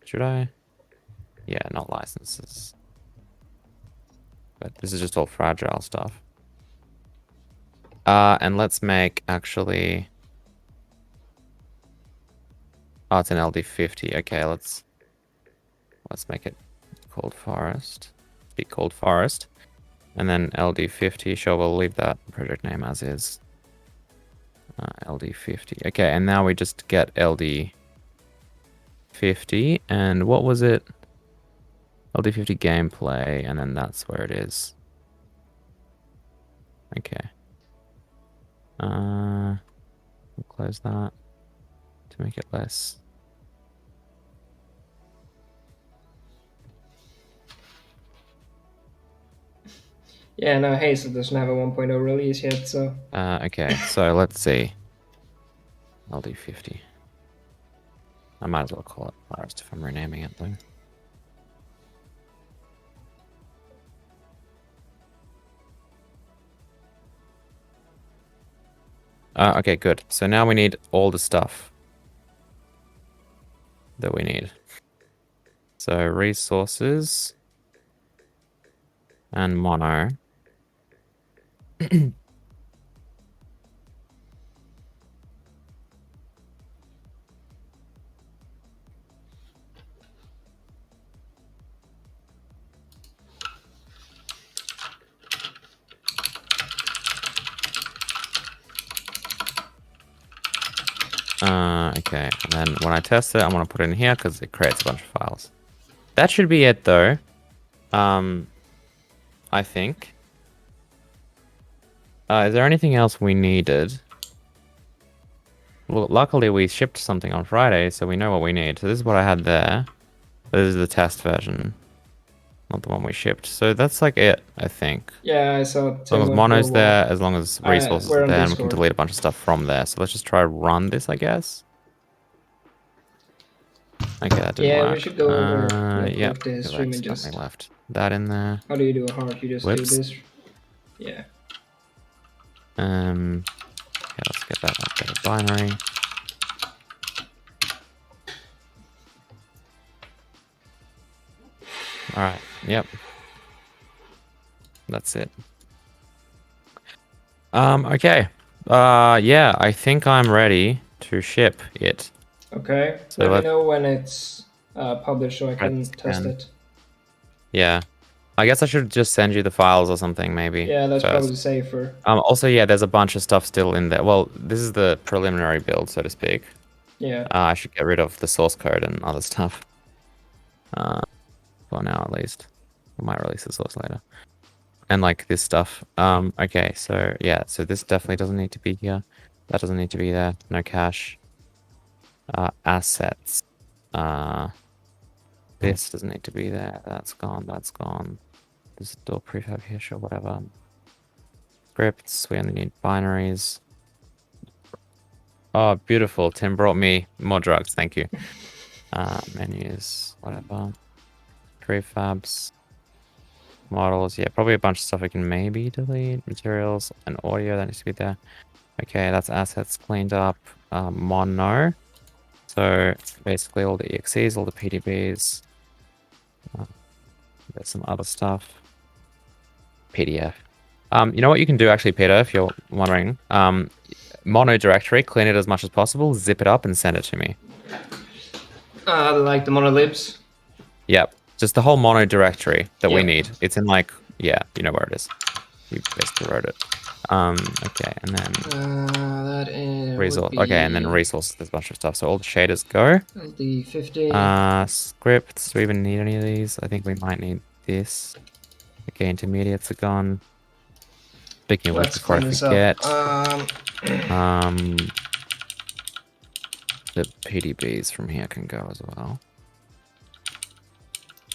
Should I? Yeah, not licenses. But this is just all fragile stuff. And let's make actually. Oh, it's an LD50. Okay, let's make it called forest. Be called forest. And then LD50. Sure, we'll leave that project name as is. LD50. Okay, and now we just get LD50. And what was it? LD50 gameplay, and then that's where it is. Okay. We'll close that to make it less. Yeah, no, Hazel doesn't have a 1.0 release yet, so. Okay, so let's see. LD50. I might as well call it Forest if I'm renaming it though. Okay, good. So now we need all the stuff that we need. So resources and mono. Okay, and then when I test it, I'm gonna put it in here because it creates a bunch of files. That should be it though. I think. Is there anything else we needed? Well, luckily we shipped something on Friday, so we know what we need. So this is what I had there. This is the test version, not the one we shipped. So that's like it, I think. Yeah, I saw. As long as mono's there, as long as resources we're are on there, and we Discord. can delete a bunch of stuff from there. So let's just try run this, I guess. Okay, that didn't work. We should go over real quick the because I stream and accidentally just. left that in there. How do you do a heart? You just Whoops. do this. Yeah. Okay, let's get that updated binary. Alright, yep. That's it. Okay. Yeah, I think I'm ready to ship it. Okay. So Let me know when it's published so I can Let's test scan. it. Yeah. I guess I should just send you the files or something, maybe. Yeah, that's first. probably safer. Also, yeah, there's a bunch of stuff still in there. Well, this is the preliminary build, so to speak. Yeah. I should get rid of the source code and other stuff. For now, at least. I might release the source later. And like this stuff. Okay, so yeah, so this definitely doesn't need to be here. That doesn't need to be there. No cache. Assets. This doesn't need to be there. That's gone. That's gone. There's still prefab here, sure, whatever. Scripts. We only need binaries. Oh, beautiful. Tim brought me more drugs. Thank you. Menus, whatever. Prefabs. Models. Yeah, probably a bunch of stuff I can maybe delete. Materials and audio that needs to be there. Okay, that's assets cleaned up. Mono. So basically all the EXEs, all the PDBs. There's some other stuff. PDF. You know what you can do actually, Peter, if you're wondering? Mono directory, clean it as much as possible, zip it up and send it to me. Like the monolibs. Yep. Just the whole mono directory that we Yep. need. It's in like, yeah, you know where it is. You basically wrote it. Okay, and then That is resource. Okay, and then resources. There's a bunch of stuff. So all the shaders go. the 50. Scripts. Do we even need any of these? I think we might need this. Okay, intermediates are gone. Speaking of which, Let's before I clean this forget, up. the PDBs from here can go as well.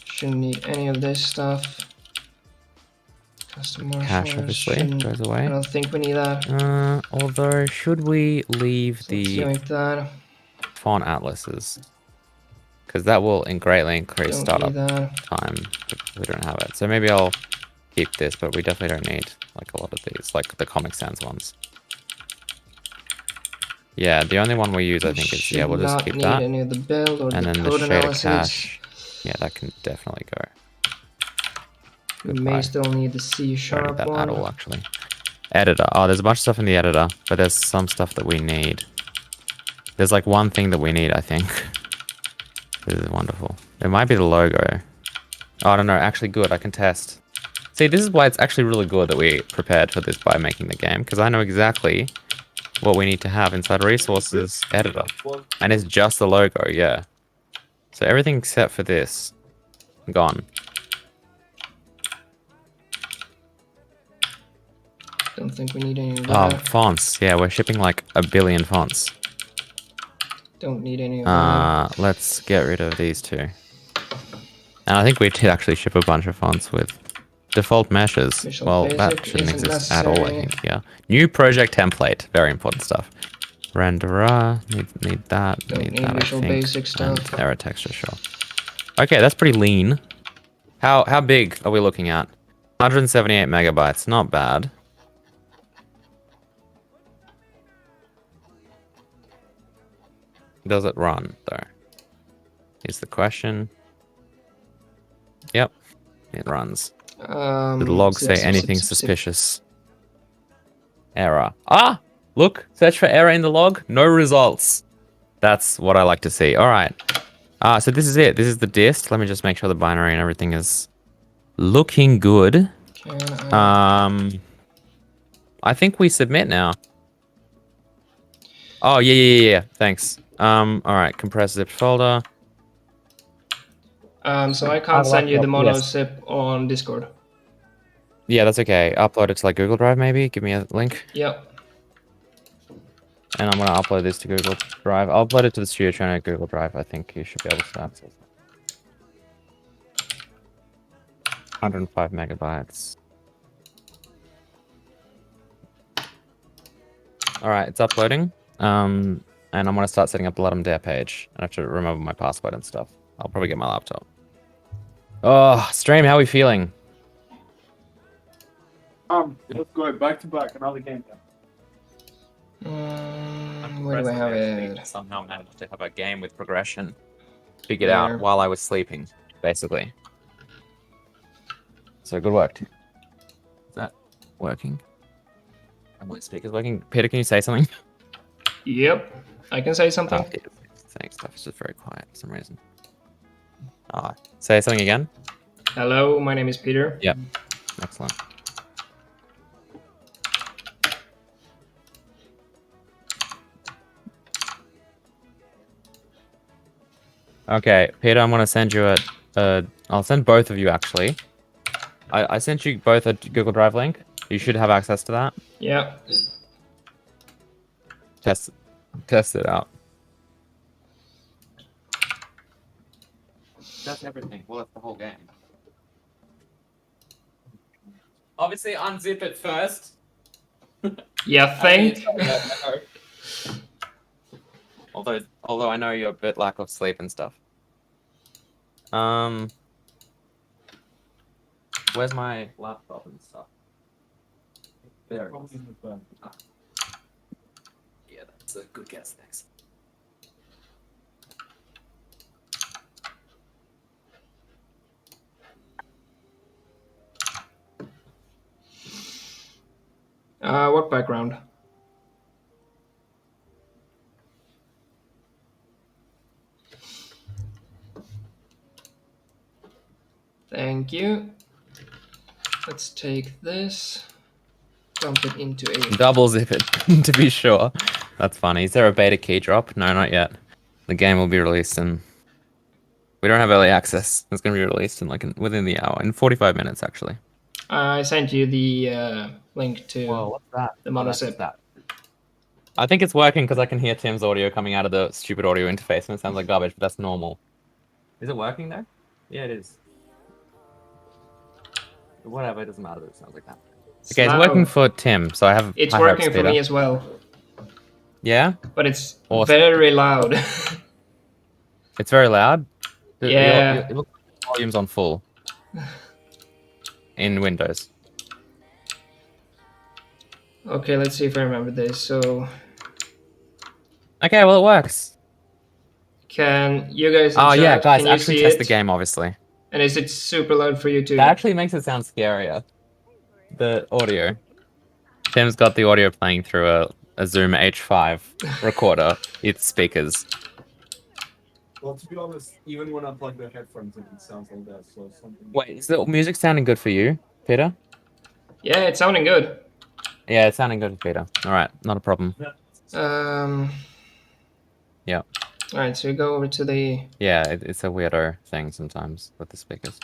Shouldn't need any of this stuff. Custom Cache marshals obviously shouldn't- goes I away. don't think we need that. Although should we leave So let's go the with that. font atlases? Because that will greatly increase Don't startup need that. time if we don't have it. So maybe I'll keep this, but we definitely don't need like a lot of these, like the Comic Sans ones. Yeah, the only one we use, I think, is Should we'll just not keep need that. any of the build or And the then the code shader analysis. cache, yeah, that can definitely go. We Goodbye. may still need the C Don't need sharp that one. at all, actually. Editor. Oh, there's a bunch of stuff in the editor, but there's some stuff that we need. There's like one thing that we need, I think. This is wonderful. It might be the logo. Oh, I don't know. Actually, good. I can test. See, this is why it's actually really good that we prepared for this by making the game, because I know exactly what we need to have inside resources editor. And it's just the logo, yeah. So everything except for this, gone. Don't think we need any of Oh, that. fonts. Yeah, we're shipping like 1 billion fonts. Don't need any of that. Let's get rid of these two. And I think we did actually ship a bunch of fonts with default meshes. Visual Well, that Basic shouldn't isn't exist at all, I necessary. think, yeah. New project template. Very important stuff. Renderer. Need that. Don't Need need that, Visual I think. Basic stuff. And error texture, sure. Okay, that's pretty lean. How big are we looking at? 178 megabytes. Not bad. Does it run, though? Is the question. Yep, it runs. Did the log say anything suspicious? Error. Ah! Look! Search for error in the log. No results. That's what I like to see. Alright. So this is it. This is the dist. Let me just make sure the binary and everything is looking good. I think we submit now. Oh, yeah. Thanks. Alright. Compressed zip folder. So I can't send you the mono zip on Discord. Yeah, that's okay. Upload it to like Google Drive maybe. Give me a link. Yep. And I'm gonna upload this to Google Drive. I'll upload it to the Studio Trainer Google Drive. I think you should be able to access it. 105 megabytes. Alright, it's uploading. And I'm gonna start setting up the Ludum Dare page. I have to remember my password and stuff. I'll probably get my laptop. Oh, stream, how are we feeling? Let's go back to back, another game. Where do I have it? Somehow managed to have a game with progression figured There. out while I was sleeping, basically. So good work. Is that working? Are my speakers working? Peter, can you say something? Yep. I can say something. Oh, Peter's saying stuff. It's just very quiet for some reason. Say something again. Hello, my name is Peter. Yep. Excellent. Okay, Peter, I'm gonna send you I'll send both of you actually. I sent you both a Google Drive link. You should have access to that. Yeah. Test it out. That's everything. Well, that's the whole game. Obviously, unzip it first. Yeah, think. Although I know you're a bit lack of sleep and stuff. Where's my laptop and stuff? There it is. Yeah, that's a good guess. Thanks. What background? Thank you. Let's take this, dump it into a. Double zip it, to be sure. That's funny. Is there a beta key drop? No, not yet. The game will be released in... We don't have early access. It's going to be released in within the hour, in 45 minutes, actually. I sent you the link to what's that? the monozip. That. I think it's working because I can hear Tim's audio coming out of the stupid audio interface and it sounds like garbage, but that's normal. Is it working though? Yeah, it is. Whatever, it doesn't matter. It sounds like that. Okay, it's working for Tim, so I have. It's working for me as well. Yeah, but it's awesome. very loud. It's very loud. Yeah. It looks like the volume's on full in Windows. Okay, let's see if I remember this. So. Okay, well it works. Can you guys? Oh yeah, guys, can you actually see test it? the game, obviously. And is it super loud for you too? That actually makes it sound scarier. The audio. Tim's got the audio playing through a Zoom H5 recorder. It's speakers. Well, to be honest, even when I plug the headphones in, it sounds like that. So something. Wait, is the music sounding good for you, Peter? Yeah, it's sounding good. Yeah, it's sounding good, Peter. All right, not a problem. Yeah. All right, so you go over to the. Yeah, it's a weirdo thing sometimes with the speakers.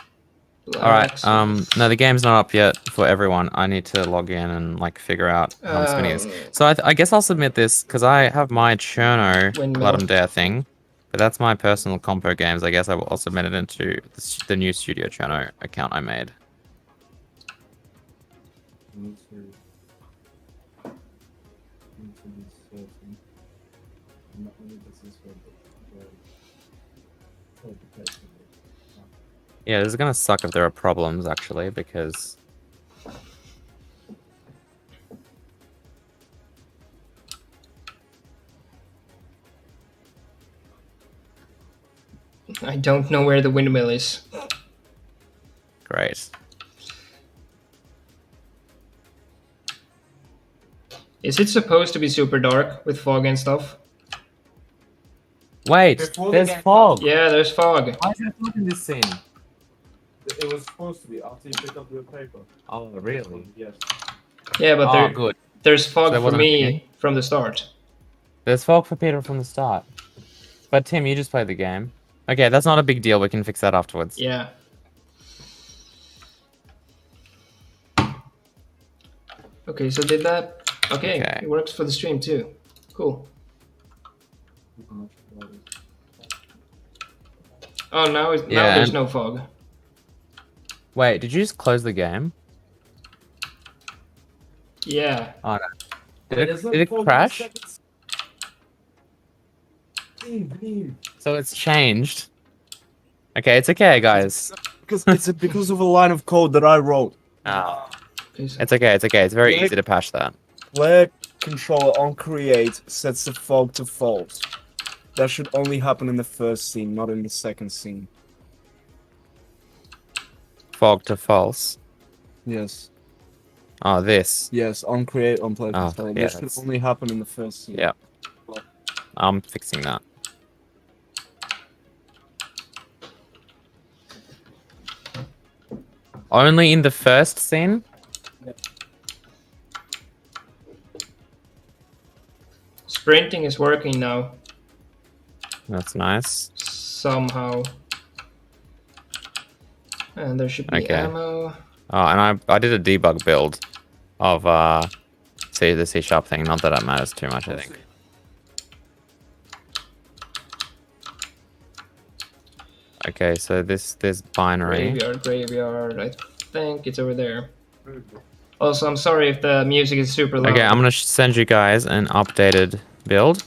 All right. No, the game's not up yet for everyone. I need to log in and figure out how I'm spinning this. So I guess I'll submit this because I have my Cherno Ludum Dare thing, but that's my personal compo games. I guess I'll submit it into the new Studio Cherno account I made. Yeah, this is gonna suck if there are problems, actually, because... I don't know where the windmill is. Great. Is it supposed to be super dark with fog and stuff? Wait, there's fog! Yeah, there's fog. Why is there fog in this scene? It was supposed to be after you pick up the paper. Oh, really? Yes. Yeah, but good. There's fog So for me from the start. There's fog for Peter from the start. But Tim, you just played the game. Okay, that's not a big deal. We can fix that afterwards. Yeah. Okay, so did that? Okay, it works for the stream too. Cool. Oh, now there's no fog. Wait, did you just close the game? Yeah. Oh no. Did it crash? So it's changed. Okay, it's okay, guys. Because it's because of a line of code that I wrote. Oh. It's okay, it's okay. It's very easy to patch that. Player controller on create sets the fog to false. That should only happen in the first scene, not in the second scene. Fog to false? Yes. Oh, this? Yes, on create on player controller. Yeah, This should only happen in the first scene. Yeah. I'm fixing that. Only in the first scene? Sprinting is working now. That's nice. Somehow. And there should be ammo. Oh, and I did a debug build of the C# thing. Not that it matters too much, I think. Okay, so this binary. Graveyard. I think it's over there. Also, I'm sorry if the music is super loud. Okay, I'm gonna send you guys an updated build.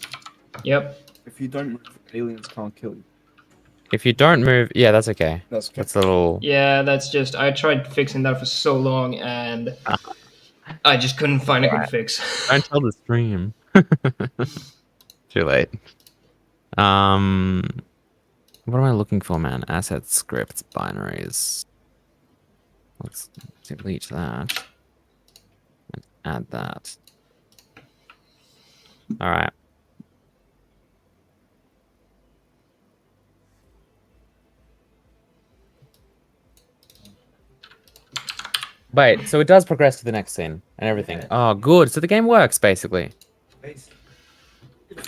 Yep. If you don't move, aliens can't kill you. If you don't move, yeah, that's okay. That's okay. That's a little. Yeah, that's just. I tried fixing that for so long, and I just couldn't find a good fix. Don't tell the stream. Too late. What am I looking for, man? Assets, scripts, binaries. Let's delete that. add that. All right. Wait, so it does progress to the next scene and everything. Yeah. Oh, good. So the game works basically.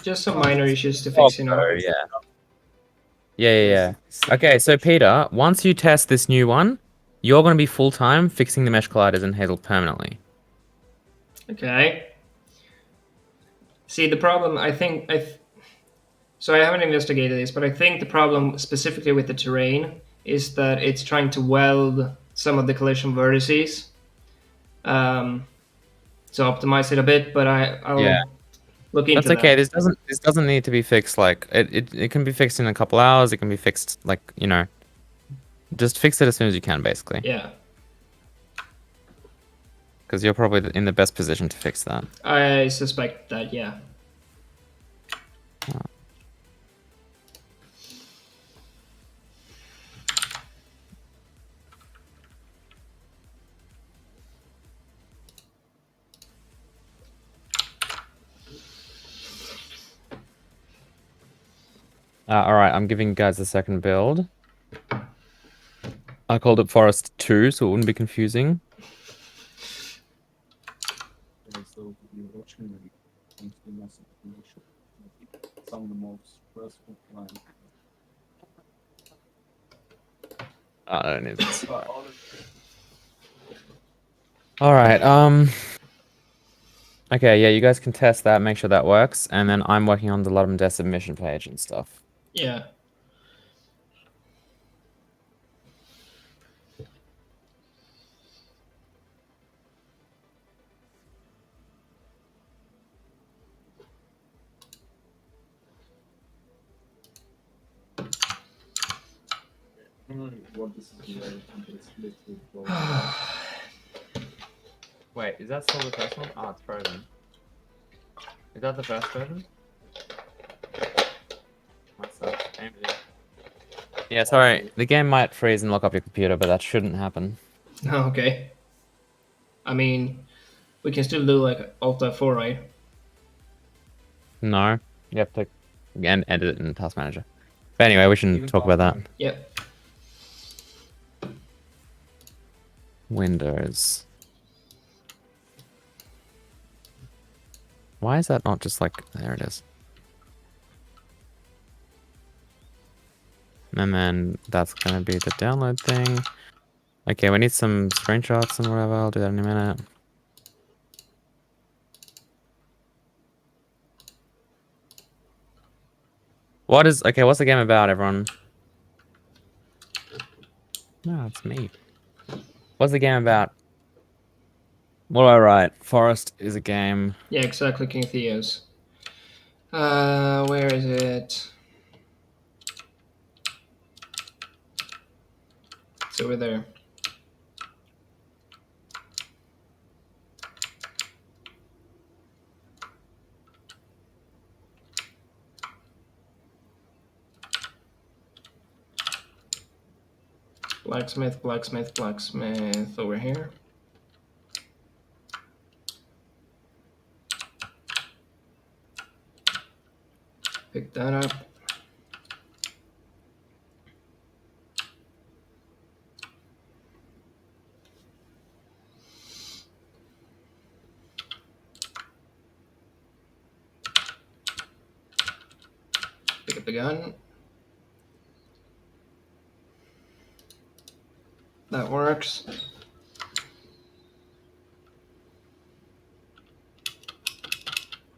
Just some minor issues to Oh, fix, you know. yeah. Yeah. Okay, so Peter, once you test this new one, you're going to be full-time fixing the mesh colliders in Hazel permanently. Okay. See, the problem, so I haven't investigated this, but I think the problem specifically with the terrain is that it's trying to weld some of the collision vertices. To optimize it a bit, but I'll Yeah. look into That's okay. that. This doesn't need to be fixed like it can be fixed in a couple hours. It can be fixed like, just fix it as soon as you can basically. Yeah, Because you're probably in the best position to fix that. I suspect that. Yeah. All right, I'm giving you guys the second build. I called it Forest 2, so it wouldn't be confusing. Some of the most stressful plans. I don't need this. All right. Okay, yeah, you guys can test that, make sure that works, and then I'm working on the Ludum Dare submission page and stuff. Yeah. What this is related to, it's literally Wait, is that still the first one? Oh, it's frozen. Is that the first version? Yeah, sorry. The game might freeze and lock up your computer, but that shouldn't happen. Okay. I mean, we can still do like Alt F4, right? No. You have to again edit it in Task Manager. But anyway, we shouldn't talk about that. Yep. Windows. Why is that not just like... There it is. And then that's going to be the download thing. Okay, we need some screenshots and whatever. I'll do that in a minute. What's the game about, everyone? No, it's me. What's the game about? What do I write? Forest is a game. Yeah, exactly, King Theo's. Where is it? It's over there. Blacksmith, blacksmith, blacksmith over here. Pick that up. Pick up the gun. That works.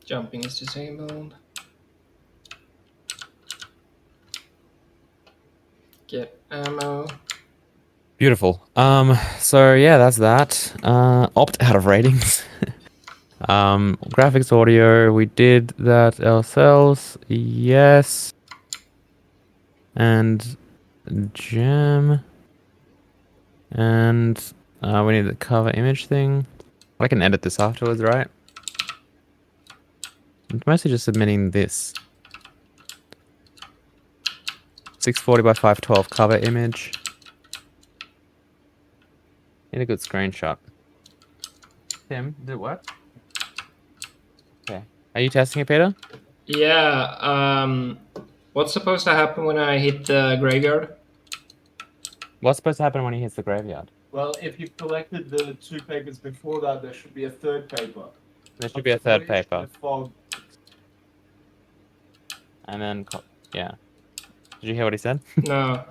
Jumping is disabled. Get ammo. Beautiful. So yeah, that's that. Opt out of ratings. Graphics, audio, we did that ourselves. Yes. And gem. And we need the cover image thing. I can edit this afterwards, right? I'm mostly just submitting this. 640 by 512 cover image. Need a good screenshot. Tim, did it work? Okay. Are you testing it, Peter? Yeah. What's supposed to happen when I hit the graveyard? What's supposed to happen when he hits the graveyard? Well, if you've collected the 2 papers before that, there should be a 3rd paper. There should be a third Village, paper. the fog. And then, yeah. Did you hear what he said? No.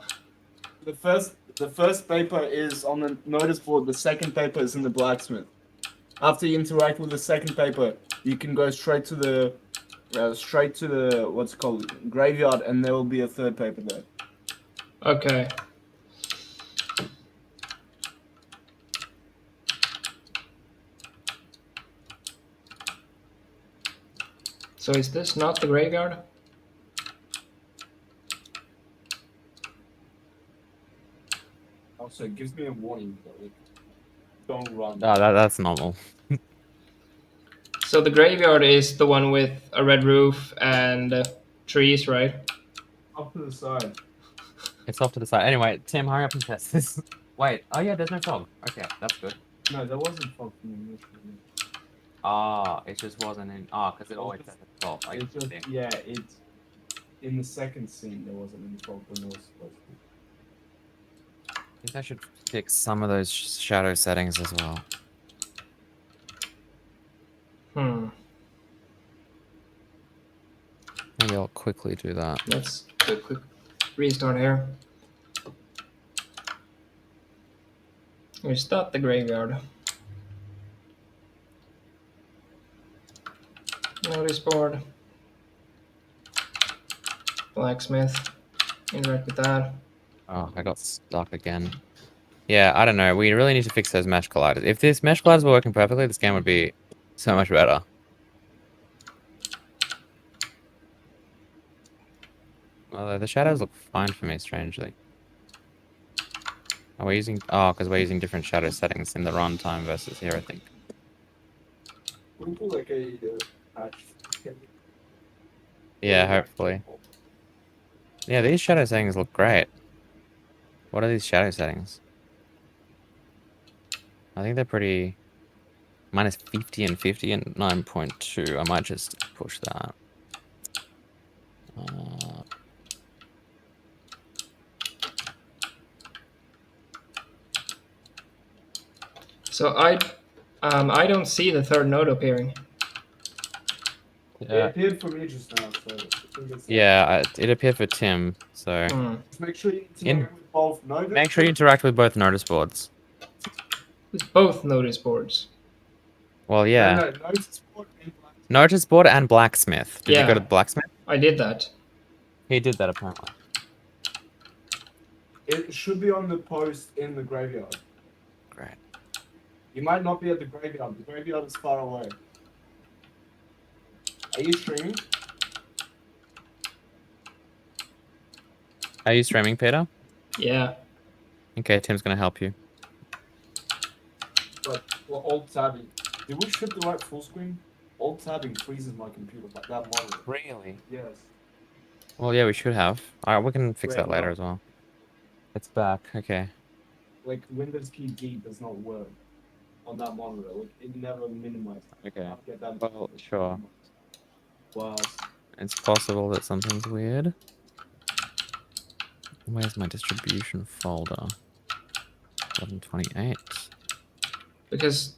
The first paper is on the notice board. The 2nd paper is in the blacksmith. After you interact with the 2nd paper, you can go straight to the what's it called, graveyard, and there will be a 3rd paper there. Okay. So is this not the graveyard? Also, it gives me a warning though. Don't run. Oh, that's normal. So the graveyard is the one with a red roof and trees, right? Up to the side. It's off to the side. Anyway, Tim, hurry up and test this. Wait. Oh, yeah, there's no fog. Okay, that's good. No, there wasn't fog from the initial. Ah, it just wasn't in. Ah, because it always says it's fog. Like, It's just, yeah, it's in the 2nd scene. There wasn't any fog when there was supposed to be. I think I should fix some of those shadow settings as well. Hmm. Maybe I'll quickly do that. Let's do a quick restart here. Restart the graveyard. Notice board. Blacksmith. Interact with that. Oh, I got stuck again. Yeah, I don't know. We really need to fix those mesh colliders. If these mesh colliders were working perfectly, this game would be so much better. Although the shadows look fine for me, strangely. Are we using... Oh, because we're using different shadow settings in the runtime versus here, I think. We can do like a patch. Yeah, hopefully. Yeah, these shadow settings look great. What are these shadow settings? I think they're pretty... Minus 50 and 50 and 9.2. I might just push that. So I don't see the 3rd node appearing. It Yeah, appeared for me just now, so I think it's yeah, it appeared for Tim, so... Hmm. Just make sure you interact with both notice. Make sure you interact with both notice boards. With both notice boards. Well, yeah. No, notice board and black. Notice board and blacksmith. Did you Yeah. go to the blacksmith? I did that. He did that apparently. It should be on the post in the graveyard. Great. You might not be at the graveyard. The graveyard is far away. Are you streaming? Are you streaming, Peter? Yeah. Okay, Tim's gonna help you. But well, alt tabbing. Did we ship the right full screen? Alt tabbing freezes my computer, like that monitor. Really? Yes. Well, yeah, we should have. Alright, we can fix Wait, that later no. as well. It's back. Okay. Like Windows key D does not work on that monitor. Like it never minimizes. Okay. I'll get that Well, sure. Wow. It's possible that something's weird. Where's my distribution folder? 1128. Because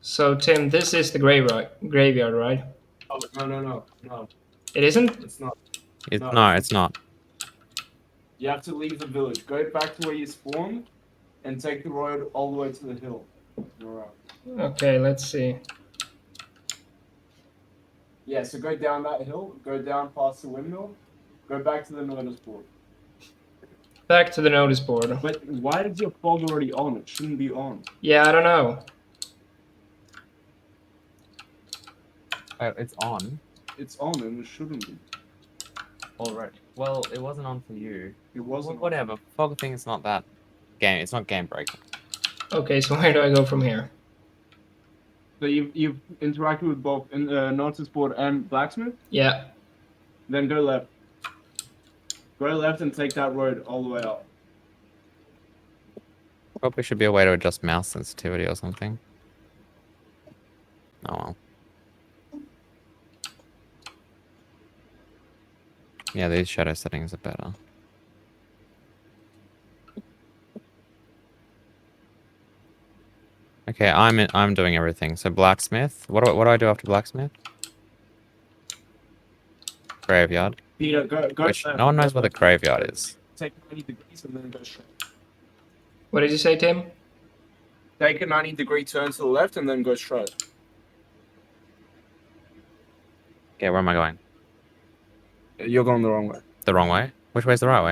so Tim, this is the graveyard, right? Oh no. It isn't? It's not. It's No. no, it's not. You have to leave the village. Go back to where you spawned, and take the road all the way to the hill. You're out. Okay, let's see. Yeah, so go down that hill, go down past the windmill, go back to the notice board. Back to the notice board. But why is your fog already on? It shouldn't be on. Yeah, I don't know. Oh, it's on. It's on and it shouldn't be. Alright. Well, it wasn't on for you. It wasn't. Whatever. Fog thing is not that game. It's not game breaking. Okay, so where do I go from here? So you've interacted with both in notice board and blacksmith. Yeah. Then go left. Go left and take that road all the way up. Probably should be a way to adjust mouse sensitivity or something. Oh well. Yeah, these shadow settings are better. Okay, I'm doing everything. So blacksmith. What do I do after blacksmith? Graveyard. Peter, go Which left, no one go knows what the left. graveyard is. Take 90 degrees and then go straight. What did you say, Tim? Take a 90-degree turn to the left and then go straight. Okay, where am I going? You're going the wrong way. The wrong way? Which way's the right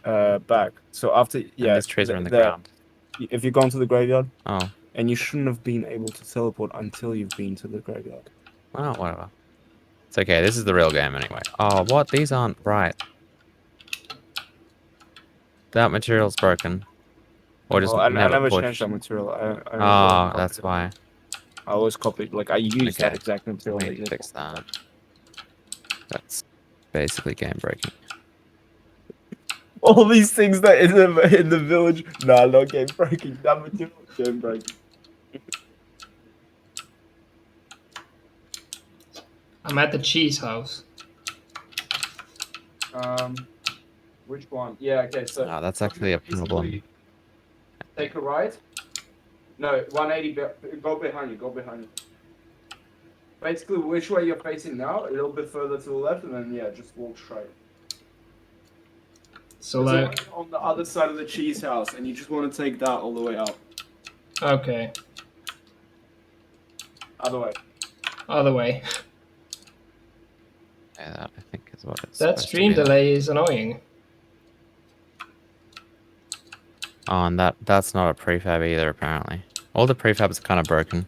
way? Back. So after, And yeah, these trees are in the ground. if you're going to the graveyard, Oh, and you shouldn't have been able to teleport until you've been to the graveyard. well, whatever. It's okay. This is the real game anyway. Oh, what? These aren't right. That material's broken. Or just I never never pushed. changed that material. I Oh, that's why. I always copied. Like I used that Okay. exact material. We that need you to fix that. That's basically game breaking. All these things that in the village. Nah, not game breaking. That material game breaking. I'm at the cheese house. Which one? Yeah. Okay. So Oh, that's actually a problem. take a right. No, 180. Go behind you. Go behind you. Basically, which way you're facing now? A little bit further to the left, and then yeah, just walk straight. So There's a like, way on the other side of the cheese house, and you just want to take that all the way up. okay, Other way. other way. Yeah, that I think is what it's That supposed to stream be like. delay is annoying. Oh, and that's not a prefab either, apparently. All the prefabs are kind of broken.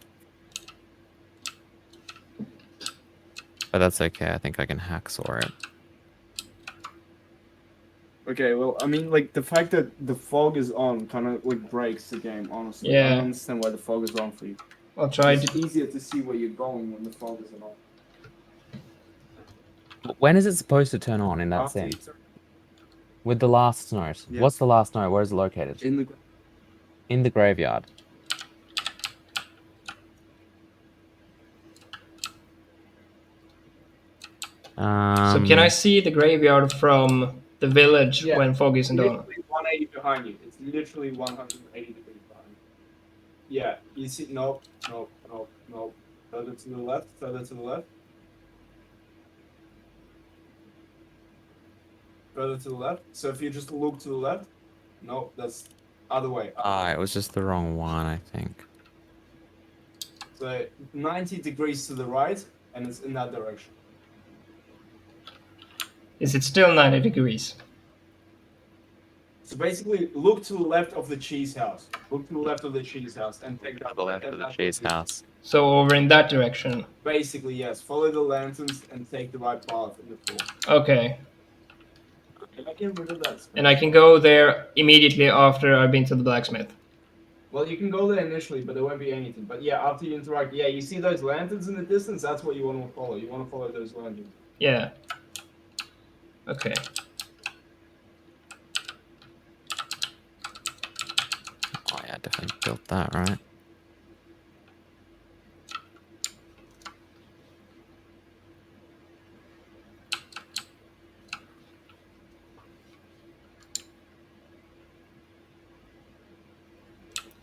But that's okay. I think I can hacksaw it. Okay, well, I mean, like the fact that the fog is on kind of like breaks the game. Honestly, I Yeah. don't understand why the fog is on for you. I'll try It's to. easier to see where you're going when the fog isn't on. When is it supposed to turn on in that After scene? you turn With the last note. Yeah. What's the last note? Where is it located? in the In the graveyard. So can I see the graveyard from the village Yeah. when fog isn't on? literally 180 behind you. It's literally 180 degrees behind you. Yeah, you see? Nope. Further to the left. Further to the left. Further to the left. So if you just look to the left, no, that's other way. Ah, it was just the wrong one, I think. So 90 degrees to the right, and it's in that direction. Is it still 90 degrees? So basically, look to the left of the cheese house. Look to the left of the cheese house and take that. The left of the cheese house. So over in that direction. Basically, yes. Follow the lanterns and take the right path in the floor. Okay. Can I get rid of that? And I can go there immediately after I've been to the blacksmith. Well, you can go there initially, but there won't be anything. But yeah, after you interact, yeah, you see those lanterns in the distance? That's what you want to follow. You want to follow those lanterns. Yeah. Okay. Oh yeah, definitely built that, right?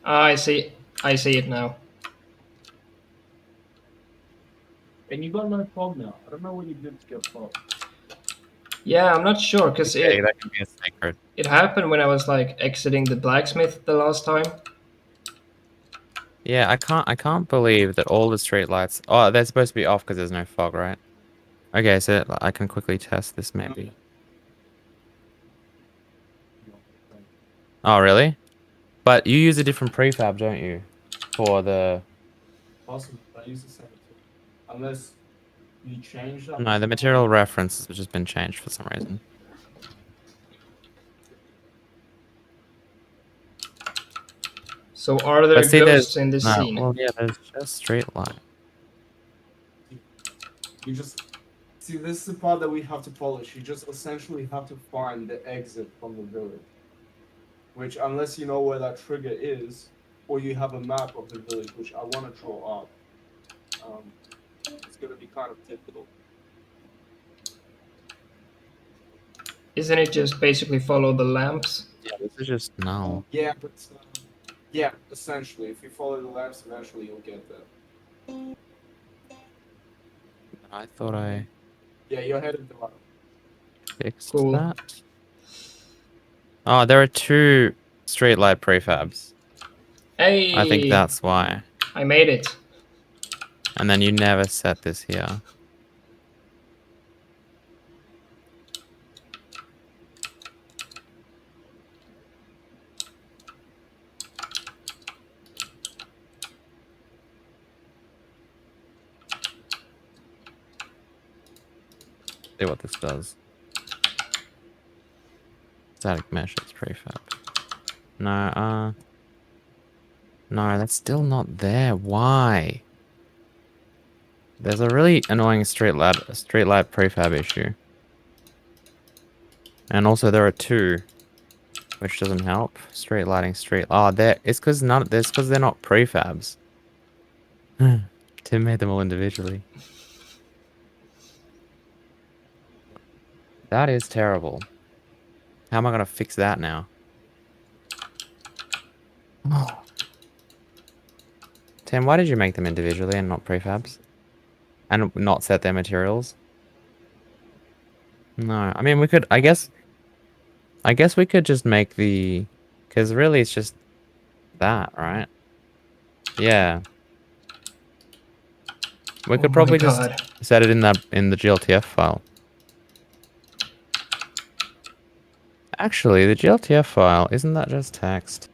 Ah, I see. I see it now. And you got no fog now. I don't know what you did to get fog. Yeah, I'm not sure because Okay, that can be a secret. it happened when I was like exiting the blacksmith the last time. Yeah, I can't believe that all the street lights. Oh, they're supposed to be off because there's no fog, right? Okay, so I can quickly test this maybe. Oh, really? But you use a different prefab, don't you? For the... Possible. I use the same too. Unless you change that. No, the material reference has just been changed for some reason. So are there But see, ghosts in this No, scene? well, yeah, there's just street light. You just see, this is the part that we have to polish. You just essentially have to find the exit from the village. Which, unless you know where that trigger is, or you have a map of the village, which I want to draw up. it's gonna be kind of difficult. Isn't it just basically follow the lamps? Yeah, this is just no. Yeah, but yeah, essentially, if you follow the lamps, eventually you'll get there. I thought I Yeah, you're headed the right. fixed Cool. that. Oh, there are 2 streetlight prefabs. Hey! I think that's why. I made it. And then you never set this here. See what this does. Static meshes prefab. No, no, that's still not there. Why? There's a really annoying streetlight prefab issue. And also there are 2, which doesn't help. Street lighting, oh, it's because they're not prefabs. Tim made them all individually. That is terrible. How am I gonna fix that now? Tim, why did you make them individually and not prefabs? And not set their materials? No, I mean we could. I guess we could just make the, because really it's just that, right? Yeah. We could Oh probably my God. just set it in the GLTF file. Actually, the GLTF file, isn't that just text?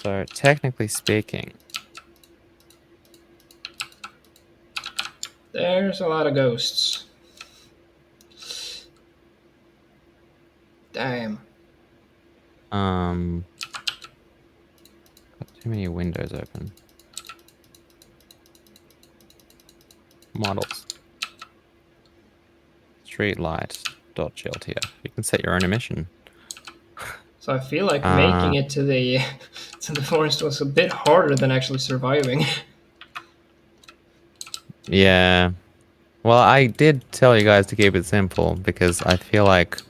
So technically speaking, There's a lot of ghosts. Damn. got too many windows open. Models. Streetlight.gltf. You can set your own emission. So I feel like making it to the to the forest was a bit harder than actually surviving. Yeah. Well, I did tell you guys to keep it simple because I feel like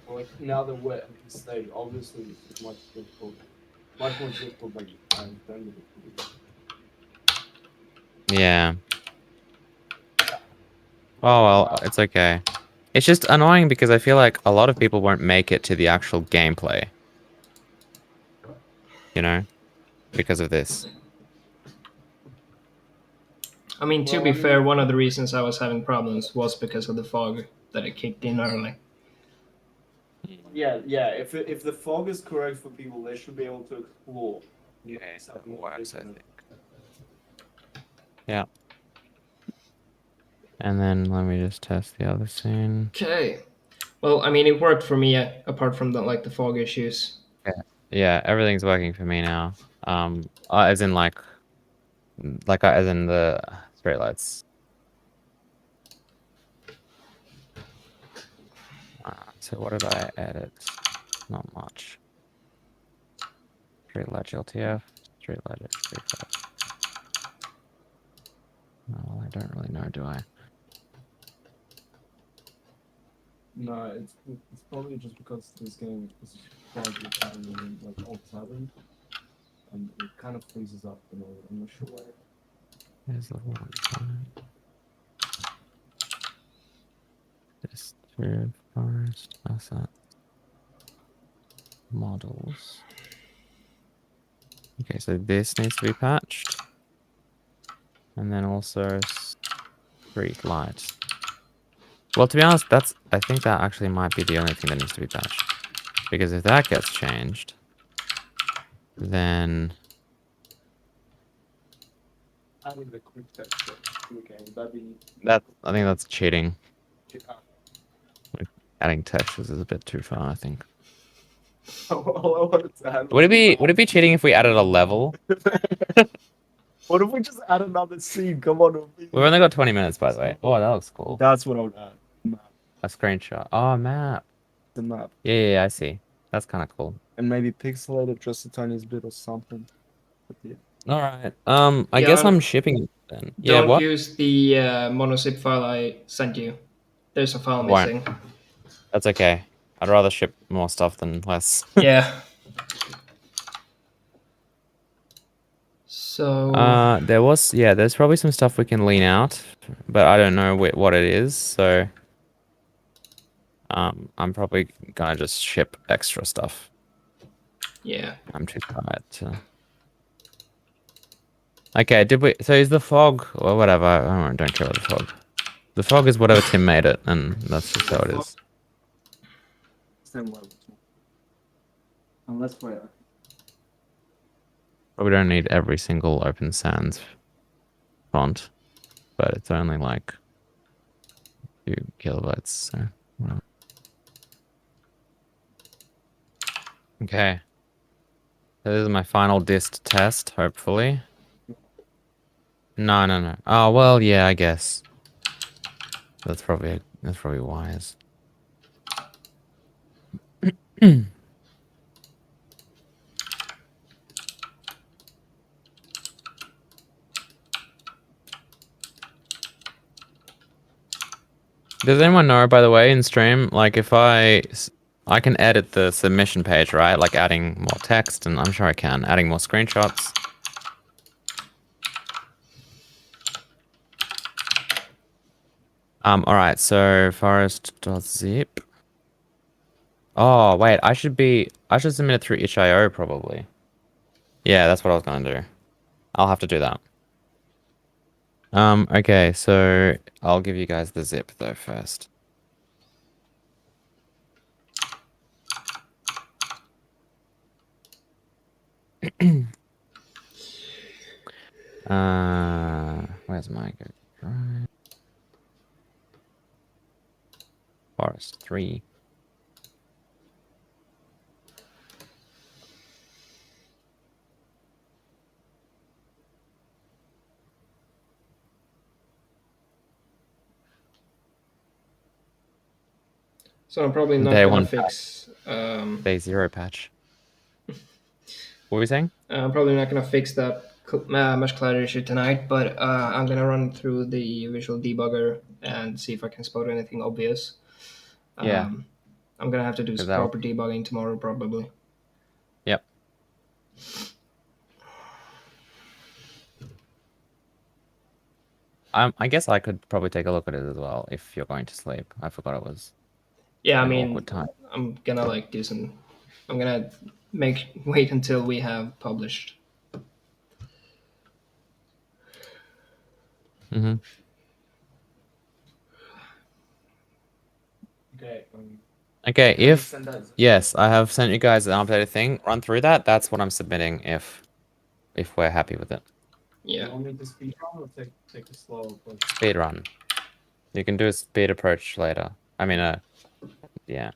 Like now that we're at this stage, obviously it's much difficult, much more difficult than I intended it to be. yeah. Oh well, it's okay. It's just annoying because I feel like a lot of people won't make it to the actual gameplay. You know? Because of this. I mean, to be fair, one of the reasons I was having problems was because of the fog that it kicked in early. Yeah, yeah. If the fog is correct for people, they should be able to explore. Okay, that works, I think. Yeah. And then let me just test the other scene. Okay. Well, I mean, it worked for me apart from the fog issues. Yeah, everything's working for me now. As in as in the straight lights. So what did I edit? Not much. Straight light GLTF, straight light H35. Well, I don't really know, do I? No, it's probably just because this game is probably like old pattern, and it kind of freezes up. I'm not sure why. There's the one. Disturbed forest asset models. Okay, so this needs to be patched, and then also street light. Well, to be honest, I think that actually might be the only thing that needs to be patched, because if that gets changed, then Adding the quick texture to the game, that'd be. I think that's cheating. Adding textures is a bit too far, I think. All I wanted to add Would it be cheating if we added a level? What if we just add another scene? Come on. We've only got 20 minutes, by the way. Oh, that looks cool. That's what I would add. Map. A screenshot. Oh, map. The map. Yeah, I see. That's kind of cool. And maybe pixelate it just a tiniest bit or something. All right. I Yeah, guess I'm shipping it then. Yeah. don't What? use the monozip file I sent you. There's a file Won't. missing. That's okay. I'd rather ship more stuff than less. Yeah. So There's probably some stuff we can lean out, but I don't know what it is. So I'm probably gonna just ship extra stuff. yeah. I'm too tired to. Okay, did we? So is the fog or whatever? I don't care about the fog. The fog is whatever Tim made it, and that's just how it is. Unless we're Probably don't need every single Open Sans font, but it's only like a few kilobytes. So whatever. Okay. So this is my final dist test, hopefully. No. Oh well, yeah, I guess. That's probably wise. Does anyone know, by the way, in stream, like if I can edit the submission page, right? Like adding more text, and I'm sure I can, adding more screenshots. All right, so forest.zip. Oh, wait, I should submit it through itch.io probably. Yeah, that's what I was gonna do. I'll have to do that. Okay, so I'll give you guys the zip though first. Where's my Google Drive? Forest 3. So I'm probably not Day gonna 1 fix. Day 0 patch. What were we saying? I'm probably not gonna fix that much clutter issue tonight, but I'm gonna run through the visual debugger and see if I can spot anything obvious. Yeah. I'm gonna have to do Is some that proper debugging tomorrow, probably. Yep. I guess I could probably take a look at it as well if you're going to sleep. I forgot it was Yeah, I an mean, awkward time. I'm gonna like do some. I'm gonna wait until we have published. Mm-hmm. okay. Okay, yes, I have sent you guys an updated thing. Run through that. That's what I'm submitting if we're happy with it. Yeah. You want me to speed run or take a slow approach? Speed run. You can do a speed approach later. I mean, yeah.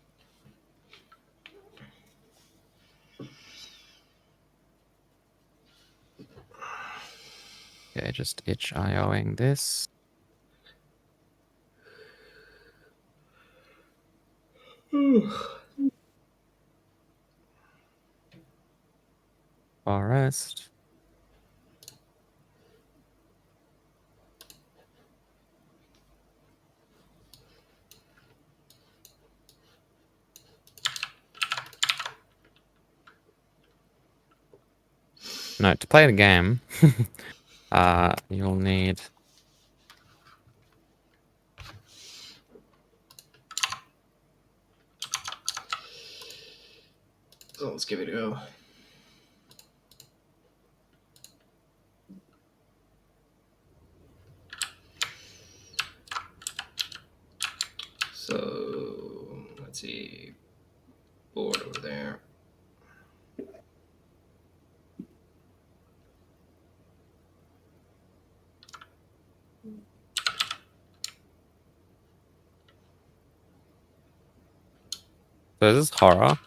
Okay, just itch.ioing this. Forest. No, to play the game, you'll need. So let's give it a go. So let's see, board over there. So this is horror,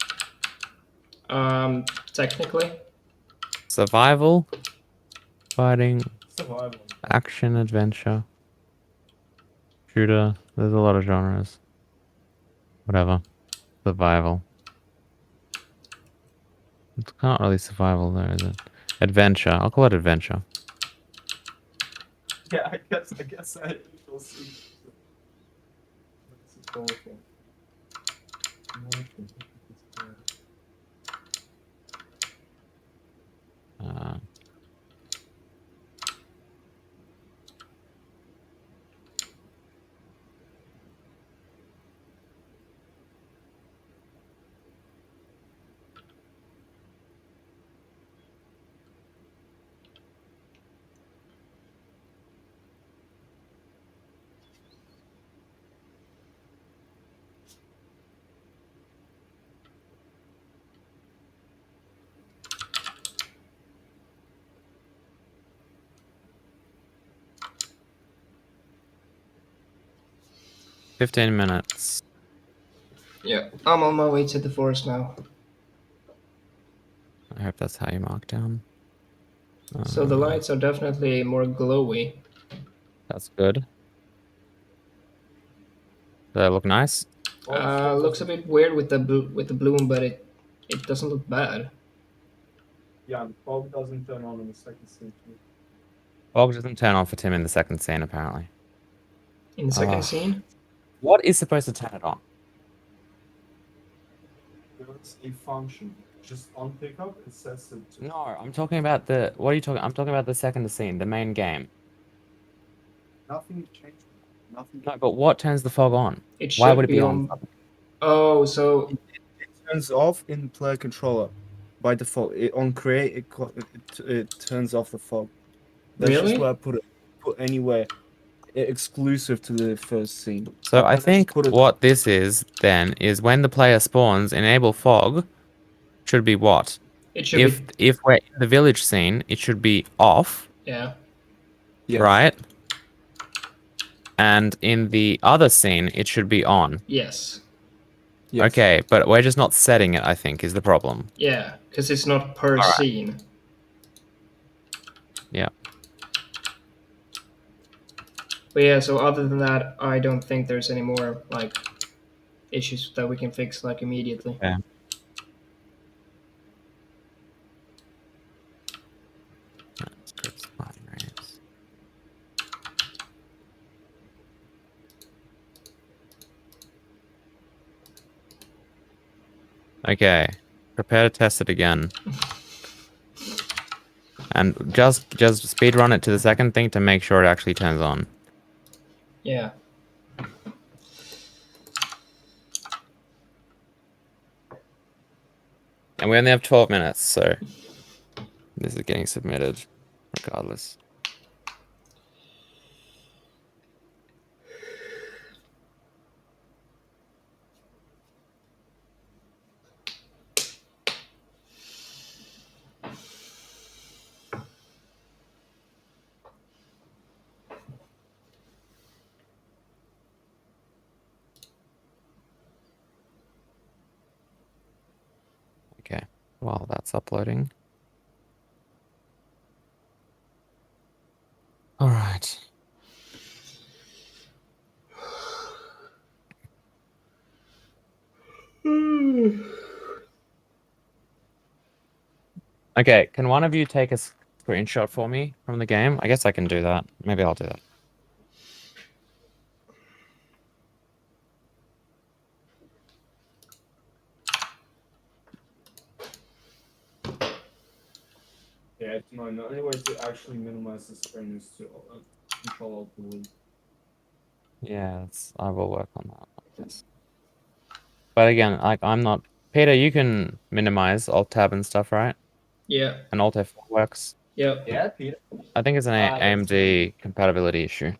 Technically, survival, fighting, Survival. action, adventure, shooter. There's a lot of genres. Whatever. Survival. It's not really survival though, is it? Adventure. I'll call it adventure. Yeah, I guess we'll see. This is powerful. Uh, $15 minutes. Yeah, I'm on my way to the forest now. I hope that's how you mark down. So the lights are definitely more glowy. That's good. Does that look nice? Looks a bit weird with the bloom, but it doesn't look bad. Yeah, the fog doesn't turn on in the second scene. Fog doesn't turn on for Tim in the second scene, apparently. In the second Ah. scene, What is supposed to turn it on? There's a function. Just on pickup, it says it. No, I'm talking about the. What are you talking? I'm talking about the second scene, the main game. Nothing changed. Nothing. No, but what turns the fog on? it Why should would it be on. on? Oh, so It turns off in player controller by default. On create, it turns off the fog. That's just really? where I put it. Put anywhere exclusive to the first scene. So I just think put it. what this is then is when the player spawns, enable fog should be what? It should be. If we're in the village scene, it should be off, Yeah. Yes. right? And in the other scene, it should be on. Yes. Yes. Okay, but we're just not setting it, I think, is the problem. Yeah, because it's not per Alright. scene. Yeah. But yeah, so other than that, I don't think there's any more like issues that we can fix like immediately. Okay. Scripts, line rates. Okay. Prepare to test it again. And just speed run it to the second thing to make sure it actually turns on. Yeah. And we only have 12 minutes, so this is getting submitted regardless. Okay, while that's uploading. All right. Okay, can one of you take a screenshot for me from the game? I guess I can do that. Maybe I'll do that. Yeah, no. The only way to actually minimize the screen is to control alt delete. Yeah, I will work on that, I guess. But again, like I'm not Peter, you can minimize alt tab and stuff, right? Yeah. And alt F4 works. Yep. Yeah, Peter. I think it's an That's AMD compatibility issue.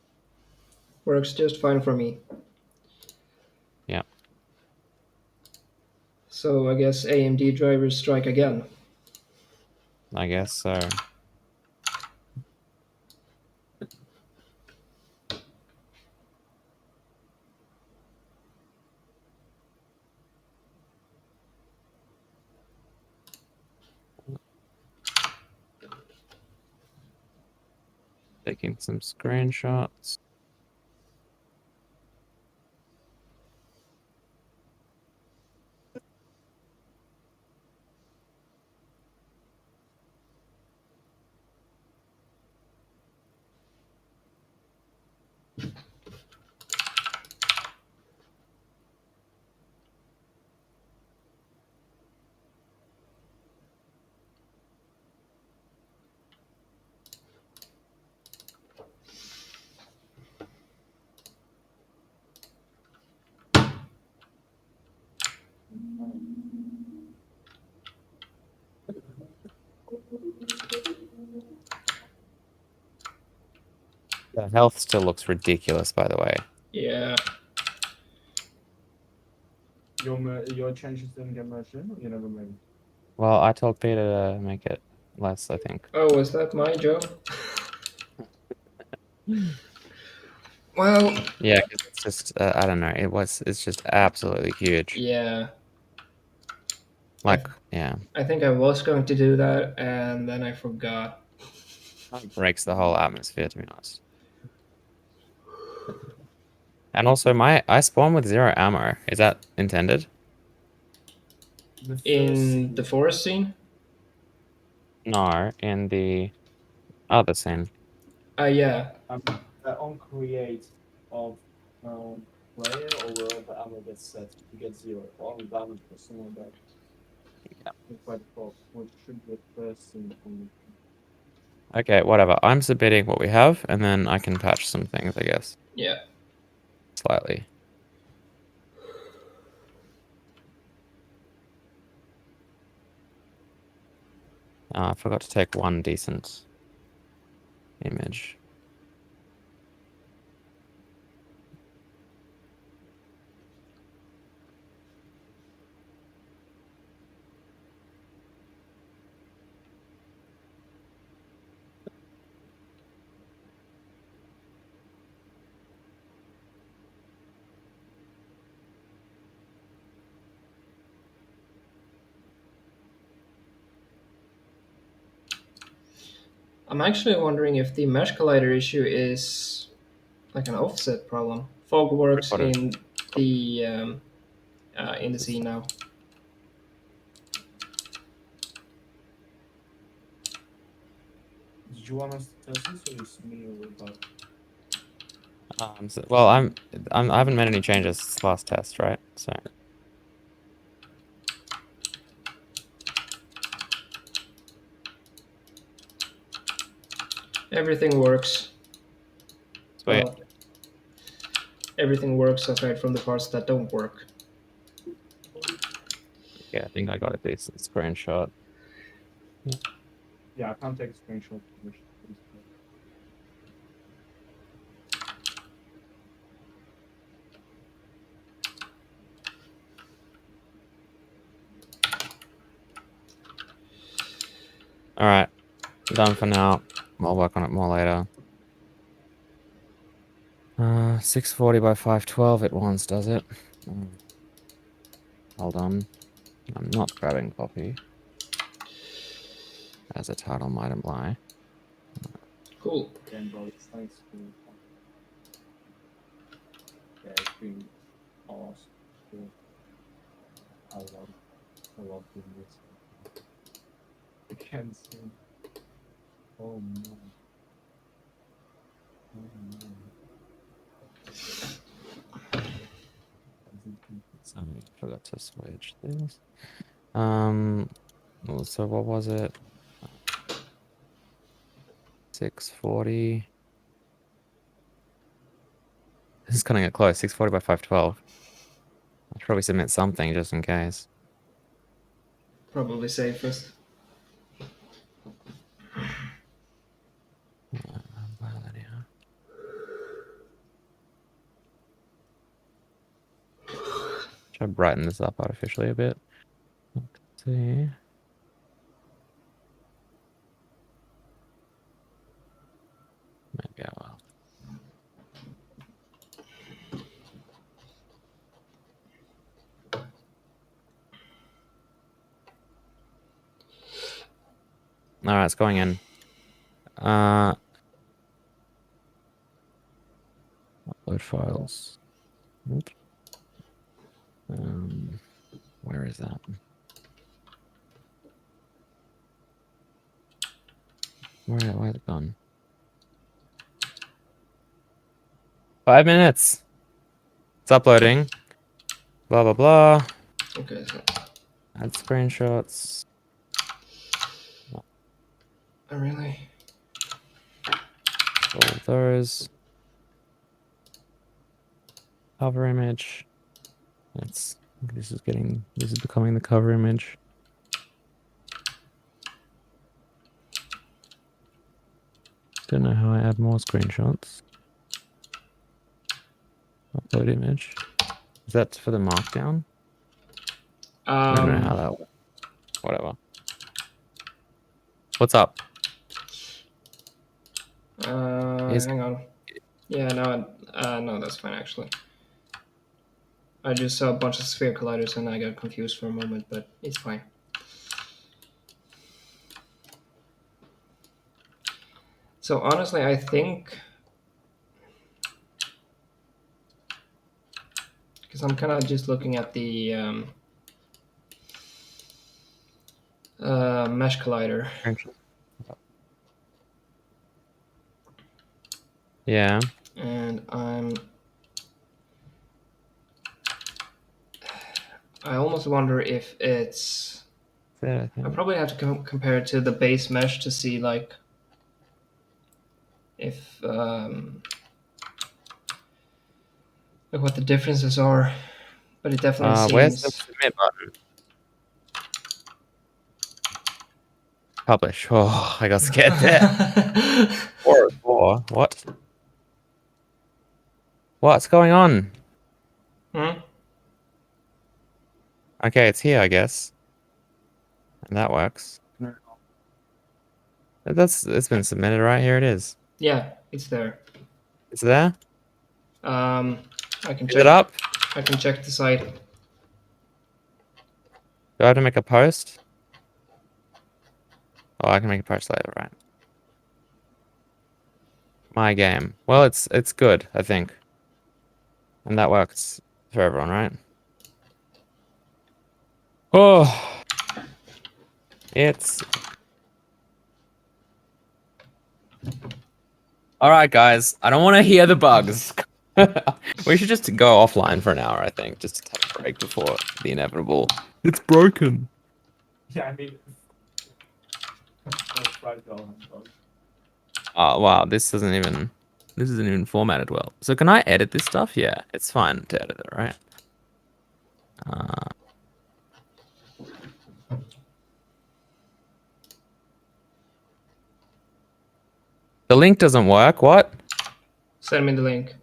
Works just fine for me. Yeah. So I guess AMD drivers strike again. I guess so. Taking some screenshots. The health still looks ridiculous, by the way. Yeah. Your changes didn't get merged in, or you never made them? Well, I told Peter to make it less, I think. Oh, was that my job? Well, Yeah, 'cause it's just I don't know. It's just absolutely huge. yeah. Like, yeah, I think I was going to do that, and then I forgot. it breaks the whole atmosphere, to be honest. And also, I spawn with 0 ammo. Is that intended? The first In scene, the forest scene? No, in the other scene. Yeah. on create of player or wherever ammo gets set, you get 0. Or on damage or something like that. It's by default, which should be the first scene from the Okay, whatever. I'm submitting what we have, and then I can patch some things, I guess, Yeah. slightly. I forgot to take one decent image. I'm actually wondering if the mesh collider issue is like an offset problem. Fog works What in the scene now. Did you want us to test this, or you submit it with that? Well, I haven't made any changes since last test, right? So Everything works. sweet. Well, everything works aside from the parts that don't work. Yeah, I think I got a decent screenshot. Yeah, I can't take a screenshot. All right, done for now. I'll work on it more later. 640 by 512 it once, does it? Hold on. I'm not grabbing copy, as the title might imply. Cool. Again, bro, it's thanks for yeah, it's been awesome. Yeah, I love doing this. Again, soon. Oh man. Oh man. Sorry, forgot to switch this. So what was it? 640. This is cutting it close. 640 by 512. I should probably submit something just in case. Probably safest. Should I brighten this up artificially a bit? Let's see. Maybe I will. All right, it's going in. Upload files. Oops. Where is that? Where is it gone? 5 minutes. It's uploading. Blah blah blah. Okay, so Add screenshots. really. All of those. Cover image. This is becoming the cover image. Don't know how I add more screenshots. Load image. Is that for the markdown? I don't know how that works. Whatever. What's up? Hang on. Yeah, no, that's fine actually. I just saw a bunch of sphere colliders and I got confused for a moment, but it's fine. So honestly, I think, because I'm kind of just looking at the mesh collider. Yeah. And I almost wonder if it's. I probably have to compare it to the base mesh to see like if like what the differences are. But it definitely Where's the seems. submit button? Publish. Oh, I got scared there. 404. What? What's going on? Hmm? Okay, it's here, I guess. And that works. It's been submitted, right? Here it is. Yeah, it's there. It's there? I can Is check. it up? I can check the site. Do I have to make a post? Oh, I can make a post later, right? My game. Well, it's good, I think. And that works for everyone, right? Oh, it's all right, guys. I don't want to hear the bugs. We should just go offline for an hour, I think, just to take a break before the inevitable. It's broken. Yeah, I mean. $5. Oh wow, this isn't even formatted well. So can I edit this stuff? Yeah, it's fine to edit it, right? The link doesn't work. What? Send me the link.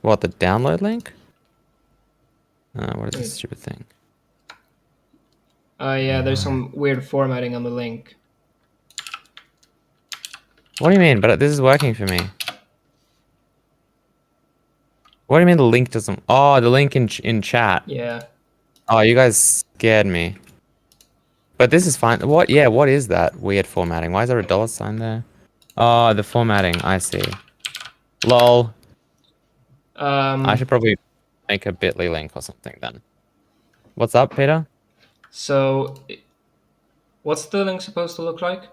What, the download link? What is Wait. this stupid thing? Yeah, there's some weird formatting on the link. What do you mean? But this is working for me. What do you mean the link doesn't? Oh, the link in chat. Yeah. Oh, you guys scared me. But this is fine. What? Yeah, what is that weird formatting? Why is there a dollar sign there? Oh, the formatting. I see. Lol. I should probably make a bit.ly link or something then. What's up, Peter? So, what's the link supposed to look like?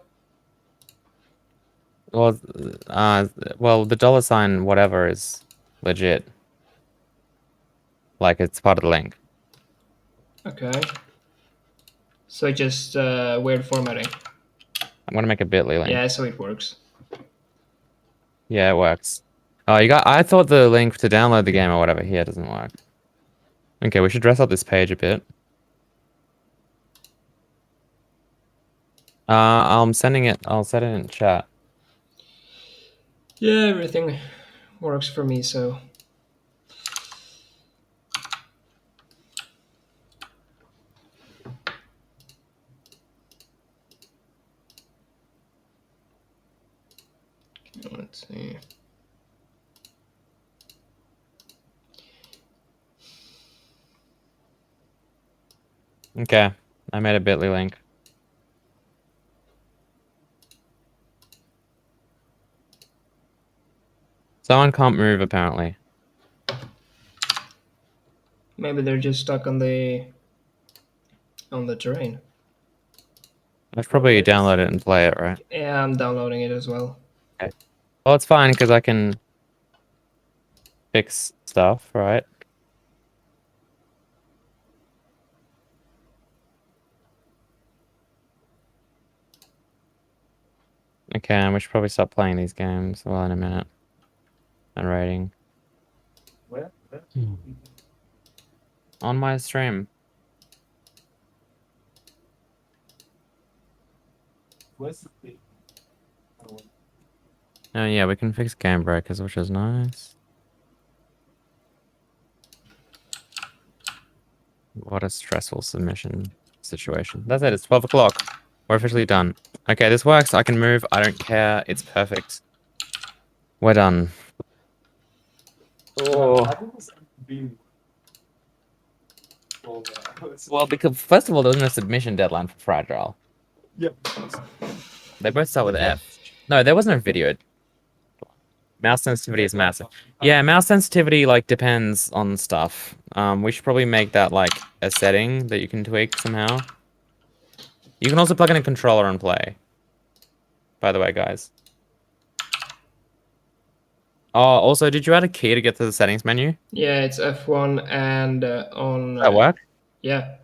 Well, the dollar sign whatever is legit. Like it's part of the link. Okay. So just weird formatting. I'm gonna make a bit.ly link. Yeah, so it works. Yeah, it works. Oh, you got. I thought the link to download the game or whatever here doesn't work. Okay, we should dress up this page a bit. I'm sending it. I'll set it in chat. Yeah, everything works for me, so. Let's see. Okay, I made a bit.ly link. Someone can't move apparently. Maybe they're just stuck on the terrain. I should probably download it and play it, right? Yeah, I'm downloading it as well. Okay. Well, it's fine because I can fix stuff, right? Okay, and we should probably stop playing these games. Well, in a minute. And rating. Where? On my stream. Where's the Oh yeah, we can fix game breakers, which is nice. What a stressful submission situation. That's it. It's 12 o'clock. We're officially done. Okay, this works. I can move. I don't care. It's perfect. We're done. Oh. Well, because first of all, there was no submission deadline for Fragile. Yep. They both start with F. No, there was no video. Mouse sensitivity is massive. Yeah, mouse sensitivity like depends on stuff. We should probably make that like a setting that you can tweak somehow. You can also plug in a controller and play. By the way, guys. Oh, also, did you add a key to get to the settings menu? Yeah, it's F1 and on. Does that work? Yeah.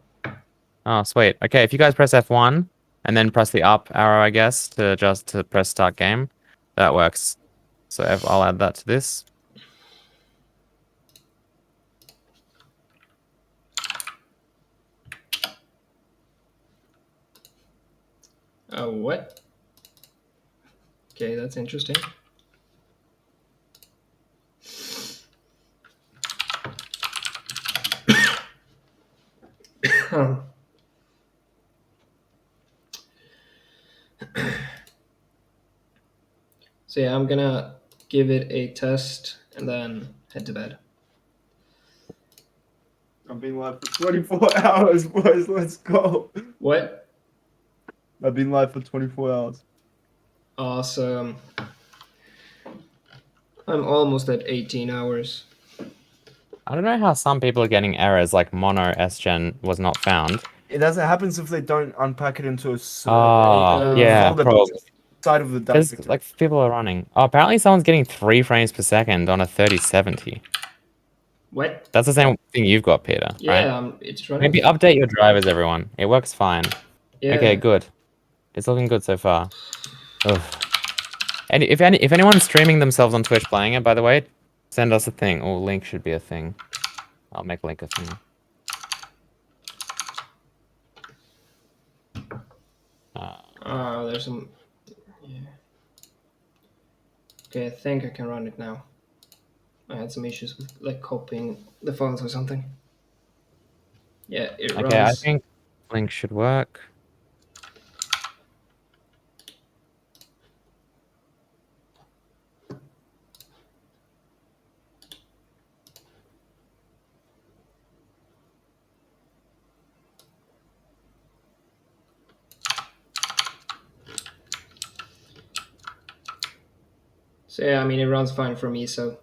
Oh, sweet. Okay, if you guys press F1 and then press the up arrow, I guess, to press start game, that works. So I'll add that to this. What? Okay, that's interesting. So yeah, I'm gonna give it a test and then head to bed. I've been live for 24 hours, boys. Let's go. What? I've been live for 24 hours. Awesome. I'm almost at 18 hours. I don't know how some people are getting errors like mono sgen was not found. It doesn't happen if they don't unpack it into a Yeah, folder probably. side of the Because directory. like people are running. Oh, apparently someone's getting 3 frames per second on a 3070. What? That's the same thing you've got, Peter, right? Yeah, it's running. Maybe update your drivers, everyone. It works fine. Yeah. Okay, good. It's looking good so far. Ugh. And if anyone's streaming themselves on Twitch playing it, by the way, send us a thing. Oh, link should be a thing. I'll make link a thing. There's some. Yeah. Okay, I think I can run it now. I had some issues with like copying the files or something. Yeah, it runs. Okay, I think link should work. So yeah, I mean it runs fine for me. So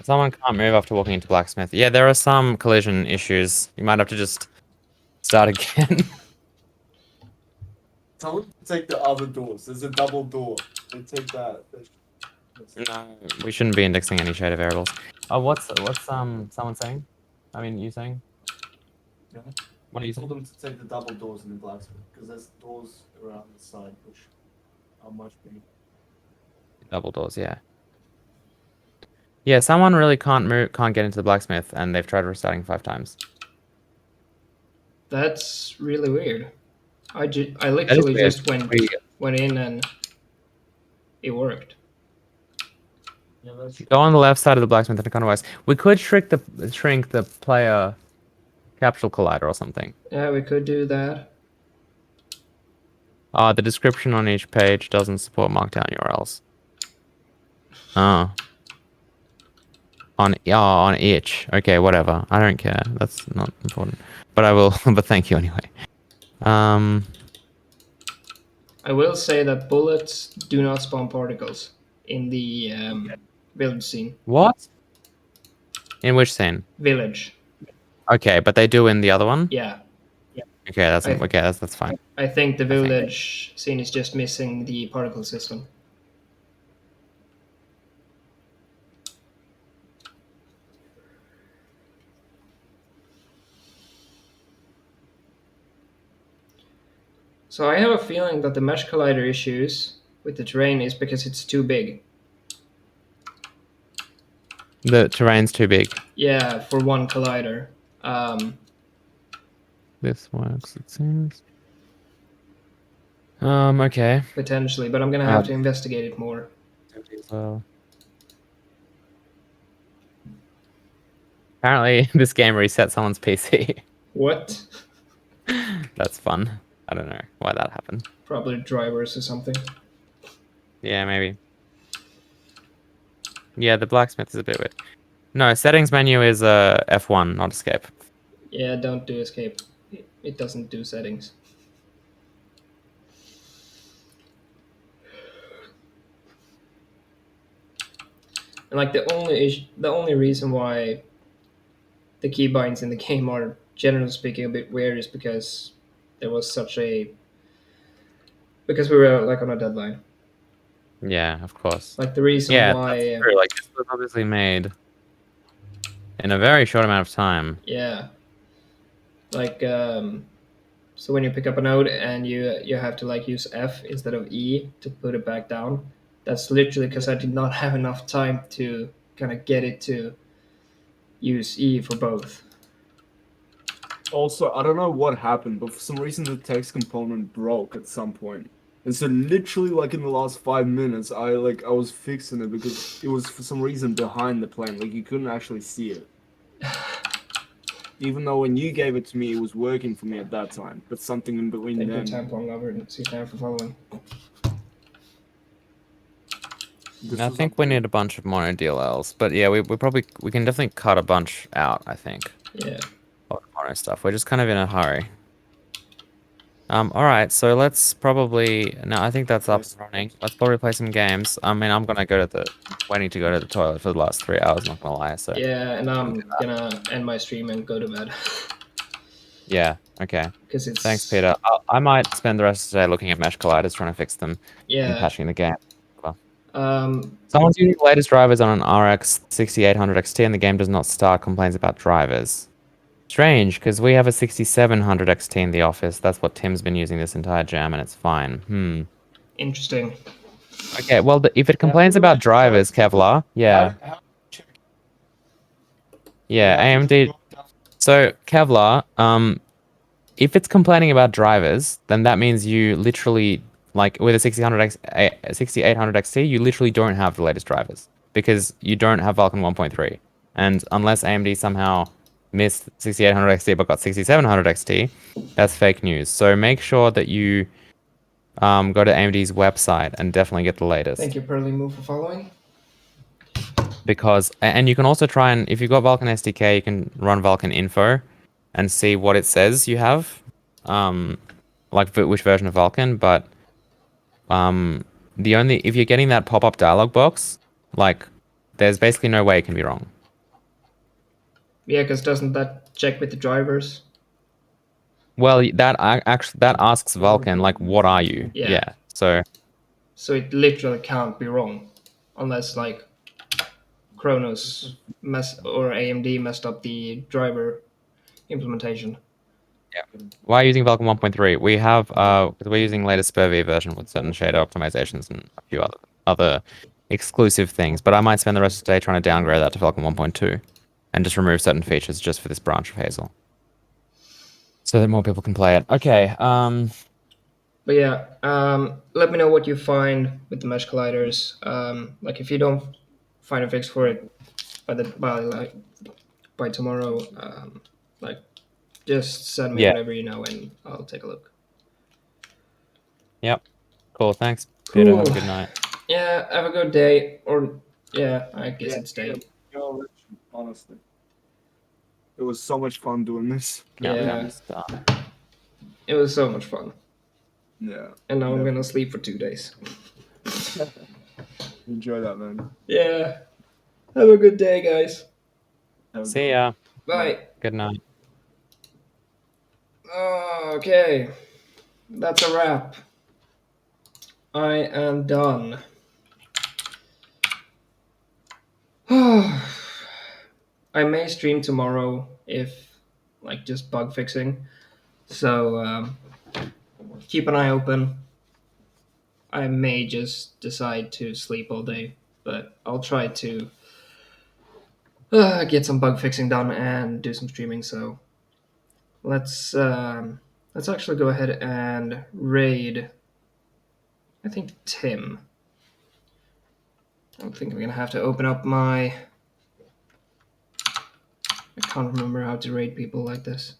Someone can't move after walking into blacksmith. Yeah, there are some collision issues. You might have to just start again. Tell them to take the other doors. There's a double door. They take that. No, we shouldn't be indexing any shader variables. Oh, what's someone saying? I mean, you saying? Yeah. What are you Told saying? them to take the double doors in the blacksmith because there's doors around the side which are much bigger. Double doors, yeah. Yeah, someone really can't get into the blacksmith, and they've tried restarting 5 times. that's really weird. I That is literally weird. just went in and it worked. Yeah, that's Go on the left side of the blacksmith and kind of west. We could shrink the player capsule collider or something. Yeah, we could do that. The description on each page doesn't support markdown URLs. Oh. On each. Okay, whatever. I don't care. That's not important. But I will. But thank you anyway. I will say that bullets do not spawn particles in the village scene. What? In which scene? Village. Okay, but they do in the other one. Yeah. Okay, that's fine. I think the village scene is just missing the particle system. So I have a feeling that the mesh collider issues with the terrain is because it's too big. The terrain's too big. Yeah, for one collider. This works, it seems. Okay. Potentially, but I'm gonna have to investigate it more. Well. Apparently, this game reset someone's PC. What? That's fun. I don't know why that happened. Probably drivers or something. Yeah, maybe. Yeah, the blacksmith is a bit weird. No, settings menu is F1, not escape. Yeah, don't do escape. It doesn't do settings. And like the only reason why the keybinds in the game are generally speaking a bit weird is because there was such a because we were like on a deadline. Yeah, of course. Like the reason Yeah, why that's true. Like this was obviously made in a very short amount of time. yeah. Like so when you pick up a node and you have to like use F instead of E to put it back down, that's literally because I did not have enough time to kind of get it to use E for both. Also, I don't know what happened, but for some reason the text component broke at some point. And so literally like in the last 5 minutes, I was fixing it because it was for some reason behind the plane. Like you couldn't actually see it. Even though when you gave it to me, it was working for me at that time. But something in between Thank you, then. Tampon Lover and C-Time for following. I think we need a bunch of mono DLLs, but yeah, we can definitely cut a bunch out. I think. Yeah. Of mono stuff. We're just kind of in a hurry. All right, so let's probably no, I think that's up and running. Let's probably play some games. I mean, I'm gonna waiting to go to the toilet for the last 3 hours. Not gonna lie. So Yeah, and I'm gonna end my stream and go to bed. yeah, okay. Because it's Thanks, Peter. I might spend the rest of the day looking at mesh colliders, trying to fix them and Yeah. patching the game. Um. Someone's using the latest drivers on an RX 6800 XT, and the game does not start. Complains about drivers. Strange, because we have a 6700 XT in the office. That's what Tim's been using this entire jam, and it's fine. Interesting. Okay, well, if it complains about drivers, Kevlar, yeah. Yeah, AMD. So, Kevlar, if it's complaining about drivers, then that means you literally, like, with a 6800 XT, you literally don't have the latest drivers, because you don't have Vulkan 1.3. And unless AMD somehow missed 6800 XT but got 6700 XT, that's fake news. So make sure that you go to AMD's website and definitely get the latest. Thank you, Pearly Move, for following. Because, and you can also try and, if you've got Vulkan SDK, you can run Vulkan info and see what it says you have, like which version of Vulkan. But if you're getting that pop-up dialog box, like, there's basically no way it can be wrong. Yeah, because doesn't that check with the drivers? Well, that asks Vulkan, like, what are you? Yeah. So it literally can't be wrong, unless like Kronos or AMD messed up the driver implementation. why are you using Vulkan 1.3? We're using latest SPURV version with certain shader optimizations and a few other exclusive things. But I might spend the rest of the day trying to downgrade that to Vulkan 1.2 and just remove certain features just for this branch of Hazel, so that more people can play it. Okay. But yeah, let me know what you find with the mesh colliders. Like if you don't find a fix for it by tomorrow, like just send me whatever you know and I'll take a look. Yep. Cool. Thanks, Peter. Cool. Have a good night. Yeah, have a good day. Or yeah, I guess it's day. Honestly, it was so much fun doing this. Yeah. It was so much fun. Yeah. And now I'm gonna sleep for 2 days. Enjoy that, man. Yeah. Have a good day, guys. See ya. Bye. Good night. Okay. That's a wrap. I am done. I may stream tomorrow if, like, just bug fixing. So keep an eye open. I may just decide to sleep all day, but I'll try to get some bug fixing done and do some streaming. So let's actually go ahead and raid. I think Tim. I think I'm gonna have to open up my I can't remember how to raid people like this.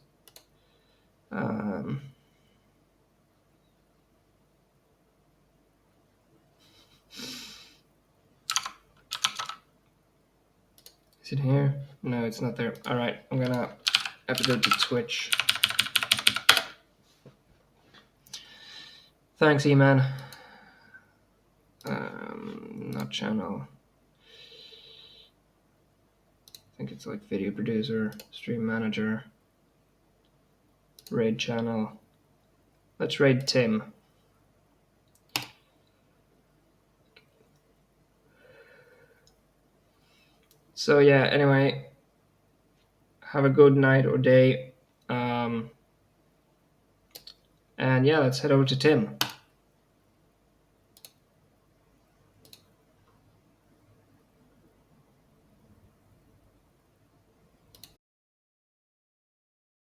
Is it here? No, it's not there. All right, I'm gonna have to go to Twitch. Thanks, E-Man. Not channel. I think it's like video producer, stream manager, raid channel. Let's raid Tim. So yeah, anyway, have a good night or day. And yeah, let's head over to Tim.